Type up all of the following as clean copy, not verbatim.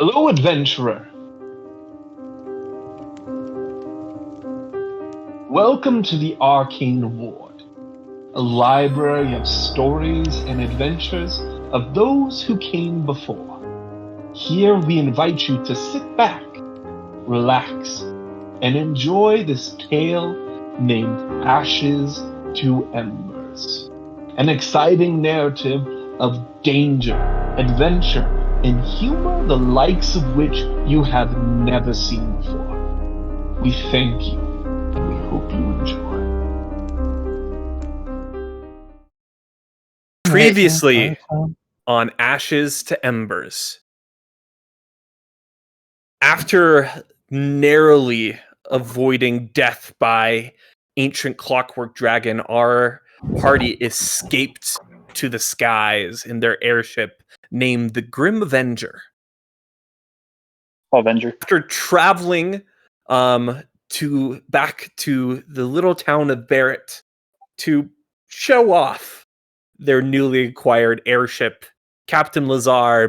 Hello, adventurer. Welcome to the Arcane Ward, a library of stories and adventures of those who came before. Here we invite you to sit back, relax, and enjoy this tale named Ashes to Embers. An exciting narrative of danger, adventure, and humor the likes of which you have never seen before. We thank you, and we hope you enjoy. Previously on Ashes to Embers. After narrowly avoiding death by ancient clockwork dragon, our party escaped to the skies in their airship named the Grim Avenger. After traveling back to the little town of Barrett to show off their newly acquired airship, Captain Lazar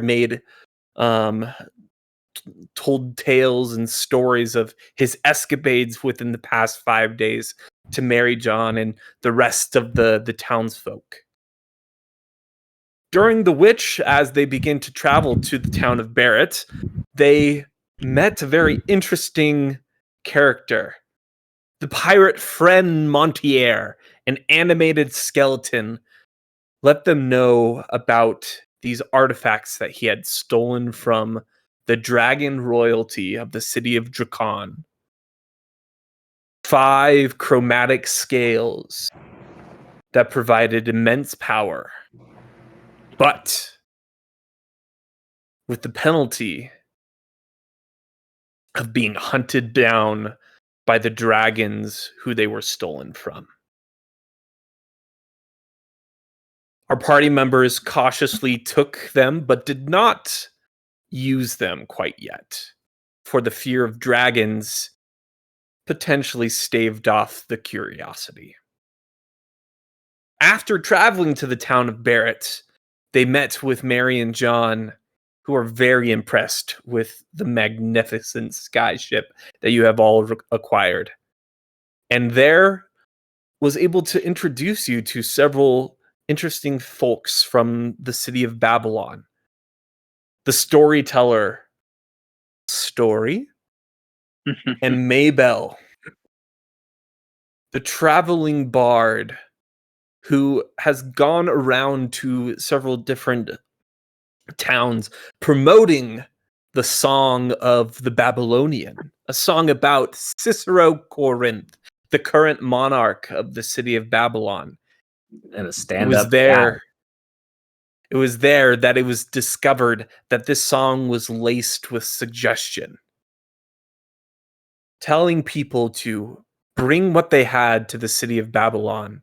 told tales and stories of his escapades within the past 5 days to Mary John and the rest of the townsfolk. During the which, as they begin to travel to the town of Barrett, they met a very interesting character. The pirate friend Montier, an animated skeleton, let them know about these artifacts that he had stolen from the dragon royalty of the city of Drakon. 5 chromatic scales that provided immense power, but with the penalty of being hunted down by the dragons who they were stolen from. Our party members cautiously took them, but did not use them quite yet, for the fear of dragons potentially staved off the curiosity. After traveling to the town of Barrett, they met with Mary and John, who are very impressed with the magnificent skyship that you have all acquired. And there was able to introduce you to several interesting folks from the city of Babylon. The storyteller, Story, and Maybell, the traveling bard, who has gone around to several different towns promoting the Song of the Babylonian, a song about Cicero Corinth, the current monarch of the city of Babylon. And a stand-up It was there that it was discovered that this song was laced with suggestion, telling people to bring what they had to the city of Babylon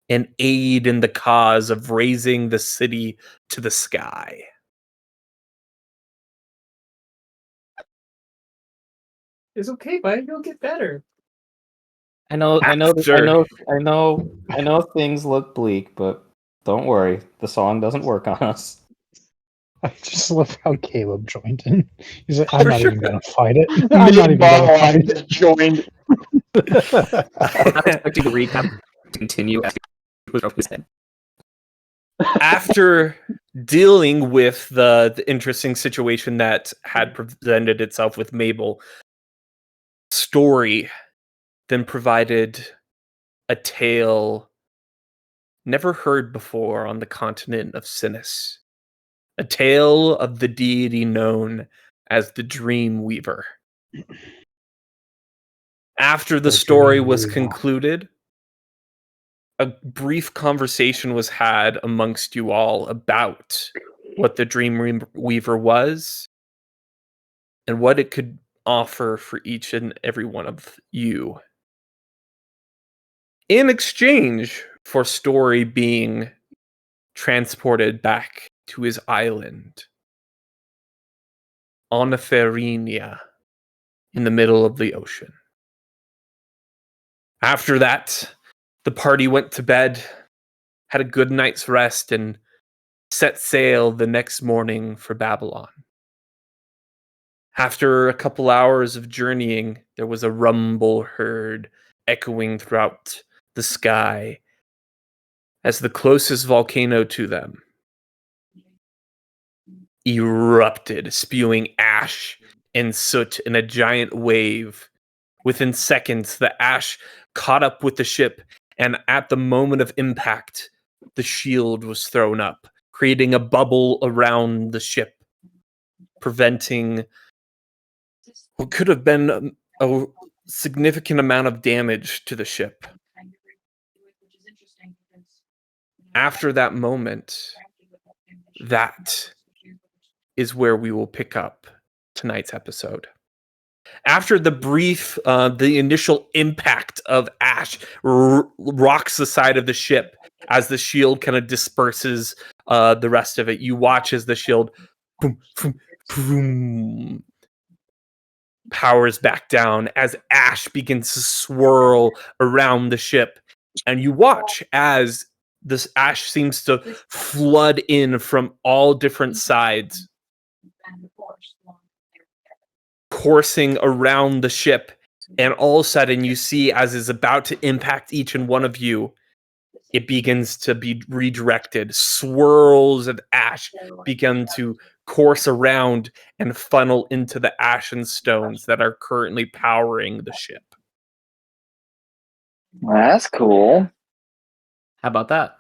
and aid in the cause of raising the city to the sky. It's okay, buddy. You'll get better. I know things look bleak, but don't worry. The song doesn't work on us. I just love how Caleb joined in. He's like, I'm not even going to fight it. I'm not even going to fight it. Joined. I'm not expecting the recap to continue as he was said. After dealing with the interesting situation that had presented itself with Mabel, Story then provided a tale never heard before on the continent of Sinis. A tale of the deity known as the Dream Weaver. After the story was concluded, a brief conversation was had amongst you all about what the Dream Weaver was and what it could offer for each and every one of you. In exchange for Story being transported back to his island on Ferinia in the middle of the ocean. After that, the party went to bed, had a good night's rest, and set sail the next morning for Babylon. After a couple hours of journeying, there was a rumble heard echoing throughout the sky as the closest volcano to them erupted, spewing ash and soot in a giant wave. Within seconds, the ash caught up with the ship, and at the moment of impact, the shield was thrown up, creating a bubble around the ship, preventing what could have been a significant amount of damage to the ship. After that moment, that is where we will pick up tonight's episode. After the brief, the initial impact of ash rocks the side of the ship as the shield kind of disperses the rest of it. You watch as the shield boom, boom, boom, powers back down as ash begins to swirl around the ship. And you watch as this ash seems to flood in from all different sides, coursing around the ship. And all of a sudden you see, as is about to impact each and one of you, it begins to be redirected. Swirls of ash begin to course around and funnel into the ashen stones that are currently powering the ship. That's cool. How about that?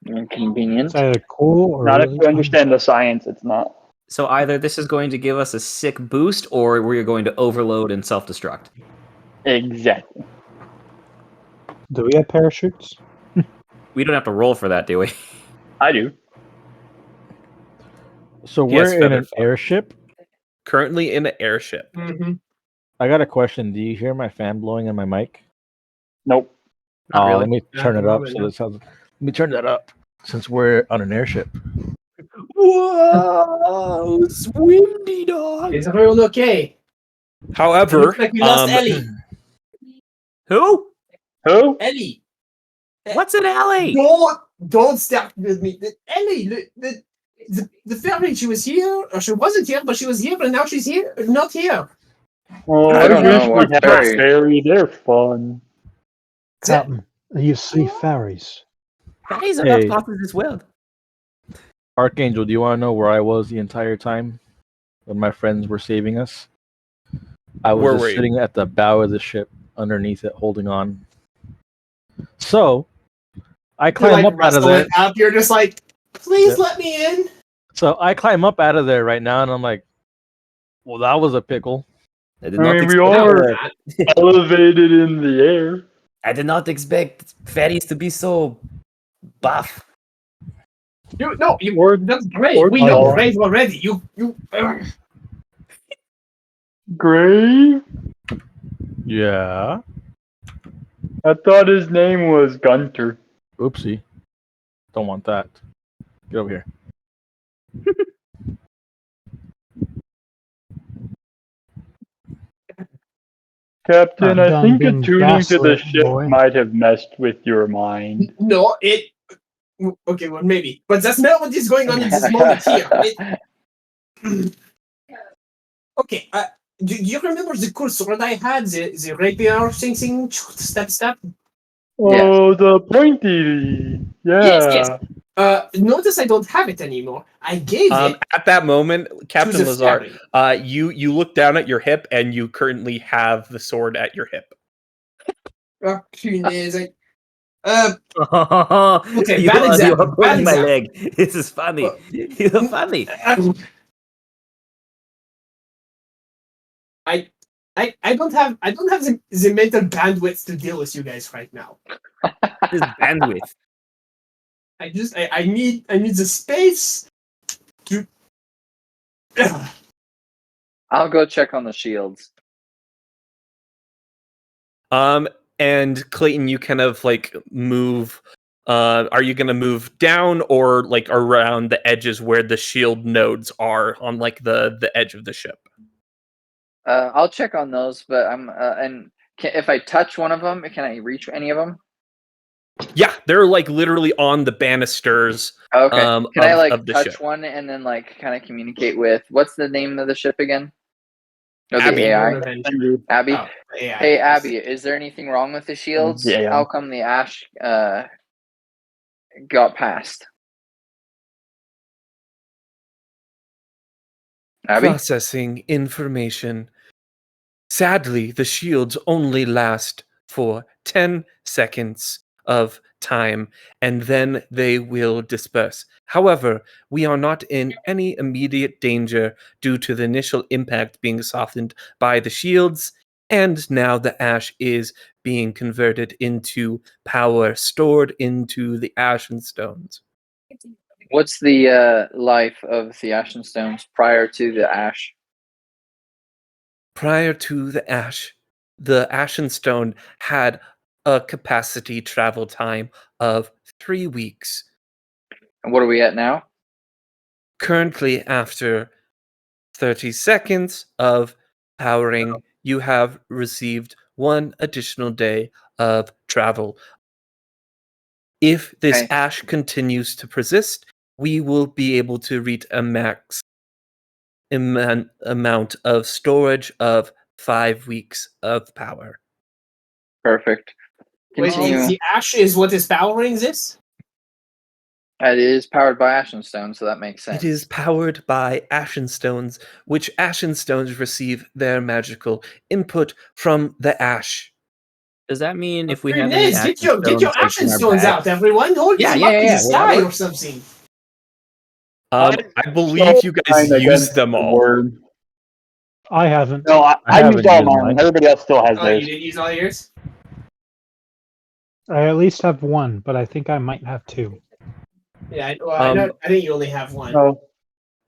Inconvenient. Is that cool or Not if really you understand the science, it's not. So either this is going to give us a sick boost, or we're going to overload and self-destruct. Exactly. Do we have parachutes? We don't have to roll for that, do we? I do. So Yes, we're in an Featherfall. airship. Currently in an airship. Mm-hmm. I got a question. Do you hear my fan blowing in my mic? Nope. Not really. Let me Not turn at it the up. moment, So no. this sounds. Let me turn that up since we're on an airship. Whoa! It's windy, dog! Is everyone okay? However, Looks like we lost Ellie. Who? Who? Ellie. What's an alley? Don't start with me. Ellie, the fairy, she was here, or she wasn't here, but she was here, but now she's here, not here. Oh, I don't know wish what we had fairy. a fairy. They're fun. Captain, you see fairies. Fairies are Hey. not part of this world. Archangel, do you want to know where I was the entire time when my friends were saving us? I was Where just were you? sitting at the bow of the ship, underneath it, holding on. So I You're climb like up out of there. wrestling up. You're just like, please Yeah. let me in. So I climb up out of there right now, and I'm like, "Well, that was a pickle." I did I not mean, we expect are elevated in the air. I did not expect fairies to be so buff. That's great. Or We know tall. great already. You. Gray? Yeah. I thought his name was Gunter. Oopsie. Don't want that. Get over here. Captain, I'm I done think being attuning to the gaslit, ship boy. might have messed with your mind. No, it. Okay, well, maybe. But that's not what is going on in this moment here. Okay, do you remember the cool sword I had? The rapier thing, step? Oh, the pointy. Yeah. Yes. Notice I don't have it anymore. I gave it at that moment, to Captain the Lazar, fairy. you look down at your hip and you currently have the sword at your hip. Oh, punaise. Okay, bad you example, are pulling bad my example. leg. This is funny. Well, You're funny. I don't have the mental bandwidth to deal with you guys right now. This is bandwidth. I need the space to. I'll go check on the shields. And Clayton, you kind of like move. Are you going to move down or like around the edges where the shield nodes are on like the edge of the ship? I'll check on those, but if I touch one of them, can I reach any of them? Yeah, they're like literally on the banisters. Okay. Can I of the touch ship. one and then like kind of communicate with what's the name of the ship again? No, the Abby. AI. Revenge. Abby. Oh, the AI. Hey, Abby, is there anything wrong with the shields? Yeah. How come the ash got past? Abby? Processing information. Sadly, the shields only last for 10 seconds of time, and then they will disperse. However, we are not in any immediate danger due to the initial impact being softened by the shields, and now the ash is being converted into power stored into the ashen stones. What's the life of the Ashen Stones prior to the ash? Prior to the ashen stone had a capacity travel time of 3 weeks. And what are we at now? Currently, after 30 seconds of powering, you have received 1 additional day of travel. If this Okay. ash continues to persist, we will be able to reach a max amount of storage of 5 weeks of power. Perfect. Wait, Continue. the ash is what is powering this? It is powered by Ashen Stone, so that makes sense. It is powered by ashen stones, which ashen stones receive their magical input from the ash. Does that mean if we have any Goodness, get your like, ashen in our stones bag- out, everyone! Hold Yeah, them yeah, up yeah, in yeah. the sky What- or something. I believe you guys used them all. Word. I haven't. No, I haven't used all used mine. mine. Everybody else still has Oh, you theirs. did use all yours? I at least have one, but I think I might have two. Yeah, I think you only have one. No.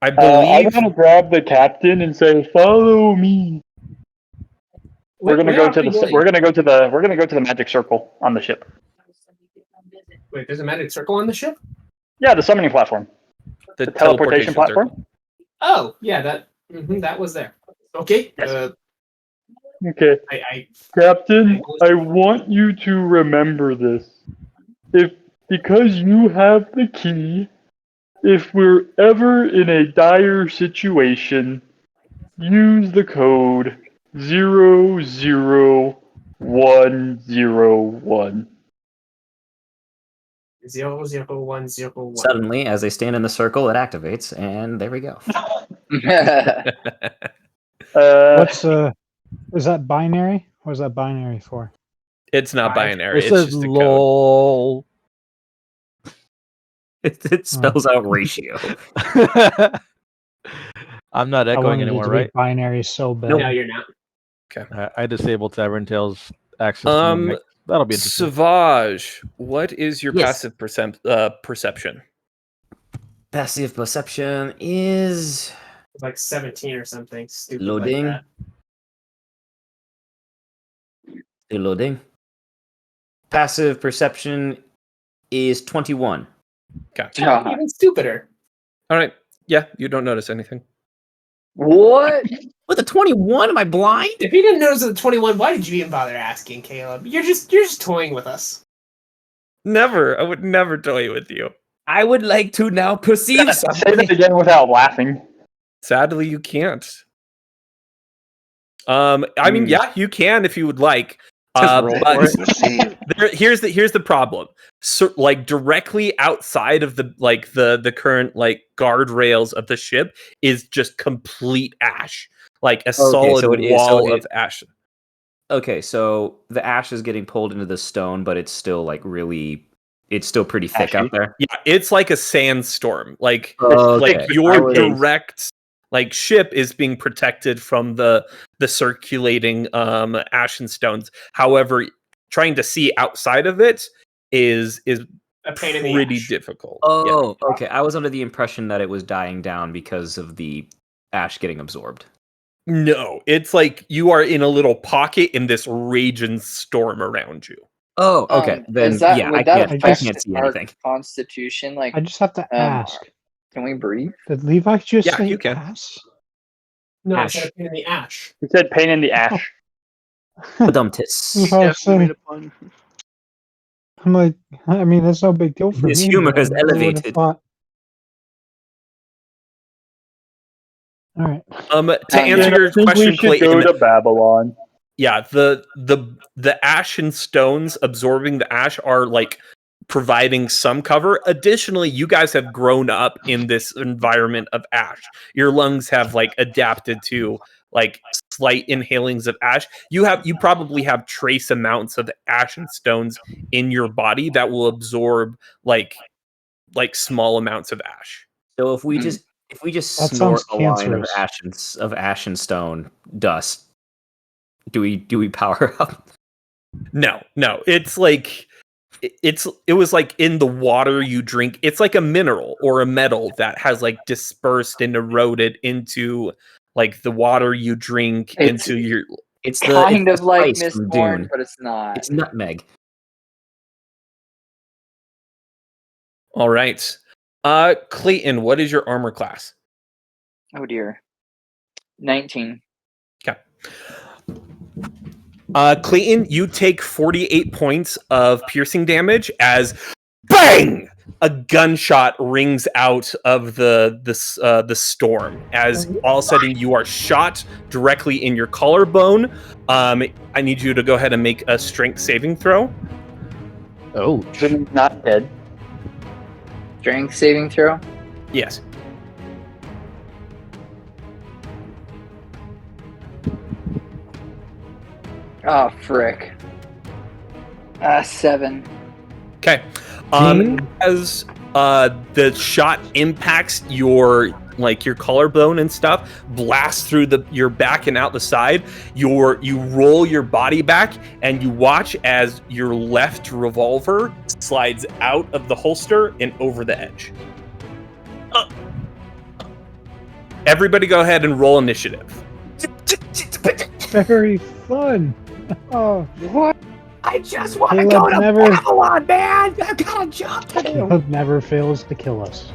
I I believe want to grab the captain and say, "Follow me." We're gonna Where go are to we the. going? We're gonna go to the. We're gonna go to the magic circle on the ship. Wait, there's a magic circle on the ship? Yeah, the summoning platform. the teleportation platform? circle. Oh, yeah, that was there. Okay. Yes. Okay, I Captain, I want you to remember this. Because you have the key, if we're ever in a dire situation, use the code 00101. 00101. Suddenly, as they stand in the circle, it activates, and there we go. What's is that binary? What is that binary for? It's not binary. It It's says just a code. lol. It spells out ratio. I'm not I echoing wanted it anymore, to be right? binary so bad. No, you're not. I disabled Tavern Tales access to my mic. That'll be interesting. Savage, what is your Yes. passive perception? Passive perception is It's like 17 or something stupid loading. like that. Still loading. Passive perception is 21. Okay. Even stupider. All right. Yeah, you don't notice anything. What? With a 21, am I blind? If you didn't notice the 21, why did you even bother asking, Caleb? You're just toying with us. Never. I would never toy with you. I would like to now perceive Say that something. again without laughing. Sadly, you can't. I mean, yeah, you can if you would like. But here's the problem. So, like directly outside of the current guardrails of the ship is just complete ash, like a solid so it is- wall so it- of ash. Okay, so the ash is getting pulled into the stone, but it's still it's still pretty thick Ashy. out there. Yeah, it's like a sandstorm. Like Okay. your direct ship is being protected from the circulating ashen stones. However, trying to see outside of it is A pain in the pretty ash. difficult. Oh, okay. I was under the impression that it was dying down because of the ash getting absorbed. No, it's like you are in a little pocket in this raging storm around you. Oh, okay. Then Is that, yeah, would I that can't affect see our anything. constitution? Like, I just have to ask. can we breathe? Did Levi just Yeah, say you can. ass? No, Ash. I said a pain in the ash. He said pain in the ash. Badumtis. I was saying- I'm like, I mean, that's no big deal for His me. humor but I has never would have elevated. thought- All right. To answer your I think question, we should Clayton, go to Babylon. yeah, the ash and stones absorbing the ash are like providing some cover. Additionally, you guys have grown up in this environment of ash. Your lungs have like adapted to like slight inhalings of ash. You probably have trace amounts of ash and stones in your body that will absorb like small amounts of ash. So if we Mm. just That snort sounds a line of cancerous. ash and stone dust, do we power up? No, it's like it was like in the water you drink. It's like a mineral or a metal that has like dispersed and eroded into like the water you drink It's into your. It's kind of like spice from Mistborn, Dune. but it's not. It's nutmeg. All right, Clayton, what is your armor class? Oh dear. 19. Okay. Clayton, you take 48 points of piercing damage as bang! A gunshot rings out of the storm. As all of a sudden you are shot directly in your collarbone. I need you to go ahead and make a strength saving throw. Oh, He's not dead. Strength saving throw. Yes. Oh frick. 7. Okay. As the shot impacts your collarbone and stuff, blasts through your back and out the side, you roll your body back and you watch as your left revolver slides out of the holster and over the edge. Everybody go ahead and roll initiative. Very fun. Oh, What? I just want to Caleb go to never- Babylon, man! I've got a job to do! Caleb never fails to kill us.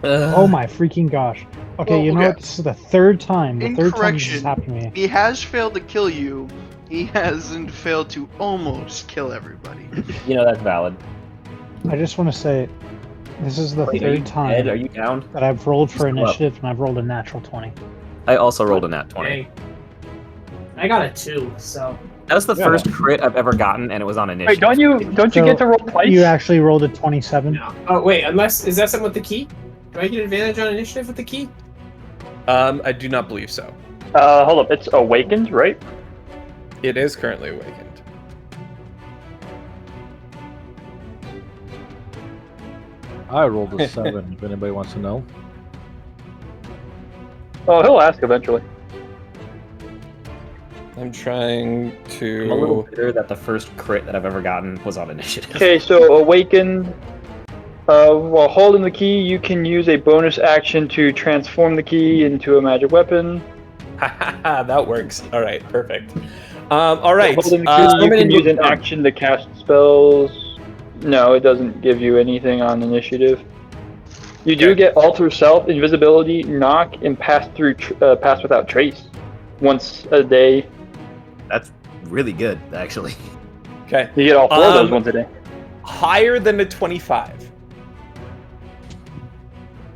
Oh my freaking gosh. Okay, Well, you know okay. what? This is the third time. The third time this has Incorrection. happened to me. He has failed to kill you. He hasn't failed to almost kill everybody. You know that's valid. I just want to say, this is the Wait, are you third time dead? Are you down? that I've rolled for Still up. initiative and I've rolled a natural 20. I also rolled a nat 20. Hey. I got a 2, so. That was the Yeah. first crit I've ever gotten, and it was on Wait, initiative. don't you So, get to roll twice? You actually rolled a 27. Oh, wait, unless. Is that something with the key? Do I get advantage on initiative with the key? I do not believe so. Hold up, it's awakened, right? It is currently awakened. I rolled a 7. If anybody wants to know. Oh, he'll ask eventually. I'm trying I'm a little to. bitter that the first crit that I've ever gotten was on initiative. Okay, so awakened. While holding the key, you can use a bonus action to transform the key into a magic weapon. That works. All right, perfect. All right. While holding the key, you can use an done. action to cast spells. No, it doesn't give you anything on initiative. You do Okay. get alter self, invisibility, knock, and pass without trace once a day. That's really good, actually. Okay. You get all 4 of those once a day. Higher than a 25.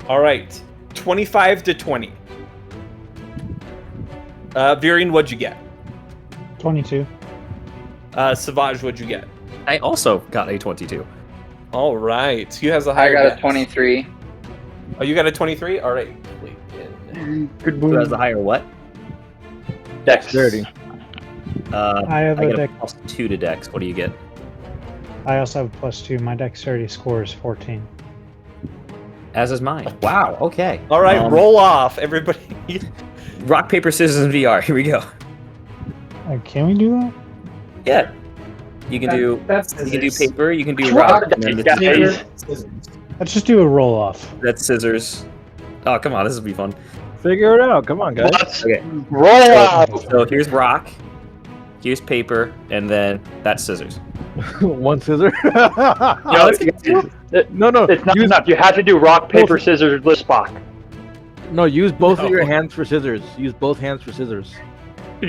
All right. 25 to 20. Virian, what'd you get? 22. Savage, what'd you get? I also got a 22. All right. Who has a I higher got a dex? 23. Oh, you got a 23? All right. Good Who has the higher what? Dex. Dirty. I have I a get a dex. +2 to dex. What do you get? I also have a +2. My dexterity score is 14. As is mine. Wow, okay. All right, roll off, everybody. Rock, paper, scissors, and VR. Here we go. Can we do that? Yeah. You can do That's paper, you can do Rock, rock, and then guys. Let's just do a roll off. that's scissors. Oh, come on, this will be fun. Figure it out. Come on, guys. Let's Okay. roll out. So here's rock, here's paper, and then that's scissors. One scissor. No, no. It's not enough. You have to do rock, paper, scissors, Lispach. No, use both of No. your hands for scissors. Use both hands for scissors.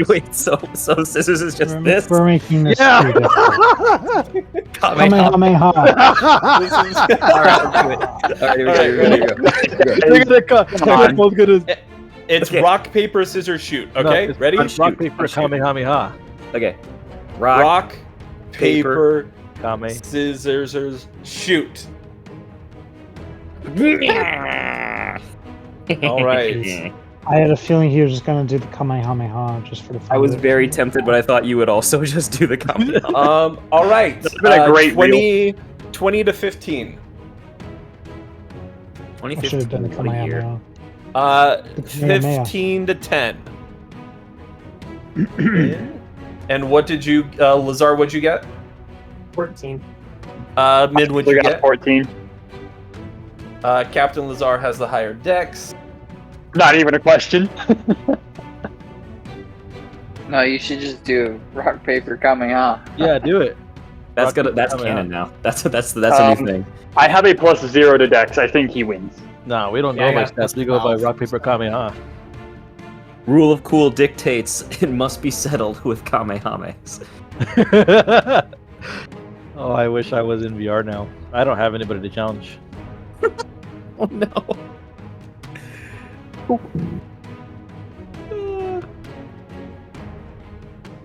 Wait, so scissors is just this? We're making this Yeah. too difficult. Kamehameha. Kamehameha. All right, let's do it. All right, here we go. They're gonna cut. Come on. They're both gonna. It's Okay. rock, paper, scissors, shoot. No, Okay, it's ready? rock, paper, Kamehameha. Okay. Rock, paper, Kame. scissors, shoot. All right. I had a feeling he was just gonna do the Kamehameha just for the fun I was of it. very tempted, but I thought you would also just do the Kamehameha. All right. That's been a great 20 to 15. I should have done the 2015, what year? Kamehameha. 15 to 10. And what did you, Lazar? What'd you get? 14. Mid, what'd We you got get? 14. Captain Lazar has the higher dex. Not even a question. No, you should just do rock, paper, Kamehameha. Yeah, do it. That's Rock, that's paper, canon Kamehameha. now. That's a new thing. I have a +0 to Dex. I think he wins. No, we don't Yeah, I go by got stats. We go by +12. rock, paper, Kamehameha. Rule of cool dictates it must be settled with Kamehamehas. Oh, I wish I was in VR now. I don't have anybody to challenge. Oh no.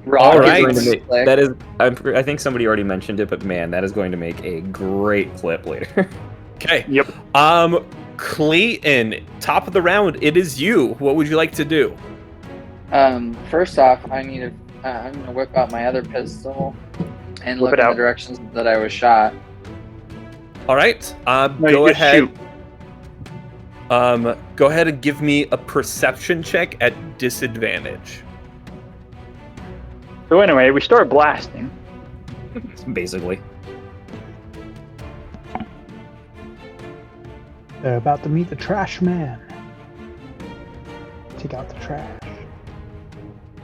Rock All is right. going to make- That is, I think somebody already mentioned it, but man, that is going to make a great clip later. Okay. Yep. Clayton, top of the round. It is you. What would you like to do? First off, I'm gonna whip out my other pistol and Whip look it in out. the directions that I was shot. All right. No, Go you just ahead. shoot. Go ahead and give me a perception check at disadvantage. So anyway, we start blasting. Basically. They're about to meet the trash man. Take out the trash.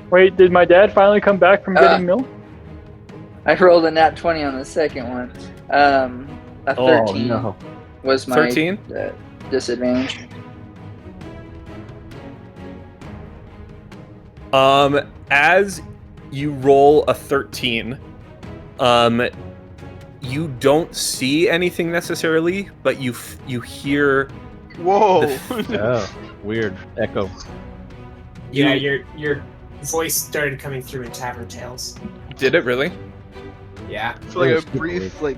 Wait, did my dad finally come back from getting milk? I rolled a nat 20 on the second one. A 13 Oh, no. was my 13? Disadvantage. As you roll a 13, you don't see anything necessarily, but you hear. Whoa. Oh, weird. Echo. Yeah, your voice started coming through in Tavern Tales. Did it really? Yeah. For like That a was super brief, weird. like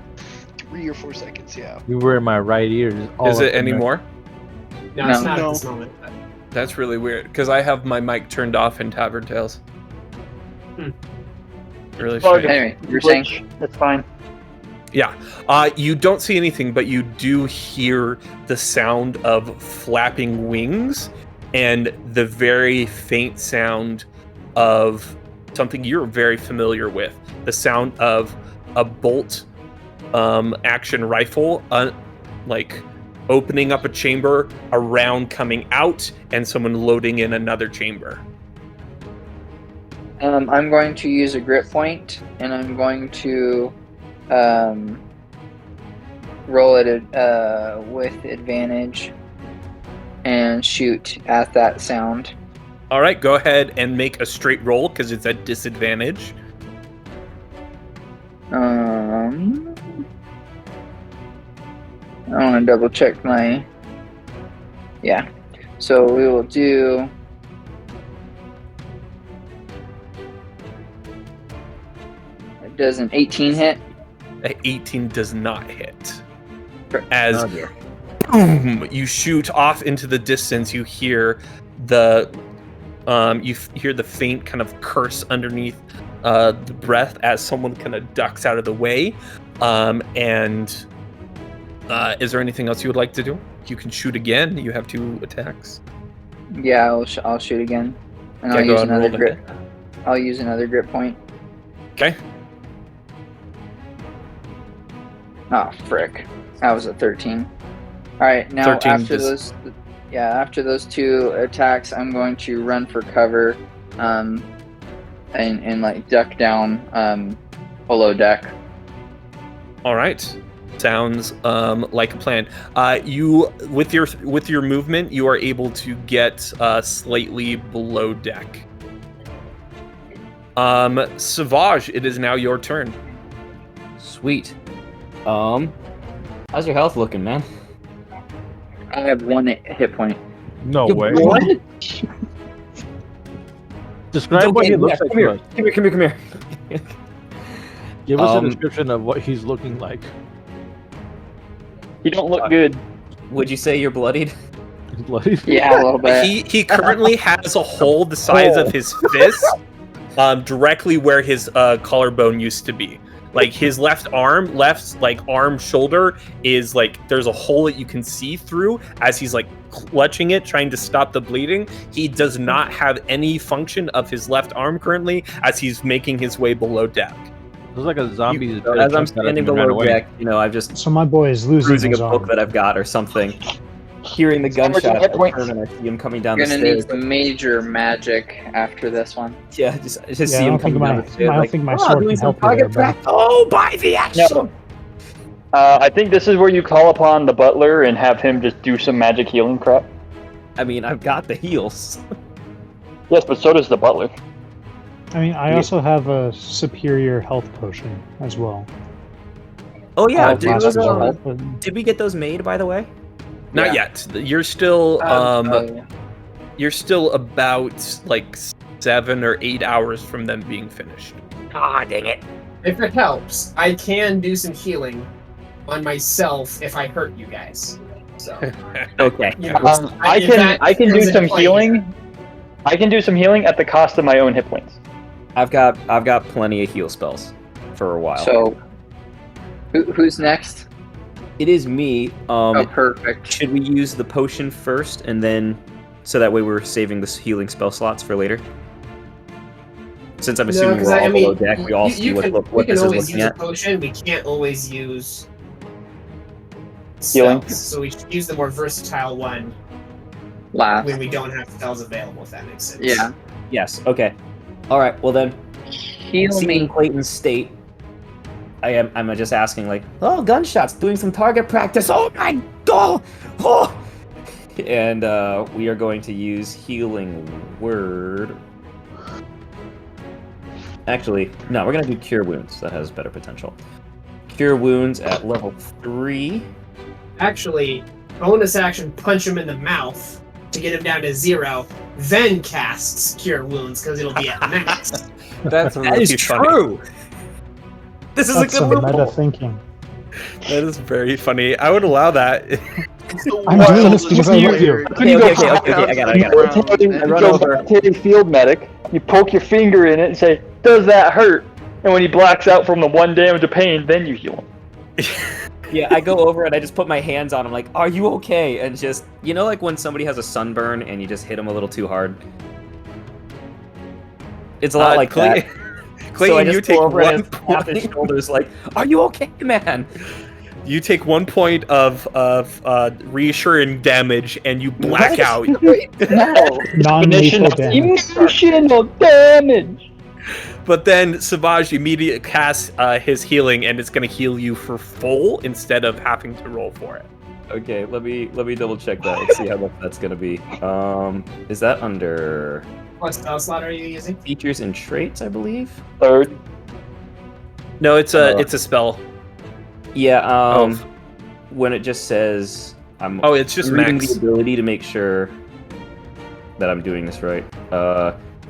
3 or 4 seconds, yeah. You were in my right ear. just all Is up it in there. anymore? No, it's No. not No. at this moment. That's really weird because I have my mic turned off in Tavern Tales. Hmm. Really Oh, strange. Anyway, you're saying Which, that's fine. Yeah. You don't see anything, but you do hear the sound of flapping wings and the very faint sound of something you're very familiar with. The sound of a bolt action rifle, like opening up a chamber, a round coming out, and someone loading in another chamber. I'm going to use a grip point, and I'm going to roll it with advantage and shoot at that sound. All right, go ahead and make a straight roll because it's at disadvantage. I want to double check my. Yeah, so we will do. Does an 18 hit? That 18 does not hit. As Oh, dear. boom, you shoot off into the distance, you hear the hear the faint kind of curse underneath the breath as someone kind of ducks out of the way. Is there anything else you would like to do? You can shoot again. You have 2 attacks. Yeah, I'll shoot again, and Okay, I'll go use ahead and another roll grip. I'll use another grip point. Okay. Oh, frick. That was a 13. Alright, now 13 after those 2 attacks, I'm going to run for cover and like duck down below deck. All right. Sounds like a plan. You with your movement, you are able to get slightly below deck. Savage, it is now your turn. Sweet. How's your health looking, man? I have 1 hit point. No You way. what? Describe what he looks like. Come here. to us. Come here. Give us a Um, description of what he's looking like. You don't look good. Would you say you're bloodied? Bloody. Yeah, a little bit. He currently has a hole the size of his fist, directly where his collarbone used to be. Like his left arm, shoulder is like there's a hole that you can see through as he's like clutching it, trying to stop the bleeding. He does not have any function of his left arm currently as he's making his way below deck. Looks like a zombie. So as I'm standing below deck, I've just So my boy is losing cruising a his book arm. that I've got or something. Hearing the gunshot, I turn and I see him coming down You're the gonna need stairs. some major magic after this one. Yeah, just Yeah, see I him don't think coming down my the stairs. I don't think my sword doing can some help you there, target bro. practice. Oh, by the action! I think this is where you call upon the butler and have him just do some magic healing crap. I mean, I've got the heals. Yes, but so does the butler. I mean, I also have a superior health potion as well. Oh yeah, Oh, did, last those, resort. did we get those made, by the way? Not yet. You're still Yeah. you're still about like 7 or 8 hours from them being finished. Ah, dang it. If it helps, I can do some healing on myself if I hurt you guys. So, Okay. you know, I if can that I can do comes into some play healing. here. I can do some healing at the cost of my own hit points. I've got plenty of heal spells for a while. So, who's next? it is me. Oh, perfect. Should we use the potion first and then so that way we're saving the healing spell slots for later? Since I'm assuming 'cause we're all below mean, deck, we all see we what can this is always looking use at. a potion. We can't always use Healing. spells, so we should use the more versatile one Last. when we don't have spells available. If that makes sense. Yeah. Yes. Okay. All right. Well then, Heal seeing me. Clayton's state, I'm just asking like, oh, gunshots, doing some target practice. Oh my god! Oh! And we are going to use healing word. Actually, no, we're gonna do cure wounds. That has better potential. Cure wounds at level 3. Actually, bonus action, punch him in the mouth to get him down to 0. Then casts cure wounds because it'll be at max. That's That really is funny. true. This is That's a some good meta loophole. thinking. That is very funny. I would allow that. I'm doing this because I love you. Okay, I got it. I run over. Military field medic. You poke your finger in it and say, "Does that hurt?" And when he blacks out from the 1 damage of pain, then you heal him. Yeah, I go over and I just put my hands on him like, are you okay? And just, like when somebody has a sunburn and you just hit them a little too hard? It's a lot like that. Clayton, So I you just take go over and I 1 just tap his point. shoulders like, are you okay, man? You take 1 point of reassuring damage, and you black out. No. Non-lethal damage. Emotional damage. But then Savage immediately casts his healing, and it's going to heal you for full instead of having to roll for it. Okay, let me double check that. Let's see how much that's gonna be. Is that under What spell slot are you using? features and traits, I believe? Third. No, it's a spell. Yeah. When it just says Oh, it's just reading max. the ability to make sure that I'm doing this right.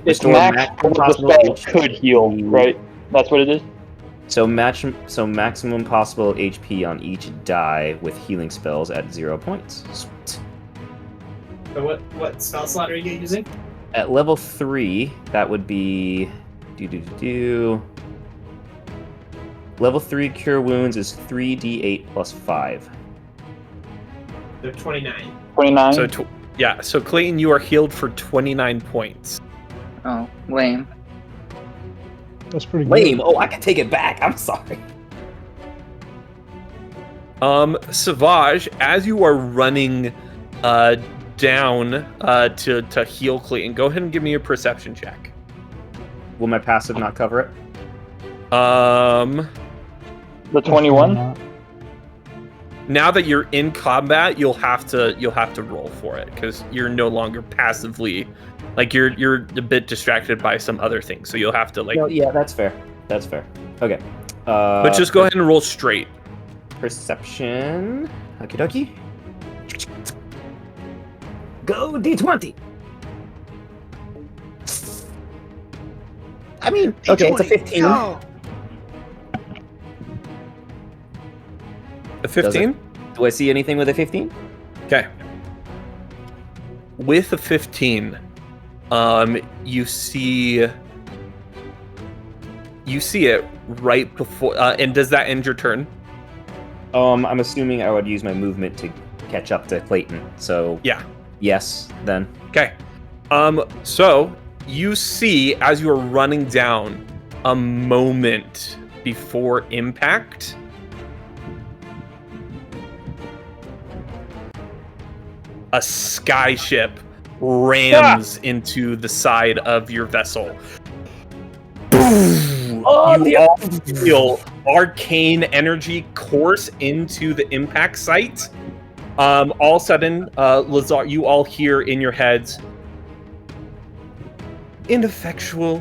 It's Restore max what the possible spell HP. could heal, right? That's what it is? So maximum possible HP on each die with healing spells at 0 points. Sweet. So what spell slot are you using? At level 3, that would be Level 3 cure wounds is 3d8 plus 5. They're 29. 29. So so Clayton, you are healed for 29 points. Oh, lame. That's pretty good. Lame. Oh, I can take it back. I'm sorry. Savage, as you are running down to heal Clayton, go ahead and give me a perception check. Will my passive not cover it? The 21? Now that you're in combat, you'll have to roll for it because you're no longer passively, like you're a bit distracted by some other things. So you'll have to like. No, yeah, that's fair. That's fair. Okay. But just go ahead and roll straight. Perception. Okie dokie. Go D20. I mean, okay, it's a 15. Go. A 15? Do I see anything with a 15? Okay. With a 15, you see it right before. And does that end your turn? I'm assuming I would use my movement to catch up to Clayton. So Yeah. yes, then. Okay. So you see as you're running down, a moment before impact, a skyship rams into the side of your vessel. You all feel arcane energy course into the impact site. All of a sudden, Lazar, you all hear in your heads, ineffectual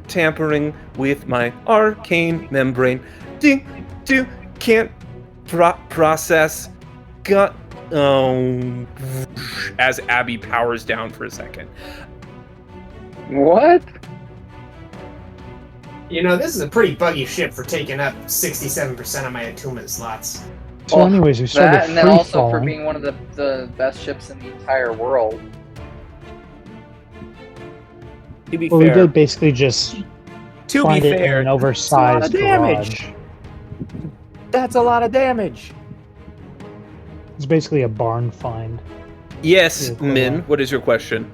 tampering with my arcane membrane. Can't process. As Abby powers down for a second. What? You know, this is a pretty buggy ship for taking up 67% of my attunement slots. So, Well, anyways, we started That, and then free also for falling. being one of the best ships in the entire world. To be Well, we fair, did basically just to be find it in fair, an that's a lot oversized of damage. garage. That's a lot of damage. It's basically a barn find. Yes, Yeah, cool. Min, what is your question?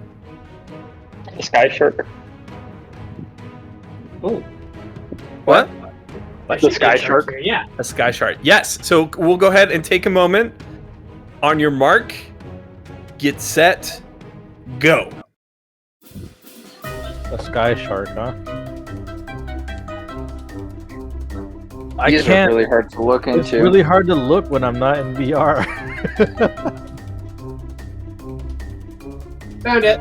Sky Shark. Oh, What? The Sky Shark. Yeah. A sky shard. Yes. So we'll go ahead and take a moment. On your mark, get set, go. A sky shark, huh? I These are can't. really hard to look into. It's really hard to look when I'm not in VR. Found it.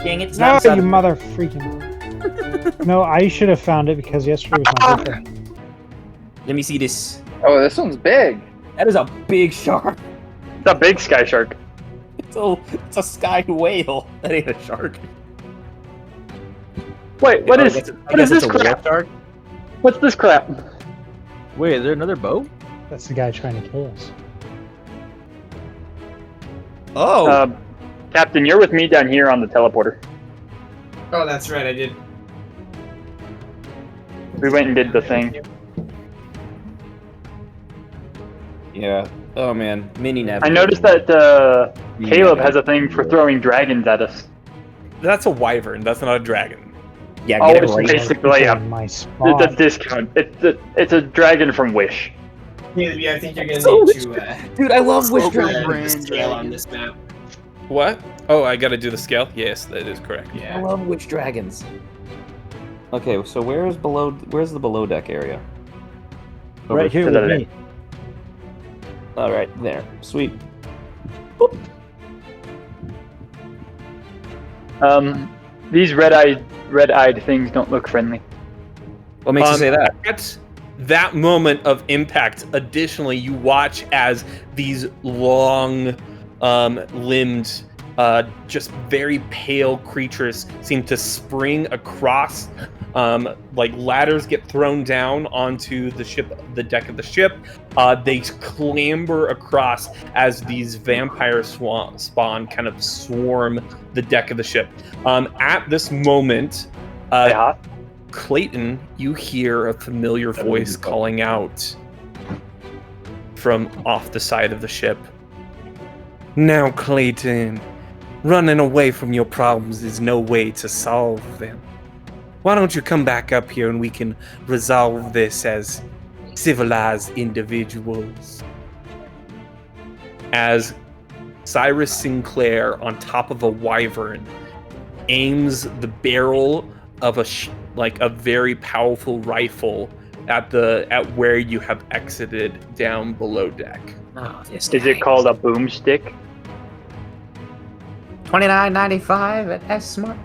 dang it! It's No, not you inside. mother freaking. No, I should have found it because yesterday was my birthday. Let me see this. Oh, this one's big. That is a big shark. It's a big Sky Shark. It's a sky whale. That ain't a shark. Wait, what is it's this a whale crap? shark? What's this crap? Wait, is there another boat? That's the guy trying to kill us. Oh. Captain, you're with me down here on the teleporter. Oh, that's right, I did. We went and did the thing. Yeah. Oh man, mini nav. I noticed that Caleb has a thing for throwing dragons at us. That's a wyvern. That's not a dragon. Yeah, Oh, get it it's right. basically People a, in my it's spot. a discount. It's a dragon from Wish. Yeah, I think you're gonna need to Dude, I love Wish Slow Dragon. brand the scale on dragon. this map. What? Oh, I gotta do the scale? Yes, that is correct. I Yeah. love Witch Dragons. Okay, so where's the below deck area? Right here to with the me. All right, there. Sweet. These red-eyed things don't look friendly. What makes you say that? At that moment of impact, additionally, you watch as these long limbed, just very pale creatures seem to spring across. Like ladders get thrown down onto the ship, the deck of the ship. They clamber across as these vampire spawn kind of swarm the deck of the ship. At this moment, Yeah. Clayton, you hear a familiar voice calling out from off the side of the ship. Now, Clayton, running away from your problems is no way to solve them. Why don't you come back up here and we can resolve this as civilized individuals? As Cyrus Sinclar, on top of a wyvern, aims the barrel of a very powerful rifle at where you have exited down below deck. Oh, this Is it called a boomstick? $29.95 at S Smart?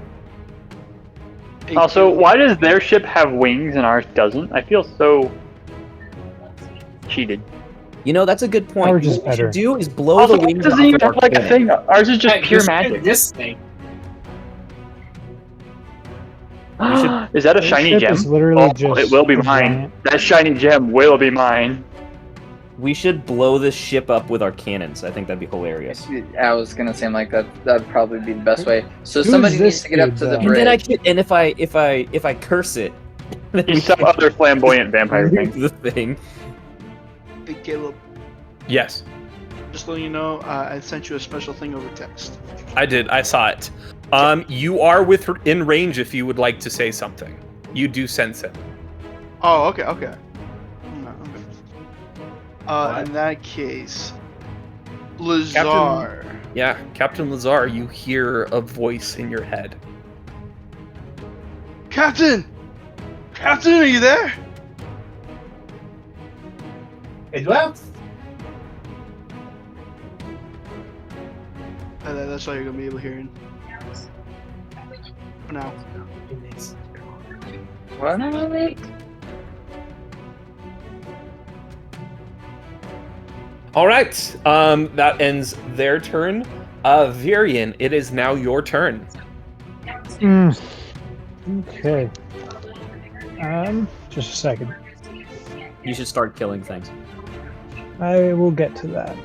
Also, why does their ship have wings and ours doesn't? I feel so cheated. You know, that's a good point. Ours is What we better. should do is blow Also, the it wings doesn't off even of our have like a cannon. thing. Ours is just Hey, pure just pick magic. This thing. Is that a This shiny ship gem? is literally Oh, just it will be a mine. giant- That shiny gem will be mine. We should blow this ship up with our cannons. I think that'd be hilarious. I was gonna say like that'd probably be the best way. So Who's somebody this needs to get up dude, to the though? And bridge. then if I curse it, then we He's some can other flamboyant vampire remove thing. the thing. Hey, Caleb, Yes, just letting you know, I sent you a special thing over text. I did. I saw it. You are in range if you would like to say something. You do sense it. Oh, okay. No, okay. In that case, Lazar. Yeah, Captain Lazar, you hear a voice in your head. Captain, are you there? Hey, well, That's all you're gonna be able to hear. For now. What? All right. That ends their turn. Virian, it is now your turn. Okay. Just a second. You should start killing things. I will get to that.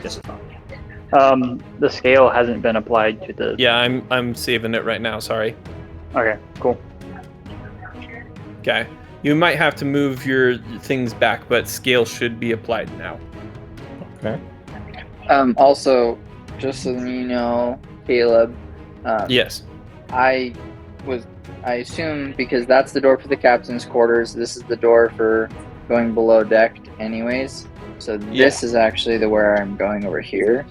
Just a thought. The scale hasn't been applied to the. Yeah, I'm saving it right now. Sorry. Okay, cool. Okay. You might have to move your things back, but scale should be applied now. Okay. Also, just so you know, Caleb. Yes. I assume because that's the door for the captain's quarters. This is the door for going below deck, anyways. So this is actually the where I'm going over here.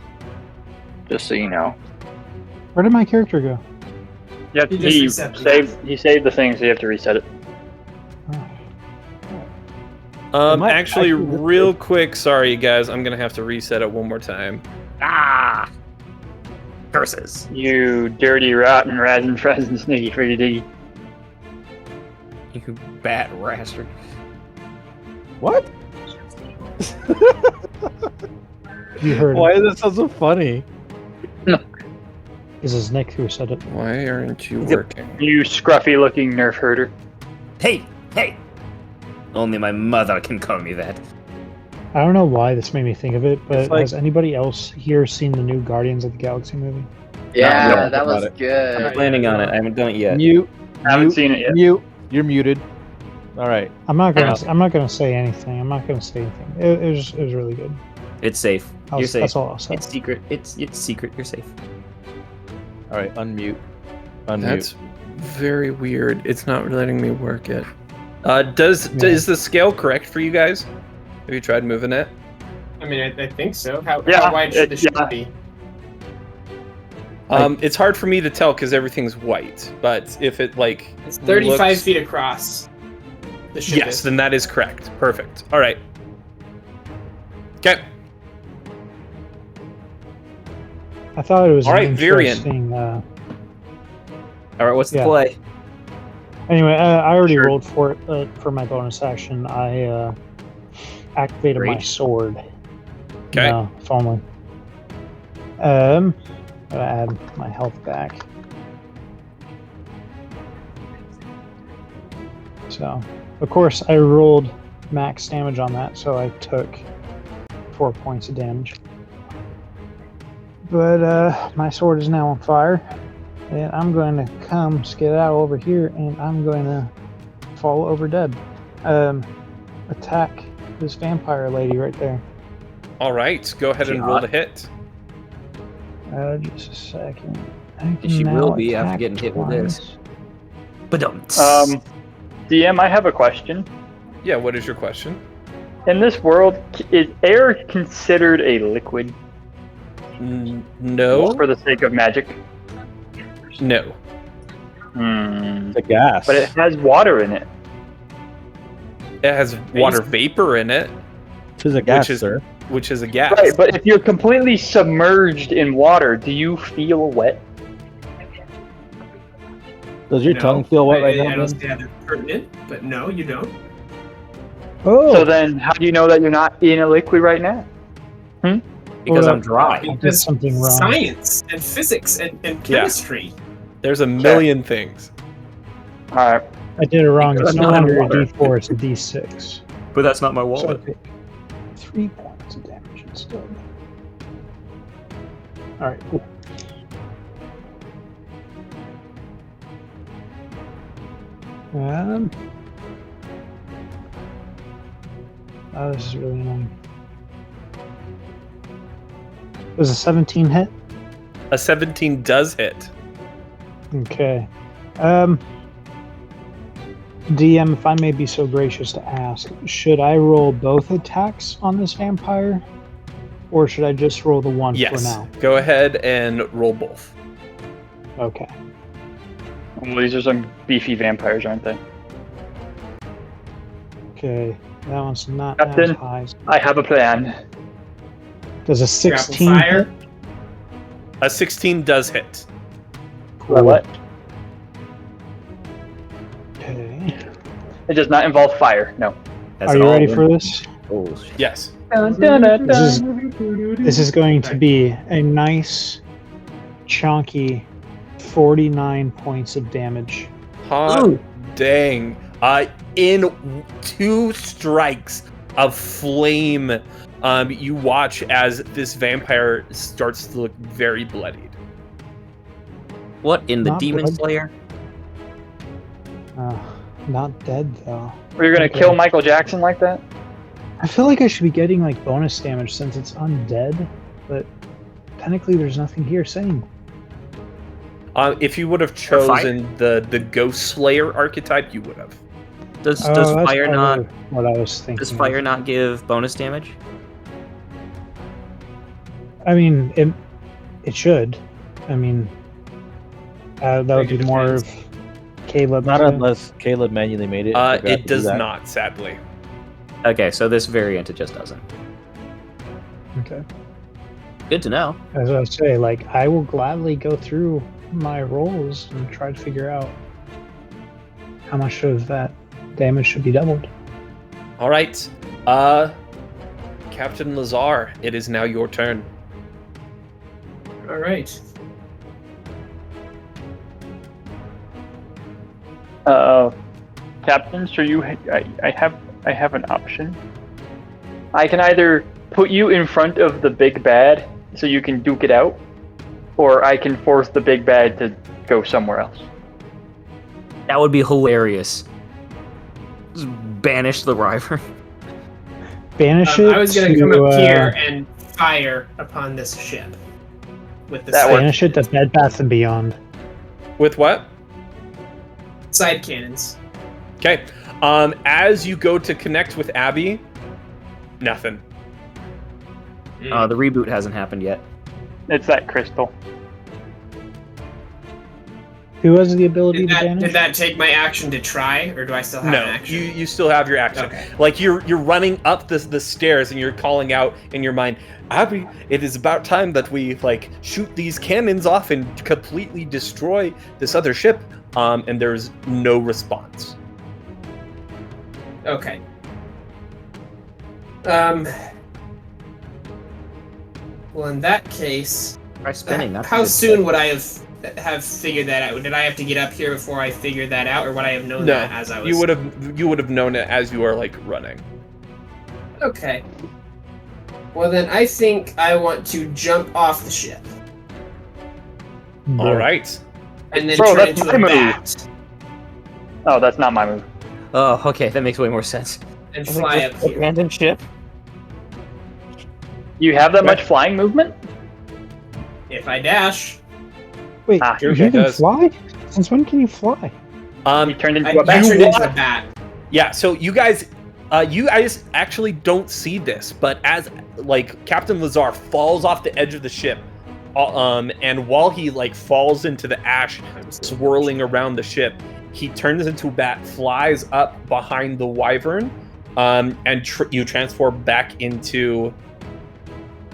Just so you know. Where did my character go? Yeah, You just he reset the he saved the thing, so you have to reset it. Actually, real quick, sorry guys, I'm gonna have to reset it one more time. Ah! Curses. You dirty, rotten, razzin' frazzin' sniggy friggy diggy. You bat rastard. What? You heard Why it. is that so funny? This is Nick who said it. Why aren't you working? You scruffy looking nerf herder. Hey! Only my mother can call me that. I don't know why this made me think of it, but It's like- has anybody else here seen the new Guardians of the Galaxy movie? Yeah, don't that about was it. I'm good. planning on it. I haven't done it yet. Mute. Haven't Mute. seen it yet. Mute. You're muted. All right. I'm not gonna say anything. It was really good. It's safe. You're safe. That's all I'll say. It's secret. It's secret. You're safe. All right. Unmute. Unmute. That's very weird. It's not letting me work it. Is the scale correct for you guys? Have you tried moving it? I mean, I think so. How Yeah, wide should the ship yeah. be? It's hard for me to tell because everything's white. But if it like It's 35 looks- feet across. The ship Yes, is. then that is correct. Perfect. All right. Okay. I thought it was All right, an Virian. interesting. All right. What's the Yeah. play? Anyway, I already Sure. rolled for it for my bonus action. I activated my Rage? sword. Okay. No, if only. Gotta add my health back. So, of course, I rolled max damage on that, so I took 4 points of damage. But my sword is now on fire, and I'm going to come skedaddle over here, and I'm going to fall over dead. Attack this vampire lady right there. All right. Go ahead and roll the hit. Just a second. She will be after getting hit with this. But don't. DM, I have a question. Yeah. What is your question? In this world, is air considered a liquid No. for the sake of magic? No. It's a gas. But it has water in it. It has water vapor in it, It is a gas, is- sir. which is a gas. Right, but if you're completely submerged in water, do you feel wet? Does your tongue feel wet right I now? don't man? say that pertinent, but no, you don't. Oh, So then, how do you know that you're not in a liquid right now? Because Hold I'm up. dry. I did something wrong. Science and physics and chemistry. There's a million things. All right. I did it wrong. Because It's I'm no not longer a water. D4, it's a D6. But that's not my So I wallet. take 3 points of damage instead. Alright, cool. Oh, this is really annoying. Was a 17 hit? A 17 does hit. Okay. DM, if I may be so gracious to ask, should I roll both attacks on this vampire? Or should I just roll the one for Yes. now? Go ahead and roll both. Okay. Well, these are some beefy vampires, aren't they? Okay. That one's not Captain? as high. I have a plan. Does a 16 Grapple fire? hit? A 16 does hit. Cool. What? Okay. It does not involve fire. No. Are you ready for this? Oh, Yes. This is going to be a nice, chunky 49 points of damage. Hot dang. In 2 strikes of flame, you watch as this vampire starts to look very bloodied. What in the Not Demon blood. Slayer? Not dead though. We're gonna Okay. kill Michael Jackson like that? I feel like I should be getting like bonus damage since it's undead, but technically there's nothing here saying. If you would have chosen the Ghost Slayer archetype, you would have. Does that's fire not probably what I was thinking? does of. fire not give bonus damage? I mean, it should. I mean, that would be more of Caleb. Not to- unless Caleb manually made it. forgot to It do does that. not, sadly. Okay, so this variant it just doesn't. Okay. Good to know. As I say, like I will gladly go through my rolls and try to figure out how much of that damage should be doubled. All right. Captain Lazar, it is now your turn. All right. Captain, so I have an option. I can either put you in front of the big bad so you can duke it out, or I can force the big bad to go somewhere else. That would be hilarious. Just banish the River. Banish it. I was gonna to, come up here and fire upon this ship with the That side, Banish it to Bed Bath and Beyond. With what? side cannons. Okay. As you go to connect with Abby, nothing. The reboot hasn't happened yet. It's that crystal. Who has the ability to banish? Did that take my action to try, or do I still have an No, action? you still have your action. Okay. Like you're running up the stairs and you're calling out in your mind, Abby, it is about time that we like shoot these cannons off and completely destroy this other ship. And there's no response. Okay. Well, in that case, Try spinning. That's how good. soon would I have figured that out? Did I have to get up here before I figured that out, or would I have known No, that as I was? you would have known it as you are like running. Okay. Well, then I think I want to jump off the ship All right. and then Bro, turn that's into my a move. bat Oh, that's not my move. Oh, okay, that makes way more sense. and fly up here. Abandoned ship. You have that much flying movement? If I dash, Wait, Ah, you okay, can does. fly? Since when can you fly? He turned into I a bat. turned into a bat. Yeah, so you guys actually don't see this, but as Captain Lazar falls off the edge of the ship, and while he falls into the ash, swirling around the ship, he turns into a bat, flies up behind the wyvern, and you transform back into.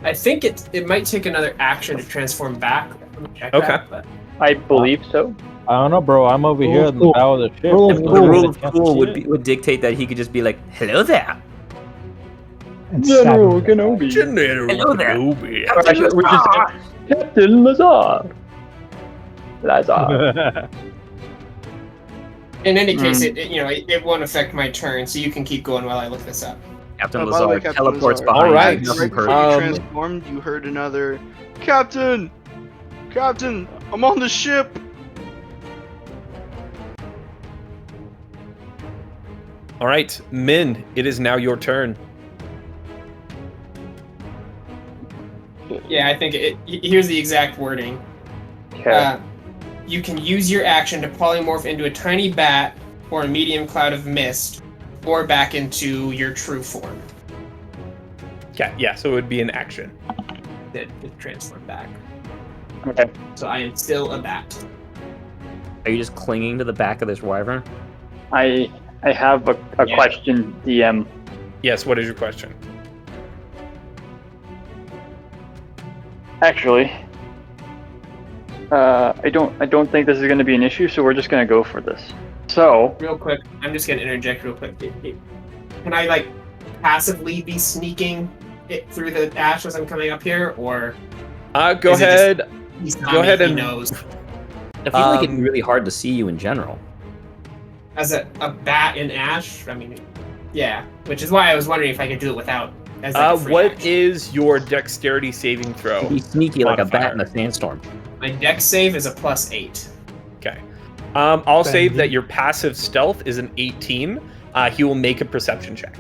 I think it might take another action to transform back. Let me check Okay. that, but I believe so. I don't know, bro. I'm over here in the Cool. bow of the ship. Rule The of rule of Can't cool see it. would dictate that he could just be like, "Hello there." And stab General him. Kenobi. Hello there. Or actually, we should say Captain Lazar. Lazar. In any case, it won't affect my turn, so you can keep going while I look this up. Captain By the way, Lazar Captain teleports Lazar, behind All right. you. Nothing Right before hurt. you transformed, you heard another, Captain! Captain, I'm on the ship! All right, Min, it is now your turn. Yeah, I think here's the exact wording. Okay. You can use your action to polymorph into a tiny bat or a medium cloud of mist, or back into your true form. Okay, yeah, so it would be an action. That transform back. Okay. So I am still a bat. Are you just clinging to the back of this wyvern? I have a Yeah. question, DM. Yes, what is your question? Actually, I don't think this is going to be an issue, so we're just going to go for this. So, Real quick, I'm just gonna interject real quick. Can I like passively be sneaking it through the ash as I'm coming up here, or Go Is it ahead. he's Go ahead he and- knows? I feel like it'd be Um, really hard to see you in general. As a bat in ash, I mean, yeah. Which is why I was wondering if I could do it without. As like a free What action. is your dexterity saving throw? Be sneaky like a bat in modifier. a sandstorm. My dex save is a +8. Okay. I'll save Bendy. that your passive stealth is an 18. He will make a perception check.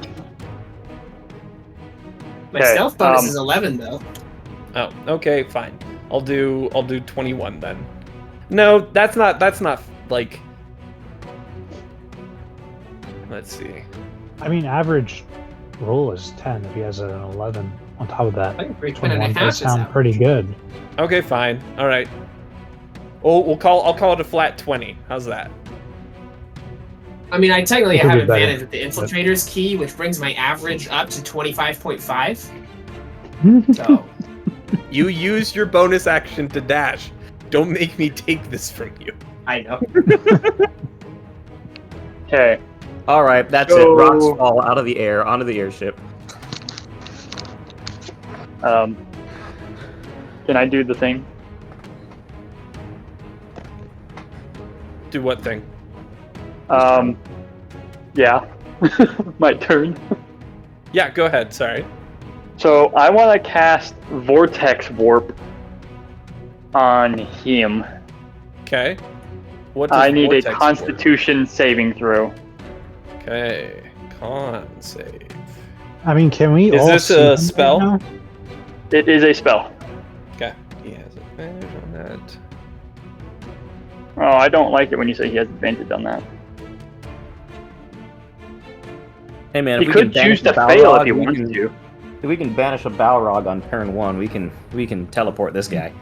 My Okay, stealth bonus is 11 though. Oh, okay, fine. I'll do 21 then. No, that's not like. Let's see. I mean, average roll is 10 if he has an 11 on top of that. I think 10 and 21 a half does is sound average. pretty good. Okay, fine. All right. Oh, I'll call it a flat 20. How's that? I mean, I technically It could have be better, advantage with the infiltrator's key, which brings my average up to 25.5. So You use your bonus action to dash. Don't make me take this from you. I know. okay. All right, that's it. Rocks fall out of the air onto the airship. Can I do the thing? Do what thing? Yeah. My turn. Yeah, go ahead. Sorry. So I want to cast Vortex Warp on him. Okay. What does I need a Vortex work? Constitution saving throw. Okay. Con save. I mean, can we Is all this see a him right spell? now? It is a spell. Okay. He has advantage on that. Oh, I don't like it when you say he has advantage on that. Hey man, He if we could can choose banish to a fail Balrog, if he we wants can- to. If we can banish a Balrog on turn 1, we can teleport this guy.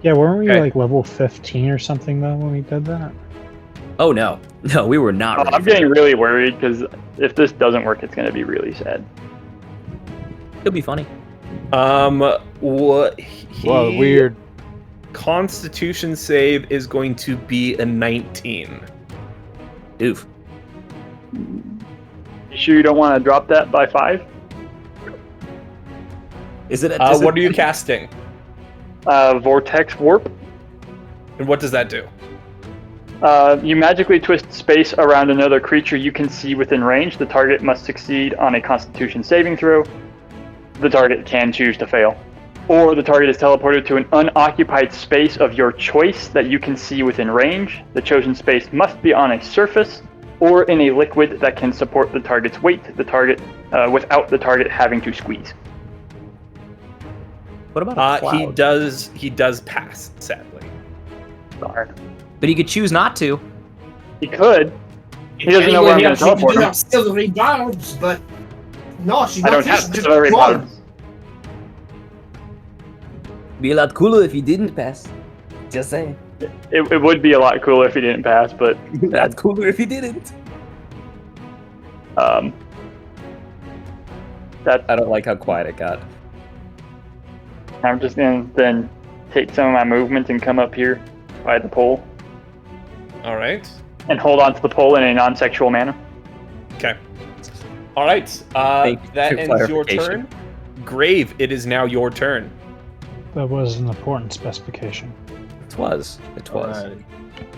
Yeah, weren't we Okay. like level 15 or something though when we did that? Oh no, we were not. Ready I'm for getting that. really worried because if this doesn't work, it's going to be really sad. It'll be funny. What? Well, weird. Constitution save is going to be a 19. Oof. You sure you don't want to drop that by 5? Is it? What are you casting? Vortex Warp. And what does that do? You magically twist space around another creature you can see within range. The target must succeed on a Constitution saving throw. The target can choose to fail. Or the target is teleported to an unoccupied space of your choice that you can see within range. The chosen space must be on a surface or in a liquid that can support the target's weight, without the target having to squeeze. What about a cloud? He does pass, sadly. Darn. But he could choose not to. He could. He doesn't know where I'm going to teleport him. Silvery barbs, but no, she's I not. don't have Just silvery one. barbs. Be a lot cooler if he didn't pass. Just saying. It would be a lot cooler if he didn't pass, but That's cooler if he didn't. that I don't like how quiet it got. I'm just gonna then take some of my movement and come up here by the pole. All right. and hold on to the pole in a non-sexual manner. Okay. All right. Thank you That for ends your clarification. turn. Grave, it is now your turn. That was an important specification. It was. Alrighty.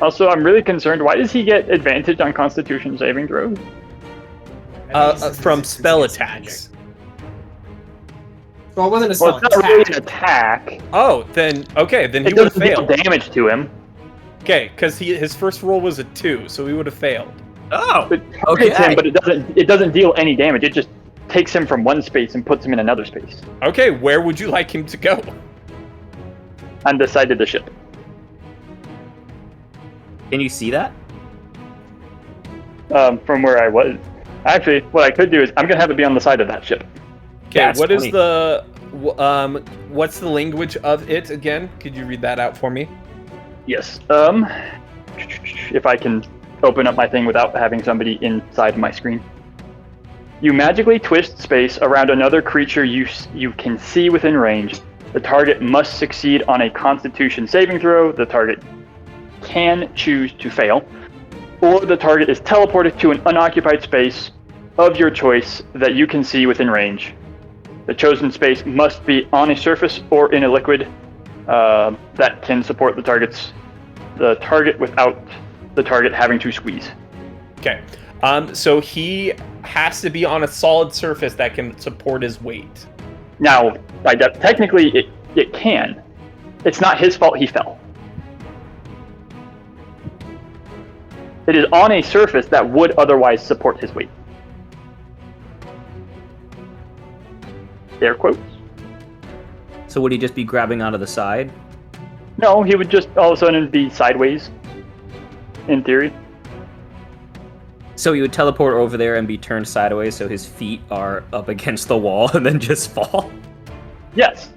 Also, I'm really concerned. Why does he get advantage on Constitution saving throws? From spell attacks. Well, it wasn't a Well, spell it's not really an attack. attack. Oh, then okay, then he It would have doesn't deal failed. damage to him. Okay, because his first roll was a 2, so he would have failed. Oh, It targets okay. him, but it doesn't deal any damage. It just takes him from one space and puts him in another space. Okay, where would you like him to go? On the side of the ship. Can you see that? From where I was. Actually, what I could do is I'm gonna have it be on the side of that ship. Okay, That's what is funny. the what's the language of it again? Could you read that out for me? Yes. If I can open up my thing without having somebody inside my screen. You magically twist space around another creature you can see within range. The target must succeed on a Constitution saving throw. The target can choose to fail, or the target is teleported to an unoccupied space of your choice that you can see within range. The chosen space must be on a surface or in a liquid that can support the target without the target having to squeeze. Okay. So he has to be on a solid surface that can support his weight. Now, technically, it can. It's not his fault he fell. It is on a surface that would otherwise support his weight. Air quotes. So would he just be grabbing onto the side? No, he would just all of a sudden be sideways, in theory. So he would teleport over there and be turned sideways so his feet are up against the wall and then just fall? Yes.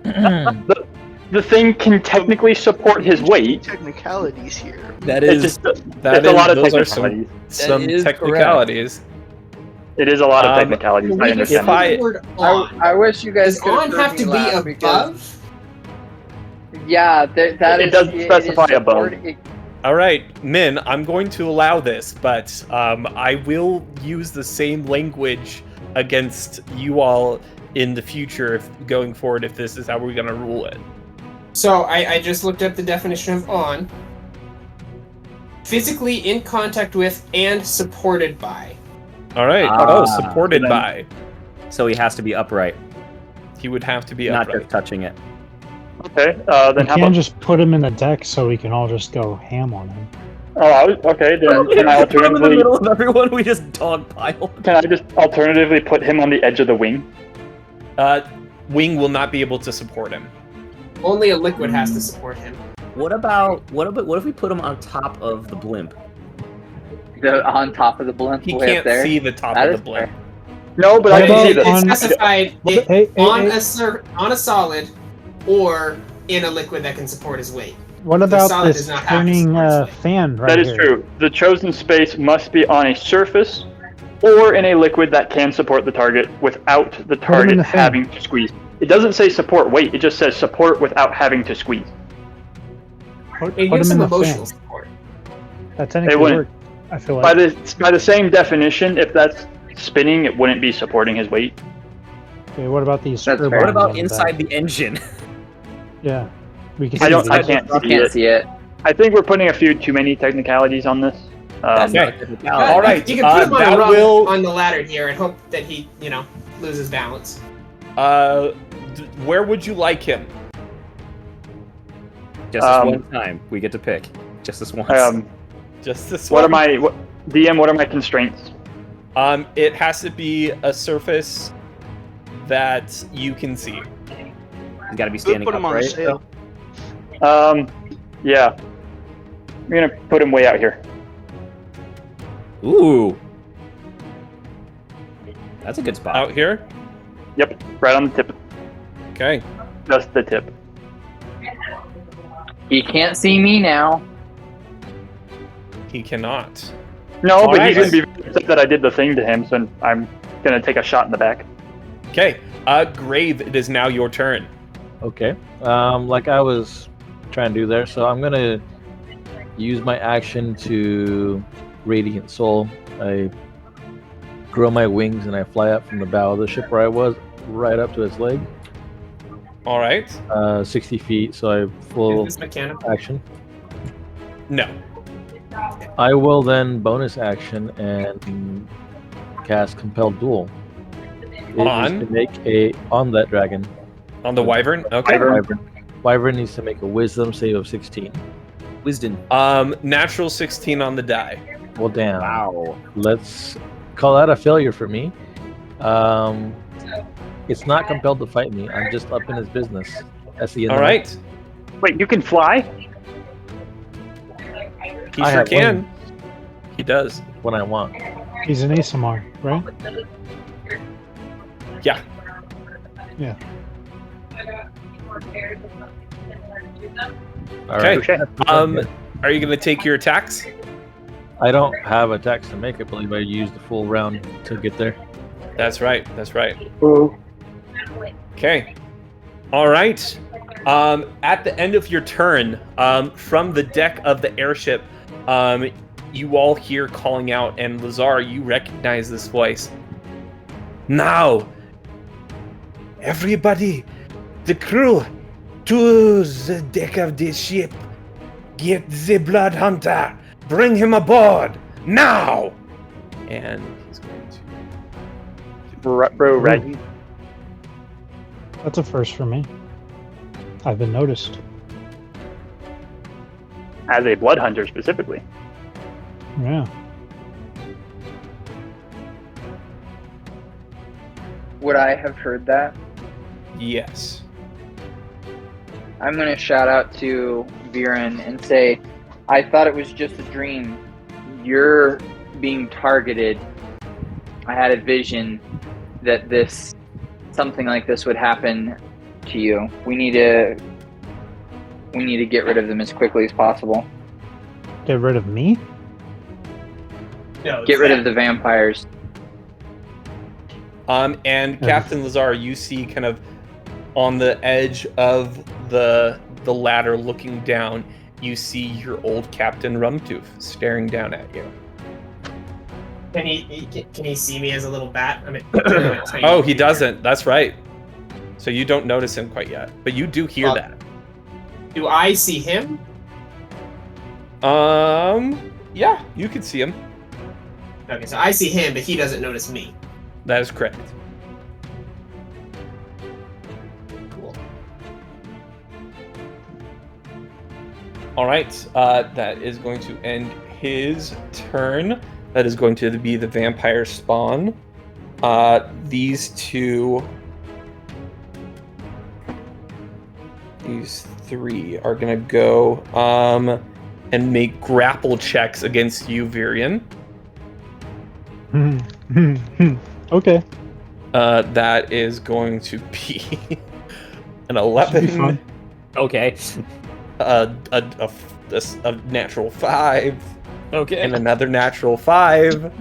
The thing can technically support his weight. Technicalities here. That It's is just that it's a is- lot of those are technicalities. some is technicalities. It is a lot of Um, technicalities. I We understand. If I- the word on. I wish you guys Does could on have to be above? Yeah, that It is. doesn't specify is above. All right, Min, I'm going to allow this, but I will use the same language against you all in the future, going forward, if this is how we're going to rule it. So I just looked up the definition of on. Physically in contact with and supported by. All right. Ah, Supported then- by. So he has to be upright, He would have to be not upright. just touching it. Okay, We then how can't about... just put him in the deck so we can all just go ham on him. Okay, then can I Put him in the alternatively... middle of everyone, we just dogpile. Can I just alternatively put him on the edge of the wing? Wing will not be able to support him. Only a liquid has to support him. What if we put him on top of the blimp? On top of the blimp He way up can't there. see the top That of is the blimp. No, but I What can see about the... on- It specified it Hey, on hey. on a solid or in a liquid that can support his weight. What about solid this does not have to turning support its weight. fan right That is here? true. The chosen space must be on a surface or in a liquid that can support the target without the in target the fan. having to squeeze. It doesn't say support weight, it just says support without having to squeeze. Put It him gives in some the emotional fan. support. That technically wouldn't. worked, I feel like. By the same definition, if that's spinning, it wouldn't be supporting his weight. Okay, what about these That's turbines fair. What about on the inside back? the engine? Yeah. We can I see don't. I these. can't You see can't it. see it. I think we're putting a few too many technicalities on this. That's Okay. not a technicality. All right, You can put him on that a rung will- on the ladder here and hope that he, loses balance. Where would you like him? Just this one time, we get to pick. Just this once. Just this What one? are my DM? What are my constraints? It has to be a surface that you can see. He's got to be Who standing put him on the upright. sail? Yeah. I'm gonna put him way out here. Ooh. That's a good spot. Out here? Yep, right on the tip. Okay. Just the tip. He can't see me now. He cannot. No, All but right. he's gonna be very upset that I did the thing to him, so I'm gonna take a shot in the back. Okay. Grave, it is now your turn. Okay. Like I was trying to do there, so I'm gonna use my action to Radiant Soul. I grow my wings and I fly up from the bow of the ship where I was, right up to its leg. All right. 60 feet, so I have full Is this mechanical? action. No. I will then bonus action and cast Compelled Duel. It On? needs to make on that dragon. On the wyvern? Okay. Wyvern needs to make a Wisdom save of 16. Wisdom. Natural 16 on the die. Well, damn. Wow. Let's call that a failure for me. It's not compelled to fight me. I'm just up in his business. That's the end. All of right. Wait, you can fly? He I sure have can. wings. He does. When I want. He's an ASMR, right? Yeah. Yeah. All Okay. right. Are you going to take your attacks? I don't have attacks to make. I believe I used the full round to get there. That's right. That's right. Oh. Okay. All right. At the end of your turn, from the deck of the airship, you all hear calling out, and Lazar, you recognize this voice. Now, everybody, the crew, to the deck of this ship. Get the Blood Hunter. Bring him aboard now. And he's going to. Bro, Raggy. That's a first for me. I've been noticed. As a blood hunter specifically. Yeah. Would I have heard that? Yes. I'm going to shout out to Viren and say, I thought it was just a dream. You're being targeted. I had a vision that something like this would happen to you. We need to get rid of them as quickly as possible. Get rid of me? No, Get rid of the vampires. And Captain Lazar, you see kind of on the edge of the ladder looking down, you see your old Captain Rumtooth staring down at you. Can he see me as a little bat? I mean, Oh, he doesn't. That's right. So you don't notice him quite yet, but you do hear that. Do I see him? Yeah, you can see him. Okay, so I see him, but he doesn't notice me. That is correct. Cool. All right, that is going to end his turn. That is going to be the vampire spawn. These three are gonna go and make grapple checks against you, Virion. Okay. That is going to be an 11. Should be fun. Okay. A natural 5. Okay. And another natural 5.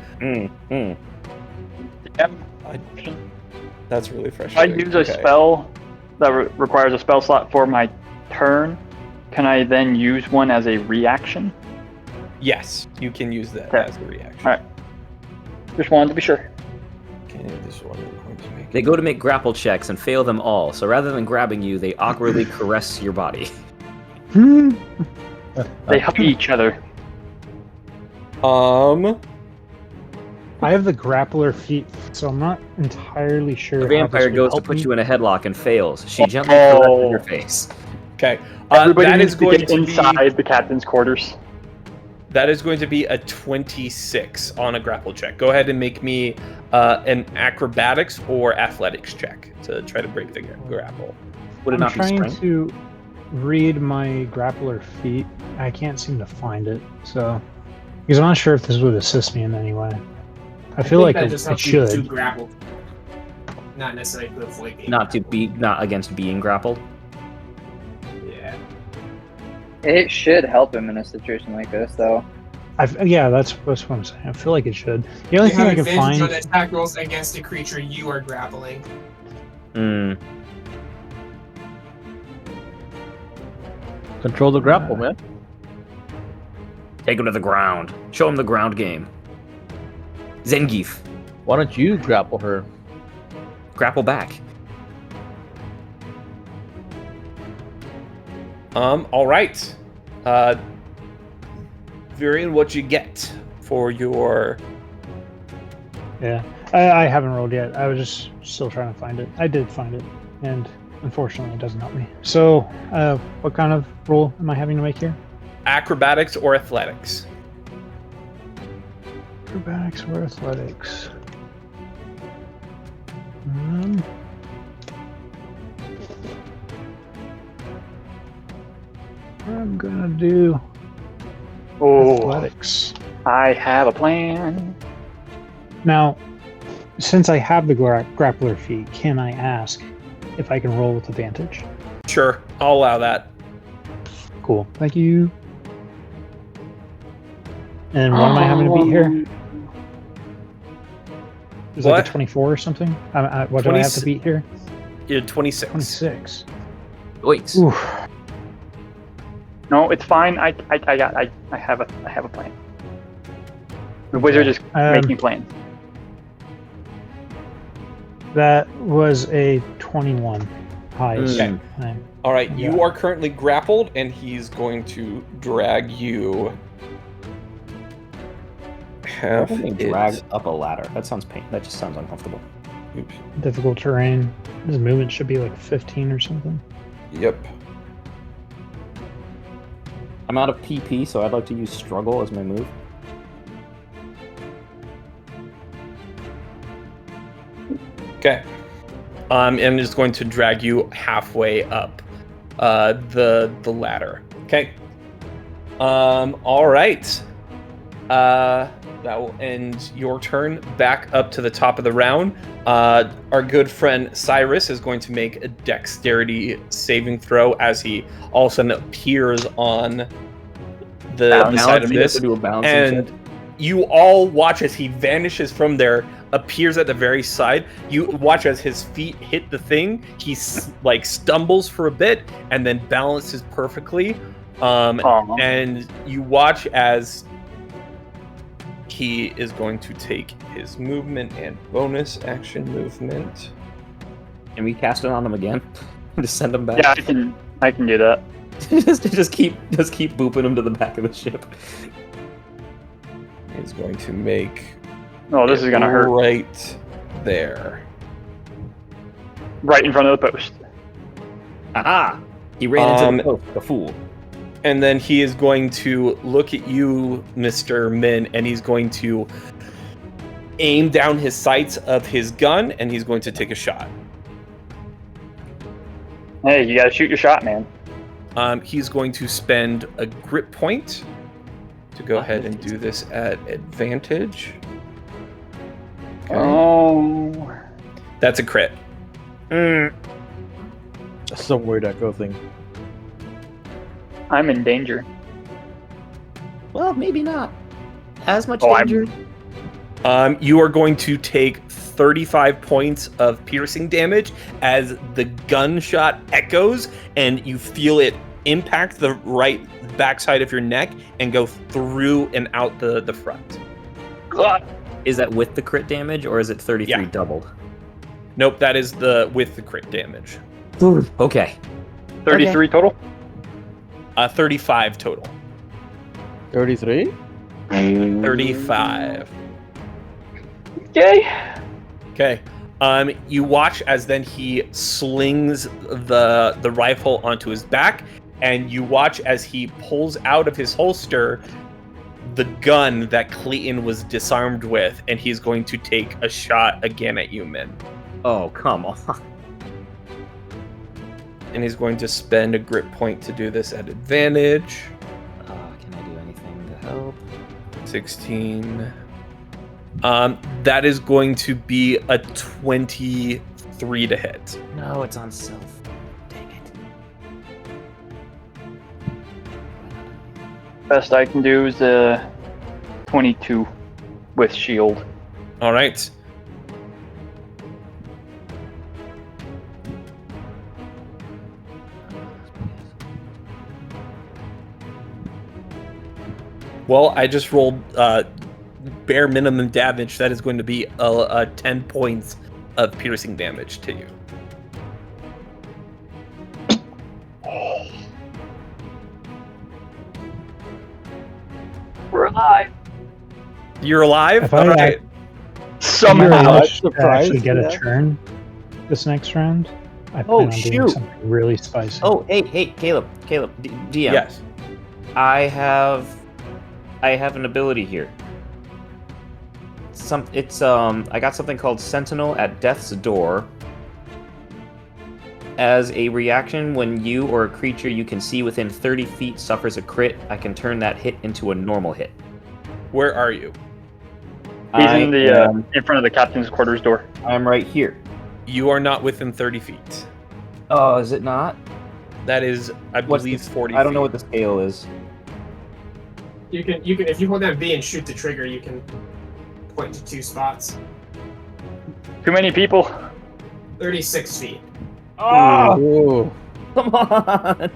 That's really If I frustrating. use a spell that requires a spell slot for my turn, can I then use one as a reaction? Yes, you can use that Okay. as a reaction. Alright. Just wanted to be sure. Okay, this one is going to make. They go to make grapple checks and fail them all. So rather than grabbing you, they awkwardly caress your body. They hug each other. I have the grappler feet, so I'm not entirely sure. The how this vampire would goes to help put me. you in a headlock and fails. She gently caresses your face. Okay, Everybody that needs is to going get to inside the captain's quarters. That is going to be a 26 on a grapple check. Go ahead and make me an acrobatics or athletics check to try to break the grapple. Would it I'm not be trying strength? to read my grappler feet. I can't seem to find it, so because I'm not sure if this would assist me in any way. I feel like that it just helps you to should. grapple, not necessarily to avoid being Not against being grappled. Yeah. It should help him in a situation like this, though. Yeah, that's what I'm saying. I feel like it should. The only You thing have I can advantage find. on attack rolls against a creature you are grappling. Control the grapple, man. Take him to the ground. Show him the ground game. Zangief. Why don't you grapple her? Grapple back. All right. Virion, what'd you get for your... Yeah, I haven't rolled yet. I was just still trying to find it. I did find it, and unfortunately, it doesn't help me. So, what kind of roll am I having to make here? Acrobatics or athletics? Acrobatics or athletics? I'm gonna do athletics. I have a plan. Now, since I have the grappler feat, can I ask if I can roll with advantage? Sure, I'll allow that. Cool, thank you. And what am I having to beat here? Is it like a 24 or something? What do I have to beat here? You're 26. 26. Oiks. Oof. No, it's fine. I have a plan. The wizard is making plans. That was a 21 highest. Okay. time. All right, Yeah. you are currently grappled, and he's going to drag you half Being it. dragged up a ladder. That sounds That just sounds uncomfortable. Oops. Difficult terrain. His movement should be like 15 or something. Yep. I'm out of PP, so I'd like to use struggle as my move. Okay. And it's going to drag you halfway up the ladder. Okay. All right. That will end your turn. Back up to the top of the round. Our good friend Cyrus is going to make a dexterity saving throw as he all of a sudden appears on the side of this. And you all watch as he vanishes from there, appears at the very side. You watch as his feet hit the thing. He like stumbles for a bit and then balances perfectly. And you watch as he is going to take his movement and bonus action movement. Can we cast it on him again? Just send him back. Yeah, I can do that. just keep booping him to the back of the ship. He's going to make. Oh, this is gonna hurt. Right there. Right in front of the post. Aha! He ran into the post, the fool. And then he is going to look at you, Mr. Min, and he's going to aim down his sights of his gun, and he's going to take a shot. Hey, you gotta shoot your shot, man. He's going to spend a grip point to go ahead and do this at advantage. Okay. Oh. That's a crit. That's some weird echo thing. I'm in danger. Well, maybe not. As much Oh, danger. You are going to take 35 points of piercing damage as the gunshot echoes, and you feel it impact the right backside of your neck and go through and out the front. Is that with the crit damage, or is it 33 doubled? Nope, that is with the crit damage. Okay. 33 total? 35 total. 33? 35. Okay. Okay. You watch as then he slings the rifle onto his back, and you watch as he pulls out of his holster the gun that Clayton was disarmed with, and he's going to take a shot again at you, Min. Oh, come on. And he's going to spend a grip point to do this at advantage. Can I do anything to help? 16. That is going to be a 23 to hit. No, it's on self. Dang it. Best I can do is 22 with shield. All right. Well, I just rolled bare minimum damage. That is going to be 10 points of piercing damage to you. We're alive. You're alive? If I All right. Somehow. to actually get a turn this next round, I plan on doing shoot. something really spicy. Oh, hey, Caleb, DM. Yes. I have an ability here. I got something called Sentinel at Death's Door. As a reaction, when you or a creature you can see within 30 feet suffers a crit, I can turn that hit into a normal hit. Where are you? He's in the in front of the captain's quarters door. I'm right here. You are not within 30 feet. Oh, is it not? That is, I believe, 40 I don't know feet. what the scale is. You can if you hold down B and shoot the trigger, you can point to 2 spots. Too many people. 36 feet. Oh, Ooh. Come on!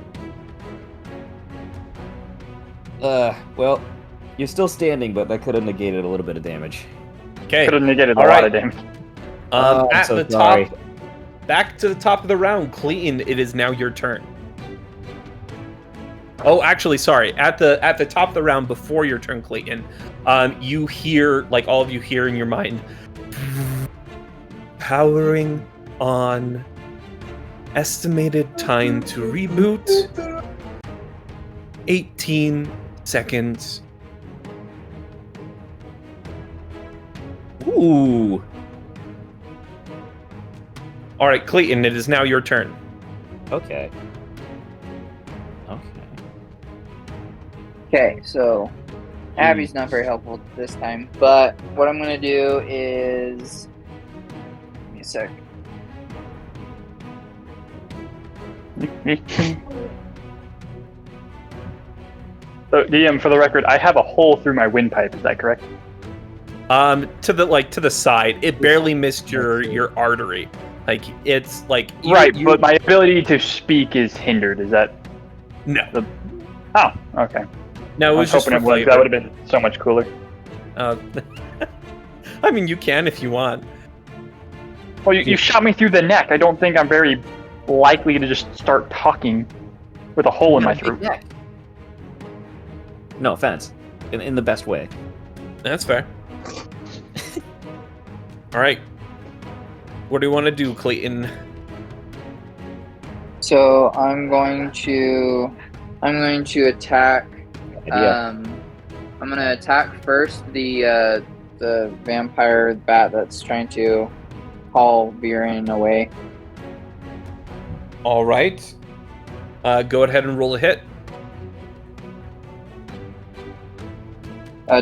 Well, you're still standing, but that could have negated a little bit of damage. Okay. could have negated a All lot right. of damage. I'm At so the sorry. top, back to the top of the round, Clayton. It is now your turn. Oh, actually, sorry. At the top of the round, before your turn, Clayton, you hear, like all of you hear in your mind, powering on. Estimated time to reboot. 18 seconds. Ooh. All right, Clayton. It is now your turn. Okay. Okay, so Abby's not very helpful this time, but what I'm gonna do is, give me a sec. So, DM, for the record, I have a hole through my windpipe. Is that correct? To the side. It barely missed your artery. Like it's like Right, but my ability to speak is hindered. Is that? No. Oh, okay. No, it I was was just hoping for it was. flavor. That would have been so much cooler. I mean, you can if you want. Well, you shot me through the neck. I don't think I'm very likely to just start talking with a hole in my throat. No offense. In the best way. That's fair. All right. What do you want to do, Clayton? So I'm going to attack. I'm gonna attack first the vampire bat that's trying to haul Viren away. All right. Go ahead and roll a hit.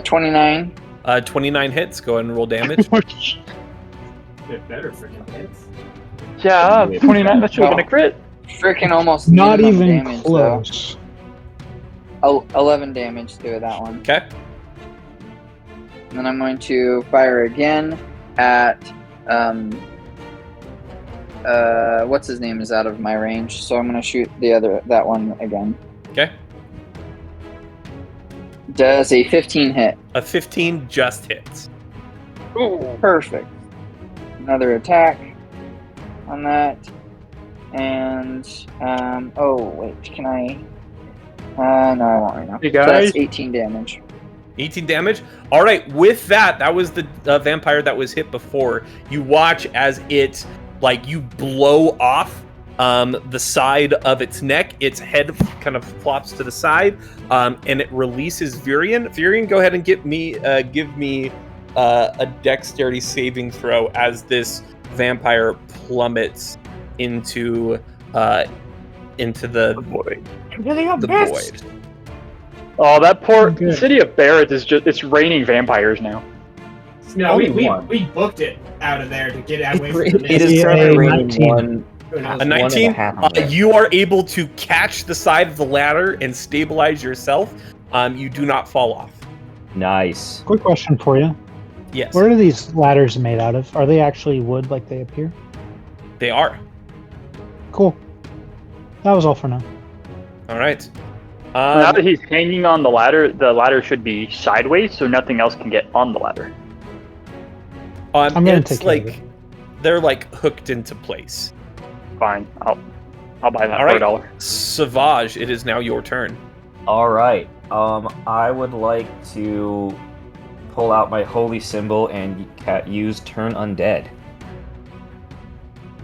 29. 29 hits. Go ahead and roll damage. Bit better freaking hits. Yeah, 29. That should have been a crit. Freaking almost Not minimum even damage, close. though. 11 damage to that one. Okay. And then I'm going to fire again at what's his name is out of my range, so I'm gonna shoot that one again. Okay. Does a 15 hit? A 15 just hits. Ooh, perfect. Another attack on that, and oh wait, can I? No, I won't right now. Hey, So guys. that's 18 damage. 18 damage. All right. With that was the vampire that was hit before. You watch as it, like, you blow off the side of its neck. Its head kind of flops to the side, and it releases Virion. Virion, go ahead and give me a dexterity saving throw as this vampire plummets into the void. Oh, that poor Okay. city of Barrett is just—it's raining vampires now. No, Only we one. booked it out of there to get away from the It mist. is Yeah, currently 19. raining one. Who knows? A 19. 1.5. You are able to catch the side of the ladder and stabilize yourself. You do not fall off. Nice. Quick question for you. Yes, What are these ladders made out of? Are they actually wood like they appear? they are. Cool. That was all for now. All right. Now that he's hanging on the ladder should be sideways, so nothing else can get on the ladder. I'm gonna it's take care of like they're like hooked into place. Fine, I'll buy that All for right. $1. Savage, it is now your turn. All right. I would like to pull out my holy symbol and use Turn Undead.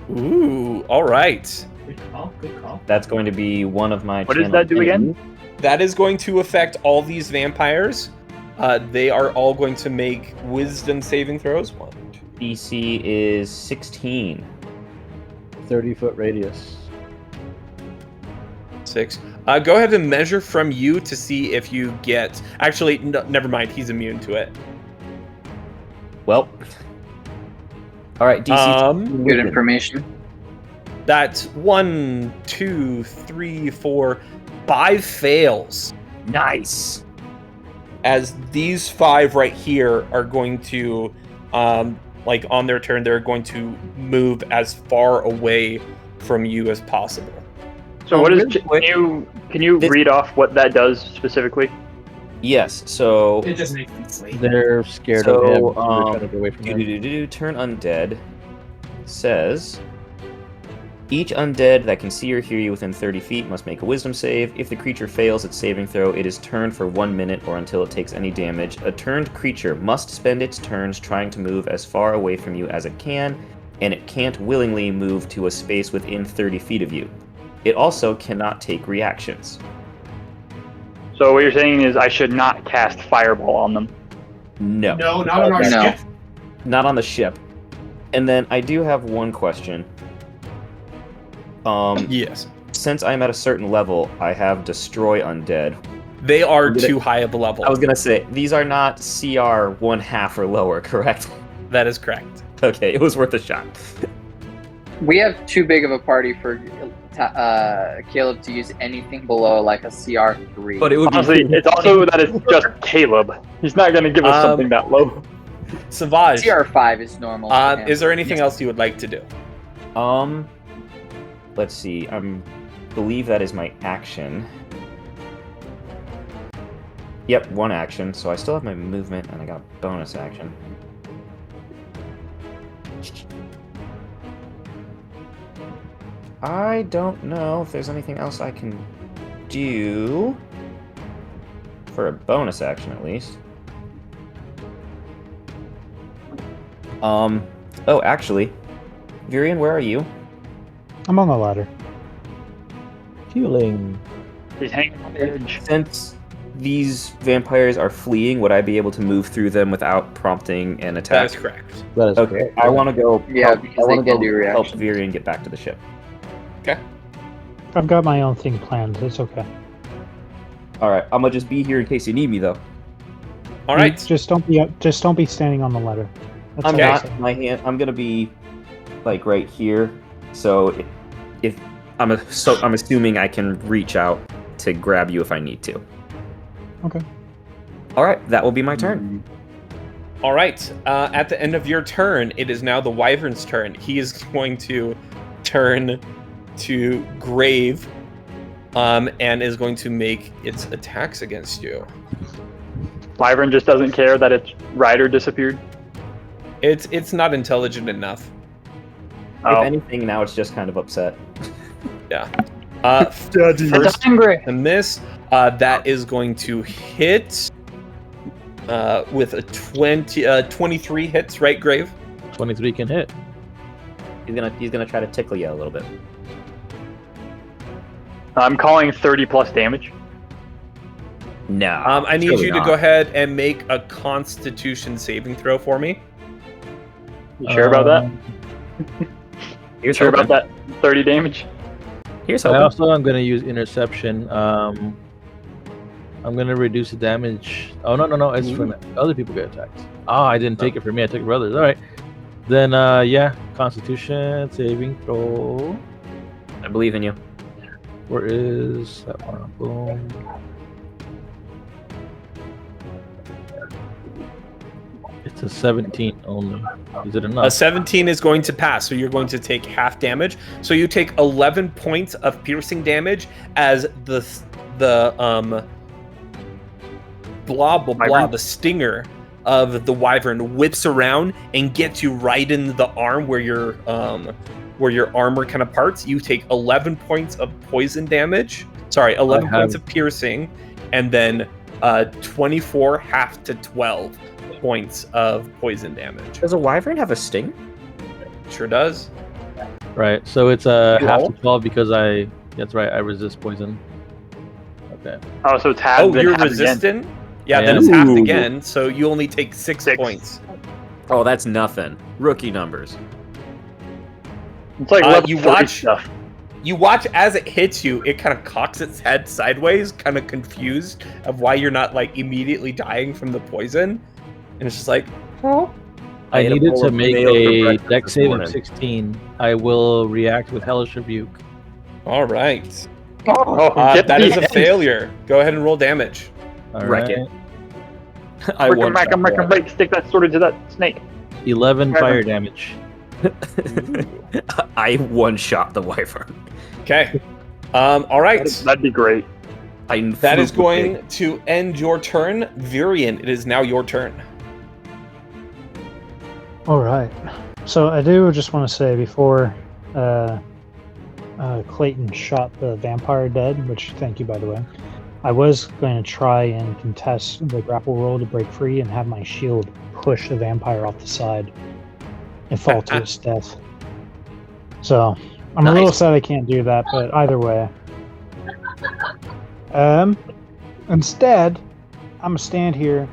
Ooh, all right. Good call. Good call. That's going to be one of my. What does channel that do again? enemies. That is going to affect all these vampires. They are all going to make wisdom saving throws. 1, 2, DC is 16. 30-foot radius. 6. Go ahead and measure from you to see if you get. Actually, no, never mind. He's immune to it. Well. All right. DC. Good information. That's 1, 2, 3, 4, 5 fails. Nice. As these 5 right here are going to, like on their turn, they're going to move as far away from you as possible. So what is? really quick, Can you this- read off what that does specifically? Yes. So. It just makes me sleep. They're scared So, of him. So they're trying to get away from him. Turn Undead says each undead that can see or hear you within 30 feet must make a wisdom save. If the creature fails its saving throw, it is turned for 1 minute or until it takes any damage. A turned creature must spend its turns trying to move as far away from you as it can, and it can't willingly move to a space within 30 feet of you. It also cannot take reactions. So what you're saying is I should not cast Fireball on them. No. No, not on our No. ship. Not on the ship. And then I do have one question. Yes. Since I'm at a certain level, I have Destroy Undead. They are I'm gonna- too high of a level. I was gonna say, these are not CR 1/2 or lower, correct? That is correct. Okay, it was worth a shot. We have too big of a party for Caleb to use anything below like a CR3. But it would Honestly, be it's also that it's just Caleb. He's not going to give us something that low. Savage, CR5 is normal. for him. is there anything else you would like to do? Let's see. Believe that is my action. Yep, one action. So I still have my movement, and I got a bonus action. I don't know if there's anything else I can do for a bonus action, at least. Oh, actually, Virian, where are you? I'm on the ladder. Healing. He's hanging on the edge. Since these vampires are fleeing, would I be able to move through them without prompting an That attack? is correct. That is Okay, correct. I want to go. Yeah, help, because I want they to can go do help reactions. Virian get back to the ship. I've got my own thing planned. It's okay. All right, I'm gonna just be here in case you need me, though. All right. Just don't be standing on the ladder. That's I'm all I'm not. saying. My hand. I'm gonna be like right here. So if I'm assuming I can reach out to grab you if I need to. Okay. All right, that will be my turn. All right. At the end of your turn, it is now the Wyvern's turn. He is going to turn to Grave, and is going to make its attacks against you. Wyvern just doesn't care that its rider disappeared. It's not intelligent enough. Oh. If anything, now it's just kind of upset. Yeah. First angry. to miss. That is going to hit with a 23 hits, right, Grave? 23 can hit. He's gonna try to tickle you a little bit. I'm calling 30 plus damage. No. I need surely you to not. go ahead and make a Constitution saving throw for me. You sure about that? Here's Sure hoping. about that 30 damage? Here's I hoping. also am gonna use interception. I'm gonna reduce the damage. Oh no! It's when other people get attacked. Oh, I didn't take it for me. I took it for others. All right. Then yeah, Constitution saving throw. I believe in you. Where is that one? Boom. It's a 17 only. Is it A enough? 17 is going to pass, so you're going to take half damage. So you take 11 points of piercing damage as the blah blah blah, Wyvern? the stinger of the wyvern whips around and gets you right in the arm where your armor kind of parts. You take 11 points of poison damage. Sorry, 11 points of piercing, and then 24 half to 12 points of poison damage. Does a wyvern have a sting? Sure does. Right. So it's half Well- to 12 because that's right. I resist poison. Okay. Oh, so it's half. Oh, then you're half again. resistant? Yeah, I then am. it's halved Ooh. again, so you only take 6 6. points. Oh, that's nothing. Rookie numbers. It's like Uh, level you 40 watch- stuff. You watch as it hits you, it kind of cocks its head sideways, kind of confused of why you're not like immediately dying from the poison. And it's just like, oh. I ate a needed bowl to of make mayo for a breakfast dex this save of morning. 16. I will react with Hellish Rebuke. All right. Oh, get That the is a end. failure. Go ahead and roll damage. All Wreck right. it. I Break won. him, break him, break. Stick that sword into that snake. 11 Wyvern. fire damage. I one-shot the wyvern. Okay. All right. That'd be great. That is going to end your turn. Virian, it is now your turn. All right. So I do just want to say before Clayton shot the vampire dead, which thank you by the way, I was going to try and contest the grapple roll to break free and have my shield push the vampire off the side and fall to his death. So I'm a little Nice. sad I can't do that, but either way. Instead, I'm gonna stand here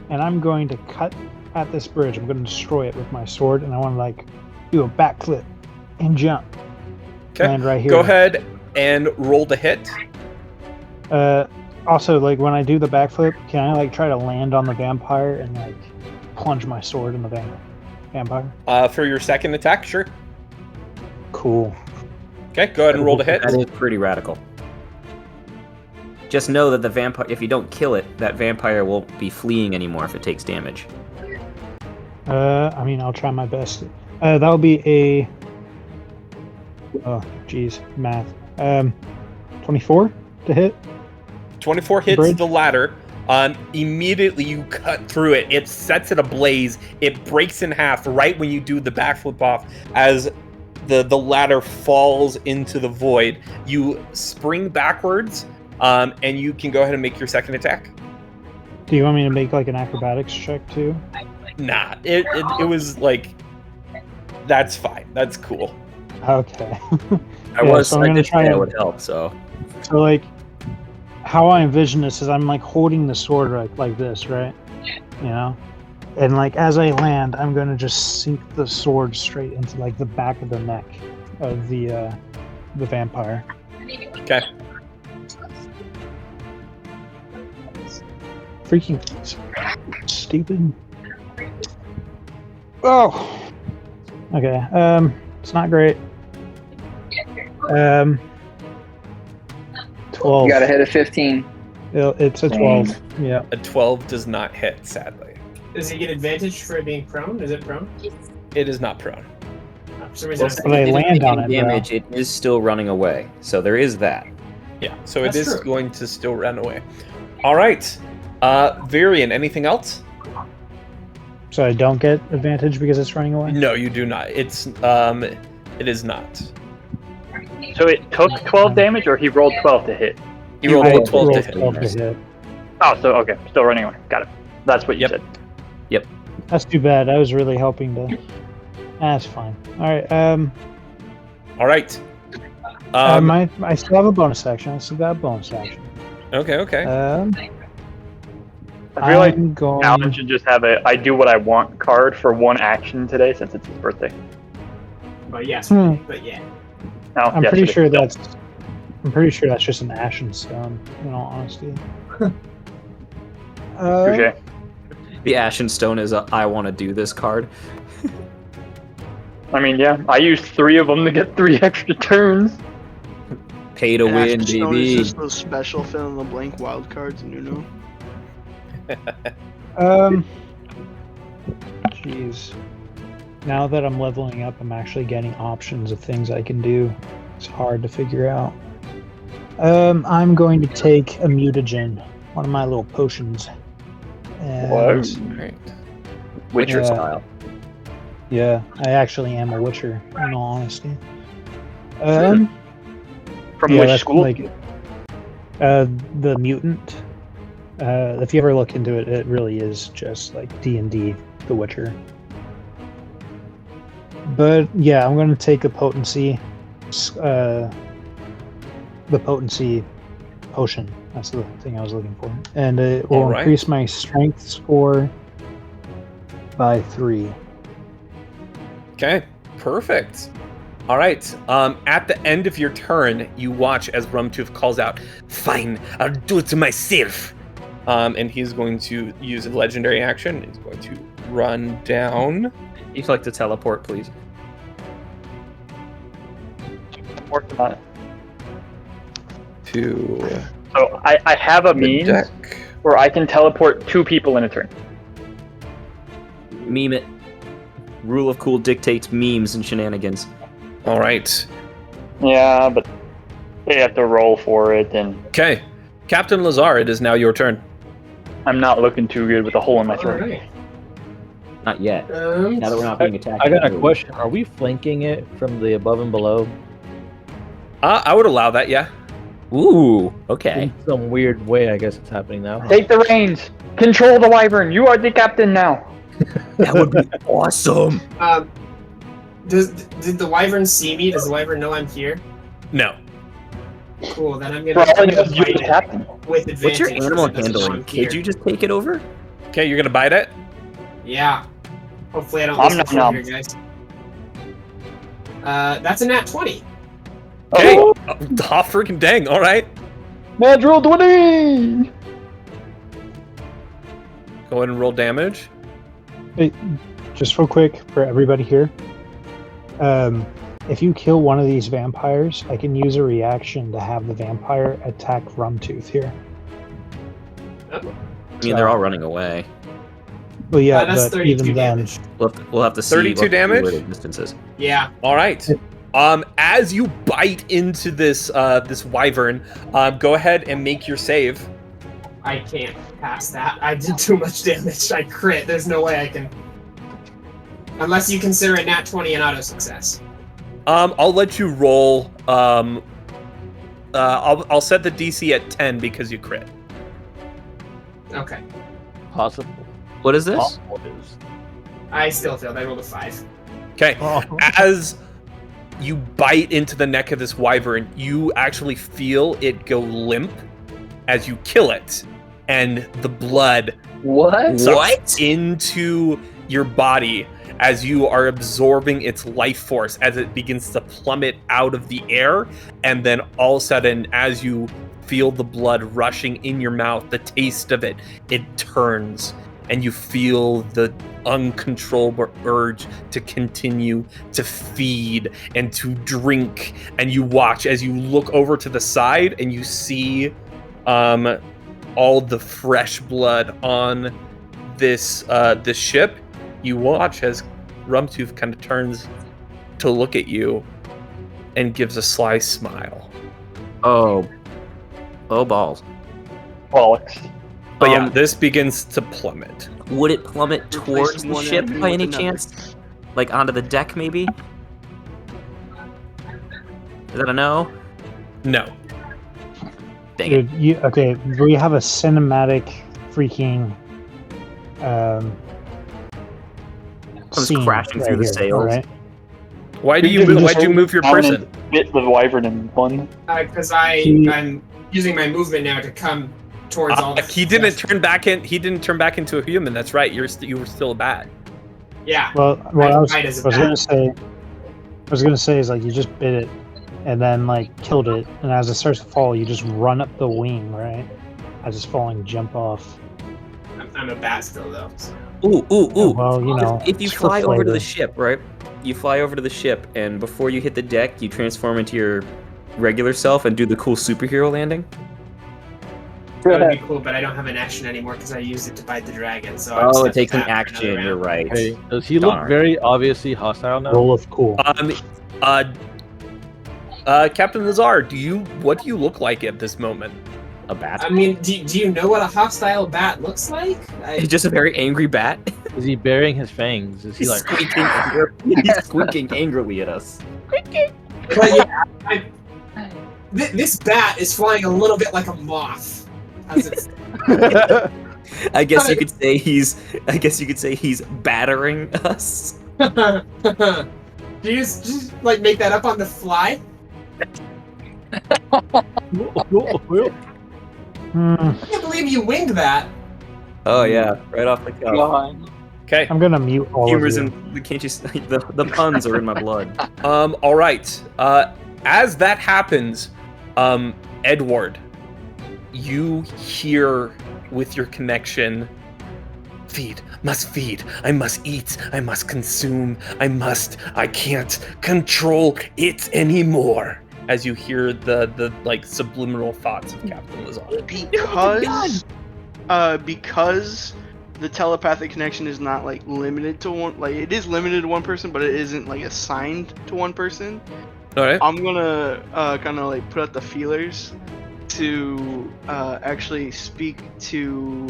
and I'm going to cut at this bridge. I'm going to destroy it with my sword, and I want to like do a backflip and jump. Okay. Land right here. Go ahead and roll the hit. Also, like when I do the backflip, can I like try to land on the vampire and like plunge my sword in the vampire? For your second attack, sure. Cool. Okay, go ahead and roll the hit. That is pretty radical. Just know that the vampire, if you don't kill it, that vampire won't be fleeing anymore if it takes damage. I mean, I'll try my best. That'll be a. Oh, geez, math. 24 to hit. 24 hits Bridge. the ladder. Immediately you cut through it. It sets it ablaze. It breaks in half right when you do the backflip off. As the ladder falls into the void, you spring backwards, and you can go ahead and make your second attack. Do you want me to make like an acrobatics check too? Nah, it was like, that's fine. That's cool. Okay. I so I'm I gonna did try say that and- would help, so. So like, how I envision this is I'm like holding the sword like this, right? You know, and like as I land, I'm gonna just sink the sword straight into like the back of the neck of the vampire. Okay. Freaking stupid. Oh. Okay. It's not great. 12. You got to hit a 15. It's a 12. Yeah. A 12 does not hit, sadly. Does he get advantage for it being prone? Is it prone? It is not prone. For some reason, But I land on it, bro. damage, it is still running away. So there is that. Yeah, so it That's is true. going to still run away. All right. Varian, anything else? So I don't get advantage because it's running away? No, you do not. It is not. So it took 12 damage, or he rolled 12 to hit? He rolled I a 12 to rolled hit. 12 to hit. Oh, so okay, still running away. Got it. That's what you Yep. said. That's too bad. I was really hoping to. That's fine. All right. All right. I still have a bonus action. I still got a bonus action. Okay. I feel like I'm going. Alan should just have a I do what I want card for one action today since it's his birthday. But yes, Hmm. but yeah. No, I'm yes, pretty it is. sure that's. I'm pretty sure that's just an ashen stone. In all honesty. Touche. The Ashen Stone is a I want to do this card. I mean, yeah, I used 3 of them to get 3 extra turns. Pay to win, Ashen Stone baby. is just those special fill in the blank wild cards in Uno. Jeez. Now that I'm leveling up, I'm actually getting options of things I can do. It's hard to figure out. I'm going to take a mutagen, one of my little potions. And, What? Right. Witcher Yeah. style. Yeah, I actually am a Witcher, in all honesty. From yeah, which that's school? like the mutant. If you ever look into it, it really is just like D&D, The Witcher. But yeah, I'm going to take a potency, the potency potion. That's the thing I was looking for, and it will Alright. increase my strength score by 3. Okay, perfect. All right. At the end of your turn, you watch as Rumtooth calls out, "Fine, I'll do it myself." And he's going to use a legendary action. He's going to run down. You'd like to teleport, please? Working on it. To So I have a the means deck. where I can teleport 2 people in a turn. Meme it. Rule of cool dictates memes and shenanigans. All right. Yeah, but they have to roll for it, and Okay, Captain Lazar, it is now your turn. I'm not looking too good with a hole in my throat. Alright. Not yet. Now that we're not being attacked. I got a question. Are we flanking it from the above and below? I would allow that. Yeah. Ooh, okay. In some weird way, I guess it's happening now. Take the reins. Control the wyvern. You are the captain now. That would be awesome. Did the wyvern see me? Does the wyvern know I'm here? No. Cool. Then I'm For gonna, all I know, fight you're the it captain. with advantage. What's your because animal it doesn't know handling? I'm here. Could you just take it over? Okay, you're gonna bite it. Yeah. Hopefully I don't I'm lose not control numb. here, guys. That's a nat 20. Okay. Oh, Hot freaking dang. All right. natural 20. Go ahead and roll damage. Hey, just real quick for everybody here. If you kill one of these vampires, I can use a reaction to have the vampire attack Rumtooth here. I mean, they're all running away. Well, yeah, that's but 32 even then, damage. We'll have to see. 32 what damage? where the distance is. Yeah. All right. As you bite into this this wyvern, go ahead and make your save. I can't pass that. I did too much damage. I crit. There's no way I can. Unless you consider a nat 20 an auto success. I'll let you roll. I'll set the DC at 10 because you crit. Okay. Possible. What is this? Possible is. I still failed. I rolled a 5. Okay. As you bite into the neck of this wyvern, you actually feel it go limp as you kill it, and the blood What? sucks into your body as you are absorbing its life force as it begins to plummet out of the air. And then all of a sudden, as you feel the blood rushing in your mouth, the taste of it, it turns and you feel the uncontrollable urge to continue to feed and to drink. And you watch as you look over to the side and you see all the fresh blood on this this ship. You watch as Rumtooth kind of turns to look at you and gives a sly smile. Oh balls. Bollocks. But yeah, this begins to plummet. Would it plummet towards the one ship enemy by with any another. chance? Like onto the deck, maybe? Is that a no? No. Dang it. dude, okay, we have a cinematic freaking Comes scene crashing through the here, sails. alright? Why'd you move your Down person? and Bit the wyvern in one. Because He- I'm using my movement now to come towards all the. He didn't turn back in. He didn't turn back into a human. That's right. You were still a bat. Yeah. Well, what I was Right as a gonna say is like you just bit it and then like killed it, and as it starts to fall, you just run up the wing, right? As it's falling, jump off. I'm a bat still though. So. Ooh. Well, you know, If you it's for fly over to flavor. the ship, right? You fly over to the ship, and before you hit the deck, you transform into your regular self and do the cool superhero landing. That would be cool, but I don't have an action anymore because I used it to bite the dragon. So I'm Oh, stuck it takes with an that for action. another You're round. right. Hey, does he look Darn. very obviously hostile now? Roll of cool. Captain Lazar, what do you look like at this moment? A bat. I mean, do you know what a hostile bat looks like? He's just a very angry bat. Is he burying his fangs? Is he He's like squeaking. He's squeaking angrily at us. But yeah, this bat is flying a little bit like a moth. As it's, I guess you could say he's battering us. do you just like make that up on the fly? I can't believe you winged that. Oh yeah, right off the cuff. Okay. I'm gonna mute all Humor's of you. in. Can't you? The puns are in my blood. All right. As that happens, Edward, you hear with your connection, feed, must feed, I must eat, I must consume, I can't control it anymore. As you hear the like subliminal thoughts of Captain Lazar. Because the telepathic connection is not like limited to one, like it is limited to one person, but it isn't like assigned to one person. All right. I'm gonna kind of like put out the feelers to actually speak to.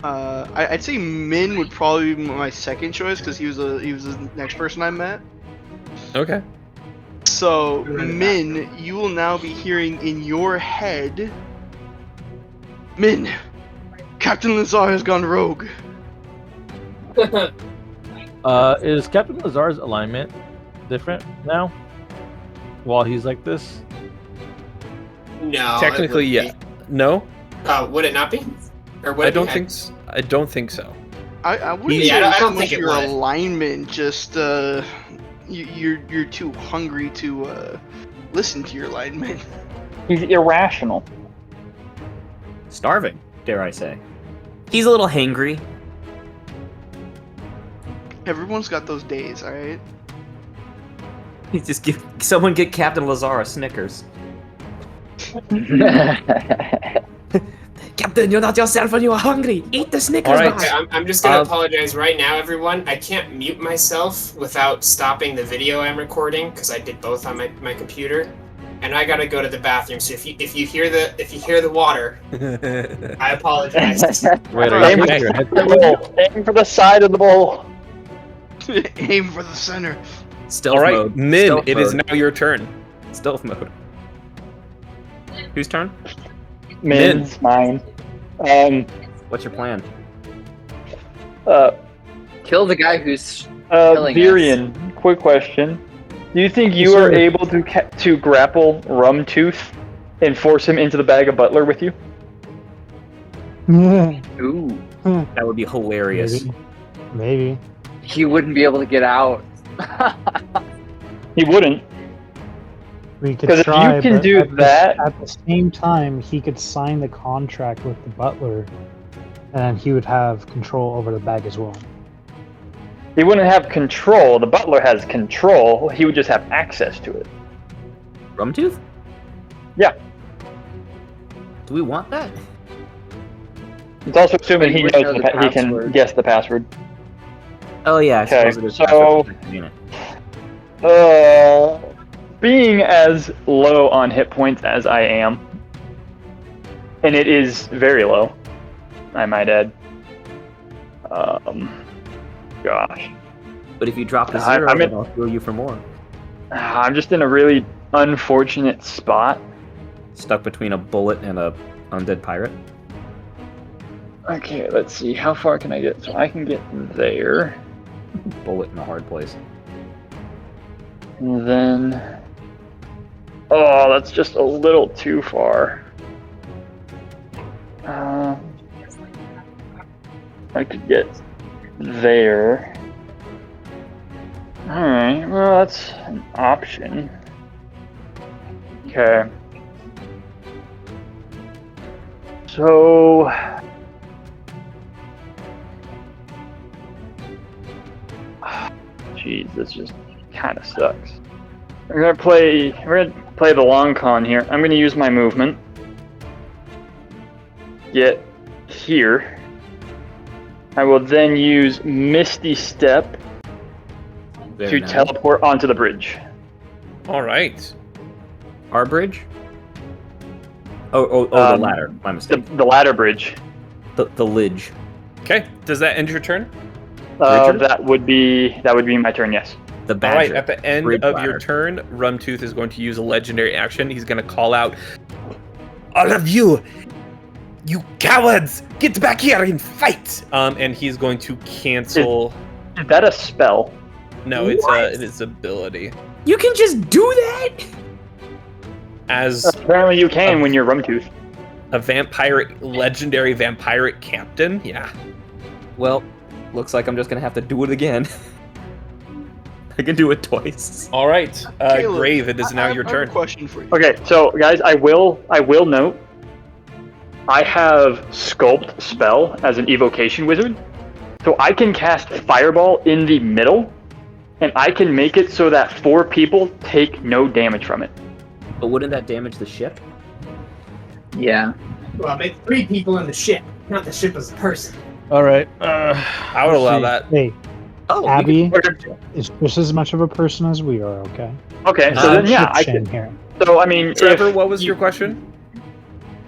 I'd say Min would probably be my second choice because he was the next person I met. Okay. So Min, you will now be hearing in your head, Min, Captain Lazar has gone rogue. Is Captain Lazar's alignment different now? While he's like this? No. Technically, yeah. No, Would it not be? Or would I it don't be? think. I don't think so. I wouldn't Yeah, say I so don't much think it your would. alignment, just you're too hungry to listen to your alignment. He's irrational. Starving, dare I say? He's a little hangry. Everyone's got those days, all right. Just get Captain Lazar a Snickers. Captain, you're not yourself when you are hungry. Eat the Snickers All right. bar. Okay, I'm just gonna apologize right now, everyone. I can't mute myself without stopping the video I'm recording because I did both on my computer, and I gotta go to the bathroom. So if you hear the water, I apologize. Wait, are Aim you for taking your head? the bowl. Aim for the side of the bowl. Aim for the center. Stealth All right, mode. Min, Stealth it is mode. now your turn. Stealth mode. Whose turn? Min's mine. What's your plan? Kill the guy who's killing us. Virian, quick question. Do you think you are able to grapple Rumtooth and force him into the bag of butler with you? Ooh, That would be hilarious. Maybe. he wouldn't be able to get out. He wouldn't. We could 'Cause if try. you can but do at that- at the same time, he could sign the contract with the butler, and he would have control over the bag as well. He wouldn't have control. The butler has control. He would just have access to it. Rumtooth? Yeah. Do we want that? It's also assuming But he he would knows know he the can password. guess the password. Oh yeah, I Okay, suppose it is so- password protected, ain't it? Being as low on hit points as I am, and it is very low, I might add. Gosh. But if you drop to I- 0, I'm in- then I'll heal you for more. I'm just in a really unfortunate spot. Stuck between a bullet and a undead pirate. Okay, let's see. How far can I get? So I can get there. Bullet in a hard place. And then... Oh, that's just a little too far. I could get there. Alright, well, that's an option. Okay. So... Jeez, this just kind of sucks. We're gonna play the long con here. I'm gonna use my movement. Get here. I will then use Misty Step Very to nice. teleport onto the bridge. All right. Our bridge? Oh, the ladder. My mistake. The ladder bridge. The lidge. Okay. Does that end your turn? Bridger? That would be my turn. Yes. The All badger. right. At the end Bridge of ladder. your turn, Rumtooth is going to use a legendary action. He's going to call out, "All of you, you cowards, get back here and fight!" And he's going to cancel. Is that a spell? No, it is ability. You can just do that? As Apparently you can when you're Rumtooth. a legendary vampiric captain, yeah. Well, looks like I'm just gonna have to do it again. I can do it twice. All right, Caleb, Grave, it is now I your have a turn. question for you. Okay, so guys, I will note I have Sculpt spell as an evocation wizard. So I can cast Fireball in the middle, and I can make it so that 4 people take no damage from it. But wouldn't that damage the ship? Yeah. Well, make 3 people in the ship, not the ship as a person. All right. I would allow that. Hey, Oh, Abby Okay, is just as much of a person as we are. Okay. so then yeah, I Ship can. here. So I mean, Trevor, if, what was your question?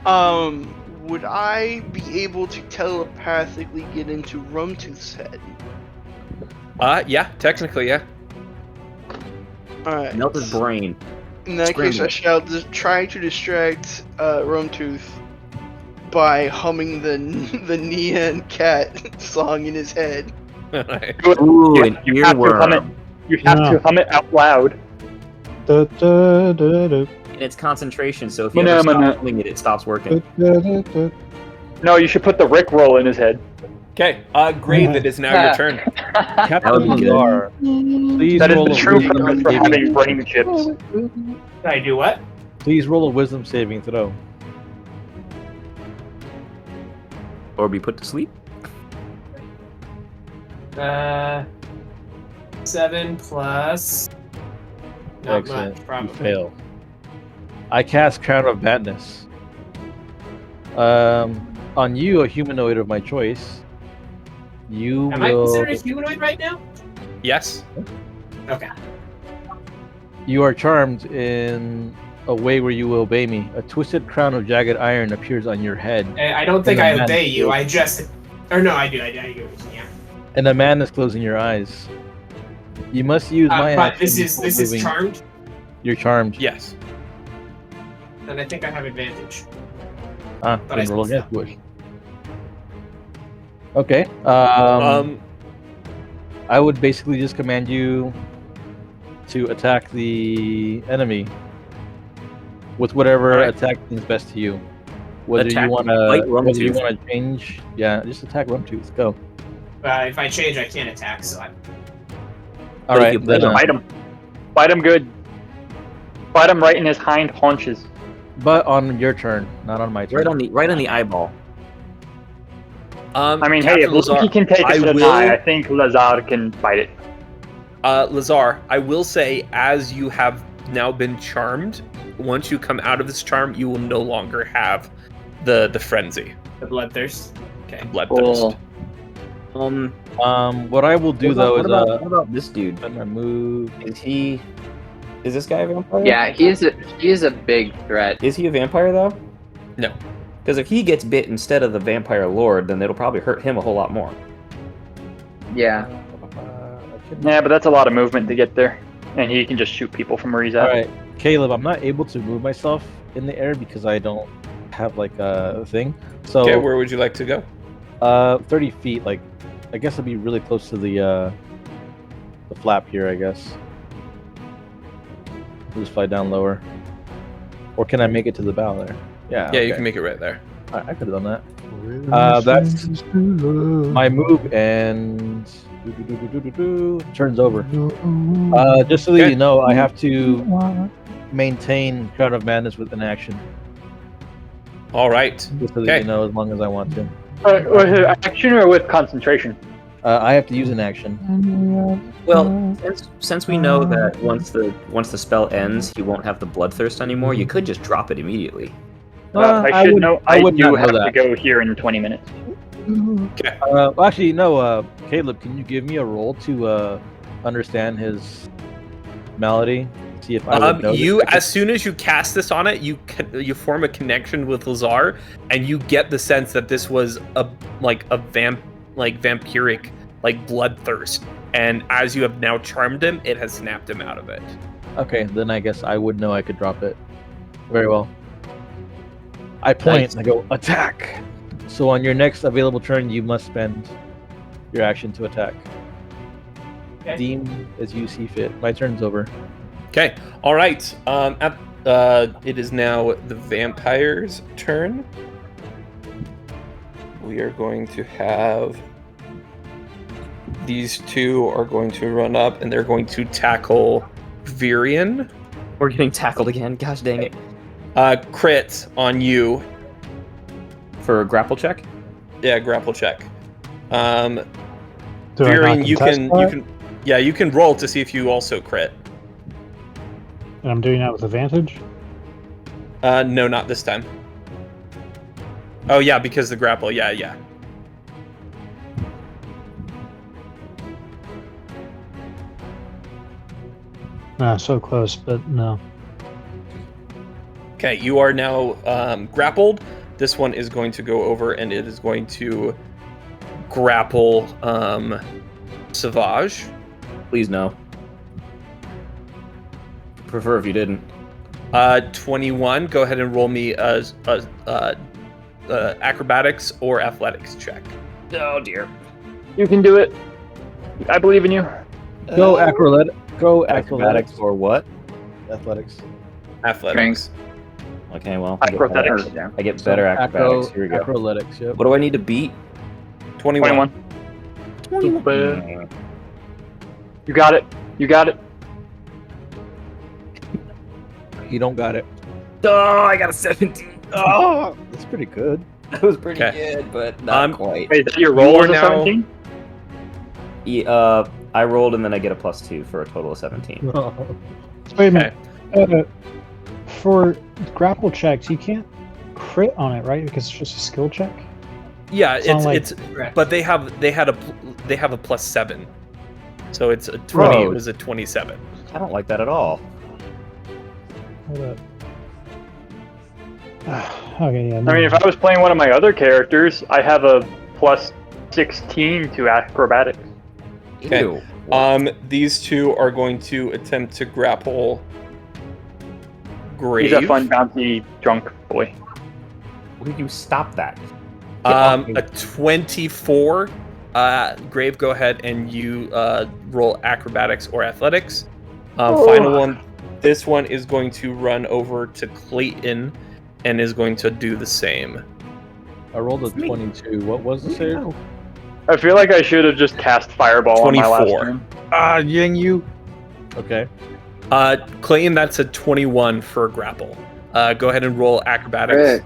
Would I be able to telepathically get into Rumtooth's head? Yeah, technically, yeah. Alright. melt his brain. In that case, I shall try to distract Rumtooth by humming the Nyan Cat song in his head. Alright. Ooh, an you have to hum it. earworm. You have to hum it out loud. Du, du, du, du, And it's concentration, so if you Mana, ever stop mana. humming it, it stops working. du, du, du. No, you should put the Rick roll in his head. Okay, Grave, it is now your turn. That would Captain be good. Lazar, please That is roll the a true wisdom purpose for saving- having brain chips. I do what? Please roll a wisdom saving throw. Or be put to sleep. 7 plus. Not Excellent. much, You probably. fail. I cast Crown of Madness. On you, a humanoid of my choice. You Am I will. considered a humanoid right now? Yes. Okay. You are charmed in a way where you will obey me. A twisted crown of jagged iron appears on your head, I don't think And I the obey man- you. I just. Or no, I do. I do. Yeah. and a madness closing your eyes. You must use my But action this is before moving. charmed, You're charmed. Yes. and I think I have advantage. Ah, But then I roll still again if you wish. Okay. I would basically just command you to attack the enemy with whatever Alright. attack seems best to you. Whether Attack you want fight to, Rumtooth. change, yeah, just attack Rumtooth. Go. If I change, I can't attack. So I. All if right, you then, Fight him. Fight him good. Fight him right in his hind haunches. but on your turn, not on my turn. Right on the eyeball. I mean, hey, Captain if Loki Lazar, can take it I to the will- eye, I think Lazar can fight it. Lazar, I will say, as you have now been charmed, once you come out of this charm, you will no longer have the frenzy, The bloodthirst. the Okay. bloodthirst. Cool. What I will do What though about, is what about this dude? I'm gonna move. Is this guy a vampire? Yeah, he is a big threat. Is he a vampire though? No. Because if he gets bit instead of the vampire lord, then it'll probably hurt him a whole lot more. Yeah. Yeah, but that's a lot of movement to get there. And he can just shoot people from where he's at. All right, Caleb, I'm not able to move myself in the air because I don't have like a thing. So Okay, where would you like to go? 30 feet. Like, I guess I'll be really close to the flap here. I guess. I'll just fly down lower. Or can I make it to the bow there? Yeah. Yeah, you okay. can make it right there. I could have done that. That's my move and turns over. Just so that Okay. you know, I have to maintain Crown of Madness with an action. All right. Just so that Okay. you know, as long as I want to. Was it action or with concentration? I have to use an action. Well, since we know that once the spell ends, he won't have the bloodthirst anymore, you could just drop it immediately. I should know. I would do not know have to that. go here in 20 minutes. Actually, no. Caleb, can you give me a roll to understand his malady? See if I would know you this. as soon as you cast this on it, you form a connection with Lazar, and you get the sense that this was a vampiric bloodthirst. And as you have now charmed him, it has snapped him out of it. Okay, then I guess I would know I could drop it. Very well. I point and I go, attack! So on your next available turn, you must spend your action to attack. Okay. Deem as you see fit. My turn's over. Okay, all right. It is now the vampire's turn. We are going to have... These two are going to run up, and they're going to tackle Virion. We're getting tackled again. Gosh dang it. Crit on you. For a grapple check? Yeah, grapple check. Do I not Virion, you contest that? you can roll to see if you also crit. And I'm doing that with advantage? No, not this time. Oh yeah, because the grapple. Yeah. So close, but no. Okay, you are now grappled. This one is going to go over, and it is going to grapple Savage. Please no. Prefer if you didn't. 21. Go ahead and roll me acrobatics or athletics check. Oh dear. You can do it. I believe in you. Go acrobatic. Go Acrobatics athletics. or what? Athletics. Athletics. Okay, well. Acrobatics. I get better acrobatics. Here we go. Acrobatics, yep. What do I need to beat? 21. 21. You got it. You got it. You don't got it. Oh, I got a 17. Oh, That's pretty good. that was pretty Okay. good, but not quite. Wait, is that your roll You was are a now- 17? I rolled and then I get a +2 for a total of 17. Wait a minute. For grapple checks, you can't crit on it, right? Because it's just a skill check. Yeah, It's not like- it's but they have a +7, so it's a 20. Bro. It was a 27. I don't like that at all. Hold up. Okay, yeah. I mean, if I was playing one of my other characters, I have a +16 to acrobatics. Okay. Ew. These two are going to attempt to grapple Grave. He's a fun, bouncy, drunk boy. Would you stop that? A 24. Grave, go ahead and you roll acrobatics or athletics. Final one. This one is going to run over to Clayton and is going to do the same. I rolled a 22. What was the save? I feel like I should have just cast Fireball on my last 24. turn. Ah, yang you. Okay. Clayton, that's a 21 for grapple. Go ahead and roll acrobatics. Rick,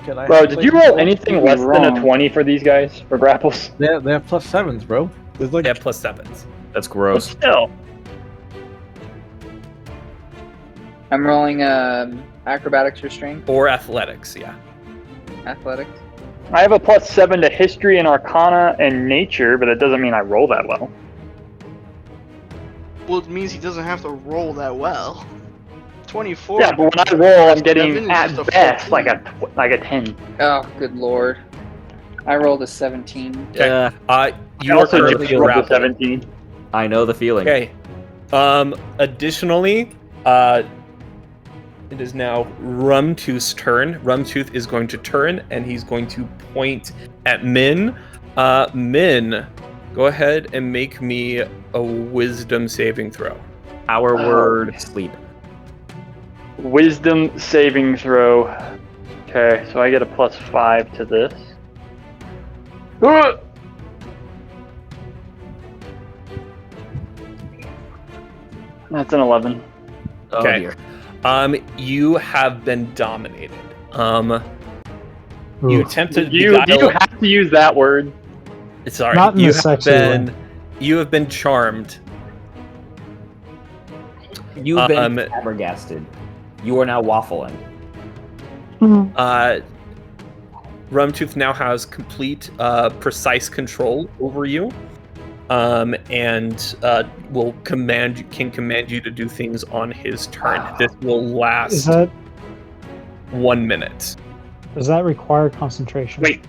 Can I Bro, did you roll anything You're less than a wrong. 20 for these guys, for grapples? They have +7s, bro. There's like Yeah, +7s. That's But gross. still. I'm rolling acrobatics or strength, Or athletics, yeah. athletics. I have a +7 to History and Arcana and Nature, but that doesn't mean I roll that well. Well, it means he doesn't have to roll that well. 24. Yeah, but when I roll, I'm getting, 7 is at just a best, 14. like a 10. Oh, good lord. I rolled a 17. Okay. Yeah, You I are also currently just rolled a grappled. 17. I know the feeling. Okay. Additionally, it is now Rumtooth's turn. Rumtooth is going to turn, and he's going to point at Min. Min, go ahead and make me a Wisdom saving throw. Our word, sleep. Wisdom saving throw. Okay, so I get a +5 to this. That's an 11. Oh Okay. dear. You have been dominated. You Ooh. attempted to You beguile- have to use that word. Sorry, Not in you a have sexy been way. you have been charmed. You've been flabbergasted. You are now waffling. Rumtooth now has complete, precise control over you. and will command you to do things on his turn. This will last Is that 1 minute. does that require concentration? Wait.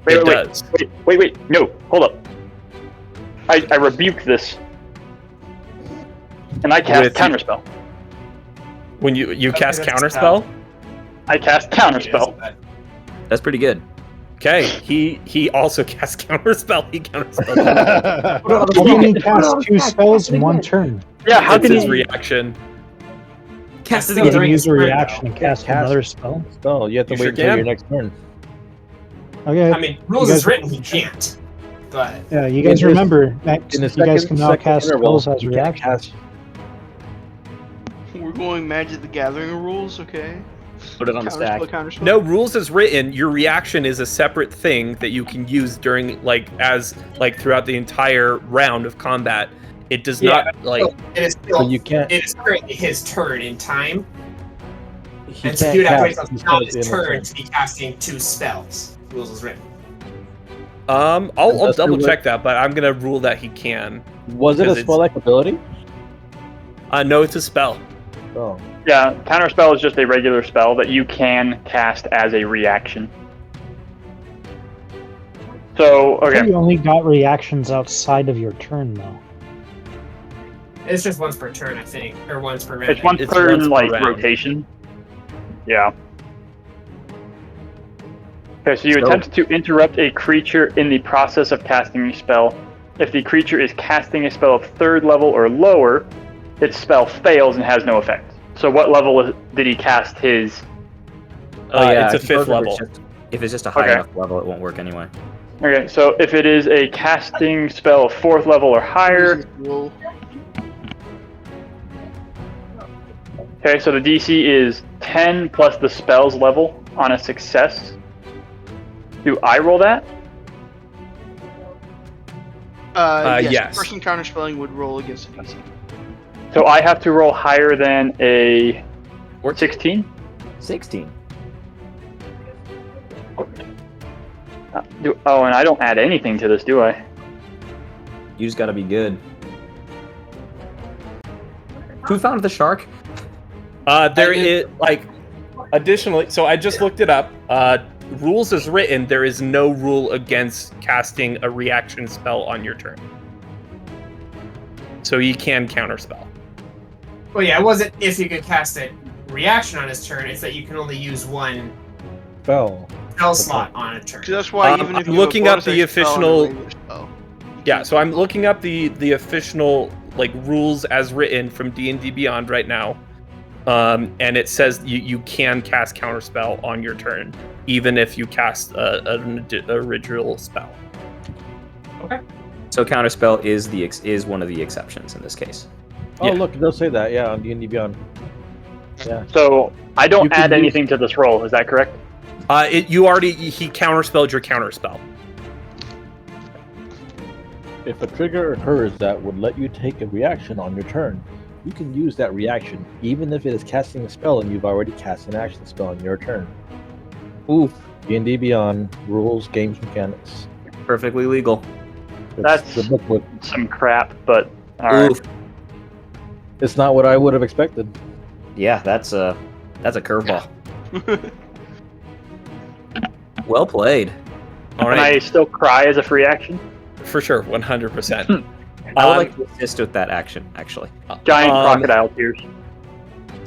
It does. Wait. No, hold up. I rebuke this. And I cast Counterspell. When you cast that's Counterspell? I cast Counterspell. That's pretty good. Okay, he also casts Counterspell. He counterspell. How can he cast 2 spells in 1 turn? Yeah, how It's can his he... reaction. Cast it He can during use a his turn, reaction and cast another spell. No, you have to You wait sure until can. your next turn. Okay. I mean, rules You is guys- written, he can't. But Yeah, you guys In this- remember next. In the You guys can now second cast interval, spells as you can't reactions. We're going Magic the Gathering rules, okay? Put it on the stack. Counterspell. No, rules as written, your reaction is a separate thing that you can use during throughout the entire round of combat. It does not it is still, But you can't. it is currently his turn in time, He and so can't he would have to wait cast till two it's not spells his in a turn to be casting 2 spells. Rules is written. I'll Unless double you're check that, but I'm gonna rule that he can. Was it a Because spell-like ability? No, it's a spell. Oh. Yeah, Counterspell is just a regular spell that you can cast as a reaction. So, okay. You only got reactions outside of your turn, though. It's just once per turn, I think, or once per minute. It's one It's per, once per like, round. rotation. Yeah. Okay, so you So- attempt to interrupt a creature in the process of casting a spell. If the creature is casting a spell of 3rd level or lower, its spell fails and has no effect. So what level did he cast his... It's a I suppose 5th level. If it's just a high Okay. enough level, it won't work anyway. Okay, so if it is a casting spell of 4th level or higher... Roll. Okay, so the DC is 10 plus the spell's level on a success. Do I roll that? Yes. Yes. Person counterspelling would roll against a DC. So I have to roll higher than a 16? 16. And I don't add anything to this, do I? You just gotta be good. Who found the shark? There is additionally. So I just looked it up. Rules as written, there is no rule against casting a reaction spell on your turn. So you can counterspell. Well, yeah, it wasn't if you could cast a reaction on his turn, it's that you can only use 1 Spell. spell slot on a turn. So that's why even if I'm you have a looking up bonus the action spell and a official- regular spell, Yeah, so I'm looking up the official rules as written from D&D Beyond right now, and it says you can cast counterspell on your turn, even if you cast an original spell. So counterspell is one of the exceptions in this case. Oh, Yeah. look, it does say that. Yeah, on D&D Beyond. Yeah. So I You don't can add use- anything to this roll, is that correct? He counterspelled your counterspell. If a trigger occurs that would let you take a reaction on your turn, you can use that reaction, even if it is casting a spell and you've already cast an action spell on your turn. Oof. D&D Beyond rules, games, mechanics. Perfectly legal. It's That's- the booklet. Some crap, but alright. Oof. It's not what I would have expected. Yeah, that's a curveball. Well played. All Can right, I still cry as a free action? for sure, 100%. I would like to assist with that action, actually. Giant crocodile tears.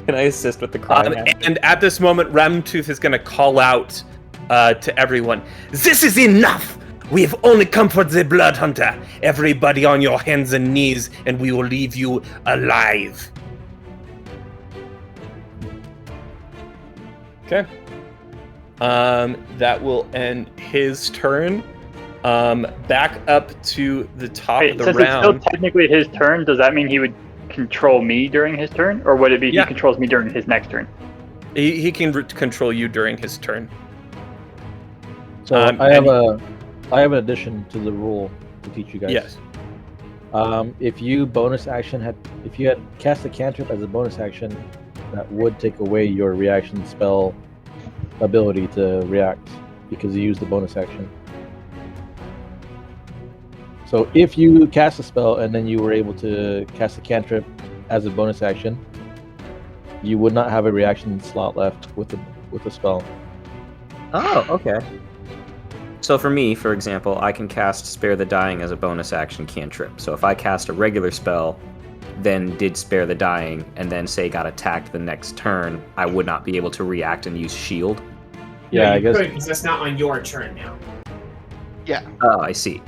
Can I assist with the crying? And at this moment, Rumtooth is going to call out to everyone, "This is enough! We've only come for the Blood Hunter. Everybody on your hands and knees, and we will leave you alive." Okay. That will end his turn. Back up to the top Wait, of the since round. it's still technically his turn, does that mean he would control me during his turn? Or would it be Yeah. he controls me during his next turn? He can control you during his turn. So I have an addition to the rule to teach you guys. Yes. If you if you had cast a cantrip as a bonus action, that would take away your reaction spell ability to react because you used the bonus action. So if you cast a spell and then you were able to cast a cantrip as a bonus action, you would not have a reaction slot left with the spell. Oh, okay. So for me, for example, I can cast Spare the Dying as a bonus action cantrip. So if I cast a regular spell, then did Spare the Dying, and then say got attacked the next turn, I would not be able to react and use Shield. Yeah, No, I you guess. could, because that's not on your turn now. Yeah. Oh, I see.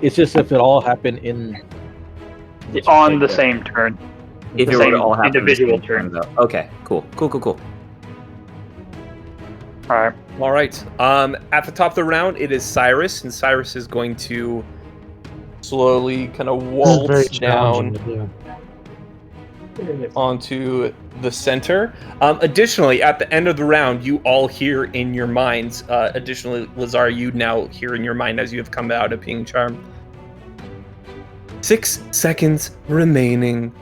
It's just if it all happened in On the same turn. If The it were same to all happen individual the same turn. though. Okay, cool. Alright. All right. At the top of the round, it is Cyrus, and Cyrus is going to slowly kind of This is very waltz challenging down to do. onto the center. Additionally, at the end of the round, you all hear in your minds. Additionally, Lazar, you now hear in your mind as you have come out of being charmed. 6 seconds remaining.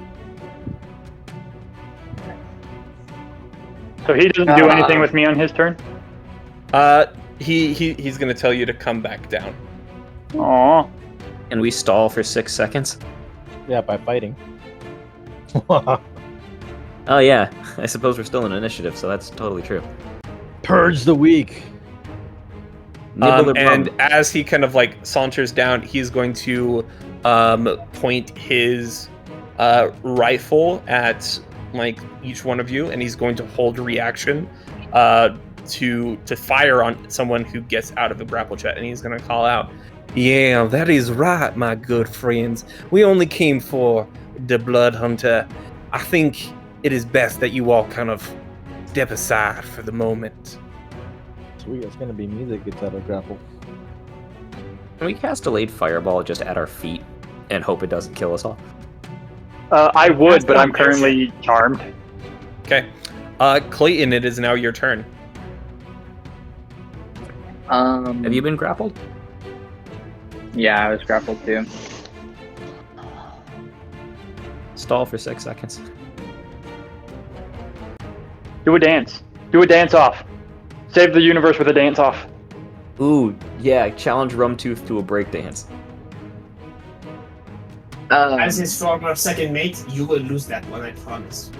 So he doesn't do anything with me on his turn? He's gonna tell you to come back down. Aw. And we stall for 6 seconds. Yeah, by fighting. Oh yeah, I suppose we're still in initiative, so that's totally true. Purge the weak. Nibble or And bum. as he kind of like saunters down, he's going to point his rifle at like each one of you, and he's going to hold a reaction to fire on someone who gets out of the grapple chat, and he's going to call out, "Yeah, that is right, my good friends. We only came for the Blood Hunter. I think it is best that you all kind of step aside for the moment." Sweet, it's gonna be me that gets out of grapple. Can we cast Delayed Fireball just at our feet and hope it doesn't kill us all? I would, That's but not I'm currently charmed. Okay. Clayton, it is now your turn. Have you been grappled? Yeah, I was grappled too. Stall for 6 seconds. Do a dance. Do a dance off. Save the universe with a dance off. Ooh, yeah, challenge Rumtooth to a breakdance. As his former second mate, you will lose that one, I promise.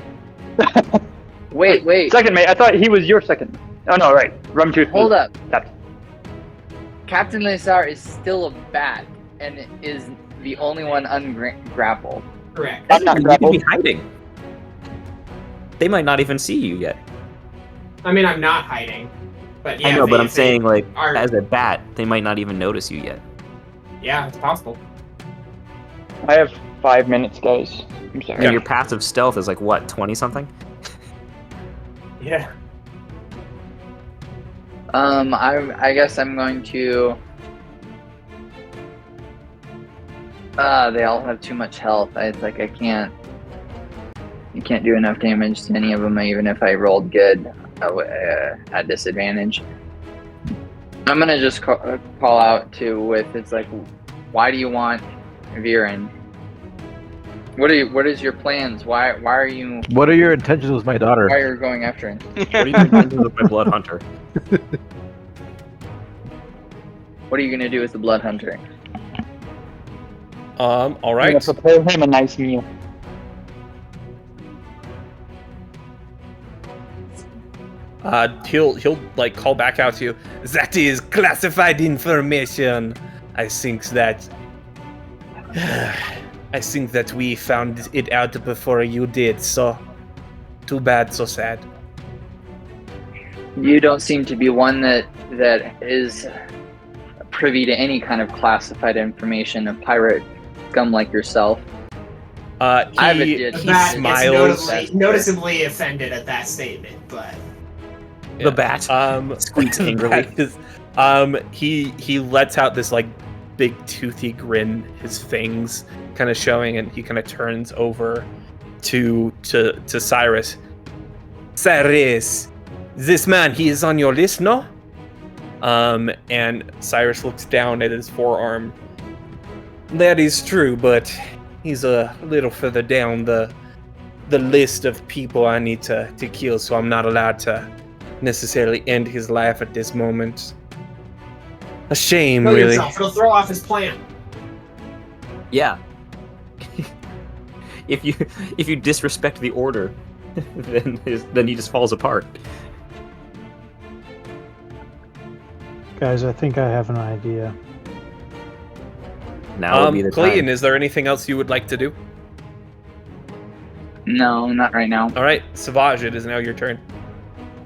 Wait. Second mate, I thought he was your second. Oh no, right. Rumtooth. Hold up. Captain. Captain Lazar is still a bat and is the only one ungrappled. Correct. I'm not You could be grappled. hiding. They might not even see you yet. I mean, I'm not hiding. But yeah, I know, they- but I'm they saying, like, are- as a bat, they might not even notice you yet. Yeah, it's possible. I have 5 minutes, guys. I'm sorry. And your passive stealth is like, what, 20-something? Yeah. I guess I'm going to. They all have too much health. I can't. You can't do enough damage to any of them, even if I rolled good at disadvantage. I'm gonna just call out to with it's like, why do you want Viren? What is your plans? Why are you What are your intentions with my daughter? why are you going after him? What are you going to do with my Blood Hunter? What are you gonna do with the Blood Hunter? All I'm gonna right. prepare him a nice meal. He'll like call back out to you. That is classified information. I think that we found it out before you did. So too bad, so sad. You don't seem to be one that is privy to any kind of classified information. A pirate scum like yourself. I have a He ditch. The He bat smiles. gets noticeably offended at that statement, but The bat. Squeaks angrily. that is, he lets out this like big toothy grin, his fangs kind of showing, and he kind of turns over to Cyrus. Cyrus, this man, he is on your list, no? And Cyrus looks down at his forearm. That is true, but he's a little further down the list of people I need to kill, so I'm not allowed to necessarily end his life at this moment. A shame, Kill really. yourself. It'll throw off his plan. Yeah. if you disrespect the order, then he just falls apart. Guys, I think I have an idea. Now would be the Clayton, time. is there anything else you would like to do? No, not right now. All right, Savage, it is now your turn.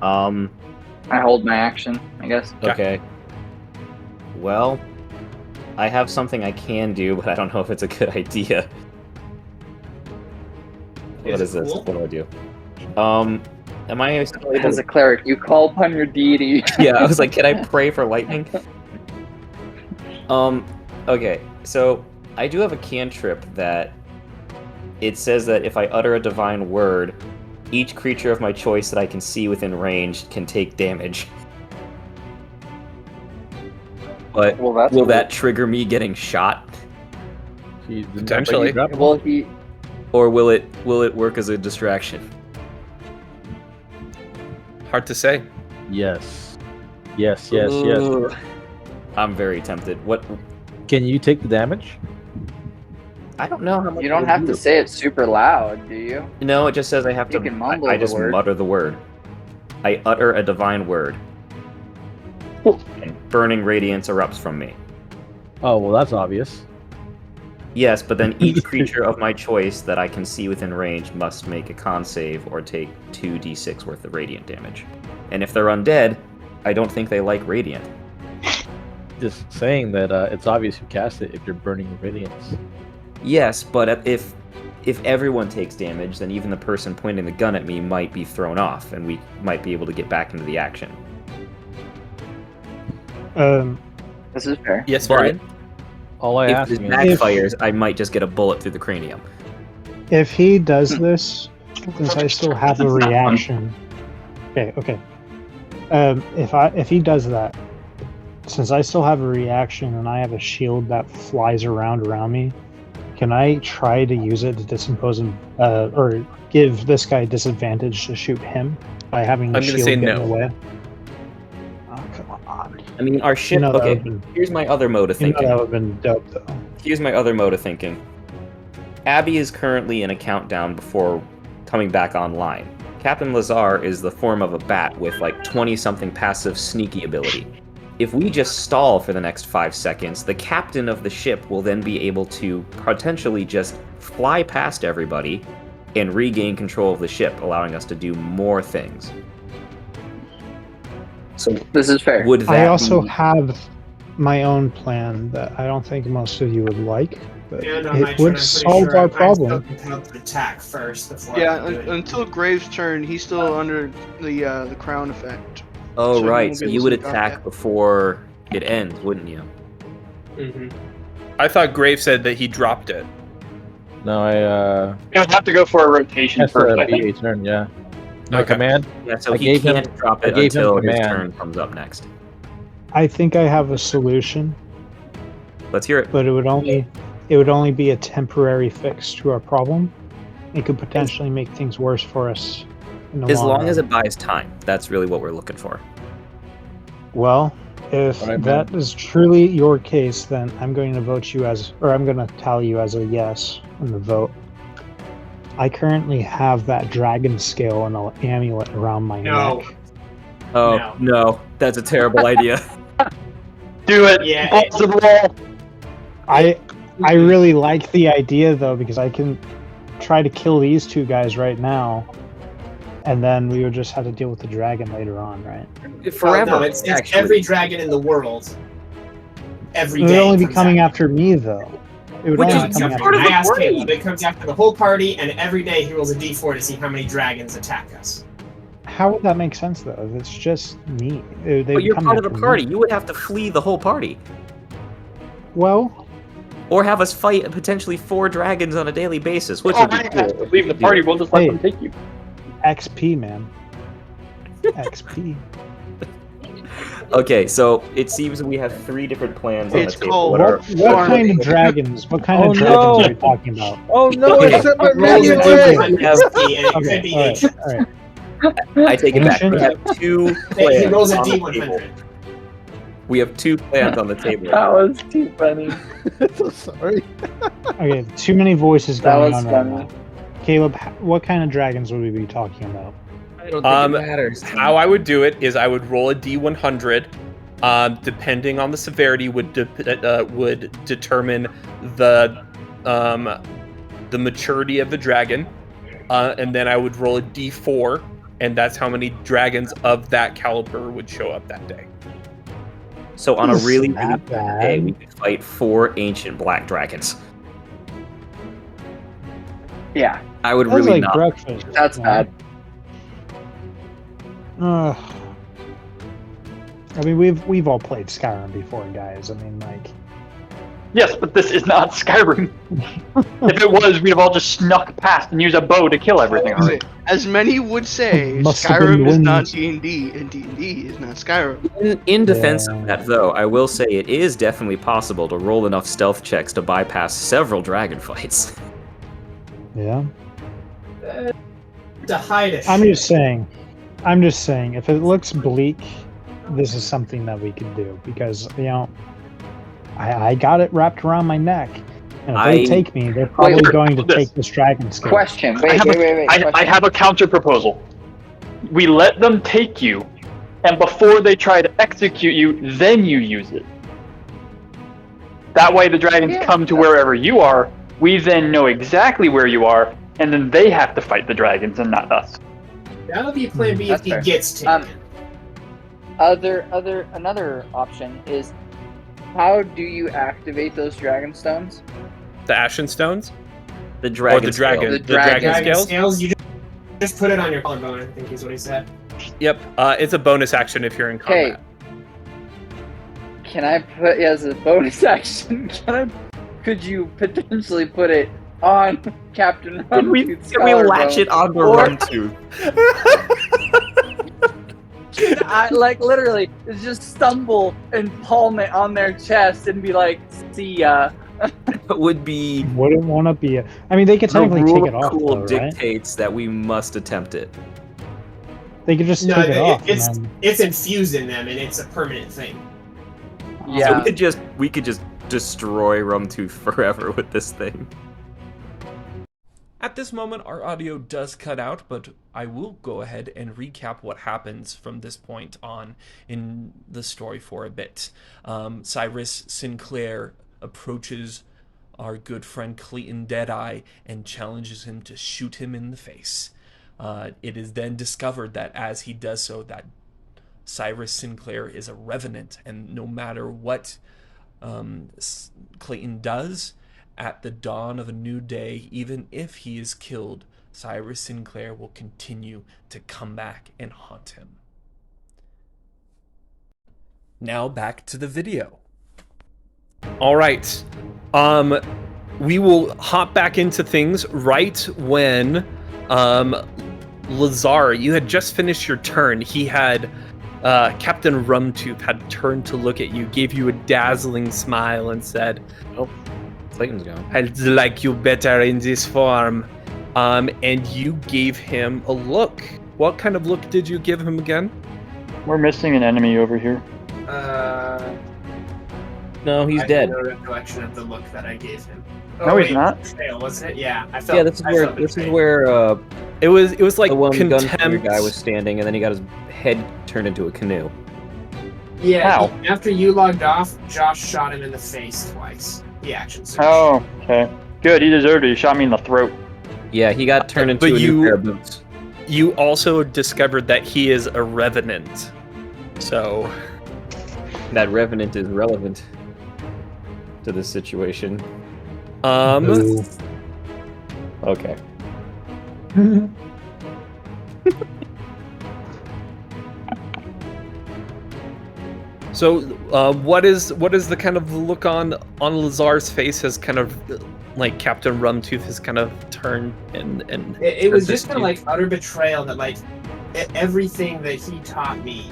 I hold my action, I guess. Okay. Well, I have something I can do, but I don't know if it's a good idea. What is this? Cool? What do I do? Am I still able As to... a cleric, you call upon your deity. Yeah, I was like, can I pray for lightning? Okay, so I do have a cantrip that it says that if I utter a divine word, each creature of my choice that I can see within range can take damage. But Well, that's will cool. that trigger me getting shot? Jeez, the Potentially. number you dropped- Well, he. Or will it work as a distraction? Hard to say. Yes. Yes, yes, yes. Ooh. I'm very tempted. What? Can you take the damage? I don't know how much. You don't have to say it super loud, do you? No, it just says I have You to. can mumble I the just word. mutter the word. I utter a divine word. And burning radiance erupts from me. Oh, well, that's obvious. Yes, but then each creature of my choice that I can see within range must make a con save or take 2d6 worth of radiant damage. And if they're undead, I don't think they like radiant. Just saying that it's obvious who cast it if you're burning radiance. Yes, but if everyone takes damage, then even the person pointing the gun at me might be thrown off, and we might be able to get back into the action. This is fair. Yes, But Brian? All I if ask this is, backfires, I might just get a bullet through the cranium. If he does this, since I still have a reaction. Okay. If he does that, since I still have a reaction and I have a shield that flies around me, can I try to use it to disimpose him, or give this guy disadvantage to shoot him by having the I'm gonna shield say get in no. the way? Oh, come on. I mean, our ship. that Okay, would've been- here's my other mode of You know thinking. that would have been dope, though. Here's my other mode of thinking. Abby is currently in a countdown before coming back online. Captain Lazar is the form of a bat with like 20-something passive sneaky ability. If we just stall for the next 5 seconds, the captain of the ship will then be able to potentially just fly past everybody and regain control of the ship, allowing us to do more things. So This is fair. would that I also be... have my own plan that I don't think most of you would like, but And on my it turn, would I'm pretty solve sure our I'm still problem. compelled to attack first before I Yeah, can do it. until Graves' turn, he's still under the crown effect. Oh, So he right. won't So be you able would to drop attack that. before it ends, wouldn't you? Mhm. I thought Grave said that he dropped it. no, I You would have to go for a rotation that's first, a I think. BA turn, yeah. My Okay. command. Yeah, so I he gave him- can't drop I it gave him until his command. turn comes up next. I think I have a solution, Let's hear it. but it would only be a temporary fix to our problem. It could potentially make things worse for us in the As long long as run. it buys time. That's really what we're looking for. Well, if All right, that is truly your case, then I'm going to vote you as, or I'm going to tally you as a yes in the vote. I currently have that dragon scale and an amulet around my No. neck. Oh, no. That's a terrible idea. Do it. Yeah, Balls to the wall. I really like the idea though, because I can try to kill these two guys right now, and then we would just have to deal with the dragon later on, right? Forever, No, it's actually. every dragon in the world. Every It day. would only be comes coming after. after me though. It would Which only No, be it's coming not after part part of me. I asked party. Caleb. It comes after the whole party, and every day he rolls a d4 to see how many dragons attack us. How would that make sense though? If it's just me, they'd But you're come part of the after me. party. You would have to flee the whole party. Well, Or have us fight potentially 4 dragons on a daily basis, which Oh, would be I cool. have to leave the party. We'll just let Hey. them take you. XP, man. XP. Okay, so it seems we have 3 different plans on the It's table. called- What are... What kind of dragons? What kind Oh, of dragons no. are we talking about? Oh no, Okay. I set my Rolls a minion okay. away! d100 XP, and it could Okay, be all right, ancient. all right. I take it back. We Ancient? have 2 He plans rolls a on the table. d100. We have 2 plans on the table. That was too funny. So sorry. Okay, too many voices That going was on funny. right now. Caleb, what kind of dragons would we be talking about? I don't think it matters. How I would do it is I would roll a d100. Depending on the severity, would determine the maturity of the dragon, and then I would roll a d4, and that's how many dragons of that caliber would show up that day. So on a really, really Not bad day, bad. we could fight 4 ancient black dragons. Yeah, I would That's really like not. breakfast. that's bad. Ugh. I mean, we've all played Skyrim before, guys. I mean, like, Yes, but this is not Skyrim. If it was, we'd have all just snuck past and used a bow to kill everything already. As many would say, Must have been Skyrim is not winds. D&D, and D&D is not Skyrim. In defense Yeah. of that, though, I will say it is definitely possible to roll enough stealth checks to bypass several dragon fights. yeah. To hide it. I'm just saying, if it looks bleak, this is something that we could do because I got it wrapped around my neck, and if they take me, they're probably Wait, going to this. take this dragon skin. Question. I Wait. have Question. I have a counter proposal. We let them take you, and before they try to execute you, then you use it. That way the dragons Yeah. come to wherever you are, we then know exactly where you are, and then they have to fight the dragons and not us. That'll be plan B if That's he fair. gets taken. Another option is, how do you activate those dragon stones? The Ashen Stones? The dragon. Or the dragon. The The dragon dragon Dragon scales? scales, you just put it on your collarbone, I think is what he said. Yep. It's a bonus action if you're in Okay. combat. Can I put as a bonus action? Could you potentially put it on Captain Can we Rumtooth's latch it onto Or- Rumtooth? I like literally just stumble and palm it on their chest and be like, "See ya." It would be. Wouldn't want to be. I mean, they could The technically rule take it of off, cool though, right? dictates that we must attempt it. They could just No, take it off. it's and then, it's infused in them and it's a permanent thing. So Yeah. we could just destroy Rumtooth forever with this thing. At this moment, our audio does cut out, but I will go ahead and recap what happens from this point on in the story for a bit. Cyrus Sinclar approaches our good friend Clayton Deadeye and challenges him to shoot him in the face. It is then discovered that as he does so, that Cyrus Sinclar is a revenant, and no matter what Clayton does, at the dawn of a new day, even if he is killed, Cyrus Sinclar will continue to come back and haunt him. Now back to the video. All right. We will hop back into things right when Lazar, you had just finished your turn. He had Captain Rumtooth had turned to look at you, gave you a dazzling smile, and said, Clayton's gone. "I'd like you better in this form." And you gave him a look. What kind of look did you give him again? We're missing an enemy over here. No, he's I dead. have no recollection of the look that I gave him. No, he's wait, not. Betrayal, wasn't it? Yeah, I felt. Yeah, this is I where felt this is betrayed. where It was like the one contempt. gunfighter guy was standing, and then he got his head turned into a canoe. Yeah. How? After you logged off, Josh shot him in the face twice. He action searched. Oh, okay. Good, he deserved it. He shot me in the throat. Yeah, he got turned into But a new pair of boots. You also discovered that he is a revenant. So That revenant is relevant to this situation. Ooh. Okay. So, what is the kind of look on Lazar's face as kind of like Captain Rumtooth has kind of turned and It was said this just to kind of you? like utter betrayal that like everything that he taught me,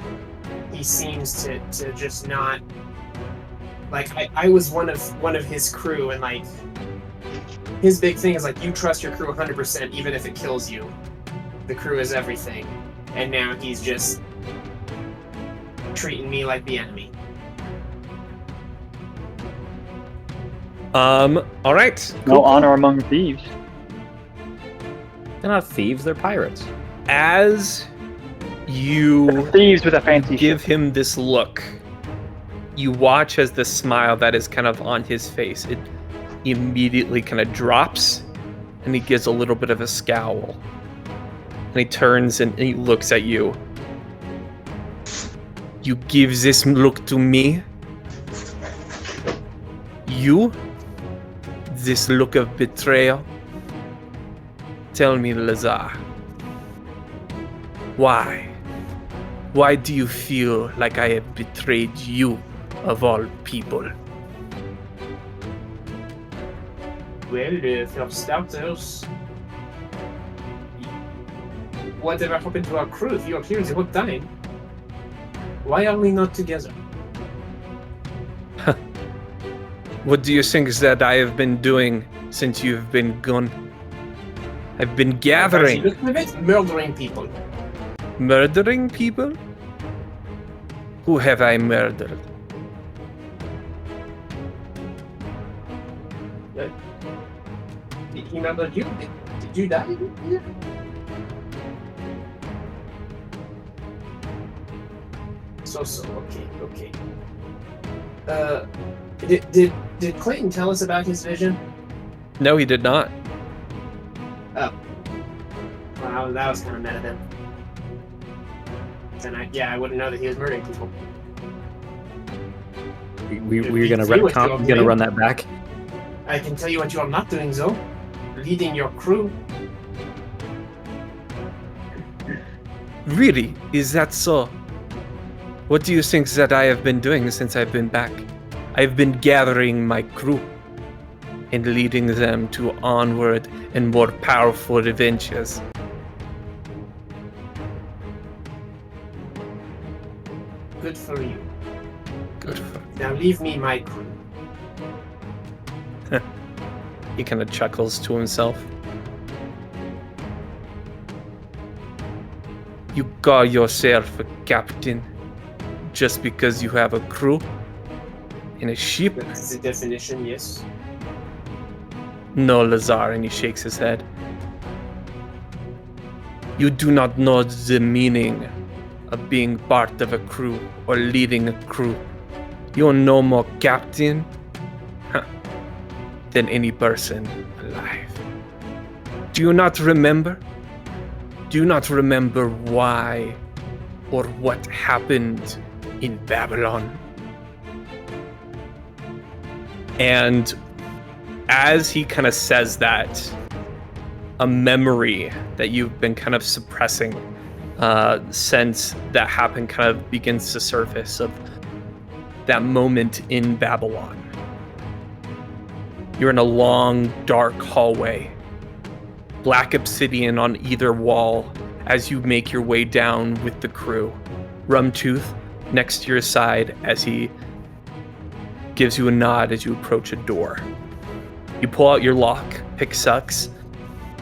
he seems to just not like. I was one of his crew, and like his big thing is like you trust your crew 100% even if it kills you. The crew is everything, and now he's just treating me like the enemy. All right. No cool. honor among thieves. They're not thieves, they're pirates. As you Thieves with a fancy give ship. him this look, you watch as the smile that is kind of on his face, it immediately kind of drops, and he gives a little bit of a scowl. And he turns and he looks at you. You give this look to me? You? This look of betrayal? Tell me, Lazar. Why? Why do you feel like I have betrayed you, of all people? Well, for starters, whatever happened to our crew? If you are here the whole time, why are we not together? What do you think that I have been doing since you've been gone? I've been gathering. Look at it, murdering people. Murdering people? Who have I murdered? He murdered you? Did you die? Yeah. So, okay. Did Clayton tell us about his vision? No, he did not. Oh. Wow, that was kind of meta then. Then I wouldn't know that he was murdering people. We're gonna run that back. I can tell you what you are not doing, though. Leading your crew. Really? Is that so? What do you think that I have been doing since I've been back? I've been gathering my crew and leading them to onward and more powerful adventures. Good for you. Good for Now leave me my crew. He kind of chuckles to himself. You call yourself a captain just because you have a crew in a ship? That's the definition, yes. No, Lazar, and he shakes his head. You do not know the meaning of being part of a crew or leading a crew. You are no more captain than any person alive. Do you not remember? Do you not remember why or what happened in Babylon? And as he kind of says that, a memory that you've been kind of suppressing since that happened kind of begins to surface of that moment in Babylon. You're in a long, dark hallway. Black obsidian on either wall as you make your way down with the crew. Rumtooth next to your side as he gives you a nod as you approach a door. You pull out your lock, pick sucks,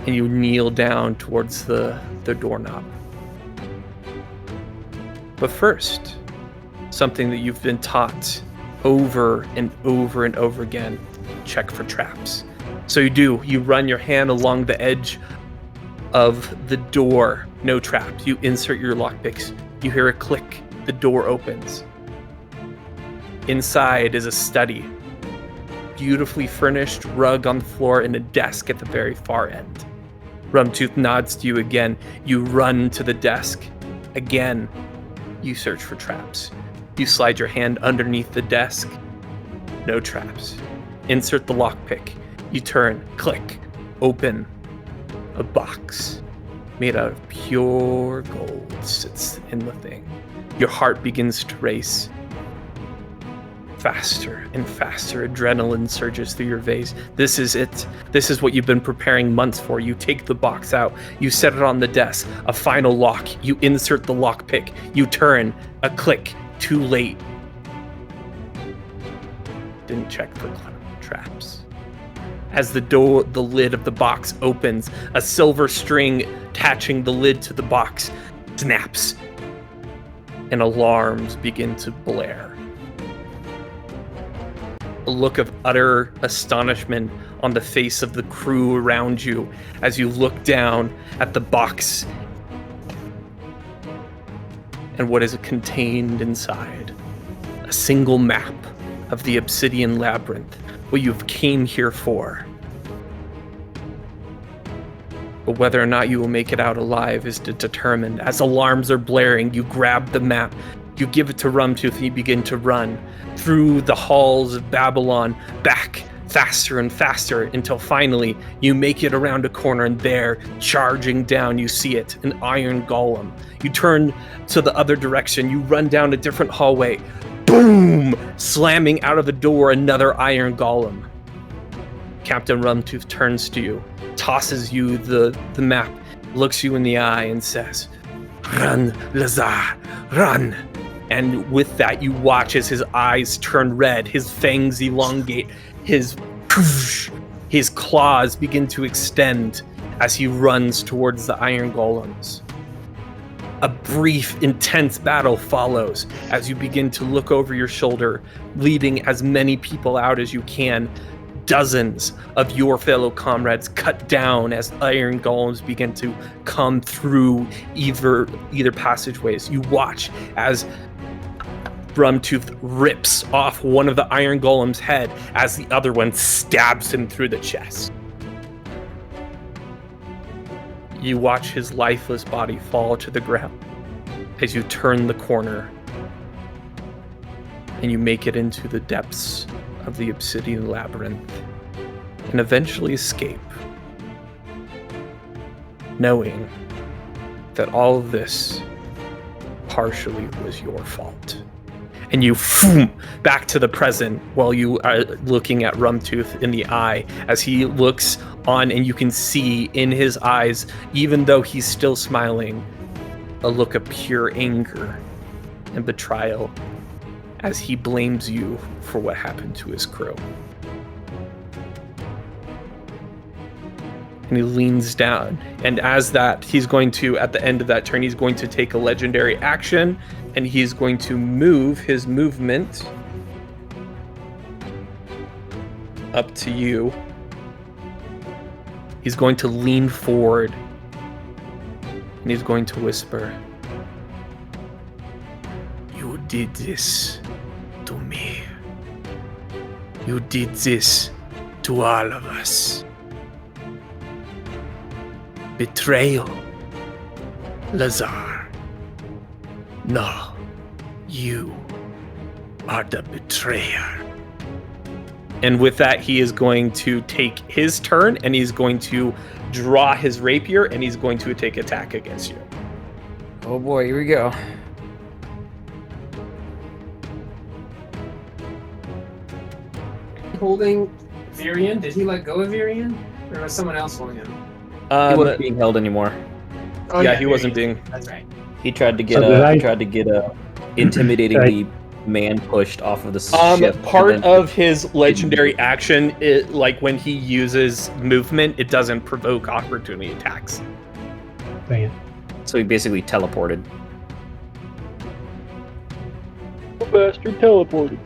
and you kneel down towards the doorknob. But first, something that you've been taught over and over and over again, check for traps. So you run your hand along the edge of the door, no traps. You insert your lockpicks, you hear a click, the door opens. Inside is a study. Beautifully furnished, rug on the floor, and a desk at the very far end. Rumtooth nods to you again. You run to the desk. Again, you search for traps. You slide your hand underneath the desk. No traps. Insert the lockpick. You turn, click, open. A box made out of pure gold sits in the thing. Your heart begins to race. Faster and faster, adrenaline surges through your veins. This is it. This is what you've been preparing months for. You take the box out. You set it on the desk. A final lock. You insert the lockpick. You turn. A click. Too late. Didn't check for traps. As the lid of the box opens, a silver string attaching the lid to the box snaps, and alarms begin to blare. a look of utter astonishment on the face of the crew around you as you look down at the box and what is contained inside. A single map of the Obsidian Labyrinth, what you've came here for. But whether or not you will make it out alive is determined. As alarms are blaring, you grab the map, you give it to Rumtooth, and you begin to run through the halls of Babylon, back faster and faster, until finally you make it around a corner, and there, charging down, you see it, an iron golem. You turn to the other direction, you run down a different hallway, boom! Slamming out of the door, another iron golem. Captain Rumtooth turns to you, tosses you the map, looks you in the eye, and says, "Run, Lazar, run!" And with that, you watch as his eyes turn red, his fangs elongate, his claws begin to extend as he runs towards the iron golems. A brief, intense battle follows as you begin to look over your shoulder, leading as many people out as you can. Dozens of your fellow comrades cut down as iron golems begin to come through either passageways. You watch as Rumtooth rips off one of the iron golem's head as the other one stabs him through the chest. You watch his lifeless body fall to the ground as you turn the corner and you make it into the depths of the Obsidian Labyrinth and eventually escape, knowing that all of this partially was your fault. And you back to the present while you are looking at Rumtooth in the eye as he looks on, and you can see in his eyes, even though he's still smiling, a look of pure anger and betrayal as he blames you for what happened to his crew. And he leans down, and as that, he's going to, at the end of that turn, he's going to take a legendary action, and he's going to move his movement up to you. He's going to lean forward, and he's going to whisper, "You did this to me. You did this to all of us. Betrayal, Lazar. No, you are the betrayer." And with that, he is going to take his turn, and he's going to draw his rapier, and he's going to take attack against you. Oh boy, here we go. Holding Virion? Did he let go of Virion? Or was someone else holding him? He wasn't being held anymore. Oh, yeah, he wasn't being. That's right. He tried to get intimidating the man pushed off of the ship. Part of his legendary action, like when he uses movement, it doesn't provoke opportunity attacks. Dang it. So he basically teleported. Bastard teleported.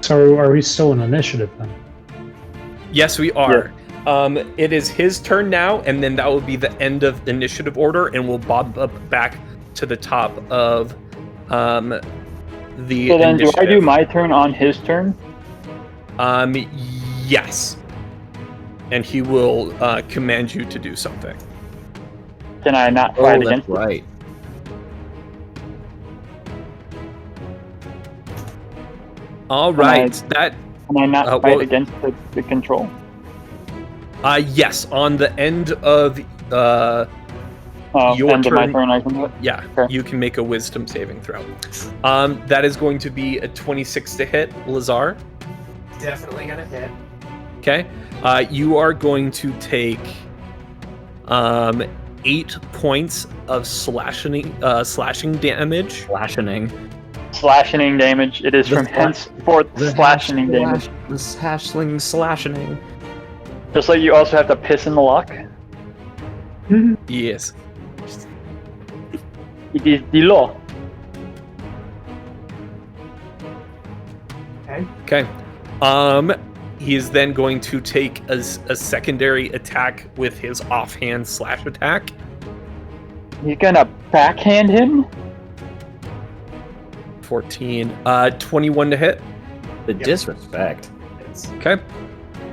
So are we still in initiative then? Yes, we are. It is his turn now, and then that will be the end of initiative order, and we'll bob up back to the top of the So then, initiative. do I do my turn on his turn? Yes. And he will command you to do something. Can I not fight against right. All right. Can I not fight against the control? Yes. On the end of your end turn, of my turn, I can do it? Yeah, Okay. you can make a wisdom saving throw. That is going to be a 26 to hit, Lazar. Definitely gonna hit. Okay. You are going to take 8 points of slashing damage. Slashing damage. It is from henceforth slashing damage. The slashing. Just like you also have to piss in the lock. Yes. It is the law. Okay. He is then going to take a secondary attack with his offhand slash attack. He's gonna backhand him? 14. 21 to hit. The disrespect. Okay.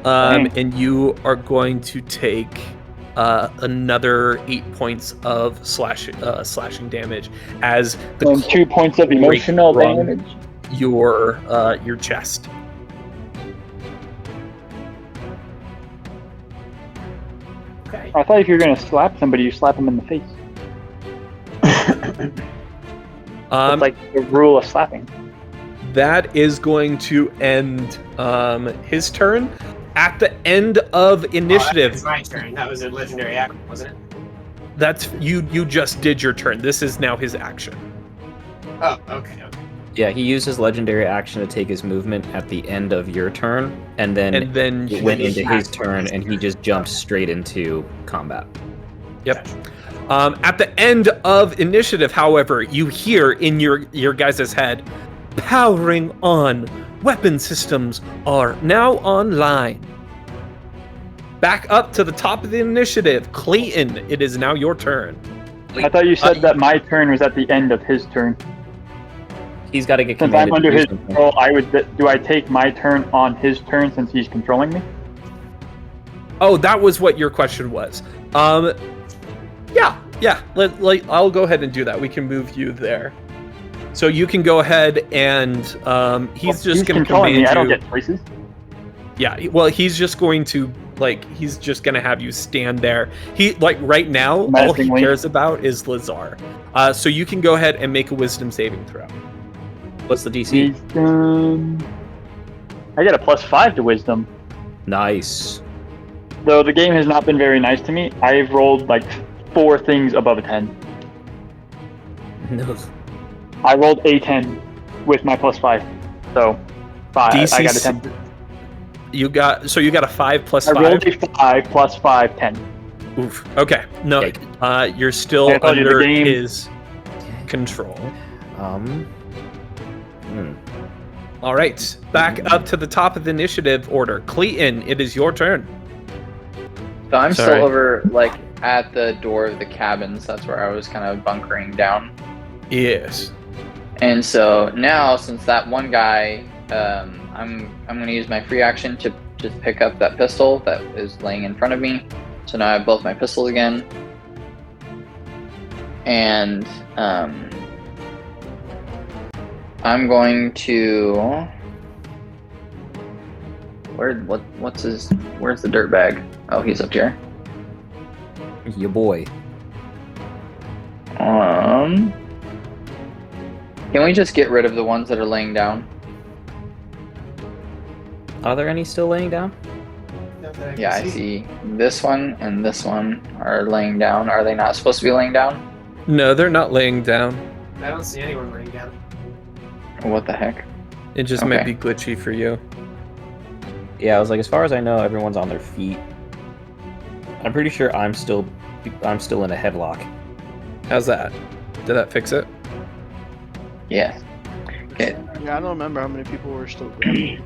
And you are going to take another 8 points of slashing damage as the And 2 points of emotional from damage. your chest. Okay. I thought if you were gonna slap somebody, you slap them in the face. It's like the rule of slapping. That is going to end his turn. At the end of initiative, It's my turn. That was a legendary action, wasn't it? that's you just did your turn. This is now his action. Oh, okay. Yeah, he used his legendary action to take his movement at the end of your turn, and then it went into his turn, and he just jumped straight into combat. Yep. At the end of initiative, however, you hear in your guys' head, powering on. Weapon systems are now online. Back up to the top of the initiative. Clayton, it is now your turn. I thought you said that my turn was at the end of his turn. He's got to get Since commanded I'm under to do his something. control, do I take my turn on his turn since he's controlling me? Oh, that was what your question was. Yeah. I'll go ahead and do that. We can move you there. So you can go ahead and he's just going to controlling command me. you. I don't get choices. Yeah, well, he's just going to he's just going to have you stand there. He right now, all he cares about is Lazar. So you can go ahead and make a wisdom saving throw. What's the DC? I got a +5 to wisdom. Nice. Though the game has not been very nice to me, I've rolled like 4 things above a 10. No. I rolled a 10 with my +5, so 5. I got a 10. You got a 5 plus 5. I rolled a 5 plus 5, 10. Oof. Okay. No, you're still I told you, the under game- his control. Hmm. All right. Back up to the top of the initiative order. Clayton, it is your turn. So I'm Sorry. still over, at the door of the cabins. That's where I was kind of bunkering down. Yes. And so now, since that one guy, I'm going to use my free action to just pick up that pistol that is laying in front of me. So now I have both my pistols again. And I'm going to... Where's the dirt bag? Oh, he's up here. Your boy. Can we just get rid of the ones that are laying down? Are there any still laying down? Yeah, I see this one and this one are laying down. Are they not supposed to be laying down? No, they're not laying down. I don't see anyone laying down. What the heck? It just might be glitchy for you. Yeah, I was like, as far as I know, everyone's on their feet. I'm pretty sure I'm still in a headlock. How's that? Did that fix it? Yeah. Okay. Yeah, I don't remember how many people were still grabbing.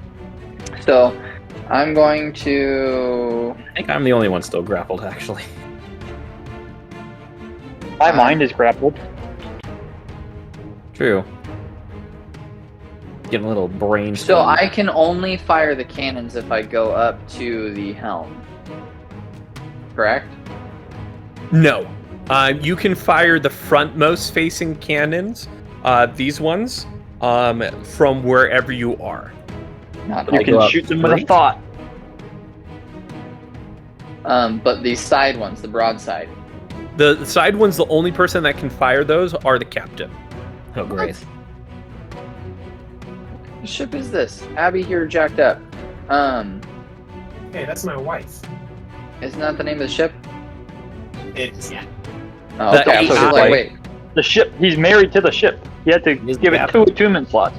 So, I'm going to... I think I'm the only one still grappled, actually. My mind is grappled. True. Getting a little brain. So I can only fire the cannons if I go up to the helm. Correct? No. You can fire the frontmost facing cannons, these ones, from wherever you are. You can shoot them with a thought. But the side ones, the broadside. The side ones, the only person that can fire those are the captain. Oh, great. What ship is this? Abby here jacked up. Hey, that's my wife. Isn't that the name of the ship? It's, yeah. Oh, okay, I was like, wait. The ship, he's married to the ship. He had to give it 2 attunement slots.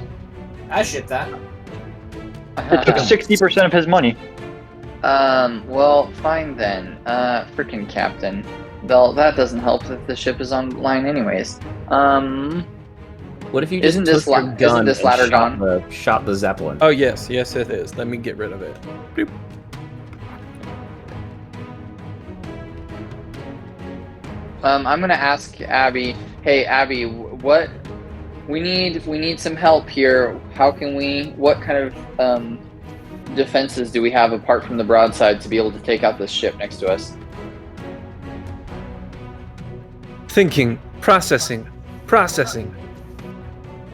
I shipped that. It took 60% of his money. Well, fine then. Freaking captain. Well, that doesn't help if the ship is online anyways. What if you just Isn't took this your isn't gun this and ladder shot gone? shot the Zeppelin? Oh yes, yes it is. Let me get rid of it. Boop. I'm gonna ask Abby. Hey, Abby, what we need some help here. How can we? What kind of defenses do we have apart from the broadside to be able to take out this ship next to us? Thinking, processing.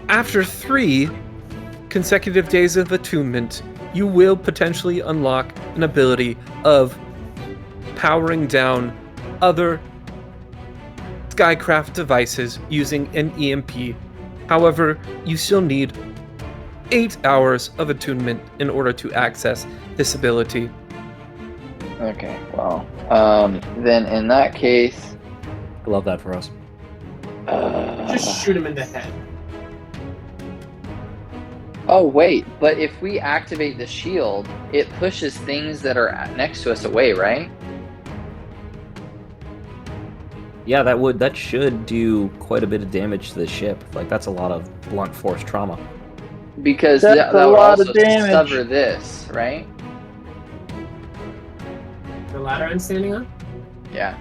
After 3 consecutive days of attunement, you will potentially unlock an ability of powering down other Skycraft devices using an EMP. However, you still need 8 hours of attunement in order to access this ability. Okay, well, then in that case, I love that for us. Just shoot him in the head. Oh wait, but if we activate the shield, it pushes things that are next to us away, right? Yeah, that should do quite a bit of damage to the ship. Like that's a lot of blunt force trauma. Because That's that a would lot also of damage. sever this, right? The ladder I'm standing on? Yeah.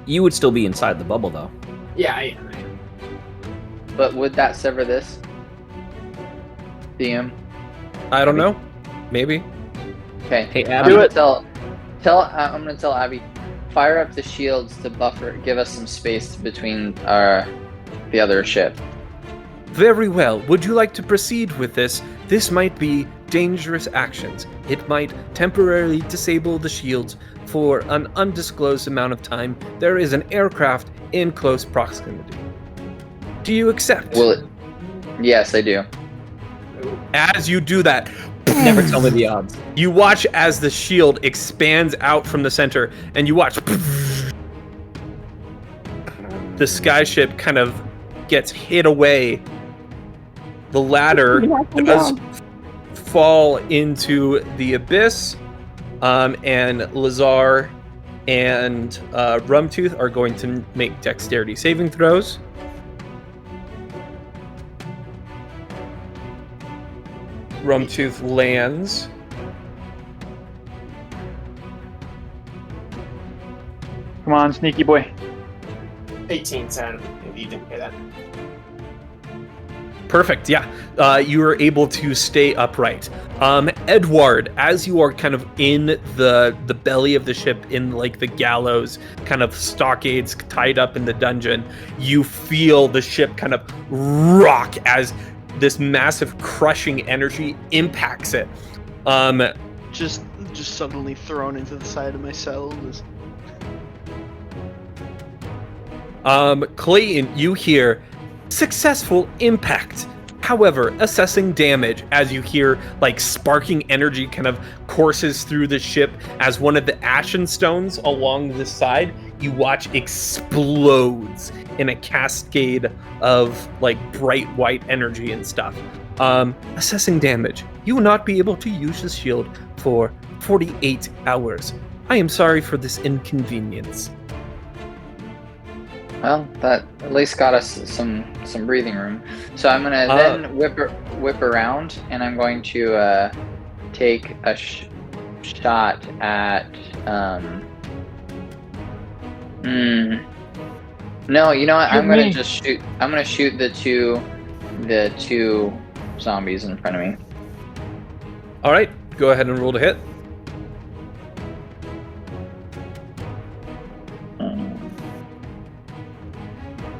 You would still be inside the bubble though. Yeah, I am. But would that sever this? DM? I don't know. Maybe. Okay. Hey, I'm Abby. gonna I'm gonna tell Abby, fire up the shields to buffer, give us some space between the other ship. Very well. Would you like to proceed with this? This might be dangerous actions. It might temporarily disable the shields for an undisclosed amount of time. There is an aircraft in close proximity. Do you accept? Will it? Yes, I do. As you do that, Never tell me the odds. you watch as the shield expands out from the center, and you watch the skyship kind of gets hit away. The ladder does fall into the abyss, and Lazar and Rumtooth are going to make dexterity saving throws. Rumtooth lands. Come on, sneaky boy. 18, Sam, if you didn't hear that. Perfect, yeah. You are able to stay upright. Edward, as you are kind of in the belly of the ship, in like the gallows, kind of stockades tied up in the dungeon, you feel the ship kind of rock as this massive crushing energy impacts it. Just suddenly thrown into the side of my cell. Clayton, you hear successful impact. However, assessing damage as you hear like sparking energy kind of courses through the ship as one of the ashen stones along the side you watch explodes in a cascade of like bright white energy and stuff. Assessing damage. You will not be able to use the shield for 48 hours. I am sorry for this inconvenience. Well, that at least got us some breathing room. So I'm gonna then whip around, and I'm going to take a shot at. No, you know what? I'm gonna just shoot. I'm gonna shoot the two zombies in front of me. All right, go ahead and roll to hit.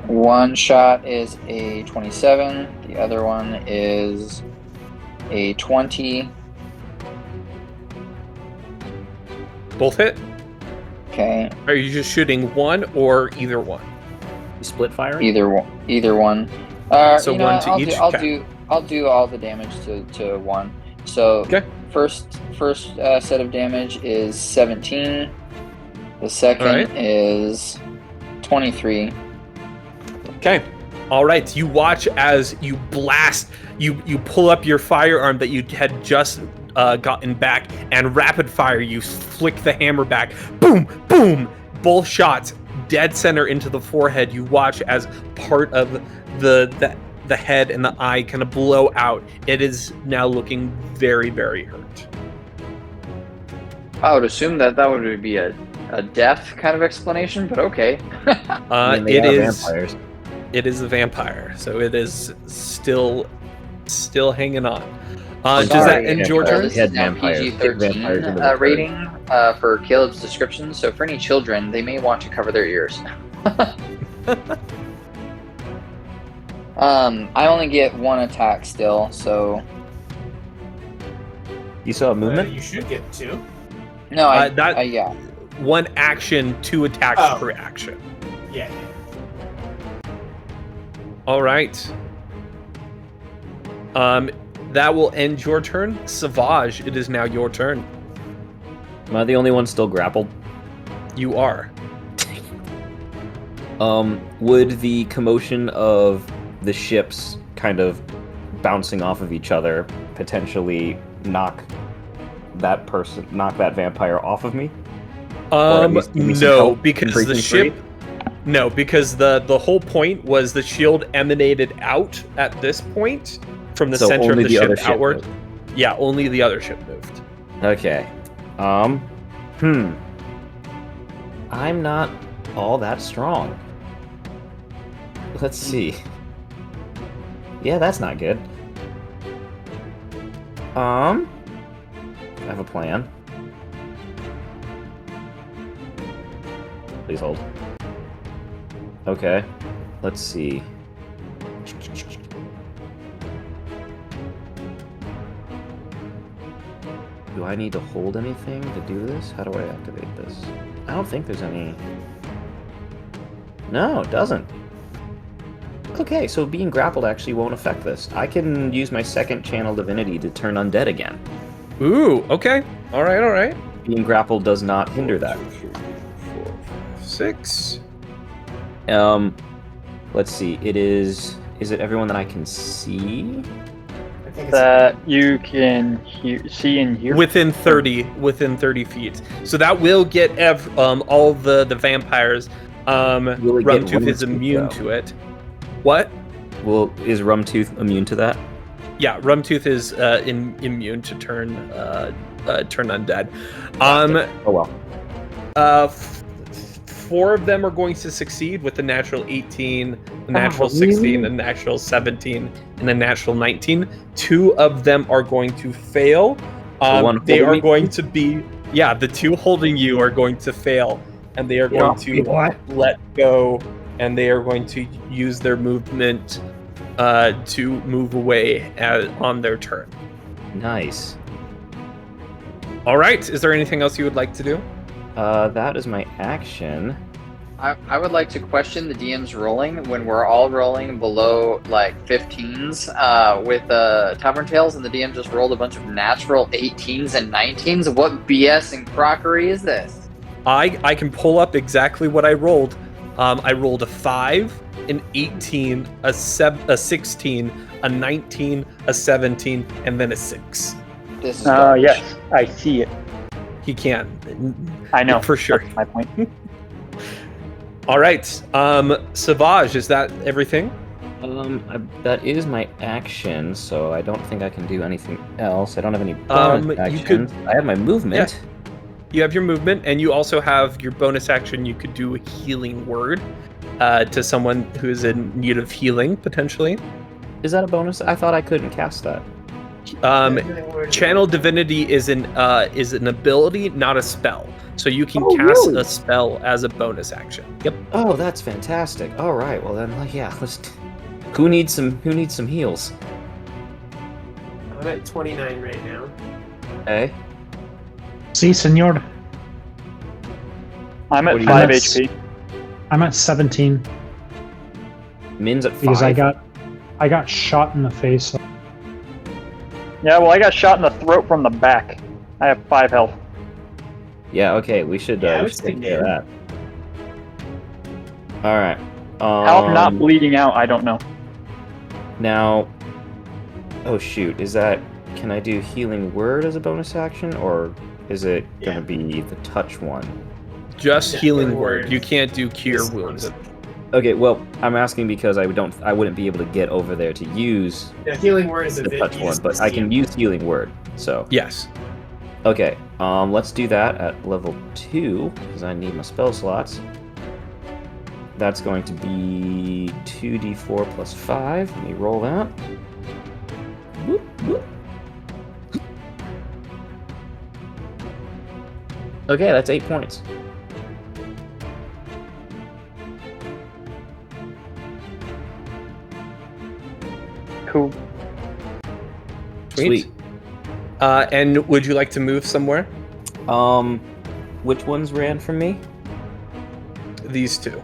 One shot is a 27. The other one is a 20. Both hit? Okay. Are you just shooting one or either one? You split firing? Either one. So you know one what? to I'll each? Do, I'll Okay. do I'll do all the damage to one. So Okay. first set of damage is 17. The second Alright. is 23. Okay. All right. You watch as you blast. You pull up your firearm that you had just gotten back, and rapid fire. You flick the hammer back. Boom, boom. Both shots dead center into the forehead. You watch as part of the the head and the eye kind of blow out. It is now looking very, very hurt. I would assume that would be a death kind of explanation, but okay. It is vampires. It is a vampire, so it is still hanging on. Does that end your turn? This is now PG-13 rating for Caleb's description, so for any children, they may want to cover their ears. I only get 1 attack still, so... You saw a movement? You should get 2. No, yeah. 1 action, 2 attacks per action. Yeah. All right. That will end your turn. Savage, it is now your turn. Am I the only one still grappled? You are. Would the commotion of the ships kind of bouncing off of each other potentially knock that vampire off of me? No, because the ship... No, because the whole point was the shield emanated out at this point from the center of the ship outward. Yeah, only the other ship moved. Okay. I'm not all that strong. Let's see. Yeah, that's not good. I have a plan. Please hold. Okay. Let's see. Do I need to hold anything to do this? How do I activate this? I don't think there's any... No, it doesn't. Okay, so being grappled actually won't affect this. I can use my second channel divinity to turn undead again. Ooh, okay. All right. Being grappled does not hinder that. 4, 5, 6. Let's see. Is it everyone that I can see? That you can see and hear? Within 30 feet. So that will get all the vampires. Rumtooth is immune to it. What? Well, is Rumtooth immune to that? Yeah, Rumtooth is immune to turn undead. Oh well. 4 of them are going to succeed with the natural 18, the natural 16, the natural 17, and the natural 19. 2 of them are going to fail. They are going to be... Yeah, the 2 holding you are going to fail, and they are going to let go, and they are going to use their movement to move away on their turn. Nice. All right. Is there anything else you would like to do? That is my action. I would like to question the DM's rolling when we're all rolling below like 15s with Tavern Tales, and the DM just rolled a bunch of natural 18s and 19s. What BS and crockery is this? I can pull up exactly what I rolled. I rolled a 5, an 18, a 16, a 19, a 17, and then a 6. This is yes, I see it. He can. I know. For sure. That's my point. All right. Savage, is that everything? That is my action, so I don't think I can do anything else. I don't have any bonus actions. I have my movement. Yeah. You have your movement, and you also have your bonus action. You could do a healing word to someone who is in need of healing, potentially. Is that a bonus? I thought I couldn't cast that. Channel Divinity is an ability, not a spell. So you can cast a spell as a bonus action. Yep. Oh, that's fantastic. All right. Well then, yeah. Who needs some heals? I'm at 29 right now. Okay. See, senor. I'm at 5 HP. I'm at 17 Min's at 5. because I got shot in the face. Yeah, well, I got shot in the throat from the back. I have 5 health. Yeah, okay, we should take care of that. Alright. How I'm not bleeding out, I don't know. Now... Oh shoot, can I do Healing Word as a bonus action, or is it gonna be the touch one? Just Healing Word. You can't do Cure Wounds. Okay, well, I'm asking because I wouldn't be able to get over there to use The healing word is a the bit. touch one, but I can use healing word. So Yes. okay, let's do that at level 2 because I need my spell slots. That's going to be 2d4 plus 5. Let me roll that. Whoop, whoop. Okay, that's 8 points. Cool. Sweet. And would you like to move somewhere? Which ones ran from me? These two.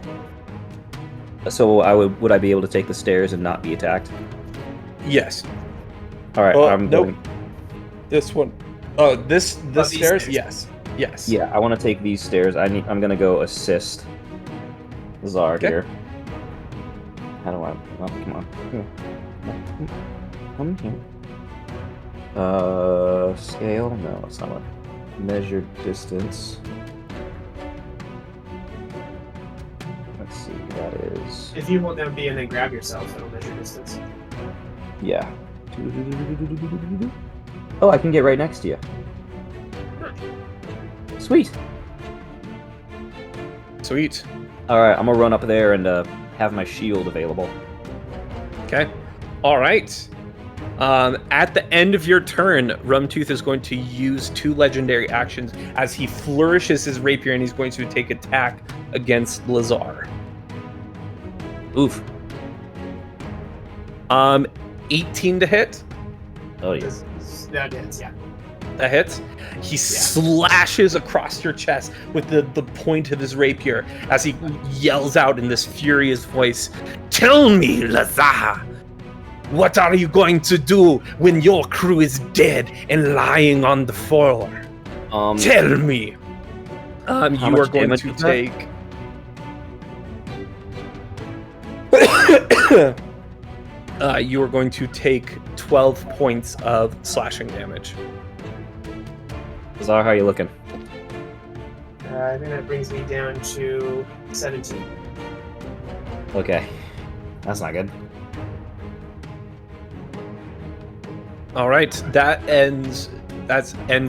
So would I be able to take the stairs and not be attacked? Yes. All right, I'm nope. going. This one. Oh, this these stairs? stairs. Yes. Yes. Yeah, I want to take these stairs. I'm gonna go assist Lazar Okay. here. How do I? Oh, come on. Come here. Scale? No, it's not a measured distance. Let's see, that is. If you hold down B and then grab yourself, it'll measure distance. Yeah. Oh, I can get right next to you. Sweet. Sweet. All right, I'm gonna run up there and have my shield available. Okay. All right. At the end of your turn, Rumtooth is going to use 2 legendary actions as he flourishes his rapier, and he's going to take attack against Lazar. Oof. 18 to hit. Oh yes. That hits, yeah. That hits. He slashes across your chest with the point of his rapier as he yells out in this furious voice, "Tell me, Lazar, what are you going to do when your crew is dead and lying on the floor? Tell me." You are much going damage to is that? take... you are going to take 12 points of slashing damage. Lazar, how you looking? I think that brings me down to 17. Okay, that's not good. All right, that ends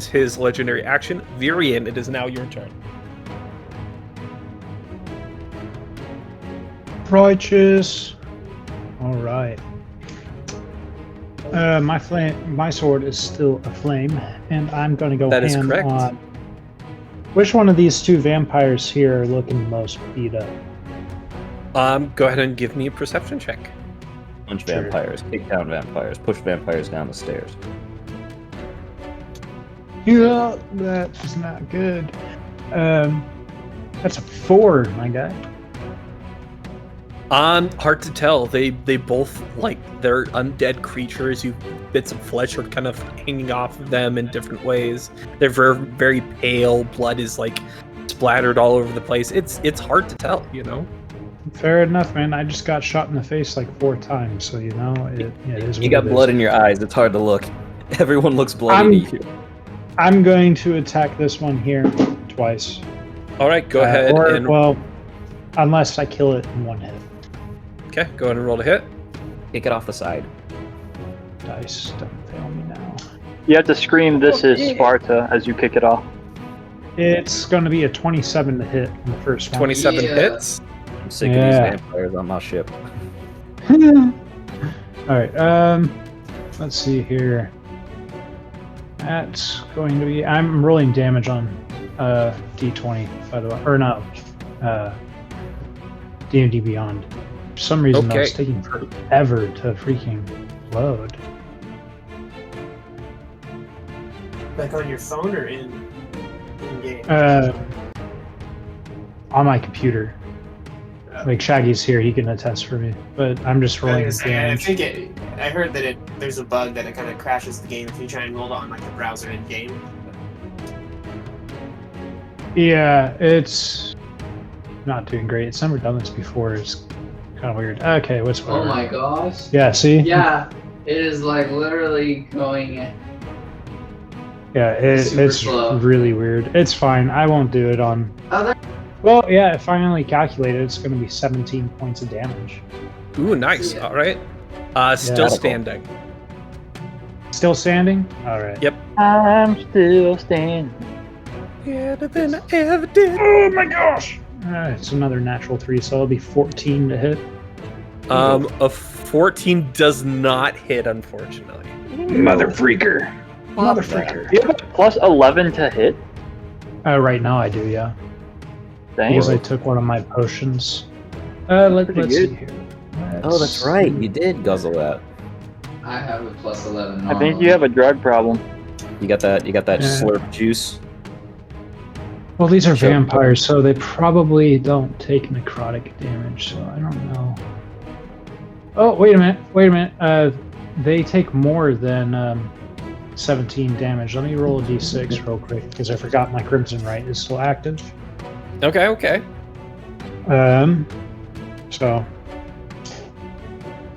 his legendary action. Virian, it is now your turn. Righteous. All right. My sword is still aflame, and I'm going to go That is ham correct. on. Which one of these 2 vampires here are looking most beat up? Go ahead and give me a perception check. Punch Sure. vampires, kick down vampires, push vampires down the stairs. Yeah, that is not good. That's a 4, my guy. Hard to tell. They both, like, they're undead creatures. Bits of flesh are kind of hanging off of them in different ways. They're very, very pale. Blood is like splattered all over the place. It's hard to tell, you know. Fair enough, man. I just got shot in the face like 4 times, so you know it is. You what got it blood is. in your eyes. It's hard to look. Everyone looks bloody to you. I'm going to attack this one here twice. All right, go ahead and well, unless I kill it in 1 hit. okay, go ahead and roll to hit. Kick it off the side. Dice don't fail me now. You have to scream, "This is Sparta," as you kick it off. It's going to be a 27 to hit on the first one. 27 Yeah. hits. I'm sick of Yeah. these vampires on my ship. All right. Let's see here. That's going to be. I'm rolling damage on D20, by the way, or no, D&D Beyond. For some reason, that was Okay. taking forever to freaking load. Like on your phone or in game? On my computer. Like Shaggy's here, he can attest for me. But I'm just I, rolling was gonna say, I damage. think I heard that there's a bug that it kind of crashes the game if you try and roll it on like the browser in game. Yeah, it's not doing great. It's never done this before. It's kind of weird. Okay, what's Oh my gosh. Yeah, see? Yeah, it is like literally going. Yeah, Super it's slow. really weird. It's fine. I won't do it on. Oh, Well, yeah, I finally calculated it's going to be 17 points of damage. Ooh, nice. Yeah. All right. Still Yeah. standing. Still standing? All right. Yep. I'm still standing. Better than I ever did. Oh my gosh! It's another natural 3, so it'll be 14 to hit. A 14 does not hit, unfortunately. Mother freaker. Mother freaker. Do you have a plus 11 to hit? Right now I do, yeah. Dang. Because I took one of my potions. Let's Pretty see good. here. Oh, that's right. You did guzzle that. I have a plus 11. I think you have a drug problem. You got that. You got that Yeah. slurp juice. Well, these are Sure. vampires, so they probably don't take necrotic damage, so I don't know. Oh, wait a minute. They take more than 17 damage. Let me roll a d6 real quick, because I forgot my Crimson Right is still active. Okay. So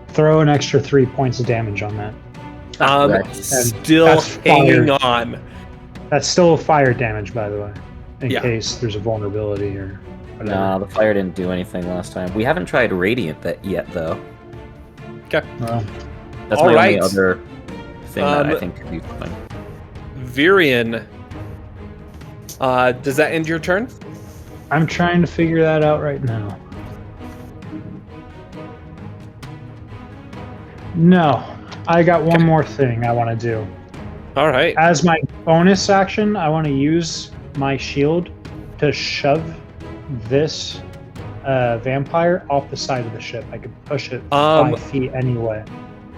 throw an extra 3 points of damage on that. Still that's hanging fire. on. That's still fire damage, by the way, in Yeah. case there's a vulnerability or whatever. Nah, the fire didn't do anything last time. We haven't tried radiant yet, though. Well, That's All my right. only other thing that I Um, think could be fun. Virion. Does that end your turn? I'm trying to figure that out right now. No, I got one more thing I want to do. All right. As my bonus action, I want to use my shield to shove this vampire off the side of the ship. I could push it 5 feet anyway.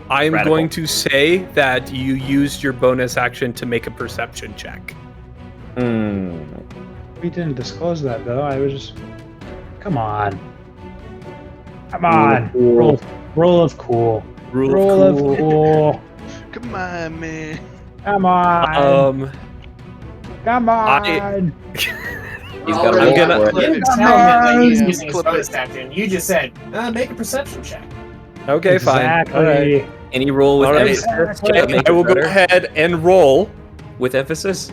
I'm Radical. going to say that you used your bonus action to make a perception check. We didn't disclose that though. I was just. Come on. Come on. Roll of cool. Roll of cool. Come on, man. Come on. Come on. He's Oh, got I'm to gonna- roll You for it. didn't tell him that he was using his Clip bonus it. action. You just said, make a perception check. Okay, Exactly. fine. All right. Any roll with All right. emphasis? Exactly. That makes I will it go better. ahead and roll With emphasis?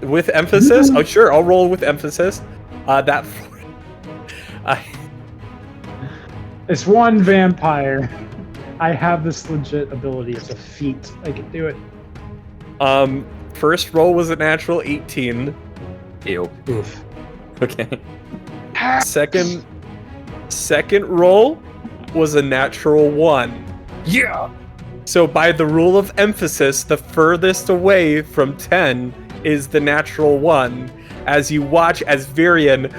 with emphasis. Oh, sure. I'll roll with emphasis. That. It's one vampire. I have this legit ability. It's a feat. I can do it. First roll was a natural 18. Ew. Oof. Okay. Second roll was a natural 1. Yeah! So by the rule of emphasis, the furthest away from 10 is the natural 1. As you watch as Virion,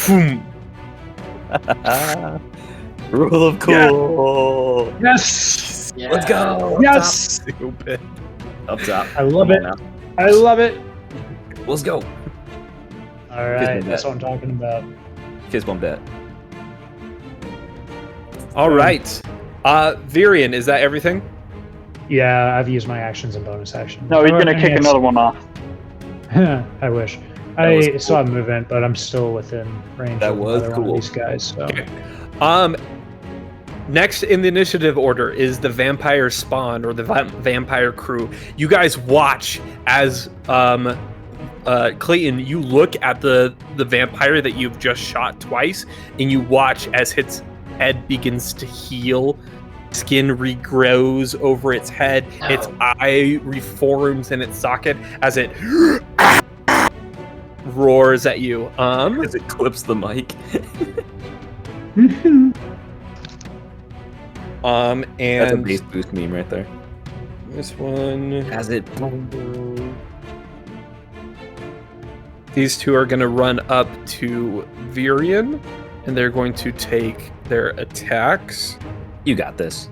boom, Rule of cool. Yes. Yeah. Let's go. Yes. stupid. Up top. I love Come it. on now. I love it. Let's go. All right. That's what I'm talking about. Fist bump that. All right. Virion, is that everything? Yeah, I've used my actions and bonus actions. No, he's gonna I mean, kick another one off. I wish. I was cool. still have movement, but I'm still within range That of was another one cool. of these guys. So. Next in the initiative order is the vampire spawn or the vampire crew. You guys watch as Clayton, you look at the vampire that you've just shot twice, and you watch as its head begins to heal, skin regrows over its head, its eye reforms in its socket as it roars at you. As it clips the mic. That's a And base boost meme right there. this one, As it. these two are going to run up to Virion, and they're going to take their attacks. You got this.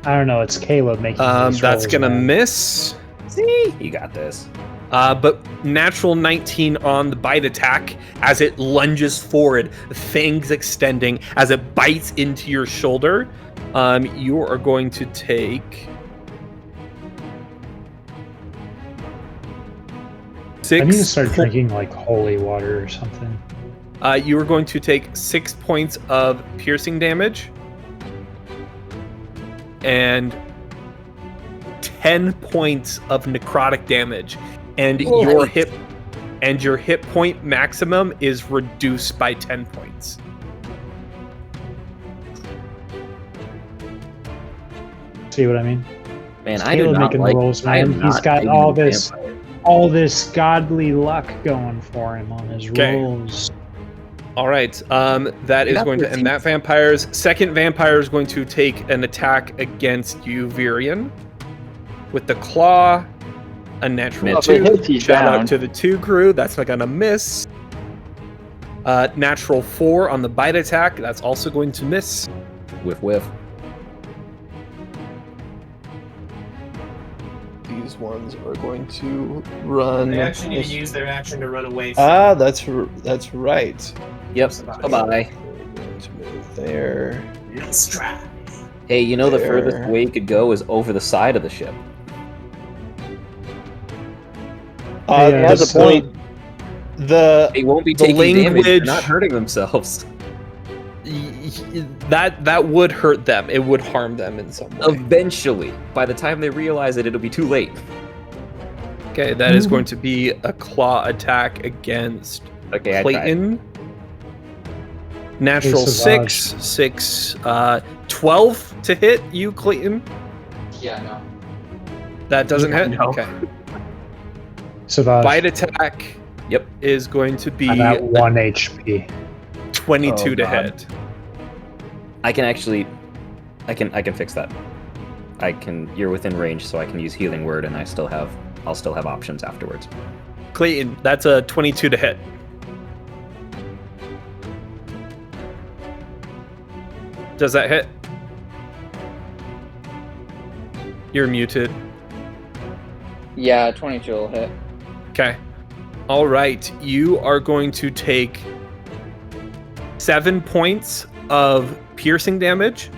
I don't know. It's Caleb making. These That's rolls, gonna man. miss. See? You got this. But natural 19 on the bite attack as it lunges forward, fangs extending as it bites into your shoulder. You are going to take I need to 6. start drinking like holy water or something. You are going to take 6 points of piercing damage and 10 points of necrotic damage. And your hit and your hit point maximum is reduced by 10 points. See what I mean? Man, I do Caleb not making like. the rolls, I am man. He's not got digging all the this, vampire. all this godly luck going for him on his rolls. All right, that is got going to 13. end that vampire's. Second vampire is going to take an attack against you, Virion, with the claw. A natural If it 2. hits, he's Shout down. out to the 2 crew. That's not gonna miss. Natural 4 on the bite attack. That's also going to miss. Whiff. These ones are going to run. They actually need to use their action to run away. That's right. Yep. Bye-bye. Going to move there. Let's try. Hey, you know the There. furthest way you could go is over the side of the ship. Has a point. They won't be The taking damage. They're language- not hurting themselves. That would hurt them. It would harm them in some way. Eventually, by the time they realize it, it'll be too late. Okay, that is going to be a claw attack against Okay, I tried. Clayton. Natural Hey, 6, 12 to hit you, Clayton. Yeah, no. That doesn't hit. No. Okay. Savage. Bite attack. Yep. Is going to be I'm at a 1 HP. 22 Oh, to God. hit. I can fix that. You're within range, so I can use healing word, and I'll still have options afterwards. Clayton, that's a 22 to hit. Does that hit? You're muted. Yeah, 22 will hit. Okay. All right. You are going to take 7 points of piercing damage.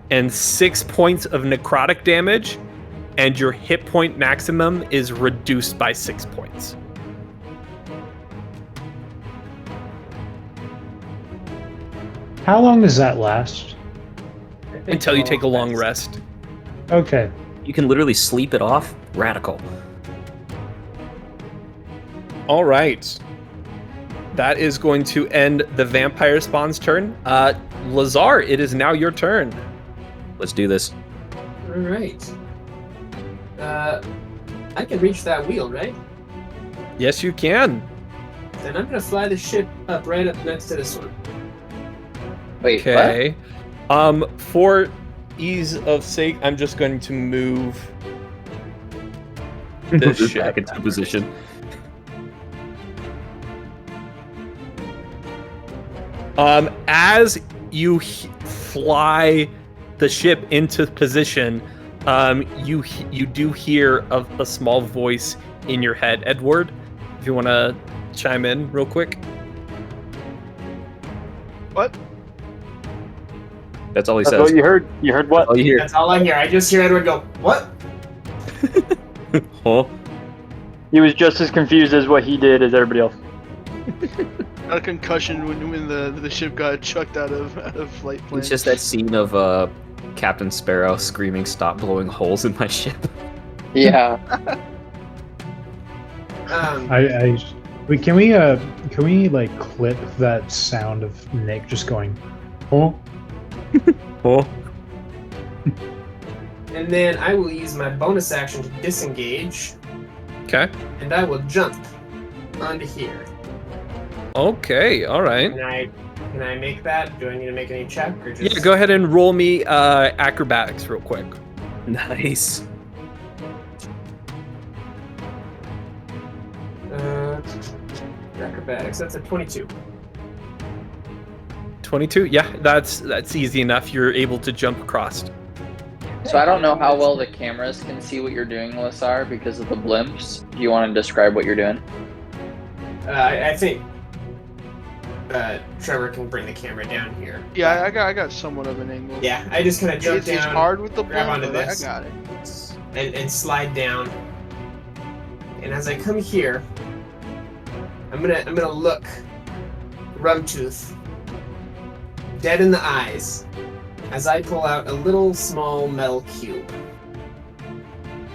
And 6 points of necrotic damage. And your hit point maximum is reduced by 6 points. How long does that last? Until you take a long rest. Okay. You can literally sleep it off. Radical. All right. That is going to end the vampire spawn's turn. Lazar, it is now your turn. Let's do this. All right. I can reach that wheel, right? Yes, you can. Then I'm gonna fly the ship up right up next to this one. Wait, Okay. For ease of sake, I'm just going to move the Move this ship back into position. As you fly the ship into position, you do hear a small voice in your head. Edward, if you want to chime in real quick. What? That's all he That's says. what you heard. You heard what? All you hear. That's all I hear. I just hear Edward go, "What?" Huh? He was just as confused as what he did as everybody else. A concussion when the ship got chucked out of flight plan. It's just that scene of Captain Sparrow screaming, "Stop blowing holes in my ship." Yeah. Can we like clip that sound of Nick just going, oh? Oh. And then I will use my bonus action to disengage, Okay. and I will jump onto here. Okay. All right. Can I make that? Do I need to make any check or just? Yeah. Go ahead and roll me acrobatics real quick. Nice. Acrobatics. That's a 22. 22. Yeah, that's easy enough. You're able to jump across. So I don't know how well the cameras can see what you're doing, Lazar, because of the blimps. Do you want to describe what you're doing? I think Trevor can bring the camera down here. Yeah, I got somewhat of an angle. Yeah, I just kind of jump It's down. hard with the grab blimp, onto but I this. got it. And slide down. And as I come here, I'm gonna look Rumtooth dead in the eyes as I pull out a little small metal cube.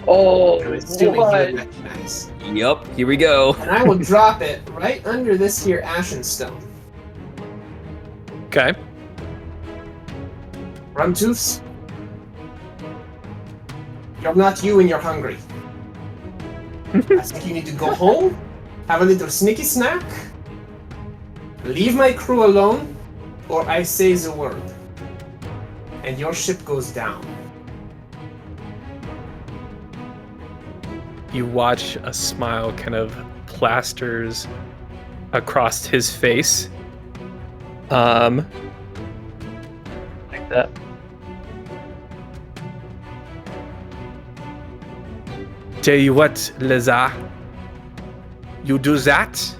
Oh, I'm assuming he what? would recognize. Yup, here we go. And I will drop it right under this here ashen stone. Okay. Rumtooths, you're not you and you're hungry. I think you need to go home, have a little sneaky snack, leave my crew alone, or I say the word. And your ship goes down. You watch a smile kind of plasters across his face. Like that. Tell you what, Lazar. You do that,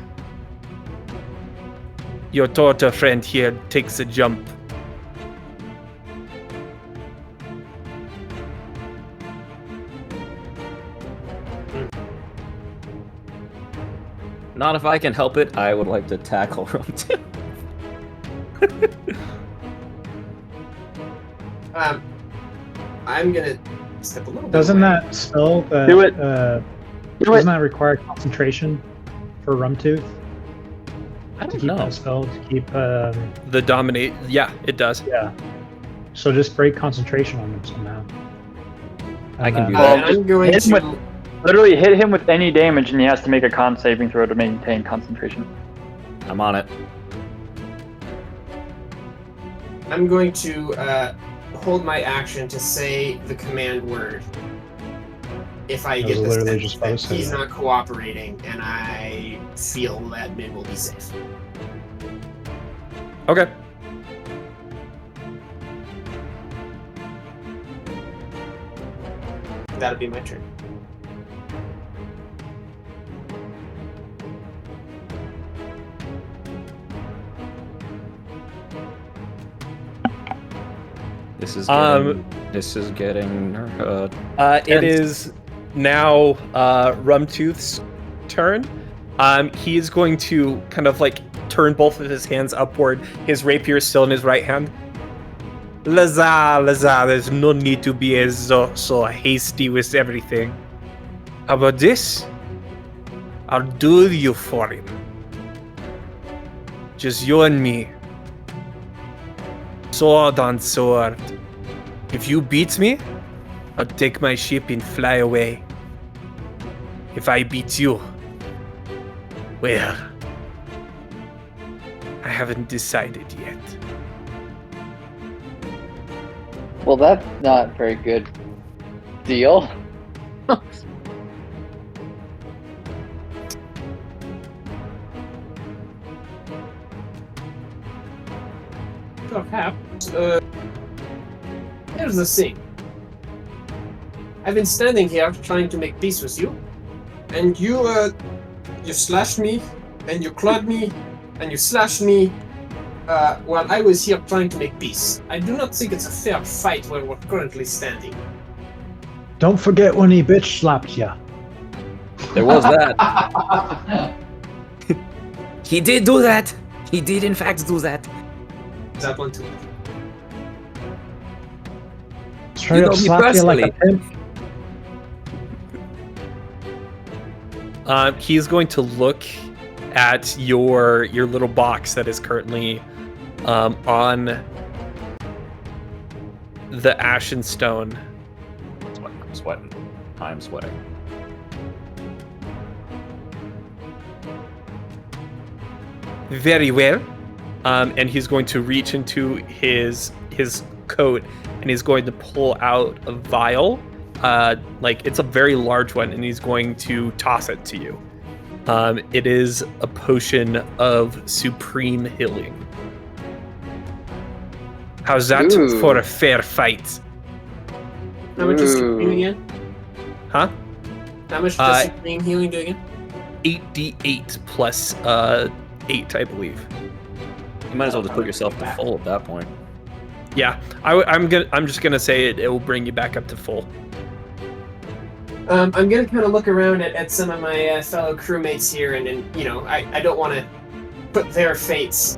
your daughter friend here takes a jump. Not if I can help it. I would like to tackle Rumtooth. I'm gonna step a little bit Doesn't away. that spell that Do it. doesn't that require concentration for Rumtooth I to don't keep know. that spell to keep The dominate, yeah, it does. yeah. So just break concentration on him somehow. I can do Well, that. I'm going hit him to. Literally hit him with any damage, and he has to make a con saving throw to maintain concentration. I'm on it. I'm going to hold my action to say the command word. If I I get was the literally sense just about that to say he's that. not cooperating, and I feel that Min will be safe. Okay. That'll be my turn. This is Um, getting It tense. is now Rumtooth's turn. He is going to kind of like turn both of his hands upward. His rapier is still in his right hand. Lazar, there's no need to be so hasty with everything. How about this? I'll do you for him. Just you and me. Sword on sword. If you beat me, I'll take my ship and fly away. If I beat you, well, I haven't decided yet. Well, that's not very good deal. Perhaps, here's the thing. I've been standing here trying to make peace with you, and you slashed me, and you clawed me, and you slashed me, while I was here trying to make peace. I do not think it's a fair fight where we're currently standing. Don't forget when he bitch slapped ya. There was that. He did do that. He did in fact do that. That one too. Straight You up know me slap you like a pimp. He's going to look at your little box that is currently on the ashen stone. I'm sweating. I'm sweating. Very well. And he's going to reach into his coat and he's going to pull out a vial. Like it's a very large one, and he's going to toss it to you. It is a potion of supreme healing. How's that Ooh. for a fair fight? How much is Ooh. supreme again? Huh? How much does supreme healing do again? 8d8 plus 8, I believe. You might as well just put yourself to full at that point. Yeah, I'm just gonna say it will bring you back up to full. I'm gonna kind of look around at some of my fellow crewmates here, and you know, I don't want to put their fates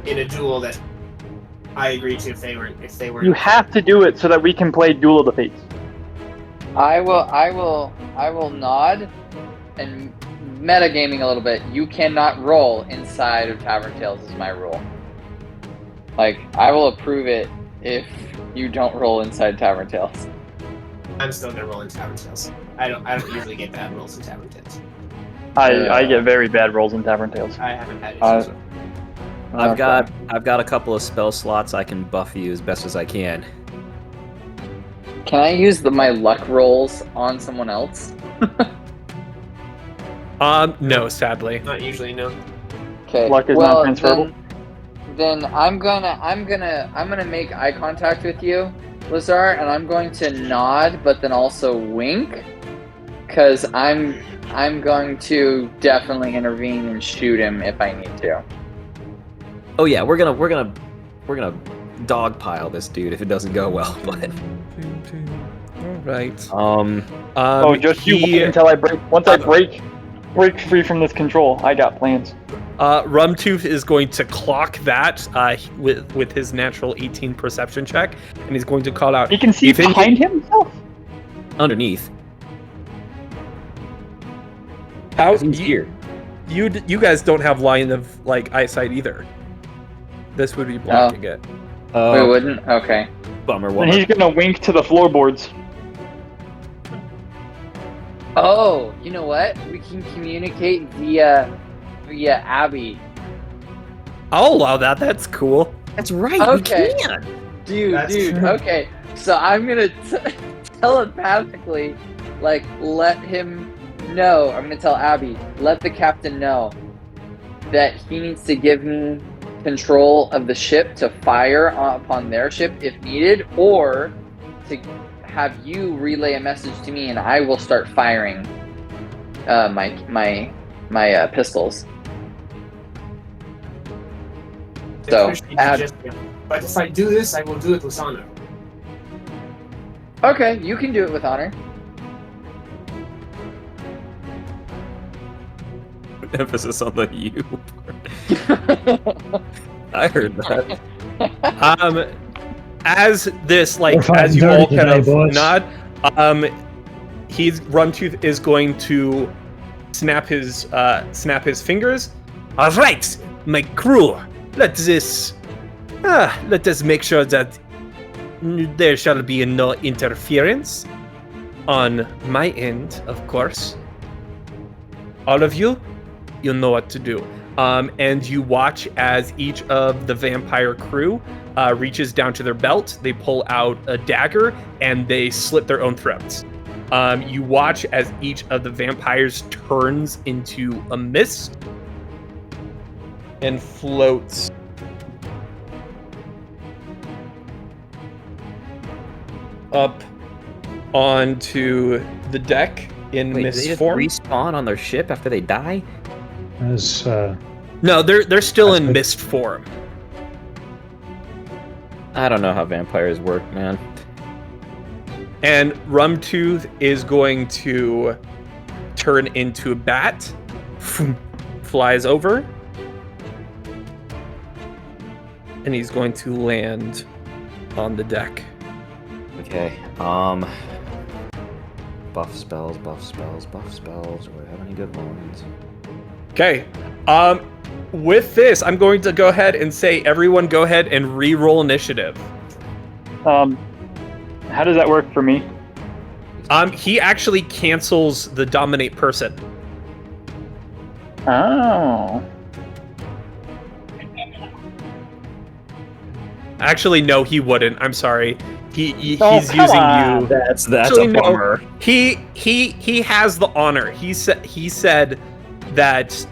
in a duel that I agreed to if they weren't. You have to do it so that we can play Duel of the Fates. I will nod and metagaming a little bit. You cannot roll inside of Tavern Tales is my rule. Like, I will approve it if you don't roll inside Tavern Tales. I'm still gonna roll in Tavern Tales. I don't usually get bad rolls in Tavern Tales. I get very bad rolls in Tavern Tales. I haven't had issues with it. I've got a couple of spell slots I can buff you as best as I can. Can I use my luck rolls on someone else? No, sadly. Not usually, no. Okay. Luck is not transferable. Then I'm gonna make eye contact with you, Lazar, and I'm going to nod, but then also wink, because I'm going to definitely intervene and shoot him if I need to. Oh yeah, we're gonna dogpile this dude if it doesn't go well. But Right. Just you wait until I break. Once I break free from this control, I got plans. Rumtooth is going to clock that with his natural 18 perception check, and he's going to call out. He can see behind himself. Underneath. How He's here. You guys don't have line of eyesight either. This would be blocking it. We wouldn't? Okay. Bummer. And he's gonna wink to the floorboards. Oh, you know what? We can communicate via Abby. I'll allow that. That's cool. That's right. Okay. We can. Dude. Okay. So I'm gonna telepathically, let him know. I'm gonna tell Abby, let the captain know that he needs to give me control of the ship to fire upon their ship if needed, or to have you relay a message to me and I will start firing my pistols. So, but if I do this, I will do it with honor. Okay, you can do it with honor. Emphasis on the you. I heard that. As this, as you all kind of nod, Rumtooth is going to snap his fingers. All right, my crew, let us make sure that there shall be no interference on my end, of course. All of you, you'll know what to do. And you watch as each of the vampire crew reaches down to their belt. They pull out a dagger and they slit their own throats. You watch as each of the vampires turns into a mist and floats up onto the deck in mist form. They just respawn on their ship after they die? No, they're still in mist form. I don't know how vampires work, man. And Rumtooth is going to turn into a bat, flies over, and he's going to land on the deck. Okay, buff spells. Do I have any good ones? Okay, with this, I'm going to go ahead and say everyone go ahead and re-roll initiative. How does that work for me? He actually cancels the dominate person. Oh. Actually, no, he wouldn't. I'm sorry. He's using you. That's Actually, a bummer. No, he has the honor. He said that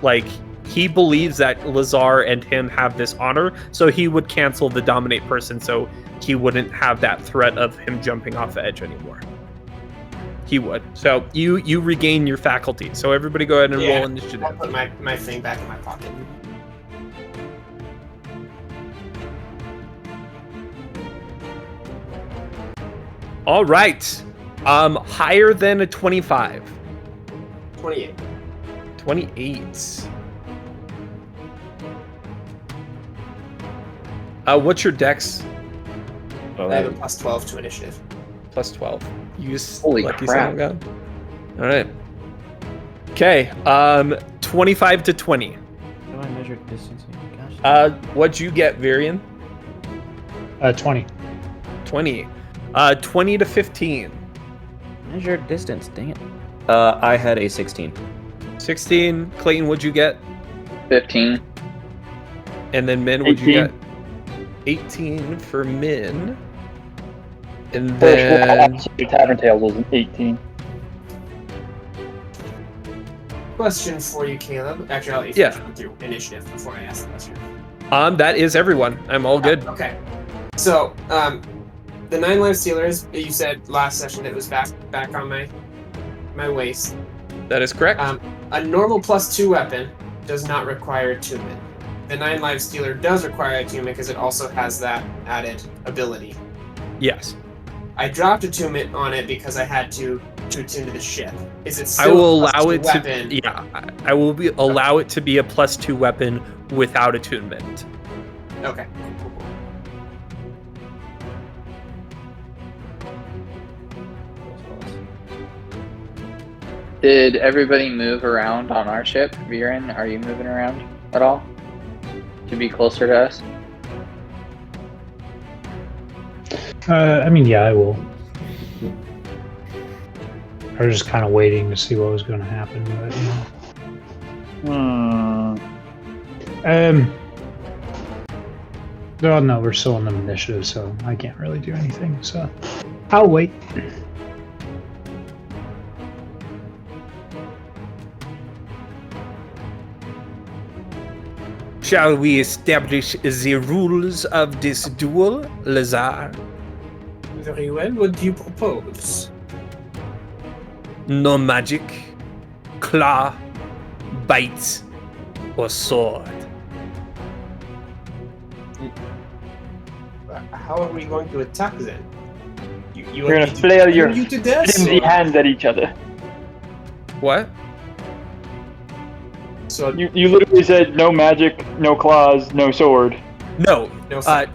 he believes that Lazar and him have this honor, so he would cancel the dominate person, so he wouldn't have that threat of him jumping off the edge anymore. He would. So you regain your faculty. So everybody go ahead and roll initiative. I'll put my thing back in my pocket. All right. Higher than a 25. 28. 28. What's your dex? I have a plus 12 to initiative. Plus 12. Use Holy lucky crap. sound gun. All right. Okay. 25 to 20. How do I measure distance? Gosh. What'd you get, Varian? 20. 20. 20 to 15. Measure distance. Dang it. I had a 16. 16. Clayton, what'd you get? 15. And then Min, what'd you 18. get? 18 for Min. And First roll then absolute Tavern Tales was an 18. Question for you, Caleb. Actually, I'll let you finish through initiative before I ask the question. that is everyone. I'm all good. Okay. So, the 9 life stealers, you said last session it was back on my waist. That is correct. A normal +2 weapon does not require attunement. The 9 life stealer does require attunement because it also has that added ability. Yes. I dropped attunement on it because I had to attune to the ship. Is it I still will a allow +2 it weapon? to. Yeah, I will allow it to be a +2 weapon without attunement. Okay. Did everybody move around on our ship? Viren, are you moving around at all? To be closer to us? I mean, yeah, I will. I was just kind of waiting to see what was going to happen, but Oh no, we're still in the initiative, so I can't really do anything. So I'll wait. Shall we establish the rules of this duel, Lazar? Very well. What do you propose? No magic, claw, bite, or sword. How are we going to attack then? You We're want gonna me flail to your pin you to death, flimsy or- hands at each other. What? So You literally said no magic, no claws, no sword. No. no, sword.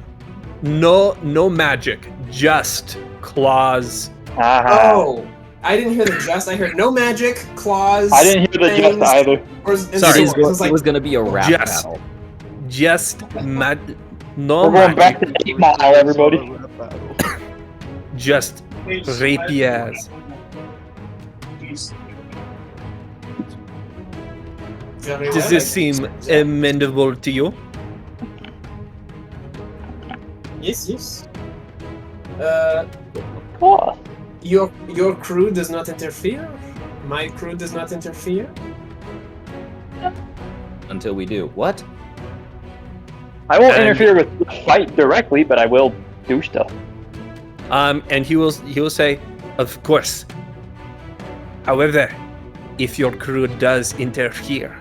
No magic, just claws. Oh, I didn't hear the just. I heard no magic, claws. I didn't hear the just fangs, either. Or, and Sorry. swords. I was like, It was gonna be a rap Just- battle. Just no We're going back magic, to 8 Mile, everybody. just rapiers. very Does well, this I seem think so. amendable to you? Yes. Claw. Your crew does not interfere. My crew does not interfere. Until we do. What? I won't And- interfere with the fight directly, but I will do stuff. And he will say, of course. However, if your crew does interfere,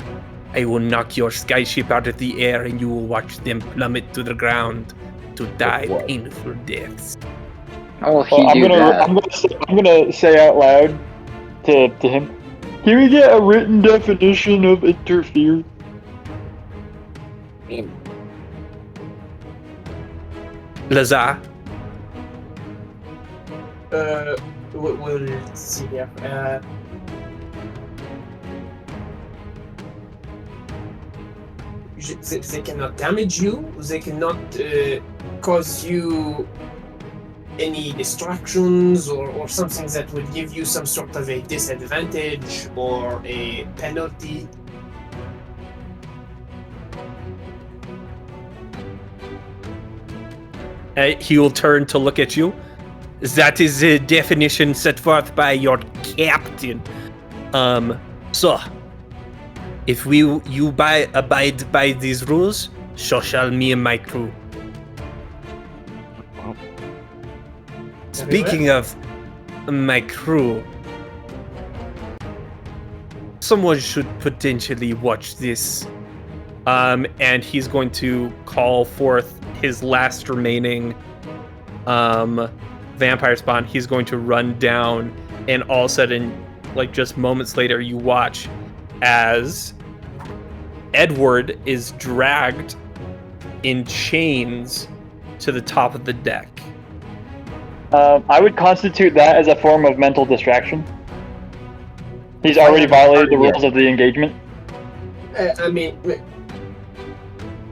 I will knock your skyship out of the air and you will watch them plummet to the ground to die what? painful deaths. How will he Well, do that? I'm gonna say out loud to him. Can we get a written definition of interfere? Lazar, We'll see here. They cannot damage you. They cannot cause you any distractions or something that would give you some sort of a disadvantage or a penalty. he will turn to look at you. That is the definition set forth by your captain. So, if you abide by these rules, so shall me and my crew. Speaking of my crew, someone should potentially watch this. And he's going to call forth his last remaining vampire spawn. He's going to run down, and all of a sudden, like just moments later, you watch as Edward is dragged in chains to the top of the deck. I would constitute that as a form of mental distraction. He's already violated the rules of the engagement. I mean,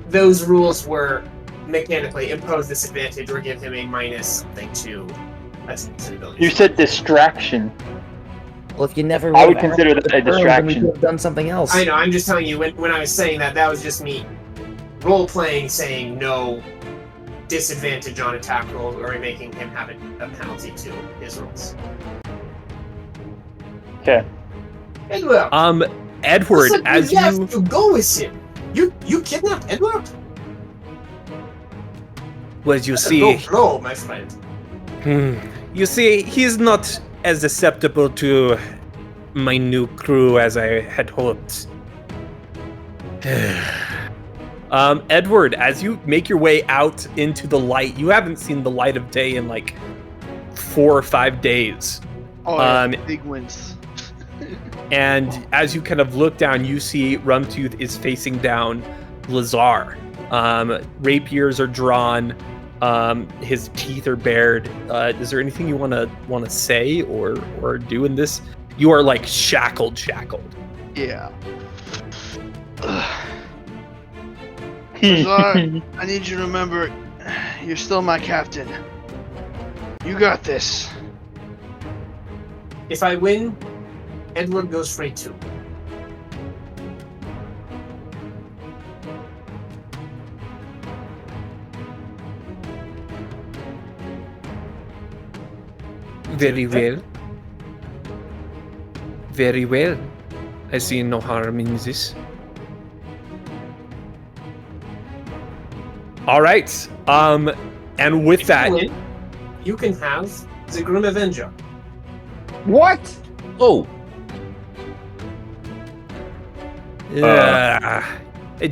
those rules were mechanically impose disadvantage or give him a minus something to ability. You said distraction. Well, if you never I would consider that a distraction. we could have done something else. I know, I'm just telling you, when I was saying that was just me role-playing, saying no disadvantage on attack rolls, or making him have a penalty to his rolls. Okay. Edward! Edward, as you... have to go with him! You kidnapped Edward? Well, you That's see... a low blow, my friend. You see, he's not as acceptable to my new crew as I had hoped. Edward, as you make your way out into the light, you haven't seen the light of day in like 4 or 5 days. Oh, big wins. And as you kind of look down, you see Rumtooth is facing down Lazar. Rapiers are drawn. His teeth are bared. Is there anything you want to say or do in this? You are like shackled. Yeah. Lazar, I need you to remember, you're still my captain. You got this. If I win, Edward goes free too. Very well. Very well. I see no harm in this. All right. And with that, you win, you can have the Grim Avenger. What? Oh. I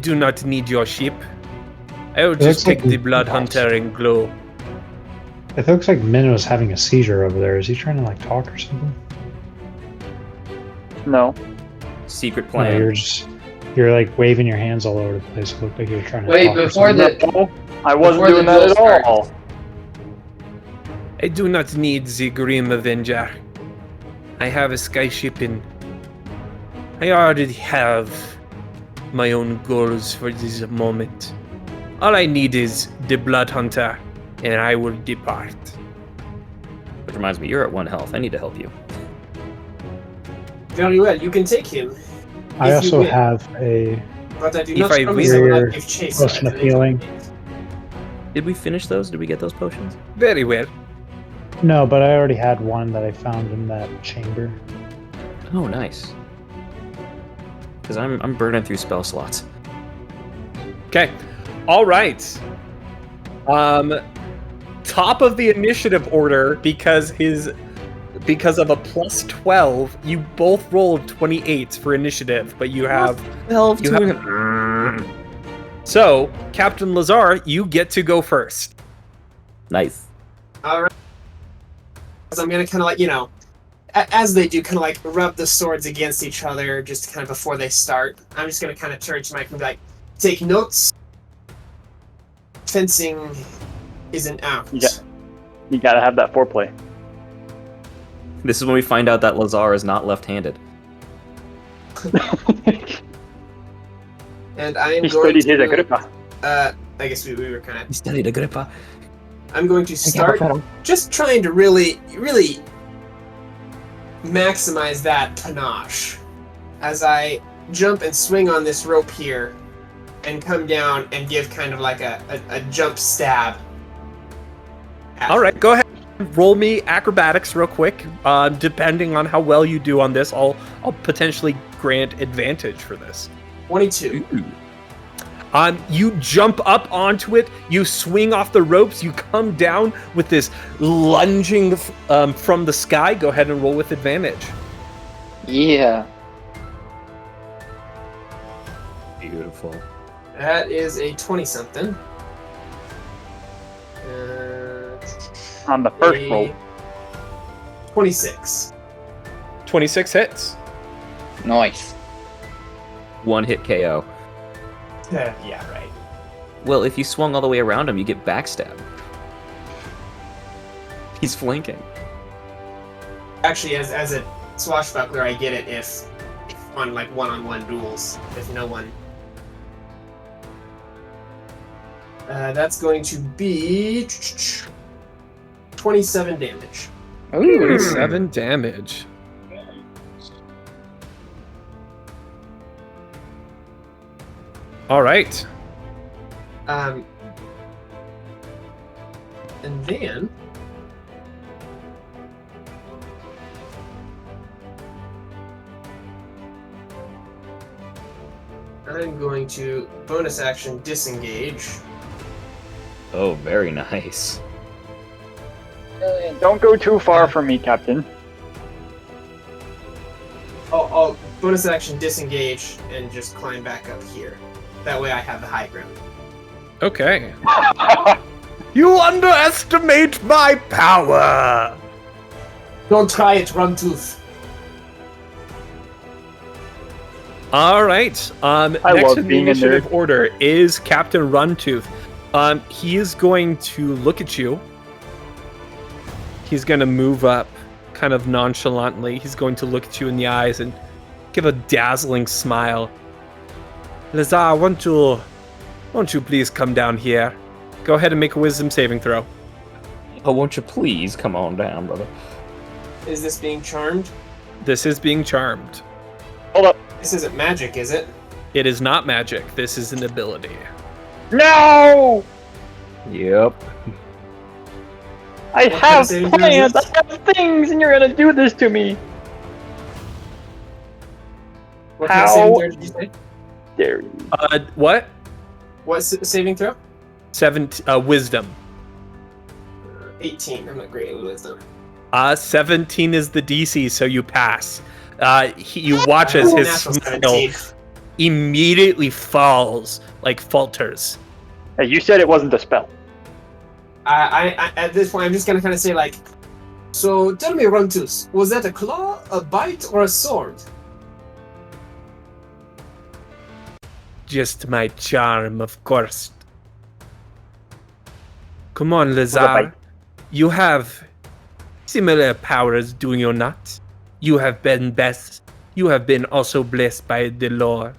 do not need your ship. I will just take the Blood Hunter and glow. It looks like Min was having a seizure over there. Is he trying to like talk or something? No. Secret No, plan. you're like waving your hands all over the place. It looked like you were trying to Wait, talk or before something. the I wasn't Before doing the that duel at all. I do not need the Grim Avenger. I have a skyship and I already have my own goals for this moment. All I need is the Blood Hunter and I will depart. Which reminds me, you're at 1 health. I need to help you. Very well, you can take him. I if also you win. have a But I do If not I promise I win- will Your not give chase. potion of healing. Did we finish those? Did we get those potions? Very well. no, but I already had one that I found in that chamber. Oh, nice. Because I'm burning through spell slots. Okay. All right. Top of the initiative order because of a plus 12, you both rolled 28s for initiative, but you have 12 You to have- So, Captain Lazar, you get to go first. Nice. Alright. I'm gonna kind of like, as they do, kind of like rub the swords against each other just kind of before they start. I'm just gonna kind of turn to Mike and be like, take notes. Fencing isn't out. You gotta have that foreplay. This is when we find out that Lazar is not left-handed. And I am He going studied his to... Agrippa. I guess we were kind of... He studied Agrippa. I'm going to start just trying to really maximize that panache as I jump and swing on this rope here and come down and give kind of like a jump stab. All right, go ahead. Roll me acrobatics real quick. Depending on how well you do on this, I'll potentially grant advantage for this. 22. You jump up onto it, you swing off the ropes, you come down with this lunging from the sky. Go ahead and roll with advantage. Yeah. Beautiful. That is a 20-something. On the first roll. 26. 26 hits. Nice. 1 hit KO. Yeah, right. Well, if you swung all the way around him, you get backstab. He's flanking. Actually, as a swashbuckler, I get it if on like one-on-one duels, if no one. That's going to be 27 damage. Ooh. 27 damage. All right. And then I'm going to bonus action disengage. Oh, very nice. Don't go too far from me, Captain. I'll bonus action disengage and just climb back up here. That way I have the high ground. Okay. You underestimate my power! Don't try it, Rumtooth. All right. Next love in the being a initiative nerd. order is Captain Rumtooth. He is going to look at you. He's going to move up kind of nonchalantly. He's going to look at you in the eyes and give a dazzling smile. Lazar, won't you please come down here? Go ahead and make a wisdom saving throw. Oh, won't you please come on down, brother? Is this being charmed? This is being charmed. Hold up. This isn't magic, is it? It is not magic. This is an ability. No! Yep. I What kind have of saving throw is plans, this? I have things, and you're gonna do this to me. What kind of How? saving throw did you say? Dare you? What? What's saving throw? Wisdom. 18. I'm not great with wisdom. 17 is the DC, so you pass. You watch as his Natural smile 17. immediately falls, like falters. Hey, you said it wasn't a spell. I at this point I'm just gonna kind of say like, so tell me, Rumtooth, was that a claw, a bite, or a sword? Just my charm, of course. Come on, bite. Lazar. You have similar powers, do you not? You have been best. You have been also blessed by the Lord.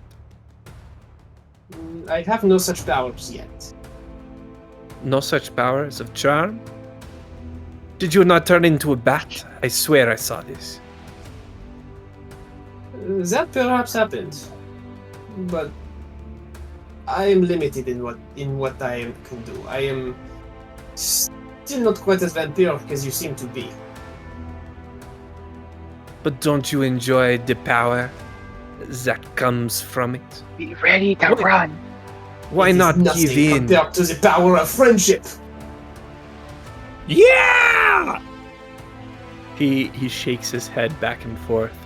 I have no such powers yet. No such powers of charm? Did you not turn into a bat? I swear I saw this. That perhaps happened, but I am limited in what I can do. I am still not quite as vampiric as you seem to be. But don't you enjoy the power that comes from it? Be ready to run. Why It is not nothing give in? compared to the power of friendship. Yeah! He shakes his head back and forth.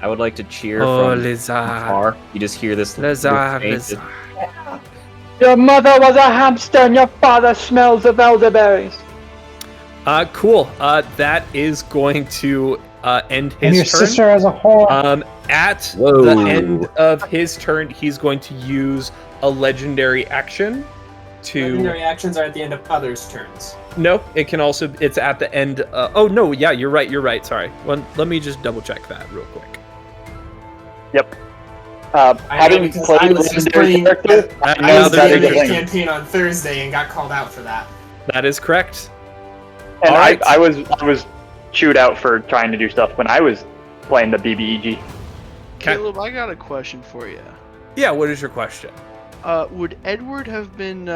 I would like to cheer Oh, from Lazar. far. You just hear this. Lazar, this Lazar. Your mother was a hamster and your father smells of elderberries. Cool. That is going to end And his your turn. sister has a whore. At Whoa. the end of his turn, he's going to use a legendary action to. Legendary actions are at the end of others' turns. No, it can also. It's at the end. Oh no, yeah, you're right. You're right. Sorry. Let me just double check that real quick. Yep. I know Having because played I was just legendary playing. character, I now was there's playing a the thing. campaign on Thursday and got called out for that. That is correct. and All right. I was chewed out for trying to do stuff when I was playing the BBEG. Caleb, I got a question for you. Yeah. What is your question? Would Edward have been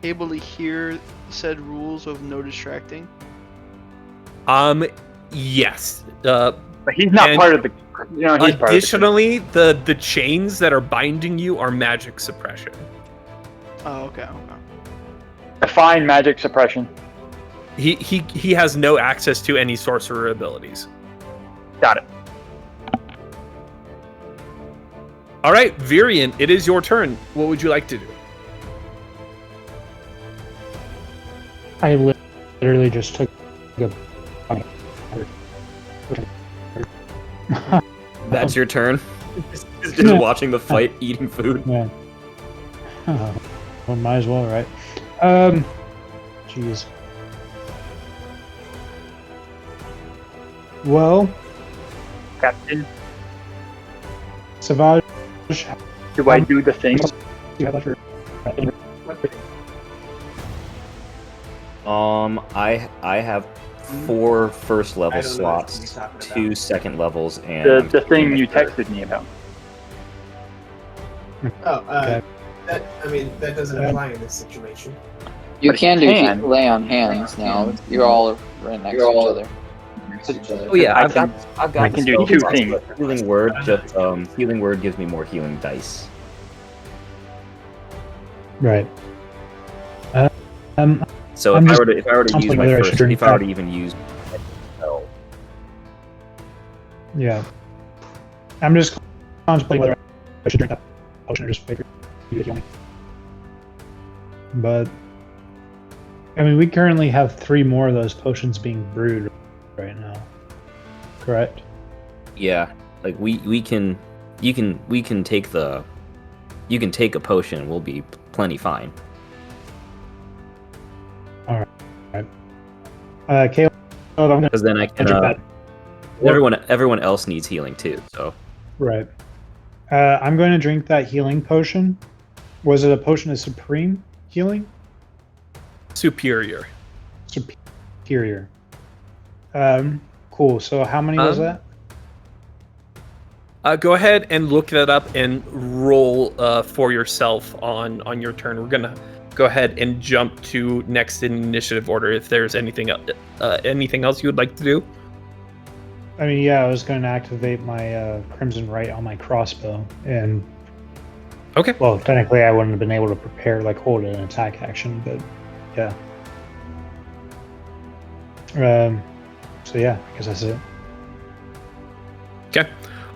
able to hear said rules of no distracting? Yes. But he's not And part of the. You know, he's part of the. Additionally, the chains that are binding you are magic suppression. Oh, okay. Define magic suppression. He has no access to any sorcerer abilities. Got it. All right, Virian, it is your turn. What would you like to do? I literally just took a. That's your turn. Just watching the fight, eating food. Yeah. Well, might as well, right? Jeez. Well, Captain, Savage, do I do the thing? you have left for I have 4 first level slots, 2 second levels, and The thing you texted me about. Okay. That doesn't apply in this situation. You But can do hand. lay on hands now. You're all right next to each other. Oh yeah, I've got I can the do spell 2 slots, things. but Healing word, just healing word gives me more healing dice. Right. So I'm if I just were to use contemplating my whether I first, should drink if I were to that. even use spell, Yeah. I'm just contemplating whether I should drink that potion or just wait for you to heal me. But I mean, we currently have 3 more of those potions being brewed right now. Correct? yeah, like we can take a potion and we'll be plenty fine. Caleb, I'm gonna Because then I can drink that. everyone else needs healing too. So Right. I'm going to drink that healing potion. Was it a potion of supreme healing? Superior. Superior. Cool. So how many was that? Go ahead and look that up and roll for yourself on your turn. We're gonna go ahead and jump to next in initiative order. If there's anything else you would like to do. I mean, yeah, I was going to activate my Crimson Right on my crossbow, and Okay. well, technically, I wouldn't have been able to prepare, like, hold it an attack action, but yeah. So yeah, I guess that's it. Okay.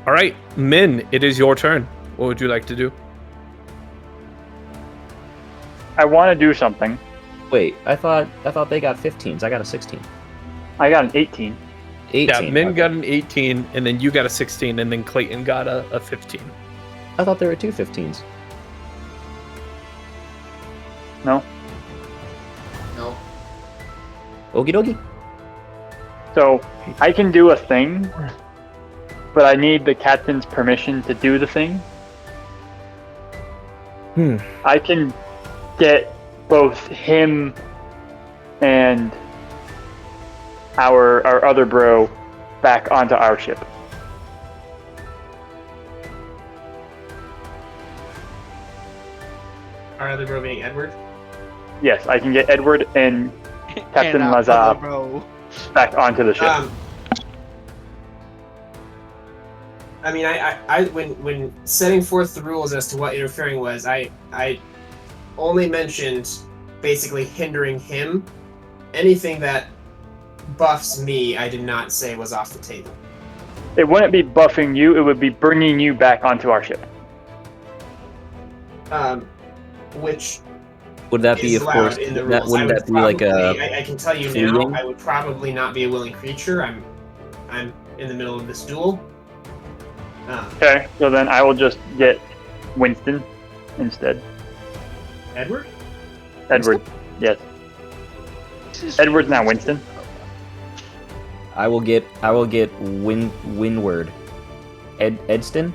All right, Min, it is your turn. What would you like to do? I want to do something. wait, I thought they got 15s. I got a 16. I got an 18. 18. Yeah, Min okay. got an 18, and then you got a 16, and then Clayton got a 15. I thought there were 2 15s. No? No. Okie dokie. So, I can do a thing, but I need the captain's permission to do the thing. I can get both him and our other bro back onto our ship. Our other bro being Edward. Yes, I can get Edward and Captain And, Lazab bro. back onto the ship. I mean, I when setting forth the rules as to what interfering was, I only mentioned basically hindering him. Anything that buffs me, I did not say was off the table. It wouldn't be buffing you, it would be bringing you back onto our ship. Which Would that be, is of allowed course, in the that rules. wouldn't I would that be like probably- I can tell you fleeing? now, I would probably not be a willing creature. I'm in the middle of this duel. Okay, so then I will just get Winston instead. Edward? Edward, yes. Edward's now Winston. I will get Windward. Edston?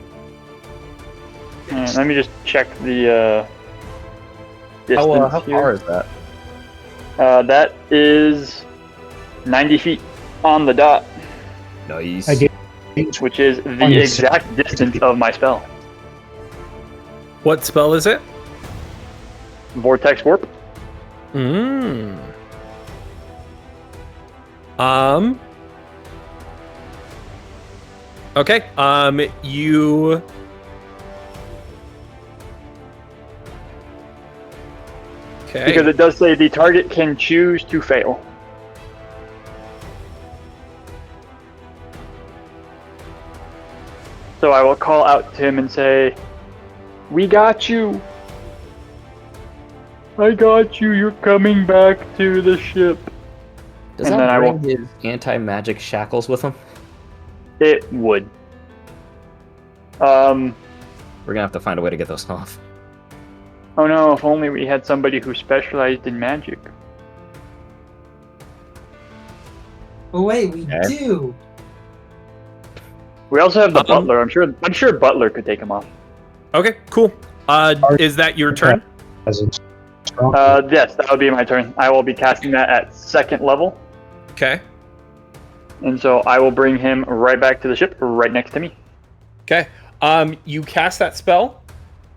Let me just check the distance How here. far is that? That is 90 feet on the dot, Nice. I get which is the exact distance of my spell. What spell is it? Vortex Warp. Okay. You. Okay. Because it does say the target can choose to fail. So I will call out to him and say, "We got you. I got you. You're coming back to the ship." Does and that then I bring will. his anti-magic shackles with him? It would. We're gonna have to find a way to get those off. Oh no! If only we had somebody who specialized in magic. Oh wait, we Okay. do. We also have the butler. I'm sure Butler could take him off. Okay, cool. Is that your turn? As a Yes, that would be my turn. I will be casting that at 2nd level, Okay. and so I will bring him right back to the ship, right next to me. Okay. You cast that spell.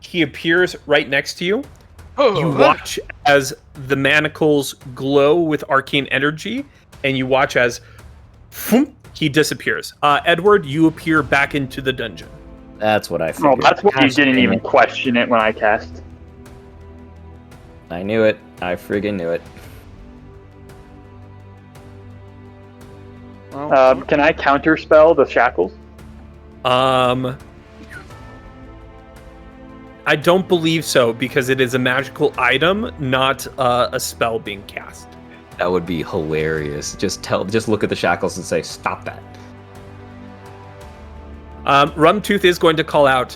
He appears right next to you. Oh, You watch as the manacles glow with arcane energy, and you watch as he disappears. Edward, you appear back into the dungeon. That's what I Oh, figured. that's why you Gosh didn't damn even it. question it when I cast. I knew it. I friggin' knew it. Can I counterspell the shackles? I don't believe so because it is a magical item, not a spell being cast. That would be hilarious. Just look at the shackles and say, "Stop that." Rumtooth is going to call out,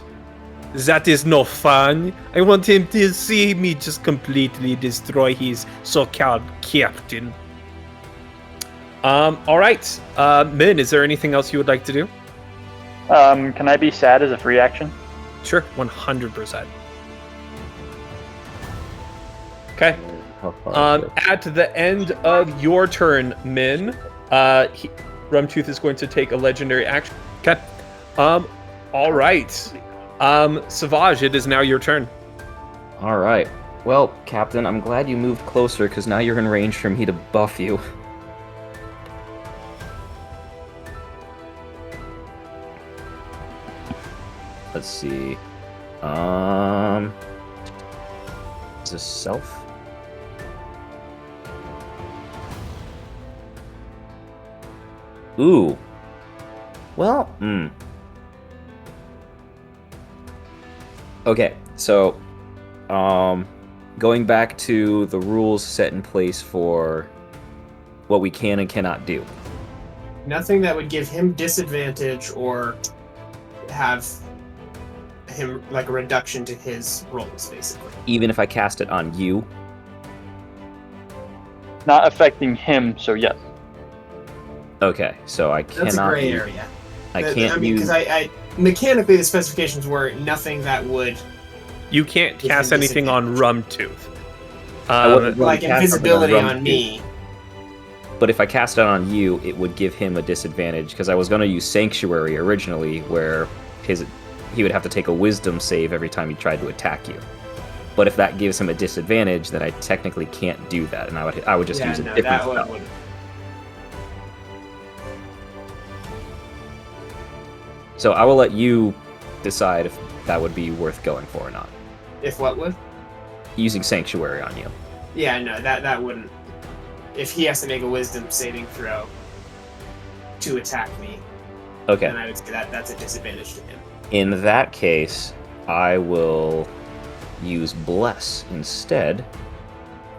"That is no fun. I want him to see me just completely destroy his so-called captain." All right. Min, is there anything else you would like to do? Can I be sad as a free action? Sure, 100%. Okay. At the end of your turn, Min, Rumtooth is going to take a legendary action. Okay. All right. Savage, it is now your turn. All right. Well, Captain, I'm glad you moved closer because now you're in range for me to buff you. Let's see. Is this self? Ooh. Well, Okay, so, going back to the rules set in place for what we can and cannot do. Nothing that would give him disadvantage or have him like a reduction to his rolls, basically. Even if I cast it on you, Not affecting him, so yes. okay, so I That's a cannot. gray area. I can't use. because I mechanically the specifications were nothing that would You can't Give cast him anything on Rumtooth. I wouldn't like cast invisibility something on Rumtooth. me. But if I cast it on you, it would give him a disadvantage because I was going to use Sanctuary originally, where he would have to take a Wisdom save every time he tried to attack you. But if that gives him a disadvantage, then I technically can't do that, and I would just use a different that spell. would. So I will let you decide if that would be worth going for or not. If what would? Using Sanctuary on you. Yeah, no, that wouldn't. If he has to make a Wisdom saving throw to attack me, Okay. then I would say that's a disadvantage to him. In that case, I will use Bless instead,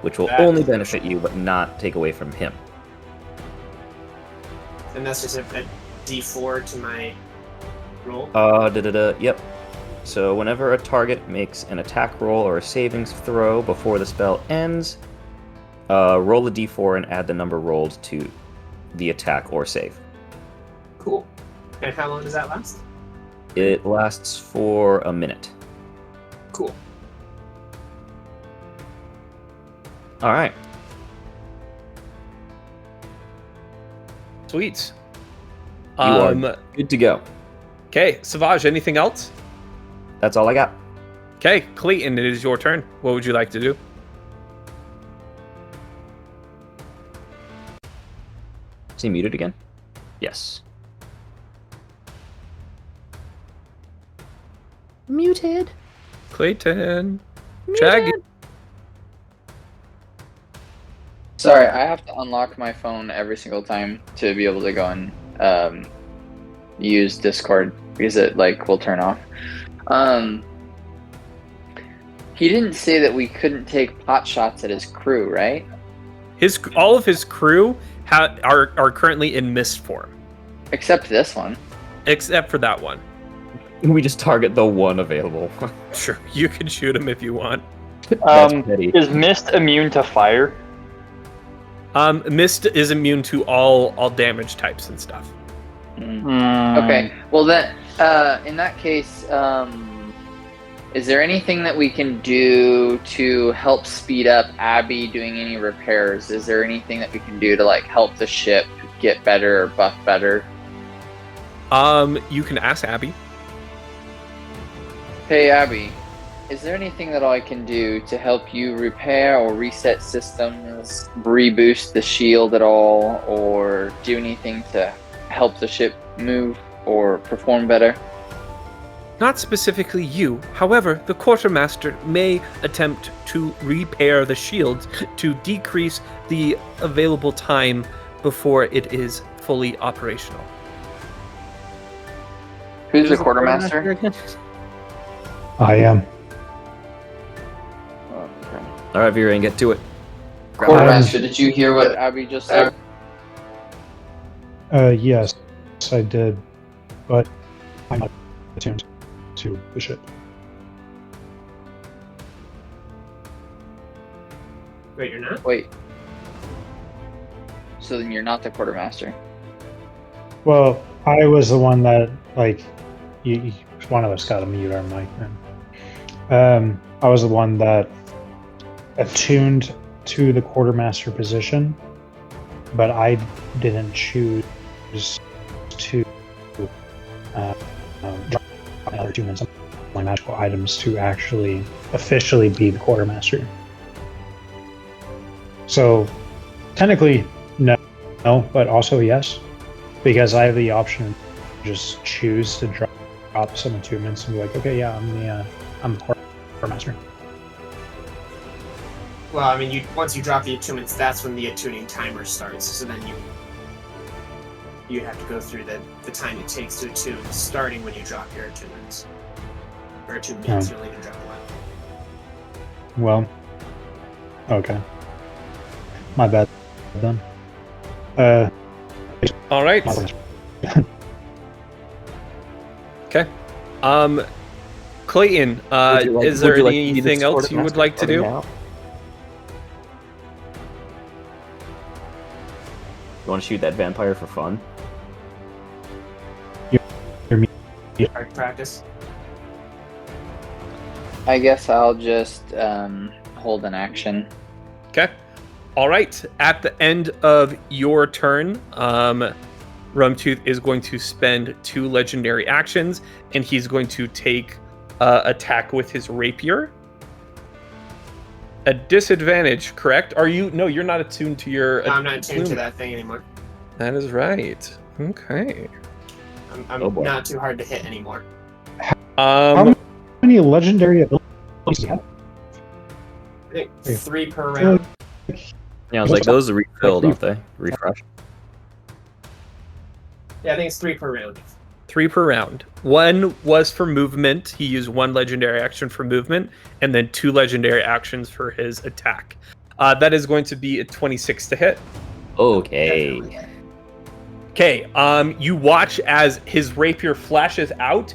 which will That- only benefit you but not take away from him. And that's just a D4 to my roll. Yep. So whenever a target makes an attack roll or a savings throw before the spell ends, roll a d4 and add the number rolled to the attack or save. Cool. And how long does that last? It lasts for a minute. Cool. All right. Sweet. You are good to go. Okay, Savage, anything else? That's all I got. Okay, Clayton, it is your turn. What would you like to do? Is he muted again? Yes. Muted. Clayton. Shaggy. Sorry, I have to unlock my phone every single time to be able to go and use Discord because it will turn off. He didn't say that we couldn't take pot shots at his crew, right? All of his crew are currently in mist form, Except this one. except for that one. We just target the one available. Sure, you can shoot him if you want. That's petty. Is Mist immune to fire? Mist is immune to all damage types and stuff. Okay. Well, then, in that case, is there anything that we can do to help speed up Abby doing any repairs? Is there anything that we can do to like help the ship get better or buff better? You can ask Abby. Hey, Abby, is there anything that I can do to help you repair or reset systems, reboost the shield at all, or do anything to help the ship move or perform better? Not specifically you. However, the quartermaster may attempt to repair the shields to decrease the available time before it is fully operational. Who's the quartermaster? I am. All right, Vera, and get to it. Quartermaster, did you hear what Abby just said? Yes, I did, but I'm not attuned to the ship. Wait, you're not? Wait. So then you're not the quartermaster. Well, I was the one that, like, one of us got to mute our mic, man. I was the one that attuned to the quartermaster position, but I didn't choose to drop another attunements on my magical items to actually officially be the quartermaster. So technically, no, but also yes, because I have the option to just choose to drop some attunements and be like, okay, yeah, I'm the quartermaster. Well, I mean, once you drop the attunements, that's when the attuning timer starts. So then you have to go through the time it takes to attune, starting when you drop your attunements. Or attunements, you only can drop one. Well, okay. My bad then. All right. Okay. Clayton, is there anything else you would like to do? You want to shoot that vampire for fun? Target practice. I guess I'll just hold an action. Okay. All right. At the end of your turn, Rumtooth is going to spend 2 legendary actions, and he's going to take attack with his rapier. A disadvantage, correct? Are you? No, you're not attuned to your. No, I'm not attuned to that thing anymore. That is right. Okay. I'm not too hard to hit anymore. How many legendary abilities do you have? I think 3 per round. Yeah, I was like, those are refilled, don't they? Refresh. Yeah, I think it's 3 per round. 3 per round. 1 was for movement. He used 1 legendary action for movement, and then 2 legendary actions for his attack. That is going to be a 26 to hit. Okay. Okay. You watch as his rapier flashes out.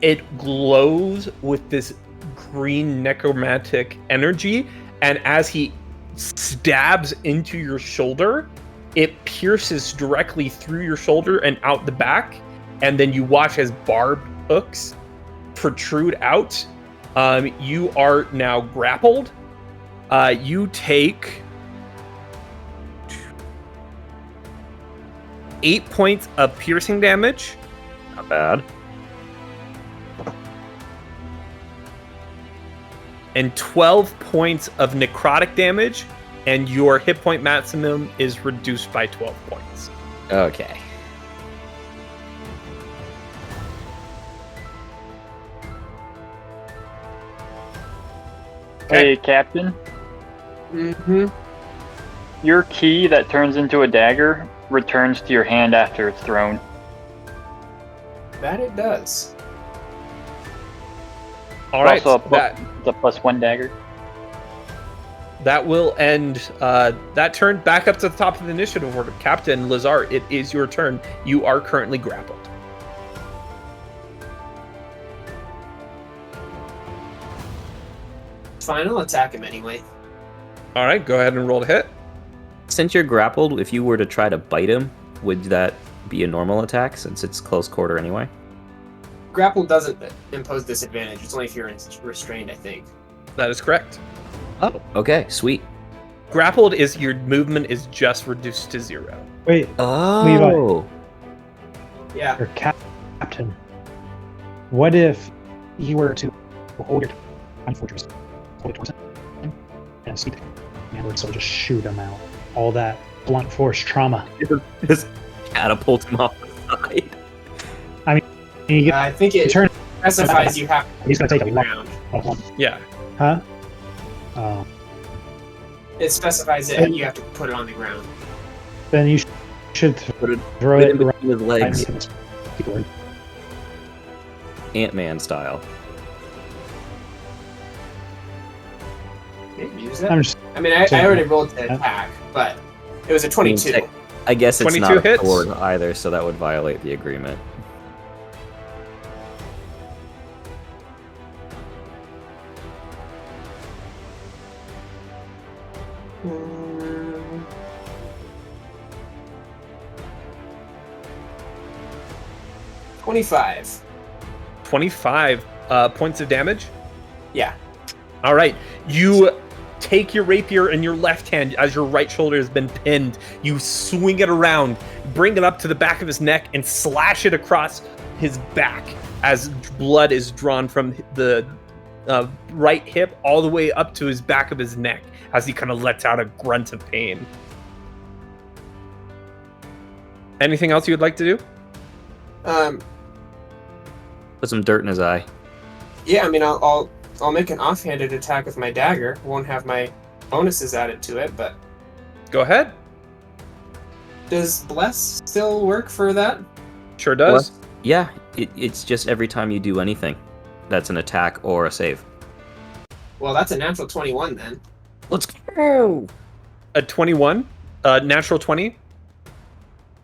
It glows with this green necromantic energy, and as he stabs into your shoulder, it pierces directly through your shoulder and out the back. And then you watch as barbed hooks protrude out. You are now grappled. You take 8 points of piercing damage. Not bad. And 12 points of necrotic damage. And your hit point maximum is reduced by 12 points. Okay. Hey, Captain. Mm-hmm. Your key that turns into a dagger returns to your hand after it's thrown. That it does. All right. Also, it's a +1 dagger. That will end that turn. Back up to the top of the initiative order. Captain Lazar, it is your turn. You are currently grappled. Fine, I'll attack him anyway. All right, go ahead and roll to hit. Since you're grappled, if you were to try to bite him, would that be a normal attack since it's close quarter anyway? Grapple doesn't impose disadvantage. It's only if you're restrained, I think. That is correct. Oh, okay, sweet. Grappled is your movement is just reduced to 0. Wait, Oh. Yeah. your captain. What if you were to hold your tiny fortress, hold it towards him, and speak to him, and would so just shoot him out? All that blunt force trauma. Just catapult him off the side. You get, I think you it turn. specifies you have He's gonna take a to long round. Yeah. Huh? Oh. It specifies that you have to put it on the ground. Then you should Put it throw in it between his legs, right. Ant-Man style. Didn't use it. I'm just I mean, I already rolled to attack, but it was a 22. I guess it's 22 not a hits? sword either, so that would violate the agreement. Mm. 25. 25 points of damage. Yeah. All right. You take your rapier in your left hand as your right shoulder has been pinned. You swing it around, bring it up to the back of his neck, and slash it across his back as blood is drawn from the right hip all the way up to his back of his neck as he kind of lets out a grunt of pain. Anything else you would like to do? Put some dirt in his eye. Yeah, I mean, I'll make an offhanded attack with my dagger. Won't have my bonuses added to it, but Go ahead. does Bless still work for that? Sure does. Yeah, it's just every time you do anything. That's an attack or a save. Well, that's a natural 21 then. Let's go! A 21, natural 20.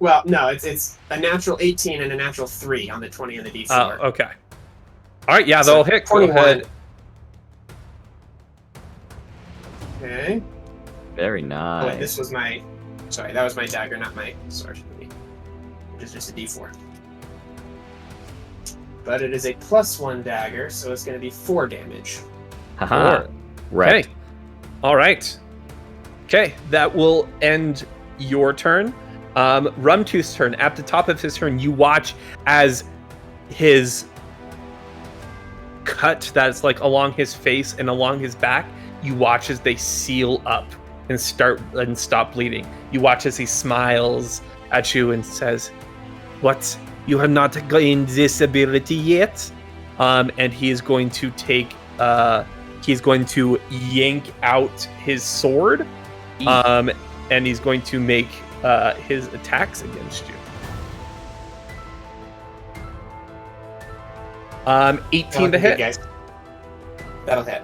Well, no, it's a natural 18 and a natural 3 on the 20 and the D4. Okay. All right, yeah, So, they'll hit. Go 21. ahead. Okay. Very Oh, nice. wait, this was my... Sorry, that was my dagger, not my sword. Which is just a D4. But it is a +1 dagger, so it's going to be 4 damage. Haha. Right. Okay. All right. Okay, that will end your turn. Rumtooth's turn. At the top of his turn, you watch as his cut that's like along his face and along his back, you watch as they seal up and stop bleeding. You watch as he smiles at you and says, "What? You have not gained this ability yet?" And he is going to take he's going to yank out his sword. And he's going to make his attacks against you. 18 to hit. Guys. That'll hit.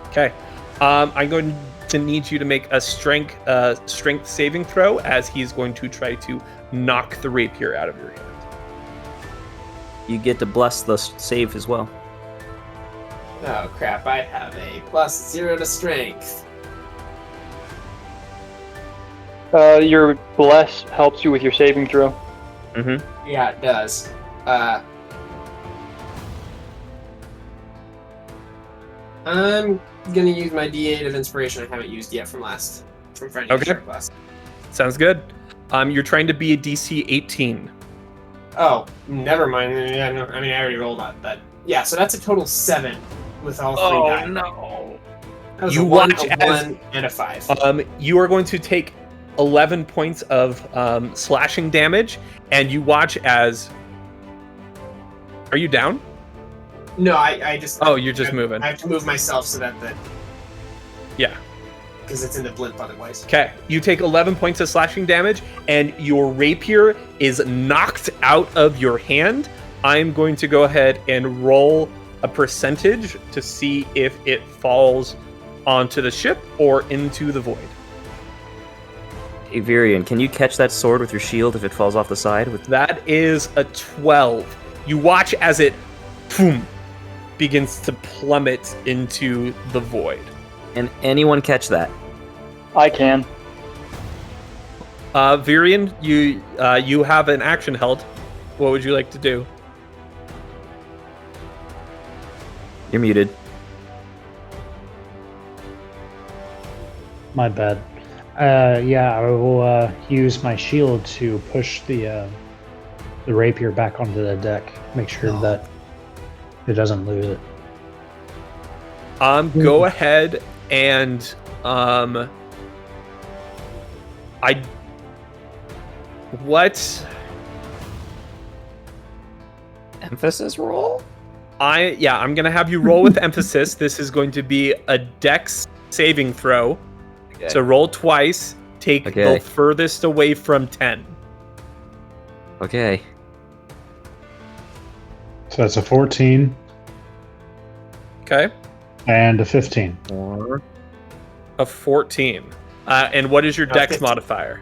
Okay. I'm going to need you to make a strength saving throw as he's going to try to knock the rapier out of your hand. You get to bless the save as well. Oh crap, I have a +0 to strength. Your bless helps you with your saving throw. Mm-hmm. Yeah, it does. I'm gonna use my D8 of inspiration I haven't used yet from Friday Okay. class. Sounds good. You're trying to be a DC 18. Oh, never mind. Yeah, no, I mean, I already rolled that, but yeah, so that's a total 7 with all 3 die. No. That was You a 1, watch a as 1, and a 5. You are going to take 11 points of slashing damage, and you watch as... Are you down? No, I just... Oh, you're just moving. I have to move myself so that Yeah. because it's in the blimp otherwise. Okay, you take 11 points of slashing damage, and your rapier is knocked out of your hand. I'm going to go ahead and roll a percentage to see if it falls onto the ship or into the void. Avirian, can you catch that sword with your shield if it falls off the side? That is a 12. You watch as it boom, begins to plummet into the void. And anyone catch that? I can. Virian, you have an action held. What would you like to do? You're muted. My bad. Yeah, I will use my shield to push the rapier back onto the deck. Make sure that it doesn't lose it. Go ahead and what? Emphasis roll? I'm gonna have you roll with emphasis. This is going to be a dex saving throw. Okay. So roll twice. Take the furthest away from 10. Okay. So that's a 14 Okay. and a 15. Or A 14. And what is your dex 15. modifier?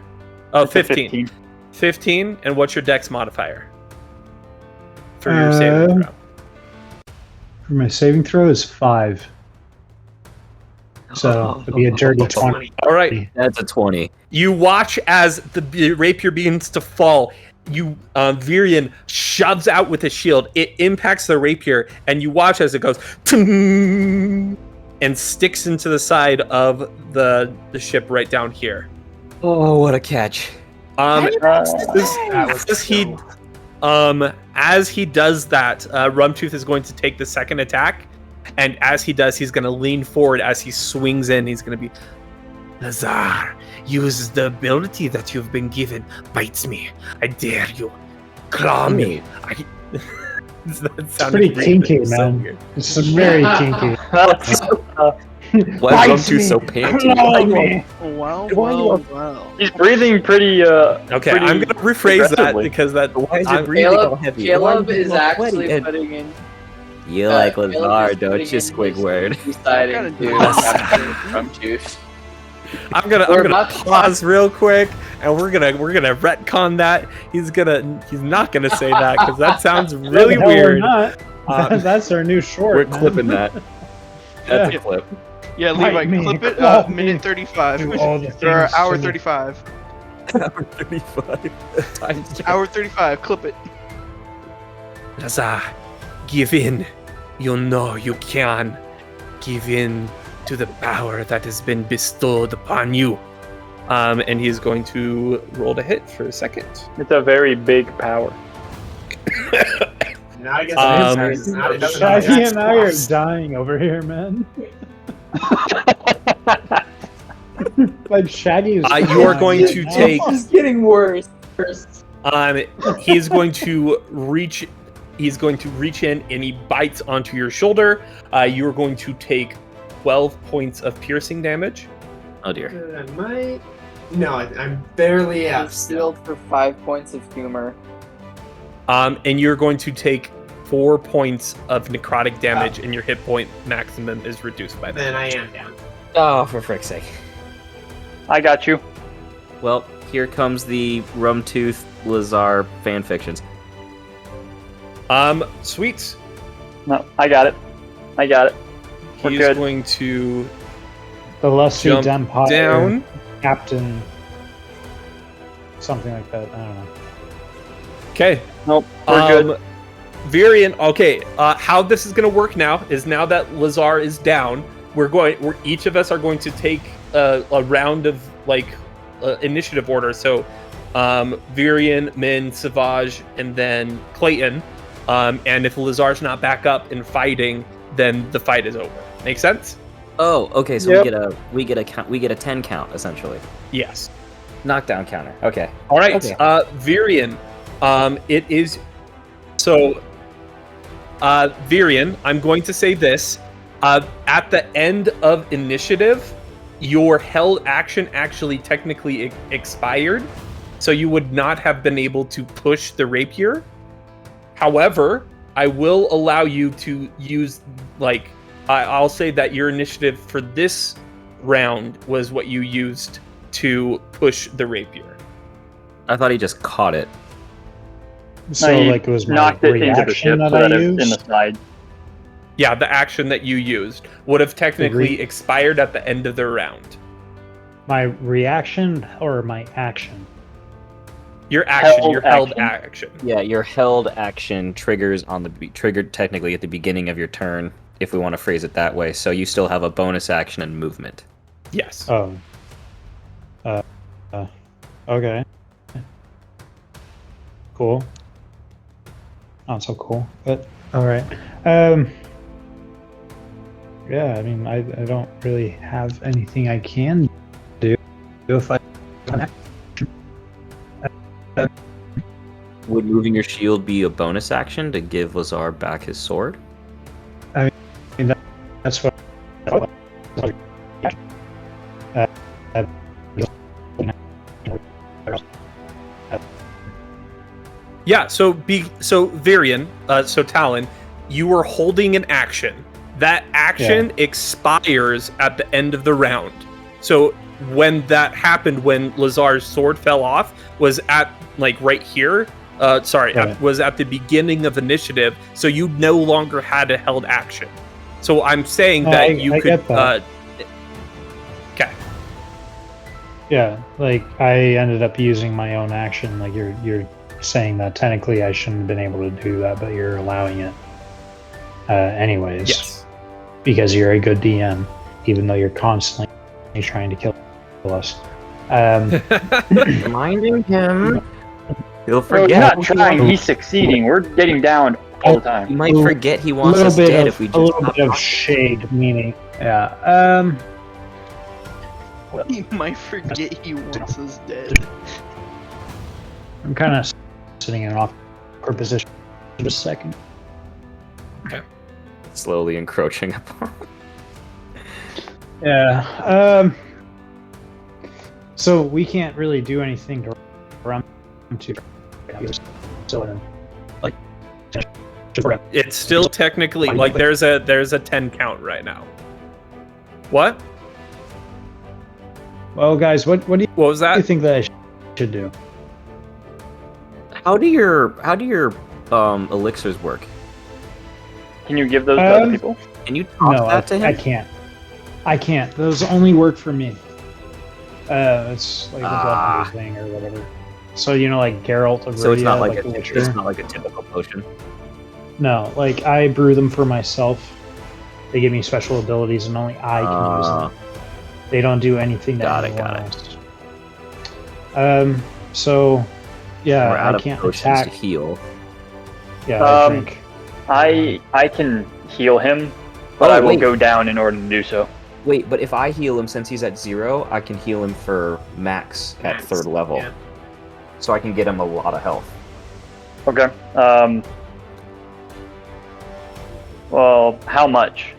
Oh, 15. 15. And what's your dex modifier? For your saving throw. For my saving throw is 5. So it'd be a dirty 20. All right. that's a 20. You watch as the rapier begins to fall. Virian shoves out with his shield. It impacts the rapier, and you watch as it goes and sticks into the side of the ship right down here. Oh, what a catch. As he does that, Rumtooth is going to take the second attack, and as he does, he's going to lean forward as he swings in. He's going to be, Lazar, use the ability that you've been given. Bite me. I dare you. Claw me. It's pretty kinky, man. It's very kinky. Why is Rumtooth so panty? Wow. He's breathing pretty. Okay, pretty I'm going to rephrase that aggressively. because that. Why is it breathing all heavy? Caleb is actually putting in. You like Caleb Lazar, is don't putting you, in his Squidward? Deciding to capture Rumtooth. I'm gonna pause real quick, and we're gonna retcon that. He's not gonna say that because that sounds really No, we're weird. not. That's our new short. We're man. clipping that. That's a clip. Yeah, Bite Levi, me, clip it. claw me, Minute 35. do all the Or things hour to me. 35. Hour 35. Times check. Hour 35. Clip it. Lazar, give in. You know you can. Give in to the power that has been bestowed upon you. And he's going to roll to hit for a second. It's a very big power. Not against Um, not, it doesn't Shaggy and I are cross. dying over here, man. Like Shaggy is. You are going to take. It's getting worse. He's going to reach. He's going to reach in and he bites onto your shoulder. You are going to take 12 points of piercing damage. Oh dear. I might. No, I'm barely I'm up. sealed for 5 points of humor. And you're going to take 4 points of necrotic damage, and your hit point maximum is reduced by that. Then I am down. Oh, for frick's sake. I got you. Well, here comes the Rumtooth Lazar fanfictions. Sweet. No, I got it. I got it. We're He's good. going to The Lusty jump Empire down. Captain. Something like that. I don't know. Okay. Nope, we're good. Virian, okay, how this is going to work now is now that Lazar is down, we're each of us are going to take a round of initiative order. So Virian, Min, Savage, and then Clayton. And if Lazar's not back up and fighting, then the fight is over. Make sense? Oh, okay. So Yep. we get a 10 count essentially. Yes. Knockdown counter. Okay. All right. Okay. Virian, it is so. Virian, I'm going to say this. At the end of initiative, your held action actually technically expired, so you would not have been able to push the rapier. However, I will allow you to use, I'll say that your initiative for this round was what you used to push the rapier. I thought he just caught it. So he like it was my knocked it into the reaction ship that so I that it's in used. the side. Yeah, the action that you used would have technically expired at the end of the round. My reaction or my action? Your action, Held your held action. action. Yeah, your held action triggers triggered technically at the beginning of your turn, if we want to phrase it that way. So you still have a bonus action and movement. Yes. Oh. Okay. Cool. Not so cool, but all right. Yeah, I mean, I don't really have anything I can do if I. Would moving your shield be a bonus action to give Lazar back his sword? I mean, that's what. Yeah, so Varian, so Talon, you were holding an action. That action expires at the end of the round. So when that happened, when Lazar's sword fell off, was at like right here. Was at the beginning of initiative. So you no longer had a held action. So I'm saying that you could. Okay. Yeah, like I ended up using my own action. Like you're saying that technically I shouldn't have been able to do that, but you're allowing it anyways. Yes. Because you're a good DM, even though you're constantly trying to kill us. Reminding him. He'll Bro, forget. he's not trying, he's succeeding. We're getting down all the time. He might forget he wants us dead if we just a little stop bit of talking. shade, meaning yeah. He might forget he wants us dead. I'm kind of sitting in an awkward position for just a second. Slowly encroaching upon. Yeah. So we can't really do anything to run to. So, like, It's still technically like there's a 10 count right now. What? well, guys, what do you was that? think that I should do? How do your elixirs work? Can you give those to other people? Can you toss No, that to him? I can't. Those only work for me. It's like the blood thing or whatever. So like Geralt of Rivia, So it's not like the Witcher. it's not like a typical potion. No, like I brew them for myself. They give me special abilities, and only I can use them. They don't do anything to anyone else. So yeah, We're out I of can't potions attack. to heal. Yeah, I drink. I can heal him, but I will wait. go down in order to do so. Wait, but if I heal him, since he's at 0, I can heal him for max at Max, 3rd level. yeah. So I can get him a lot of health. Okay. Well, how much?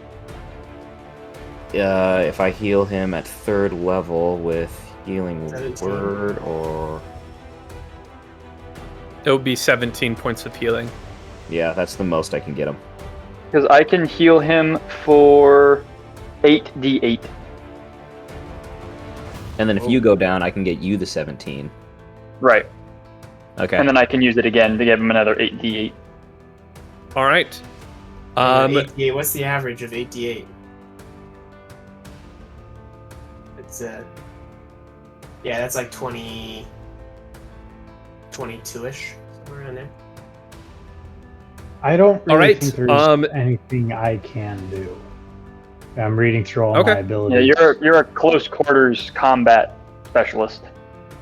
If I heal him at 3rd level with healing 17. word or... It would be 17 points of healing. Yeah, that's the most I can get him. Because I can heal him for 8d8. And then if you go down, I can get you the 17. Right. Okay. And then I can use it again to give him another 8d8. All right. 8d8, what's the average of 8d8? It's yeah, that's like 20, 22ish, somewhere around there. I don't really Alright, think there's anything I can do. I'm reading through all my abilities. Yeah, you're a close quarters combat specialist.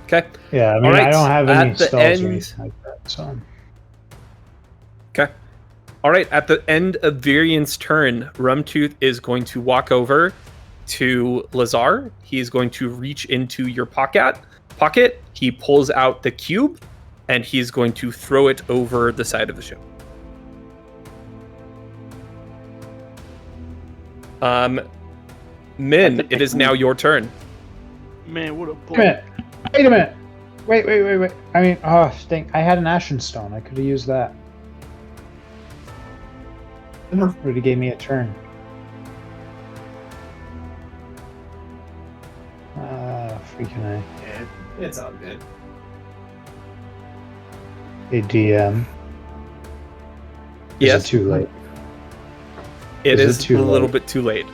Okay. Yeah, I mean, Alright, I don't have any at the spells end- or anything like that, so. Okay. All right. At the end of Varian's turn, Rumtooth is going to walk over to Lazar. He is going to reach into your pocket. He pulls out the cube, and he's going to throw it over the side of the ship. Min, it is now your turn. Man, what a Wait a minute. Wait a minute. Wait. I mean, oh, stink. I had an Ashen Stone. I could have used that. Would have gave me a turn. Freaking A. Yeah, it's all good. Hey, DM. Yes. Is it too late? It Is is it too a little late? bit too late.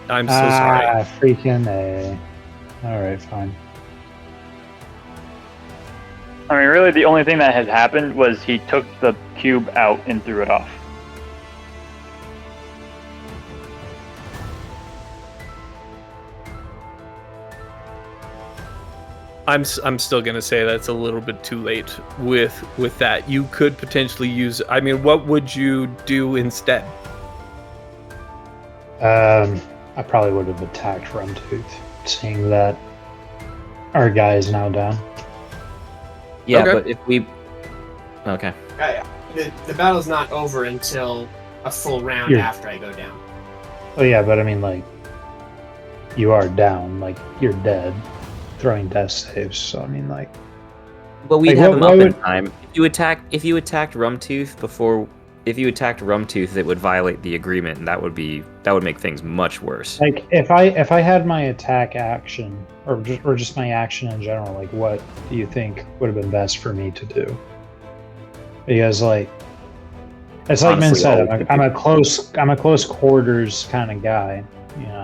I'm so sorry. Freaking A. Alright, fine. I mean, really, the only thing that has happened was he took the cube out and threw it off. I'm still gonna say that's a little bit too late with that. You could potentially use. I mean, what would you do instead? I probably would have attacked Rumtooth, seeing that our guy is now down. Yeah, Okay. but if we... Okay. The battle's not over until a full round You're- after I go down. Oh yeah, but I mean, like, you are down, like you're dead, throwing death saves. So I mean, like, But we'd Like, have what- him what up in would- time. If you attacked Rumtooth before... If you attacked Rumtooth, it would violate the agreement, and that would make things much worse. like if I had my attack action, or just my action in general, like, what do you think would have been best for me to do? Because like, it's like Min Honestly, said, all we I'm a close quarters kind of guy. You know?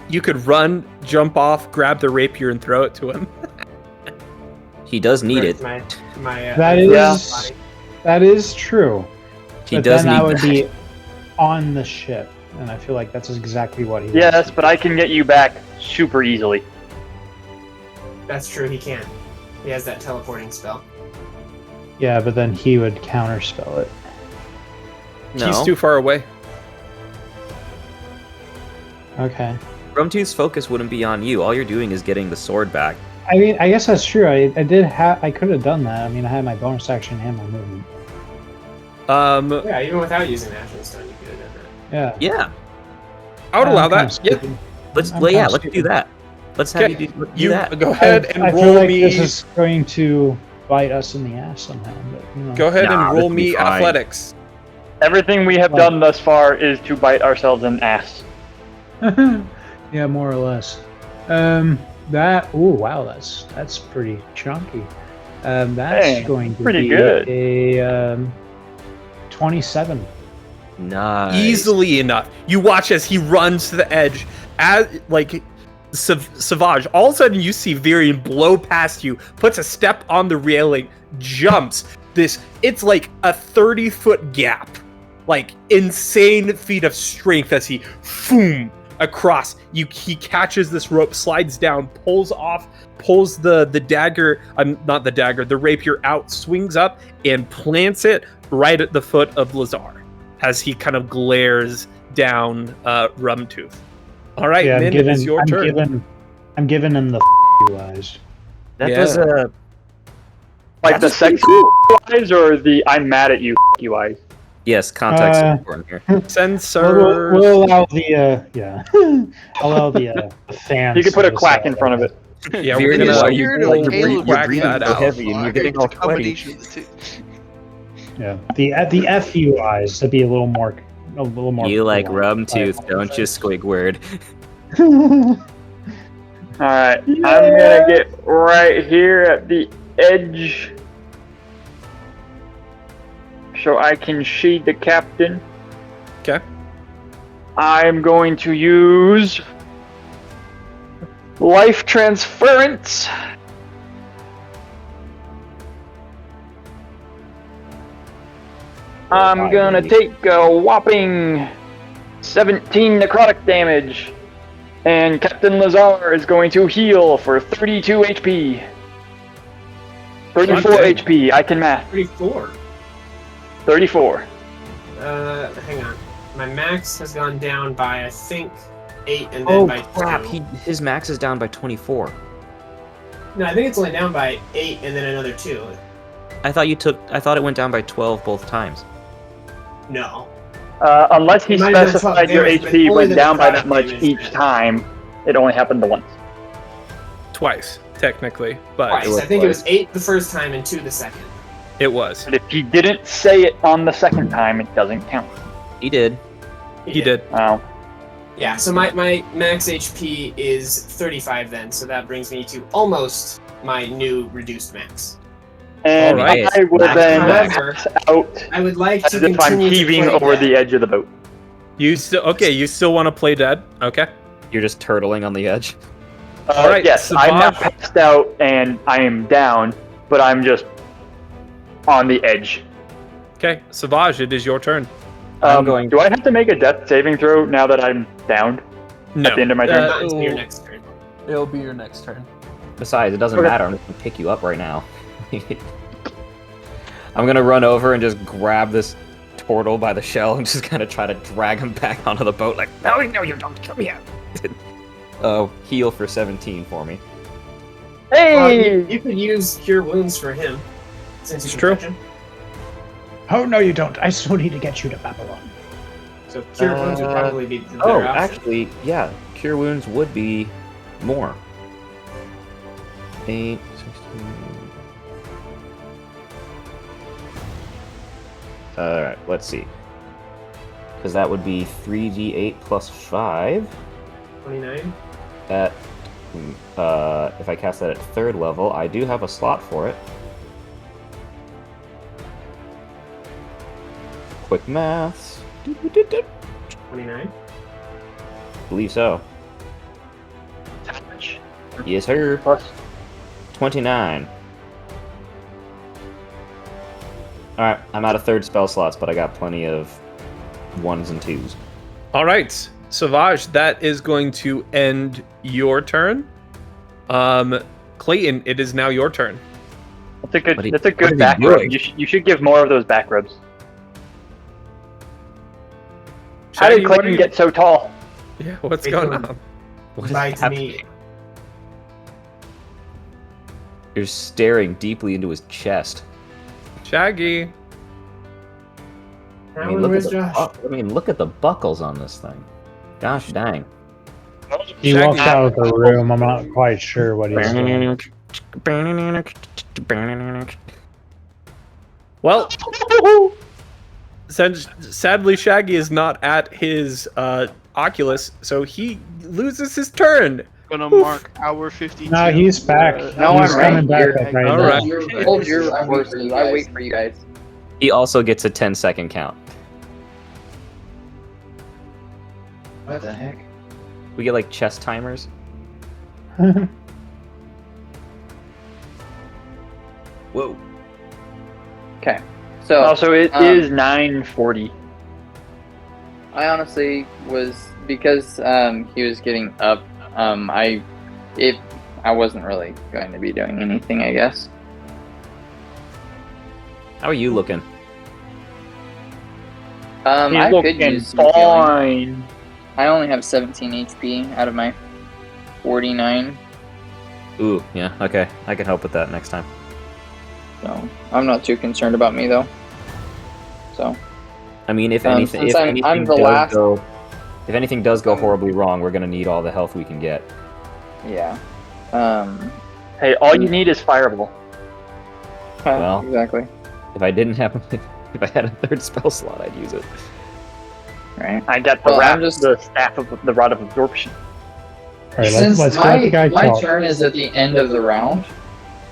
You could run, jump off, grab the rapier, and throw it to him. He does need it. My, That is that is true. He But does then need I would that. be on the ship, and I feel like that's exactly what he. Yes, wants. but I can get you back super easily. That's true, he can. He has that teleporting spell. Yeah, but then he would counterspell it. No. He's too far away. Okay. Rumtooth's focus wouldn't be on you. All you're doing is getting the sword back. I mean, I guess that's true. I could have done that. I mean, I had my bonus action and my movement. Yeah, even without using the action stone, you could have done that. Yeah. Yeah. I would allow I'm kinda that. Yeah. stupid. Let's I'm well, yeah, kinda let's do stupid. that. Let's have Okay, you do You that. go ahead and I roll feel like me. this is going to bite us in the ass somehow. But, you know. Go ahead Nah, and roll this'll be me fine. athletics. Everything we have Oh. done thus far is to bite ourselves in the ass. Yeah, more or less. That. Oh wow, that's pretty chunky. That's Hey, going to pretty be good. a 27. Nice. Easily enough. You watch as he runs to the edge, as like Savage. All of a sudden, you see Virion blow past you, puts a step on the railing, jumps. It's like a 30-foot gap, like insane feat of strength as he boom across. He catches this rope, slides down, pulls the dagger. Not the dagger, the rapier out, swings up and plants it right at the foot of Lazar as he kind of glares down Rumtooth. All right, Yeah, Min, it is your turn. I'm giving him the you eyes. That Yeah. was a Like the That's pretty sexy eyes or the I'm mad at you eyes? yes. Context is Uh, important here. Censor. We'll allow the yeah. allow the fans. You can put a to quack in decide. front of it. Yeah, You're we're gonna- gonna you're we'll gonna Caleb, crack you're that breathing so out. heavy and you're getting all It's a combination of the two. Yeah, the FU eyes to be a little more. You like polite. Rumtooth, don't you, Squidward? Alright, I'm gonna get right here at the edge so I can see the captain. Okay. I'm going to use life transference. I'm gonna take a whopping 17 necrotic damage. And Captain Lazar is going to heal for 32 HP. 34 Okay. HP, I can math. 34. 34. Hang on. My max has gone down by, I think, 8 and then Oh by crap! 2. His max is down by 24. No, I think it's only down by 8 and then another 2. I thought it went down by 12 both times. No. Unless he It might have been specified 12 your damage, but HP only went the down by necrotic that much damage each did. time, it only happened the once. Twice, technically, but Twice. was I think it was twice. 8 the first time and 2 the second. it was. But if he didn't say it on the second time, it doesn't count. He did. He did. Wow. Yeah, so my max HP is 35 then, so that brings me to almost my new reduced max. And Alright. I will then However, pass out I would like as to if I'm continue to heaving play over that. the edge of the boat. You still want to play dead? Okay. You're just turtling on the edge. Alright, Yes, I'm not Savage. passed out and I am down. but I'm just on the edge. Okay, Savage, it is your turn. Do I have to make a death saving throw now that I'm downed No. at the end of my turn? It's your next turn. It'll be your next turn. Besides, it doesn't Okay. matter. I'm just gonna pick you up right now. I'm gonna run over and just grab this turtle by the shell and just kind of try to drag him back onto the boat. Like, no, you don't. Come here. Heal for 17 for me. Hey! You could use Cure Wounds for him, since you It's can true. touch him. Oh, no, you don't. I still need to get you to Babylon. So Cure Wounds would probably be the Oh, better option. actually, yeah. Cure Wounds would be more. 8, 16... Alright, let's see. Because that would be 3d8 plus 5. 29. At, if I cast that at 3rd level, I do have a slot for it. Quick maths. 29. Believe so. Yes, sir. Plus 29. Alright, I'm out of 3rd spell slots, but I got plenty of 1s and 2s. All right, Savage, that is going to end your turn. Clayton, it is now your turn. That's a good, What are you- that's a what good are back you rub. doing? You should give more of those back rubs. How Shaggy, did what are Clayton you- get so tall? Yeah, what's Hey, going Dylan. on? What is Lie to happening? me. You're staring deeply into his chest. Shaggy. Alan, where's Josh? Look at the buckles on this thing. Gosh dang. He Shaggy. walked out of the room. I'm not quite sure what he's doing. Well, sadly, Shaggy is not at his Oculus, so he loses his turn. Gonna mark hour 52. No, he's back. No, he's I'm coming right back here. up right All now. right. Hold your horses. I wait for you guys. He also gets a 10-second count. What the heck? We get like chess timers. Whoa. Okay. So Also, it um, is 9:40. I honestly was because he was getting up. I wasn't really going to be doing anything, I guess. How are you looking? He's I could looking use some healing. fine. I only have 17 HP out of my 49, Ooh, yeah, okay. I can help with that next time. so I'm not too concerned about me though. So I mean, if Um, anything, since if I'm anything the does last- go, if anything does go horribly wrong, we're gonna need all the health we can get. yeah. Hey, all you need is Fireball. Well. Exactly. If I didn't have, if I had a 3rd spell slot, I'd use it. Right. I got the Well, I'm wrap, just- the staff of the rod of absorption. All right, Since let's let the guy my talk. turn is at the end of the round,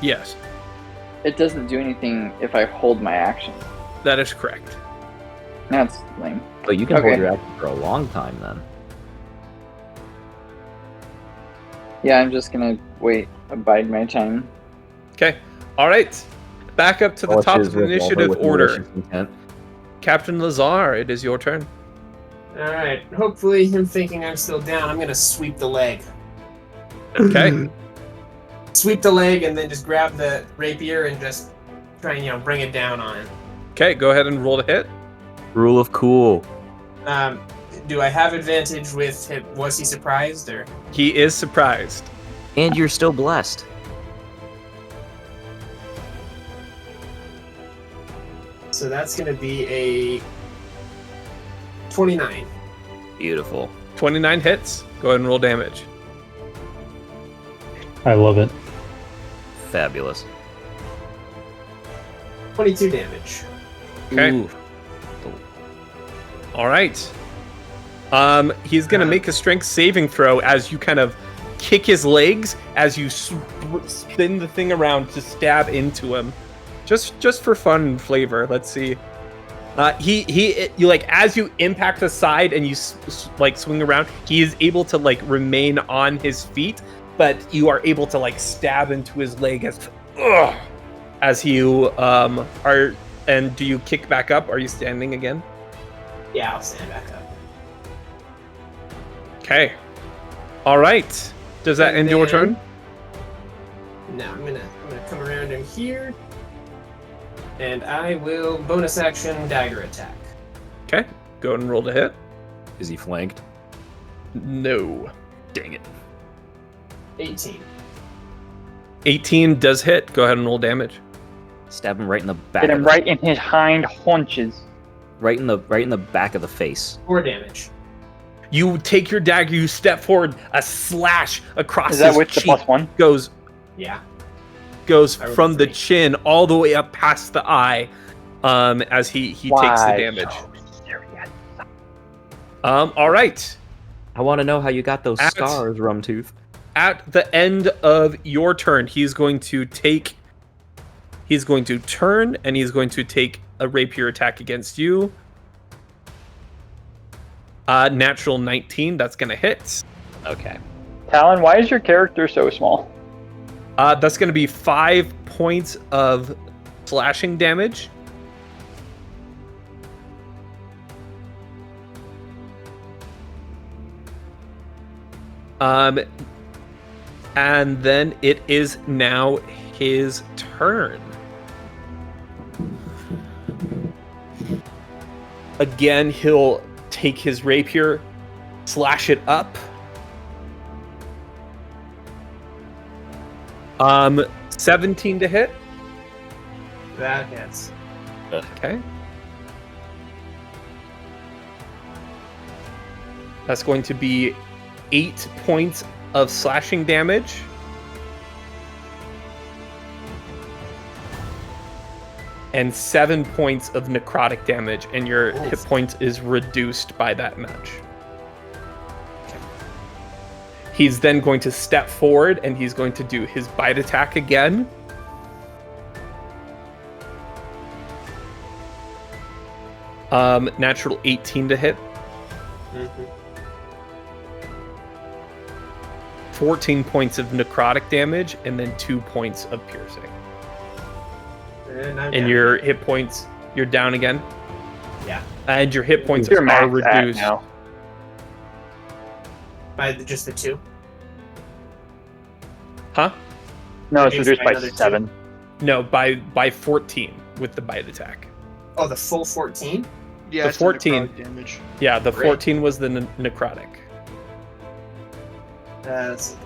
Yes, it doesn't do anything if I hold my action. that is correct. That's lame. But you can Okay. hold your action for a long time then. Yeah, I'm just gonna wait, abide my time. Okay. All right. Back up to the top of the initiative order. Captain Lazar, it is your turn. Alright, hopefully him thinking I'm still down, I'm gonna sweep the leg. Okay. Sweep the leg and then just grab the rapier and just try and, bring it down on him. Okay, go ahead and roll to hit. Rule of cool. Do I have advantage with him? Was he surprised or? He is surprised. And you're still blessed. So that's gonna be a 29. Beautiful. 29 hits. Go ahead and roll damage. I love it. Fabulous. 22 damage. Okay. Ooh. All right. He's gonna make a strength saving throw as you kind of kick his legs as you spin the thing around to stab into him, just for fun and flavor. Let's see. You like as you impact the side and you like swing around, he is able to like remain on his feet, but you are able to like stab into his leg as as you are. And do you kick back up? Are you standing again? Yeah, I'll stand back up. Okay. All right. Does that And end your then- turn? No, I'm gonna come around in here, and I will bonus action dagger attack. Okay. Go ahead and roll to hit. Is he flanked? No. Dang it. 18. 18 does hit. Go ahead and roll damage. Stab him right in the back. Hit of him the- right in his hind haunches. right in the back of the face. 4 damage. You take your dagger, you step forward, a slash across Is that his with the cheek +1? goes Yeah. goes I rolled from the 3. chin all the way up past the eye, as he takes the Why damage. so serious? All right. I want to know how you got those At- scars, Rumtooth. At the end of your turn, he's going to turn and he's going to take a rapier attack against you. Natural 19, that's gonna hit. Okay. Talon, why is your character so small? That's gonna be 5 points of slashing damage. And then it is now his turn. Again, he'll take his rapier, slash it up. 17 to hit. That hits. Okay. That's going to be 8 points of slashing damage. And 7 points of necrotic damage, and your hit points is reduced by that much. He's then going to step forward, and he's going to do his bite attack again. Natural 18 to hit. 14 points of necrotic damage, and then 2 points of piercing. And I'm And down. your hit points, you're down again. Yeah. And your hit points Your are max at reduced. now. By just the 2. Huh? No, it's Reduced reduced by by another 7. No, by 14 with the bite attack. Oh, the full 14? Yeah, The it's 14. necrotic damage. Yeah, the Great. 14 was the necrotic. That's...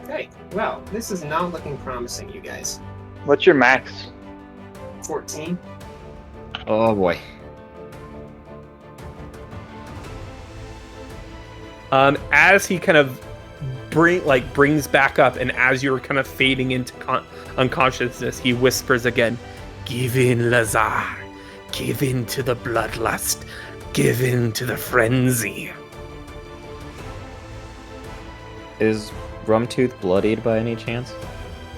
Okay. Well, this is not looking promising, you guys. What's your max? 14. Oh boy. As he kind of brings back up, and as you're kind of fading into unconsciousness, he whispers again, "Give in, Lazar. Give in to the bloodlust. Give in to the frenzy." Is Rumtooth bloodied by any chance?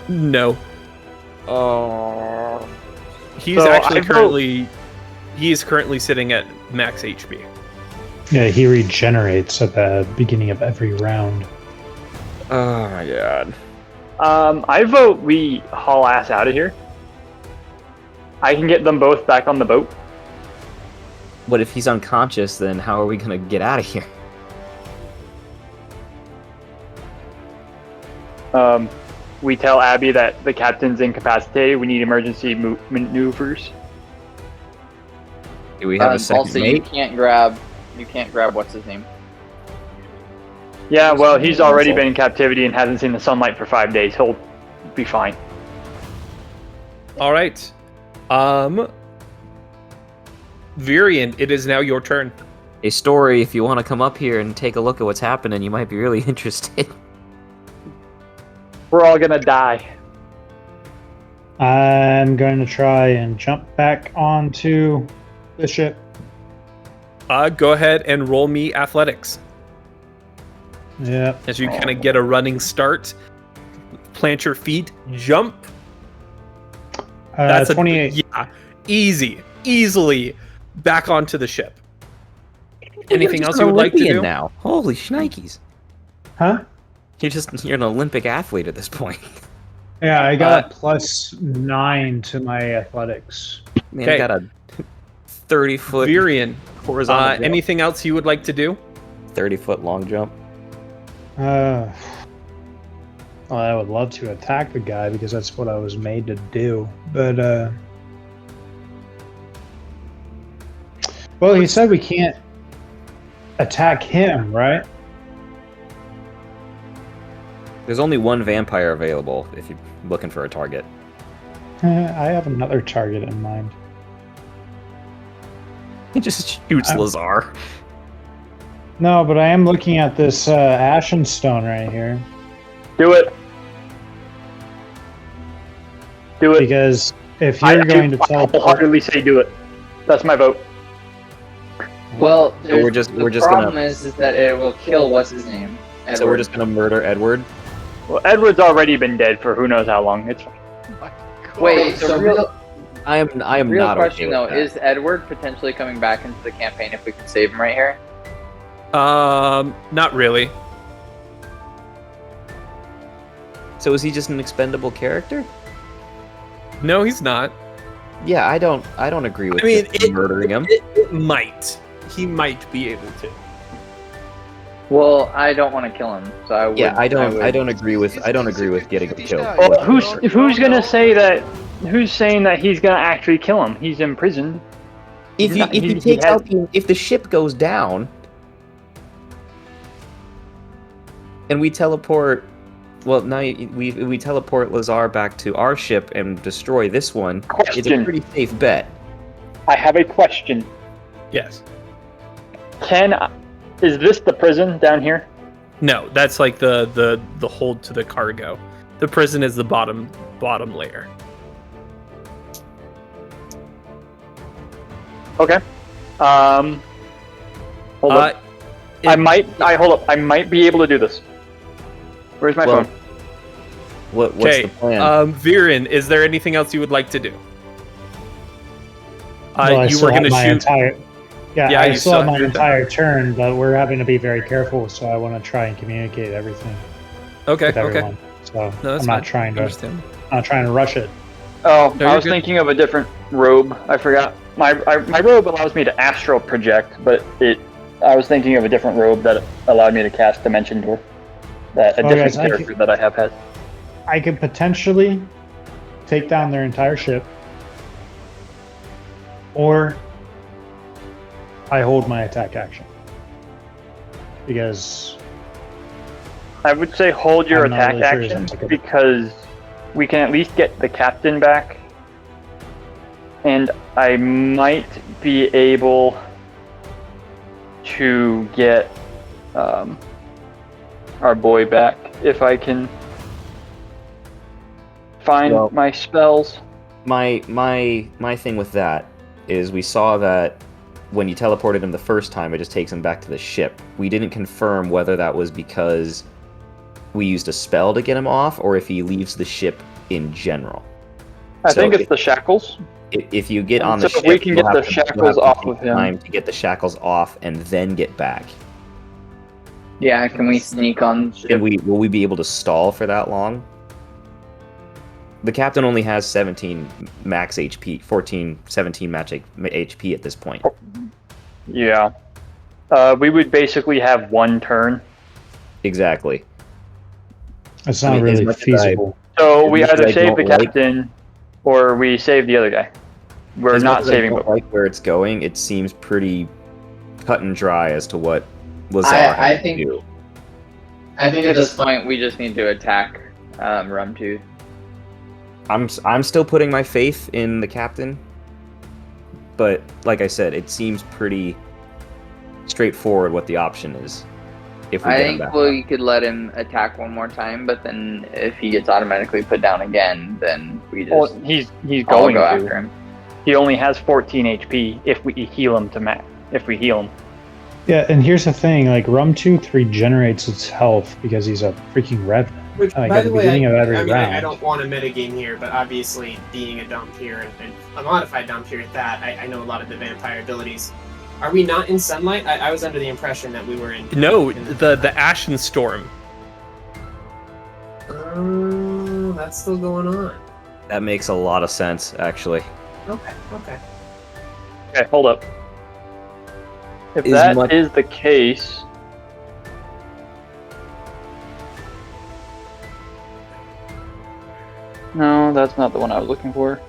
No, Oh. he's So actually I vote- currently sitting at max HP. Yeah, he regenerates at the beginning of every round. Oh my god. I vote we haul ass out of here. I can get them both back on the boat. But if he's unconscious, then how are we gonna get out of here? We tell Abby that the captain's incapacitated. We need emergency maneuvers. Do we have a second Also, you mate? can't grab what's his name. Yeah, well, he's already been in captivity and hasn't seen the sunlight for 5 days. He'll be fine. All right, Virian, it is now your turn. A story, if you want to come up here and take a look at what's happening, you might be really interested. We're all gonna die. I'm going to try and jump back onto the ship. Go ahead and roll me athletics Yep. as you kind of get a running start. Plant your feet, jump. That's 28. easily back onto the ship. Anything You're else just you an would like to Olympian do? now? Holy shnikes. Huh? You're an Olympic athlete at this point. Yeah, I got a +9 to my athletics. Man, I got a 30-foot Virian, horizontal jump. anything else you would like to do? 30-foot long jump. Well, I would love to attack the guy because that's what I was made to do. But, well, he said we can't attack him, right? There's only one vampire available if you're looking for a target. I have another target in mind. He just shoots Lazar. No, but I am looking at this Ashen Stone right here. Do it. Do it. Because if you're going to I teleport... wholeheartedly say do it. That's my vote. Well, So we're just the gonna- problem is that it will kill what's his name. Edward. So we're just gonna murder Edward. Well, Edward's already been dead for who knows how long. It's fine. Wait. So real I am not question okay though: with that. is Edward potentially coming back into the campaign if we can save him right here? Not really. So is he just an expendable character? No, he's not. Yeah, I don't agree with murdering him. It might. He might be able to. Well, I don't want to kill him, so I would. Yeah, I don't would- agree with getting him killed. Well, who's gonna say that? Who's saying that he's gonna actually kill him? He's in prison. If the ship goes down, and we teleport, well, now we teleport Lazar back to our ship and destroy this one. It's a Question. pretty safe bet. I have a question. Yes. Is this the prison down here? No, that's like the hold to the cargo. The prison is the bottom layer. Okay. Hold up. I might be able to do this. Where's my phone? What's Okay. the plan? Viren, is there anything else you would like to do? Well, You were going to shoot. I you still have my did that. entire turn, but we're having to be very careful, so I want to try and communicate everything Okay. with Okay. everyone. So No, I'm that's not fine. trying to. Understand. I'm not trying to rush it. Oh, No, I you're was good. thinking of a different robe. I forgot. My robe allows me to astral project, but I was thinking of a different robe that allowed me to cast Dimension Door. That a Oh, different guys, I character that I have had. I could potentially take down their entire ship, or I hold my attack action. Because I would say hold your I'm not attack really sure action it's applicable. because we can at least get the captain back, and I might be able to get our boy back if I can find my spells. My thing with that is we saw that when you teleported him the first time, it just takes him back to the ship. We didn't confirm whether that was because we used a spell to get him off, or if he leaves the ship in general. I think it's the shackles. If you get on the So if ship, we can you'll get have the to- shackles you'll have to off take of him. time to get the shackles off and then get back. Yeah, can we sneak on? Will we be able to stall for that long? The captain only has 17 max HP, 17 max HP at this point. Yeah. We would basically have one turn. Exactly. it's I not mean, as really much as feasible. So we As much either as I save the don't like- captain or we save the other guy. We're As much not as I saving don't both. like where it's going. It seems pretty cut and dry as to what Lazar I has to think- do. I think at this point we just need to attack Rumtooth. I'm still putting my faith in the captain, but like I said, it seems pretty straightforward what the option is. If we I get him think back. we could let him attack one more time, but then if he gets automatically put down again, then we just Well, he's all going go to. after him. He only has 14 HP if we heal him to max. If we heal him. Yeah, and here's the thing: like Rumtooth regenerates its health because he's a freaking revenant. Which, Like by at the the way, beginning of every I round. don't want to metagame here, but obviously being a Dhampir and a modified Dhampir at that, I know a lot of the vampire abilities. Are we not in sunlight? I was under the impression that we were in. No, in the Ashen Storm. Oh, That's still going on. That makes a lot of sense, actually. Okay. Okay, hold up. If Is that much- is the case, no, that's not the one I was looking for.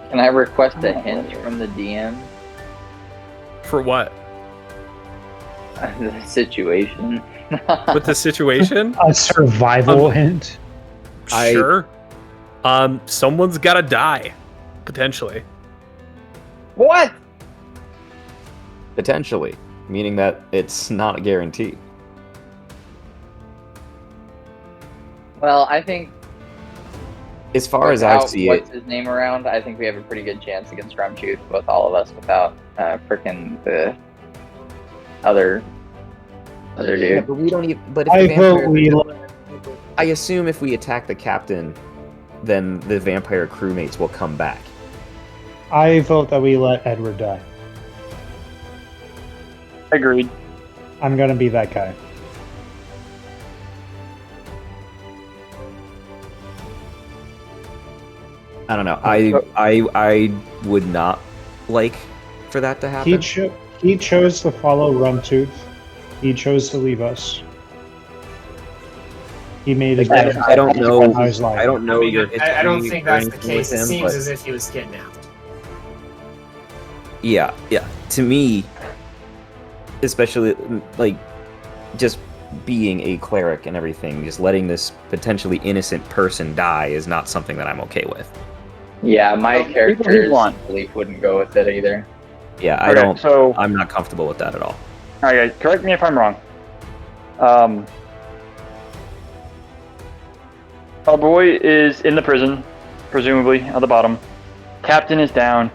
Can I request a hint from the DM? For what? The situation. With the situation? A survival hint. Sure. Someone's gotta die. Potentially. What? Potentially, meaning that it's not a guarantee. Well, I think As far as I without see it, what's his name around, I think we have a pretty good chance against Rumtooth, both all of us, without frickin' the other yeah, dude. but we don't even. But if I the vote vampire, we. I assume if we attack the captain, then the vampire crewmates will come back. I vote that we let Edward die. Agreed. I'm gonna be that guy. I don't know. I would not like for that to happen. He chose to follow Rumtooth. He chose to leave us. He made his I don't know. I was lying. I don't know your I don't history think or that's the anything case. with It him, seems but- as if he was kidnapped. Yeah. To me, especially like just being a cleric and everything, just letting this potentially innocent person die is not something that I'm okay with. Yeah, my People character's want. belief wouldn't go with it either. Yeah, I Okay, don't. So, I'm not comfortable with that at all. alright, guys, correct me if I'm wrong. Our boy is in the prison, presumably at the bottom. Captain is down.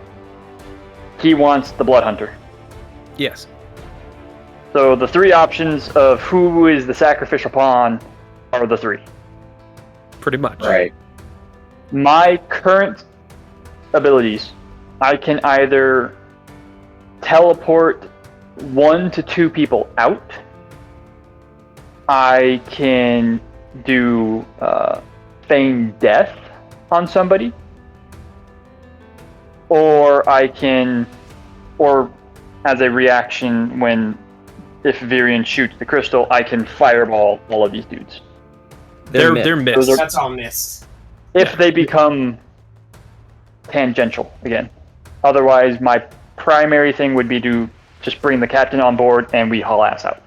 He wants the Blood Hunter. Yes. So the three options of who is the sacrificial pawn are the three. Pretty much. Right. My current abilities, I can either teleport 1 to 2 people out. I can do feign death on somebody. Or I can, or as a reaction if Virion shoots the crystal, I can fireball all of these dudes. They're Those missed. are- That's all missed. If they become tangential again. Otherwise, my primary thing would be to just bring the captain on board and we haul ass out.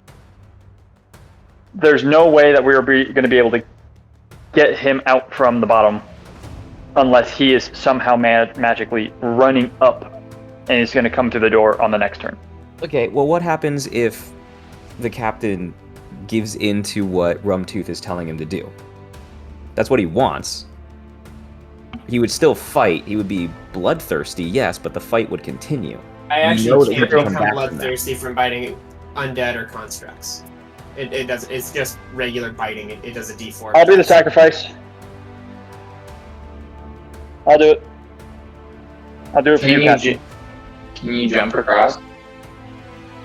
There's no way that we're going to be able to get him out from the bottom unless he is somehow magically running up and is going to come to the door on the next turn. Okay, well, what happens if the captain gives in to what Rumtooth is telling him to do? That's what he wants. He would still fight. He would be bloodthirsty, yes, but the fight would continue. I know actually that he can't can come become back from that. bloodthirsty from biting undead or constructs. It does. It's just regular biting. It does a D4. I'll be the sacrifice. I'll do it. I'll do it for you, Captain. Can you jump across?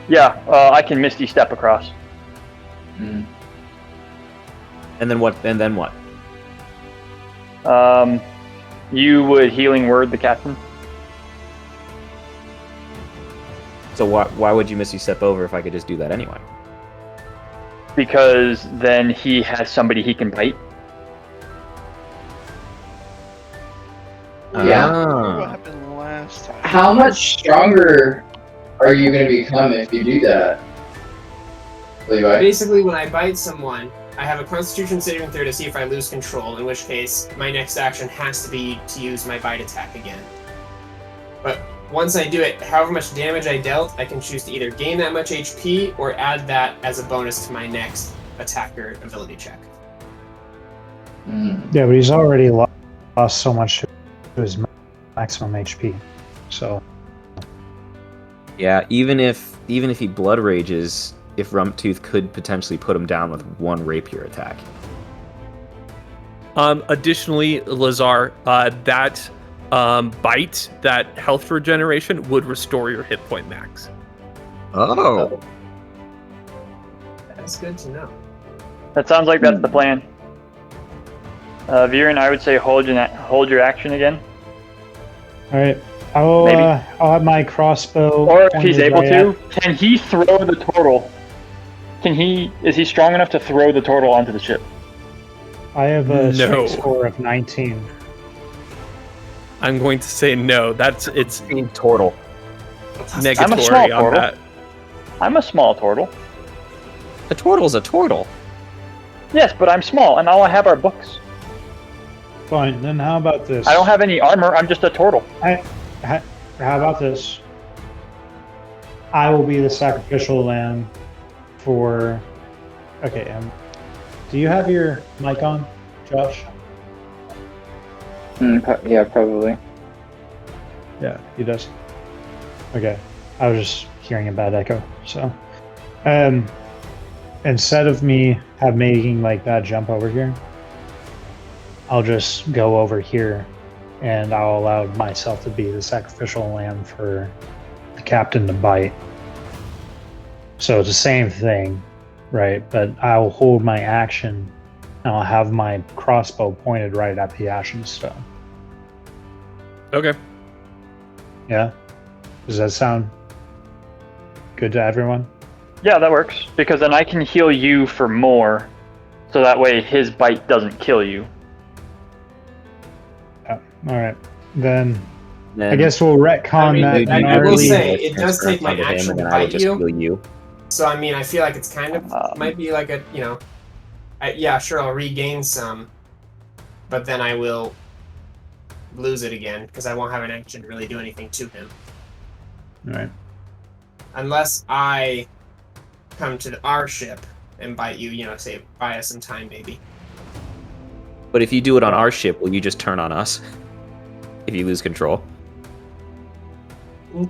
Yeah, I can Misty Step across. Mm. And then what? And then what? You would Healing Word the captain. So why would you Misty Step over if I could just do that anyway? Because then he has somebody he can bite. Yeah. What Ah. happened last time? How much stronger are you going to become if you do that, Levi? Basically, when I bite someone, I have a Constitution saving throw to see if I lose control. In which case, my next action has to be to use my bite attack again. But once I do it, however much damage I dealt, I can choose to either gain that much HP or add that as a bonus to my next attacker ability check. Mm. Yeah, but he's already lost so much to his maximum HP. So Yeah, even if he blood rages, if Rumtooth could potentially put him down with one rapier attack. Additionally, Lazar, that bite, that health regeneration would restore your hit point max. Oh. That's good to know. That sounds like that's the plan. Viren, I would say hold your action again. All right. I'll Maybe. I'll have my crossbow. Or if he's pointed able right to, can he throw the turtle? Is he strong enough to throw the turtle onto the ship? I have a No. strength score of 19. I'm going to say no. It's Turtle. I'm a small negatory on turtle. that. I'm a small turtle. A turtle's a turtle. Yes, but I'm small, and all I have are books. Fine. Then how about this? I don't have any armor. I'm just a turtle. How about this? I will be the sacrificial lamb for. Okay. Do you have your mic on, Josh? Yeah, probably. Yeah, he does. Okay. I was just hearing a bad echo. So, instead of me making like that jump over here, I'll just go over here, and I'll allow myself to be the sacrificial lamb for the captain to bite. So it's the same thing, right? But I'll hold my action, and I'll have my crossbow pointed right at the Ashen Stone. Okay. Yeah? Does that sound good to everyone? Yeah, that works. Because then I can heal you for more, so that way his bite doesn't kill you. Yeah. All right. Then I guess we'll retcon that. I will gnarly- say, it does take my Onto him, action and to then I would bite just you. heal you. So I mean, I feel like it's kind of might be like a yeah, sure, I'll regain some, but then I will lose it again because I won't have an action to really do anything to him. All right. Unless I come to our ship and bite you, say buy us some time maybe. But if you do it on our ship, will you just turn on us? If you lose control?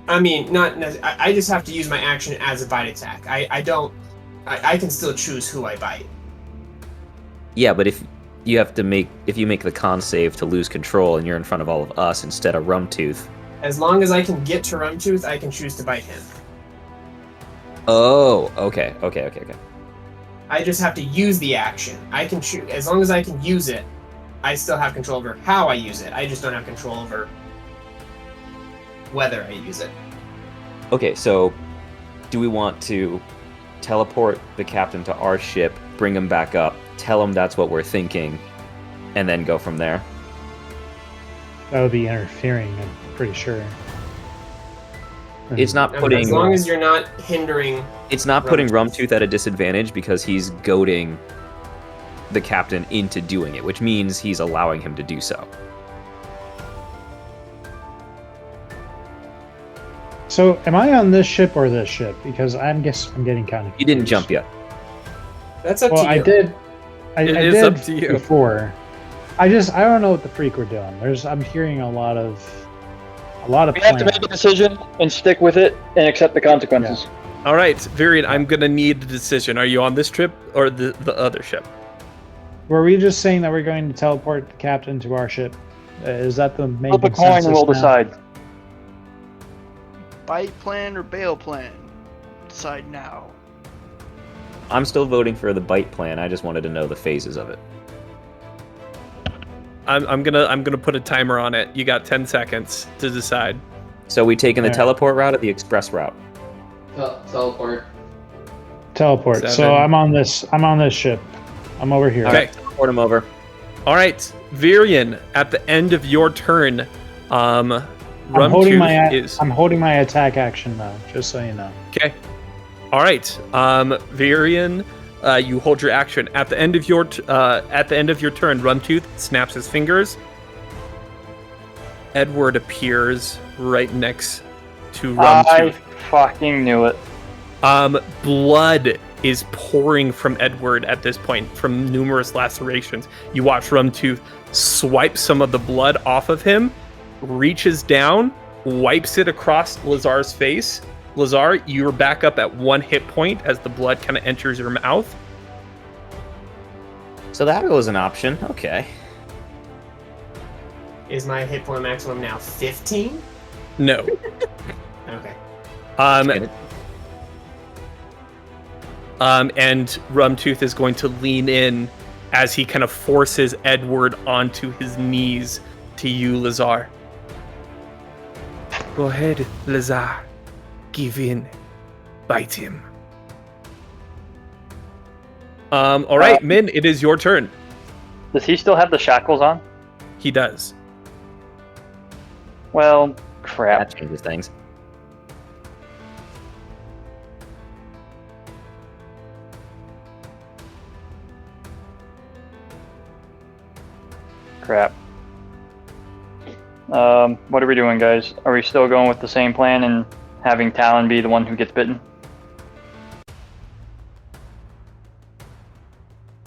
I mean, I just have to use my action as a bite attack. I can still choose who I bite. Yeah, but if you make the con save to lose control and you're in front of all of us instead of Rumtooth. As long as I can get to Rumtooth, I can choose to bite him. Oh, okay. I just have to use the action. I can choose, as long as I can use it, I still have control over how I use it. I just don't have control over whether I use it. Okay, so do we want to teleport the captain to our ship, bring him back up, tell him that's what we're thinking, and then go from there? That would be interfering, I'm pretty sure. It's not I mean, putting as long as you're not hindering. It's not putting Rumtooth at a disadvantage because he's goading the captain into doing it, which means he's allowing him to do so. So, am I on this ship or this ship? Because I'm getting kind of. You didn't jump yet. That's up to you. I did. I It did is up to you. before. I don't know what the freak we're doing. I'm hearing a lot of We have to plans. make a decision and stick with it and accept the consequences. All right, Virion, I'm gonna need a decision. Are you on this trip or the other ship? Were we just saying that we're going to teleport the captain to our ship? Is that the main Flip a coin and we'll decide. Bite plan or bail plan? Decide now. I'm still voting for the bite plan. I just wanted to know the phases of it. I'm gonna put a timer on it. You got 10 seconds to decide. So we taking the Alright. teleport route or the express route? Teleport. Teleport. So 7. I'm on this ship. I'm over here. Okay. Teleport him over. All right, Virion, at the end of your turn, I'm holding my attack action now, just so you know. Okay. All right, Virion, you hold your action at the end of your turn. Rumtooth snaps his fingers. Edward appears right next to I Rumtooth. fucking knew it. Blood is pouring from Edward at this point from numerous lacerations. You watch Rumtooth swipe some of the blood off of him, reaches down, wipes it across Lazar's face. Lazar, you're back up at 1 hit point as the blood kind of enters your mouth. So that was an option. Okay. Is my hit point maximum now 15? No. Okay. And Rumtooth is going to lean in as he kind of forces Edward onto his knees to you, Lazar. Go ahead, Lazar. Give in. Bite him. All right, Min, it is your turn. Does he still have the shackles on? He does. Well, crap. That changes things. Crap. What are we doing, guys? Are we still going with the same plan and having Talon be the one who gets bitten?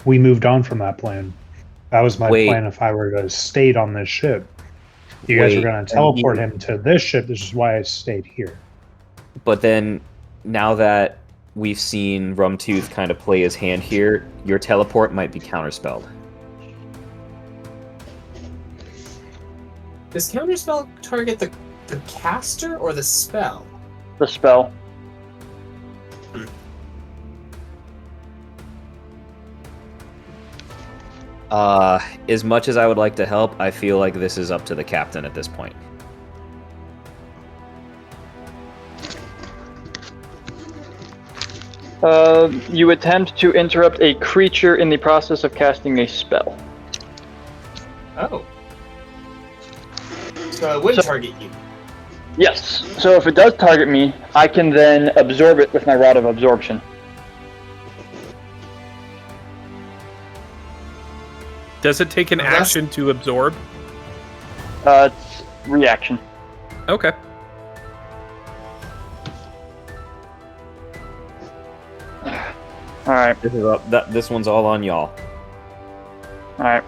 We moved on from that plan. That was my Wait. plan if I were to stayed on this ship. You guys were Wait, going to teleport him to this ship. This is why I stayed here. But then, now that we've seen Rumtooth kind of play his hand here, your teleport might be counterspelled. Does counterspell target the caster or the spell? The spell. As much as I would like to help, I feel like this is up to the captain at this point. You attempt to interrupt a creature in the process of casting a spell. Oh. So it would target you. Yes. So if it does target me, I can then absorb it with my Rod of Absorption. Does it take an action to absorb? It's reaction. Okay. Alright. This is this one's all on y'all. Alright.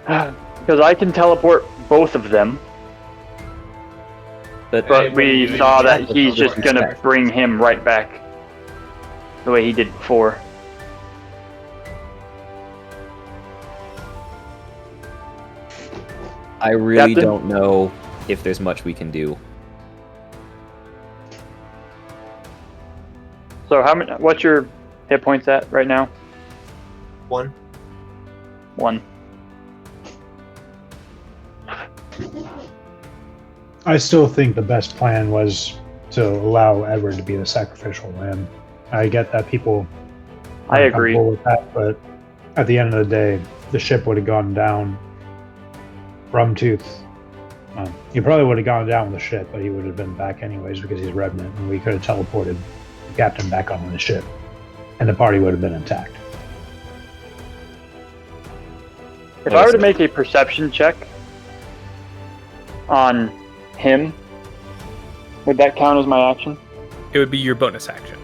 Because I can teleport both of them. But we saw that he's just gonna bring him right back the way he did before. I really Captain? don't know if there's much we can do. So how many? What's your hit points at right now? 1. 1. I still think the best plan was to allow Edward to be the sacrificial lamb. I get that people I aren't agree. comfortable with that, but at the end of the day, the ship would have gone down. Rumtooth. He probably would have gone down with the ship, but he would have been back anyways because he's Revenant, and we could have teleported the captain back onto the ship, and the party would have been intact. If I were to make a perception check on him, would that count as my action? It would be your bonus action.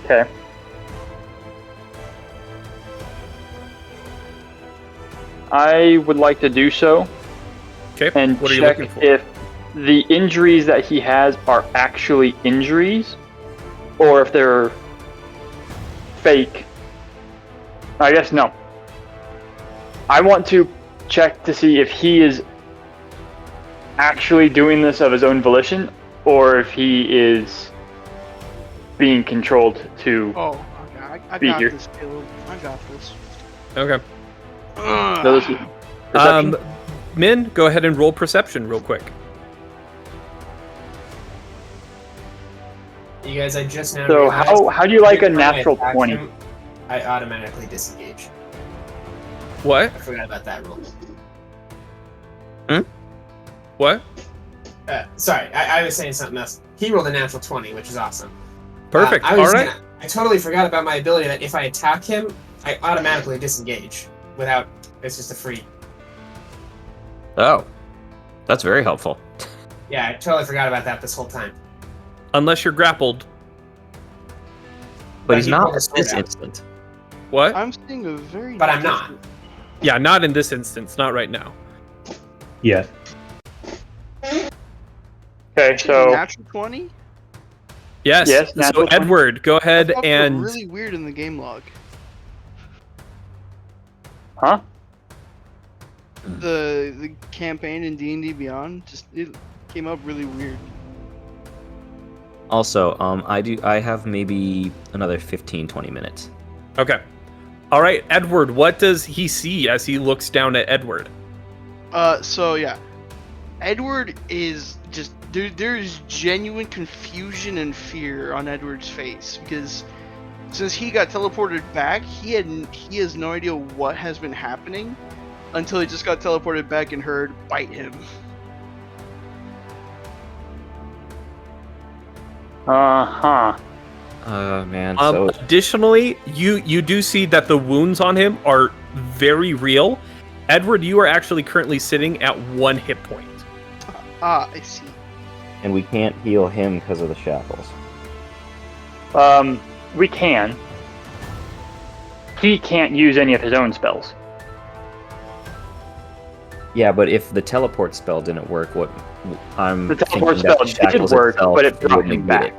Okay. I would like to do so. Okay. And What are you check looking for? if the injuries that he has are actually injuries, or if they're fake. I guess no. I want to check to see if he is actually doing this of his own volition, or if he is being controlled to Oh, okay. I be got here. this, Caleb. I got this. Okay. So this is perception. Min, go ahead and roll perception real quick. You guys, I just now So realized how do you like a every time I natural attack 20? him, I automatically disengage. What? I forgot about that rule. What? Sorry, I was saying something else. He rolled a natural 20, which is awesome. Perfect. I All right. I totally forgot about my ability that if I attack him, I automatically disengage without. It's just a free. Oh, that's very helpful. Yeah, I totally forgot about that this whole time. Unless you're grappled. But he's he not pulled at his sword this out. instant. What? I'm seeing a very. But I'm not. Yeah, not in this instance. Not right now. Yeah. Okay, so Natural 20? Yes. Yes, So natural 20. Edward, go ahead That felt and really weird in the game log. huh? The campaign in D&D Beyond just it came up really weird. Also, I have maybe another 15-20 minutes. Okay. All right, Edward. What does he see as he looks down at Edward? So yeah, Edward is just there's genuine confusion and fear on Edward's face because since he got teleported back, he has no idea what has been happening until he just got teleported back and heard "bite him." Uh-huh. Man. Additionally, you do see that the wounds on him are very real. Edward, you are actually currently sitting at 1 hit point. I see. And we can't heal him because of the shackles. We can. He can't use any of his own spells. Yeah, but if the teleport spell didn't work, the teleport spell did work, but it brought him back.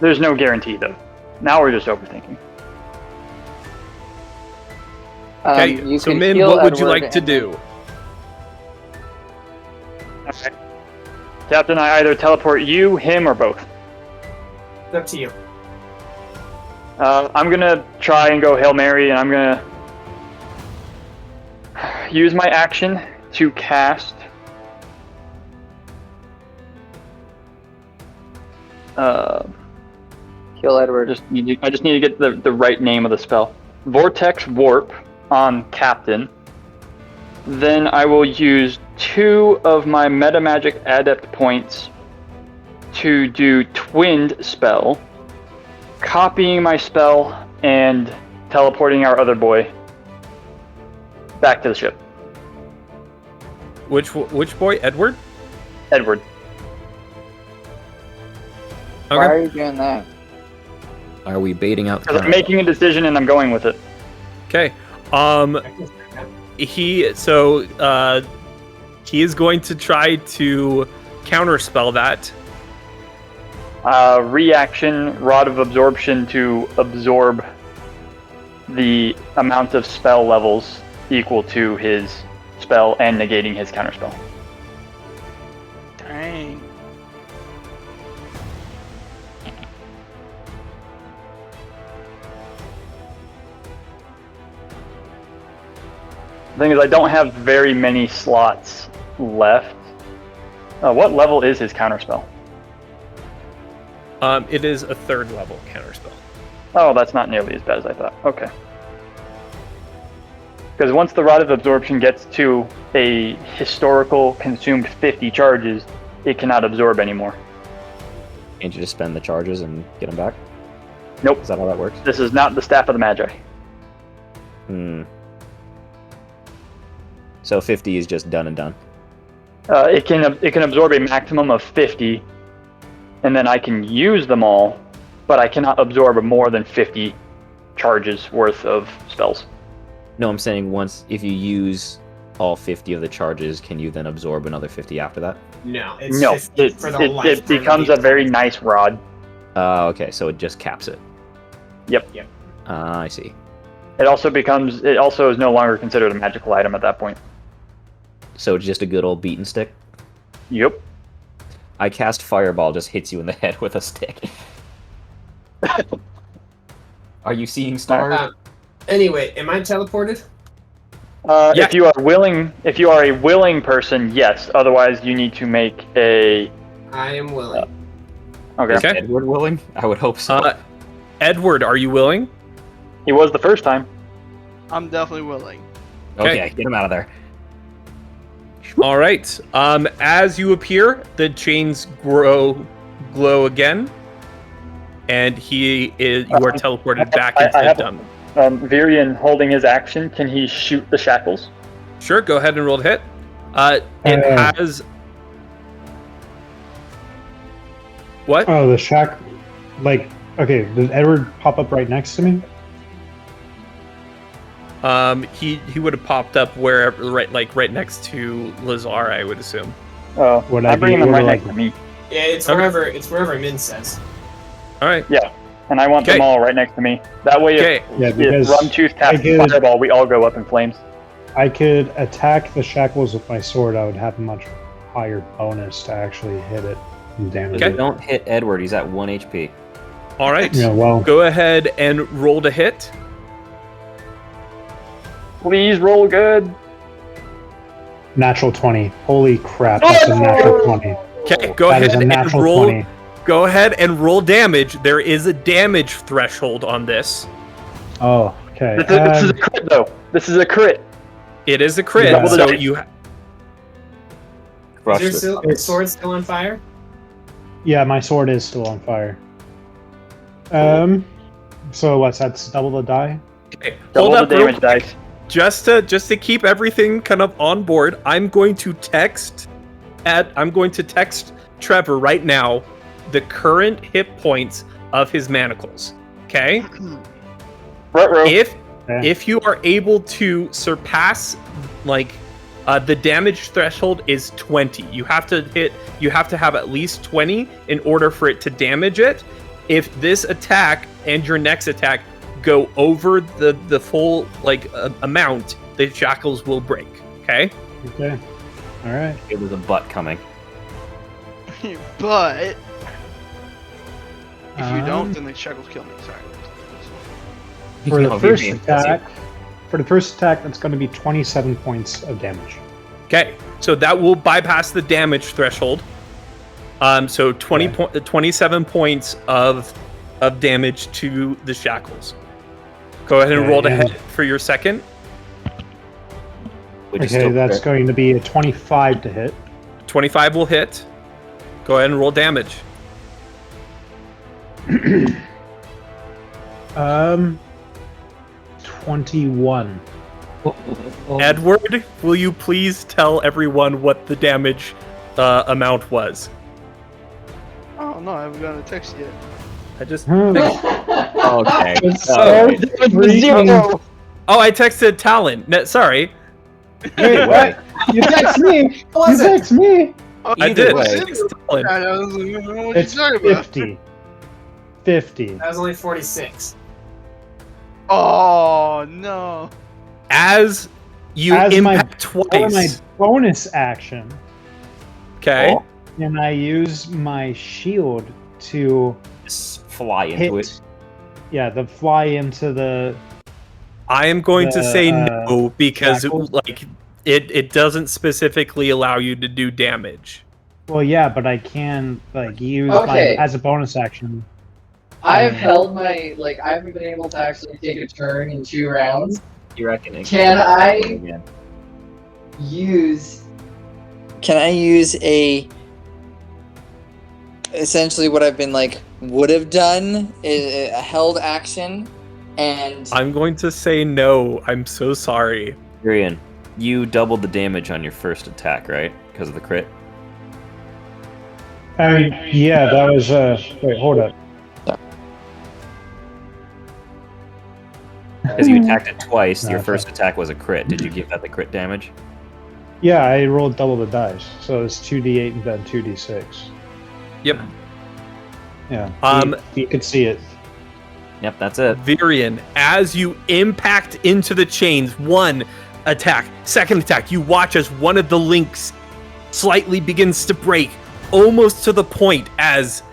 There's no guarantee, though. Now we're just overthinking. Okay, so Min, what would you like to do? Okay. Captain, I either teleport you, him, or both. It's up to you. I'm gonna try and go Hail Mary, and I'm gonna use my action to cast Kill Edward. I just need to get the right name of the spell. Vortex Warp on Captain. Then I will use 2 of my Metamagic Adept points to do Twinned Spell, copying my spell and teleporting our other boy back to the ship. Which boy, Edward? Edward. Okay. Why are you doing that? Are we baiting out? Because I'm making a decision and I'm going with it. Okay. He is going to try to counterspell that. Reaction, Rod of Absorption to absorb the amount of spell levels equal to his spell and negating his counterspell. Dang. The thing is, I don't have very many slots left. What level is his counterspell? It is a 3rd level counterspell. Oh, that's not nearly as bad as I thought. Okay. Because once the Rod of Absorption gets to a historical consumed 50 charges, it cannot absorb anymore. Can't you just spend the charges and get them back? Nope. Is that how that works? This is not the Staff of the Magi. So 50 is just done and done. It can absorb a maximum of 50, and then I can use them all, but I cannot absorb more than 50 charges worth of spells. No, I'm saying if you use all 50 of the charges, can you then absorb another 50 after that? No. It becomes a very nice rod. Okay, so it just caps it. Yep. I see. It also is no longer considered a magical item at that point. So it's just a good old beaten stick? Yep. I cast Fireball, just hits you in the head with a stick. Are you seeing stars? Anyway, am I teleported? Yeah. If you are a willing person, yes. Otherwise, you need to make a. I am willing. Okay. Okay. Edward willing? I would hope so. Edward, are you willing? He was the first time. I'm definitely willing. Okay, get him out of there. All right. As you appear, the chains glow again, and you are teleported back into the dump. Virion holding his action. Can he shoot the shackles? Sure. Go ahead and roll to hit. It has. What? Oh, the shack. Okay, does Edward pop up right next to me? He would have popped up wherever, right next to Lazar, I would assume. Oh, I'm bringing him right next to me. Yeah, it's wherever Min says. All right. Yeah, and I want them all right next to me. That way, if Rumtooth casts Fireball, we all go up in flames. I could attack the shackles with my sword. I would have a much higher bonus to actually hit it. damage. If you don't hit Edward, he's at 1 HP. All right. Yeah, well, Go ahead and roll to hit. Please roll good. natural 20. Holy crap, that's a natural 20. Okay, go That is ahead a and natural roll. 20. Go ahead and roll damage. There is a damage threshold on this. Oh, okay. This is a crit, though. This is a crit. It is a crit, Double the so dice. you. Crush Is this. your sword still on fire? Yeah, my sword is still on fire. So what's that's double the die? Okay, Double hold the up real damage quick. dice. Just to keep everything kind of on board, I'm going to text Trevor right now the current hit points of his manacles. Okay? If you are able to surpass the damage threshold is 20. You have to have at least 20 in order for it to damage it. If this attack and your next attack go over the full amount, the shackles will break. Okay? Okay. All right. It was a butt coming. But if you don't, then the shackles kill me. Sorry. For the first attack, that's going to be 27 points of damage. Okay, so that will bypass the damage threshold. So 27 points of damage to the shackles. Go ahead and roll to hit for your second. Okay, that's going to be a 25 to hit. 25 will hit. Go ahead and roll damage. 21. Edward, will you please tell everyone what the damage amount was? Oh no, I haven't gotten a text yet. I just. Okay. Oh, I texted Talon. No, sorry. Wait, what? You text me. You text me. I did. It's 50. 50. That was only 46. Oh no! As you impact twice. For my bonus action. Okay. And I use my shield to fly into it. Yeah, the fly into the. I am going to say no because it doesn't specifically allow you to do damage. Well, yeah, but I can use as a bonus action. I've held my I haven't been able to actually take a turn in 2 rounds. You reckon? Can I use essentially what I've been would have done is a held action, and I'm going to say no. I'm so sorry. Tyrion, you doubled the damage on your first attack, right? Because of the crit. Yeah, that was wait, hold up. Because you attacked it twice, your first attack was a crit. Did you give that the crit damage? Yeah, I rolled double the dice, so it's 2d8 and then 2d6. Yep. Yeah. You could see it. Yep, that's it. Virion, as you impact into the chains, one attack, second attack, you watch as one of the links slightly begins to break, almost to the point as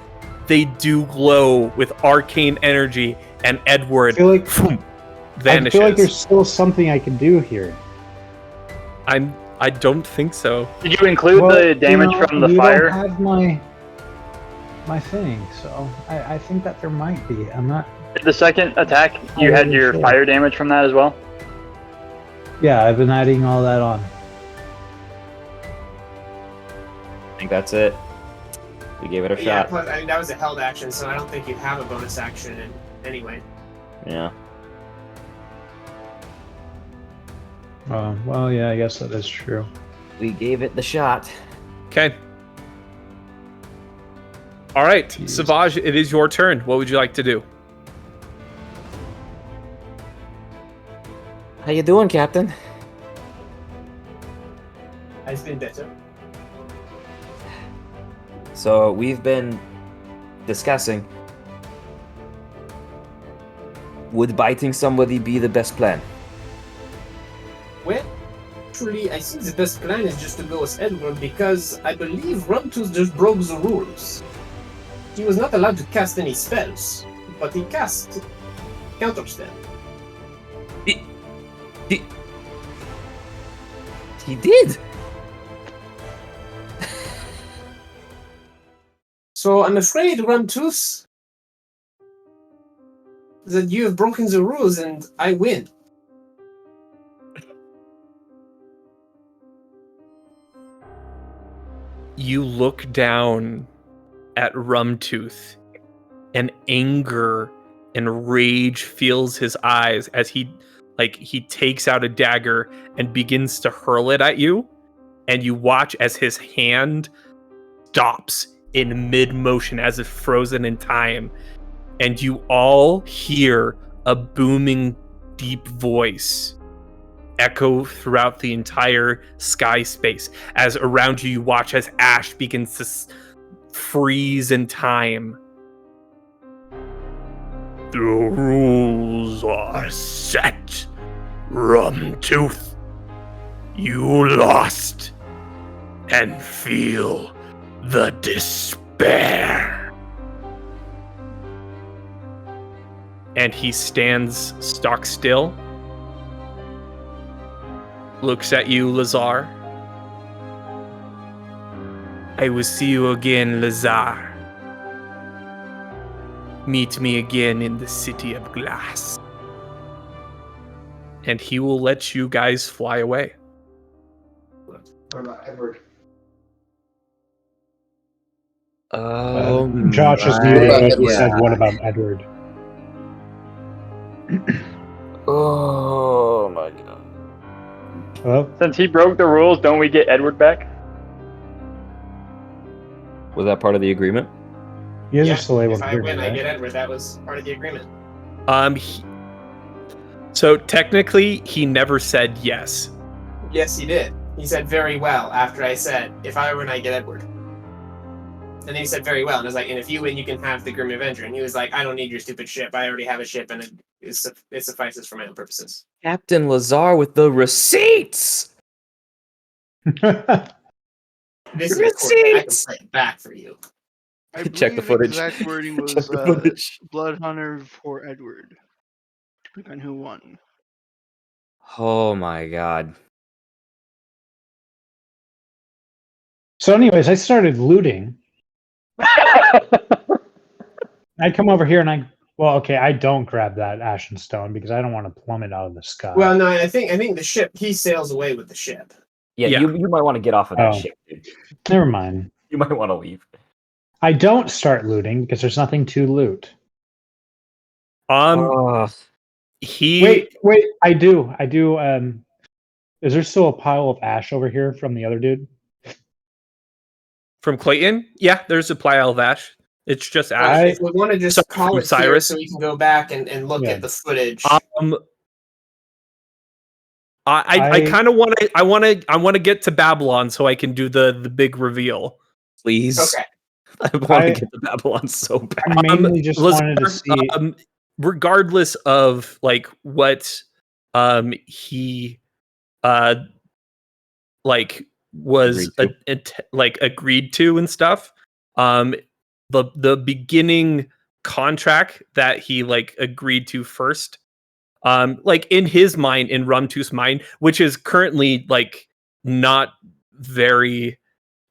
they do glow with arcane energy, and Edward vanishes. I feel like there's still something I can do here. I don't think so. Did you include the damage from the fire? You don't have my thing, so I think that there might be. I'm not. The second attack, you had your fire damage from that as well? Yeah, I've been adding all that on. I think that's it. We gave it a Yeah, shot. plus, that was a held action, so I don't think you'd have a bonus action anyway. Yeah. Well, yeah, I guess that is true. We gave it the shot. Okay. All right, Savage, it is your turn. What would you like to do? How you doing, Captain? I've been better. So we've been discussing, would biting somebody be the best plan? With? actually, I think the best plan is just to go with Edward because I believe Rumtooth just broke the rules. He was not allowed to cast any spells, but he cast counterspell. He did. So I'm afraid, Rumtooth, that you have broken the rules and I win. You look down at Rumtooth, and anger and rage fills his eyes as he takes out a dagger and begins to hurl it at you, and you watch as his hand stops in mid-motion as if frozen in time, and you all hear a booming, deep voice echo throughout the entire sky space as around you watch as ash begins to freeze in time. The rules are set, Rumtooth. You lost, and feel the despair. And he stands stock still, looks at you, Lazar. I will see you again, Lazar. Meet me again in the City of Glass. And he will let you guys fly away. What about Edward? Josh is muted, but he said, "What about Edward?" Oh my god. Hello? Since he broke the rules, don't we get Edward back? Was that part of the agreement? You guys are still able if to I hear me, win, I right? get Edward. That was part of the agreement. So technically, he never said yes. Yes, he did. He said very well after I said, if I win, I get Edward. And then he said very well, and I was like, and if you win, you can have the Grim Avenger. And he was like, I don't need your stupid ship. I already have a ship, and it suffices for my own purposes. Captain Lazar with the receipts. This is recorded. I can play it back for you. I Check the believe footage. exact wording was Check the footage. Blood Hunter for Edward. Depending on who won. Oh my god. So, anyways, I started looting. I come over here and I don't grab that ashen stone because I don't want to plummet out of the sky. Well, no, I think the ship, he sails away with the ship. Yeah, Yeah. You might want to get off of that ship, dude. Never mind. You might want to leave. I don't start looting because there's nothing to loot. He Wait, I do. Is there still a pile of ash over here from the other dude? from Clayton? Yeah, there's a pile of ash. It's just ash. If we want to just call it Cyrus, so we can go back and look at the footage. I kind of want to. I want to get to Babylon so I can do the big reveal. Please. Okay. I want to get to Babylon so bad. I mainly just wanted to see. Regardless of like what he like was agreed to and stuff, the beginning contract that he like agreed to first, like in his mind, in Rumtooth's mind, which is currently like not very,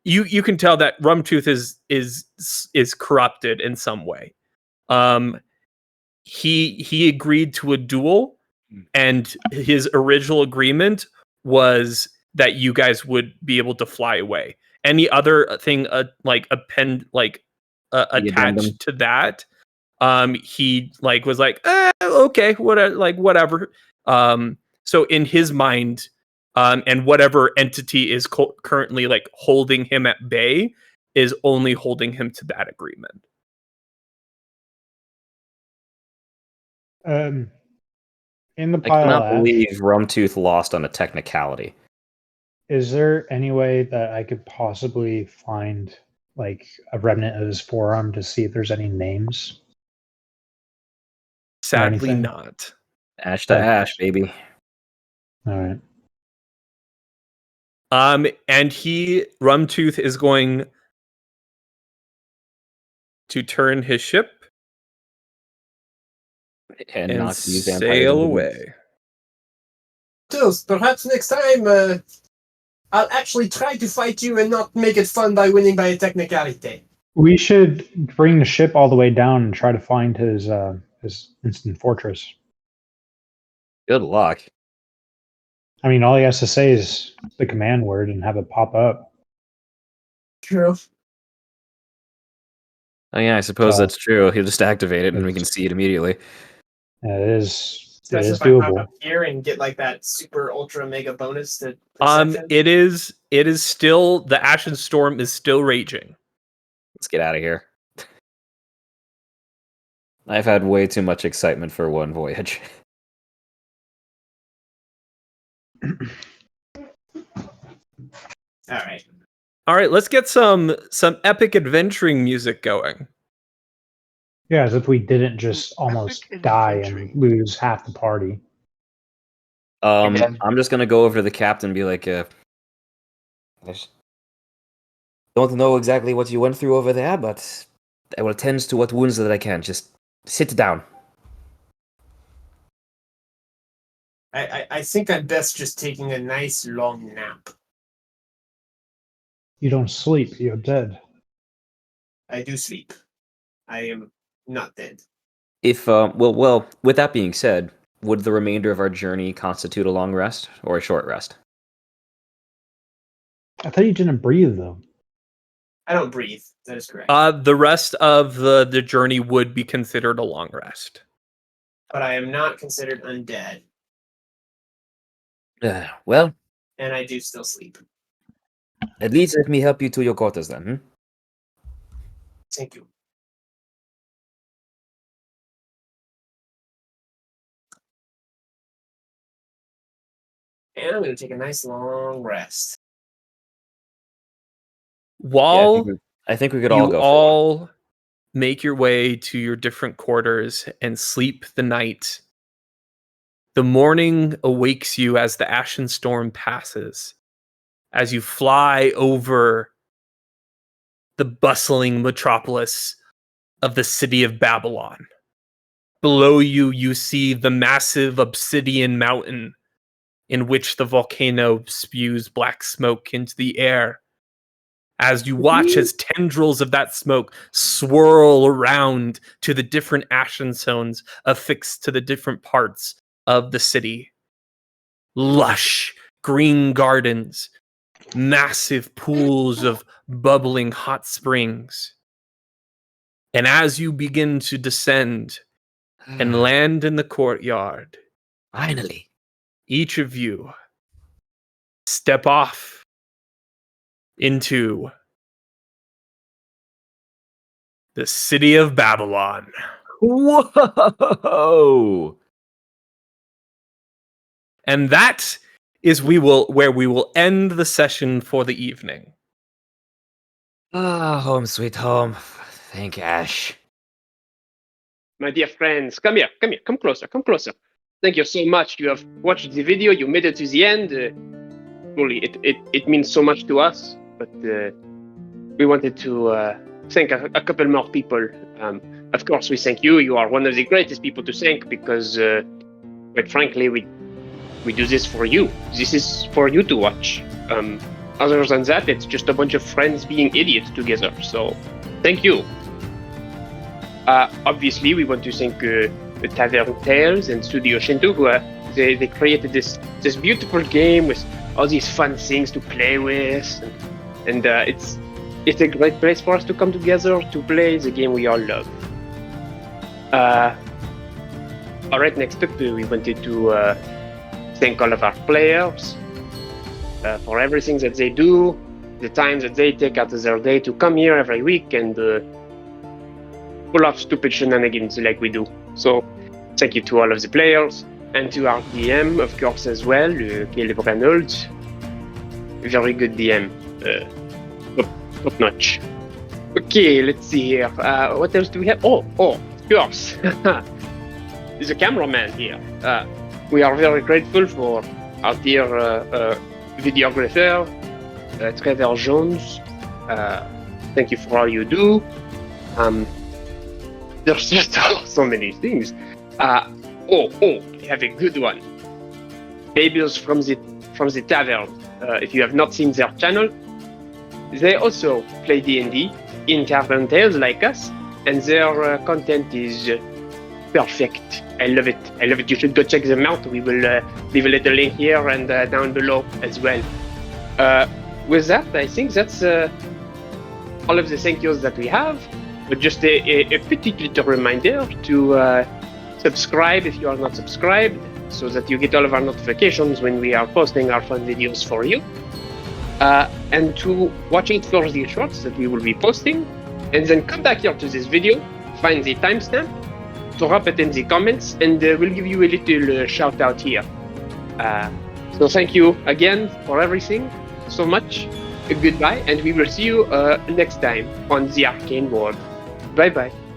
you can tell that Rumtooth is corrupted in some way. He agreed to a duel, and his original agreement was that you guys would be able to fly away. Any other thing attached to that, he like was like, okay, whatever. So in his mind, and whatever entity is currently like holding him at bay is only holding him to that agreement. In the I pile cannot of ash, believe Rumtooth lost on a technicality. is there any way that I could possibly find like a remnant of his forearm to see if there's any names? Sadly not. Ash to ash, baby. All right. And Rumtooth is going to turn his ship And and knock these vampires sail into away. Tooth, perhaps next time I'll actually try to fight you and not make it fun by winning by a technicality. We should bring the ship all the way down and try to find his instant fortress. Good luck. I mean, all he has to say is the command word and have it pop up. True. Oh yeah, I suppose So- that's true. He'll just activate it and we can It's- see it immediately. It is Especially if I doable. pop up here and get like that super ultra mega bonus to It is still, the Ashen Storm is still raging. Let's get out of here. I've had way too much excitement for one voyage. All right, let's get some epic adventuring music going. Yeah, as if we didn't just almost Epic die adventuring. and lose half the party. Again. I'm just gonna go over to the captain and be like, I just don't know exactly what you went through over there, but I will tend to what wounds that I can. Just sit down. I think I'm best just taking a nice long nap. You don't sleep, you're dead. I do sleep. I am not dead. If well, with that being said, would the remainder of our journey constitute a long rest or a short rest? I thought you didn't breathe, though. I don't breathe. That is correct. The rest of the journey would be considered a long rest. But I am not considered undead, Well, and I do still sleep. at least let me help you to your quarters then. Thank you. And I'm going to take a nice long rest. While I think we could all you go. all make your way to your different quarters and sleep the night, the morning awakes you as the Ashen Storm passes, as you fly over the bustling metropolis of the city of Babylon. Below you, you see the massive obsidian mountain in which the volcano spews black smoke into the air. As you watch as tendrils of that smoke swirl around to the different ashen zones affixed to the different parts of the city. Lush green gardens, massive pools of bubbling hot springs. And as you begin to descend and land in the courtyard, Finally. each of you step off into the city of Babylon. Whoa! And that is where we will end the session for the evening. Ah, home sweet home. Thank Ash. My dear friends, come here, come closer, come closer. Thank you so much. You have watched the video, you made it to the end. Truly, it means so much to us, but we wanted to thank a couple more people. Of course, we thank you. You are one of the greatest people to thank because, quite frankly, we do this for you. This is for you to watch. Other than that, it's just a bunch of friends being idiots together. So, thank you. Obviously, we want to thank the Tavern Tales and Studio Shinto, who they created this beautiful game with all these fun things to play with, and it's a great place for us to come together to play the game we all love. All right, next up, we wanted to thank all of our players for everything that they do, the time that they take out of their day to come here every week and pull off stupid shenanigans like we do. So, thank you to all of the players, and to our DM, of course, as well, Caleb Reynolds. Very good DM. Top notch. Okay, let's see here. What else do we have? Oh, of course. There's a cameraman here. We are very grateful for our dear videographer, Trevor Jones. Thank you for all you do. There's just so many things. I have a good one. Babies from the Tavern. If you have not seen their channel, they also play D&D in Carbon Tales like us, and their content is perfect. I love it. You should go check them out. We will leave a little link here and down below as well. With that, I think that's all of the thank yous that we have. But just a petite little reminder to subscribe if you are not subscribed, so that you get all of our notifications when we are posting our fun videos for you. And to watch it for the shorts that we will be posting, and then come back here to this video, find the timestamp, drop it in the comments, and we'll give you a little shout out here. So thank you again for everything so much. Goodbye, and we will see you next time on the Arcane World. Bye bye.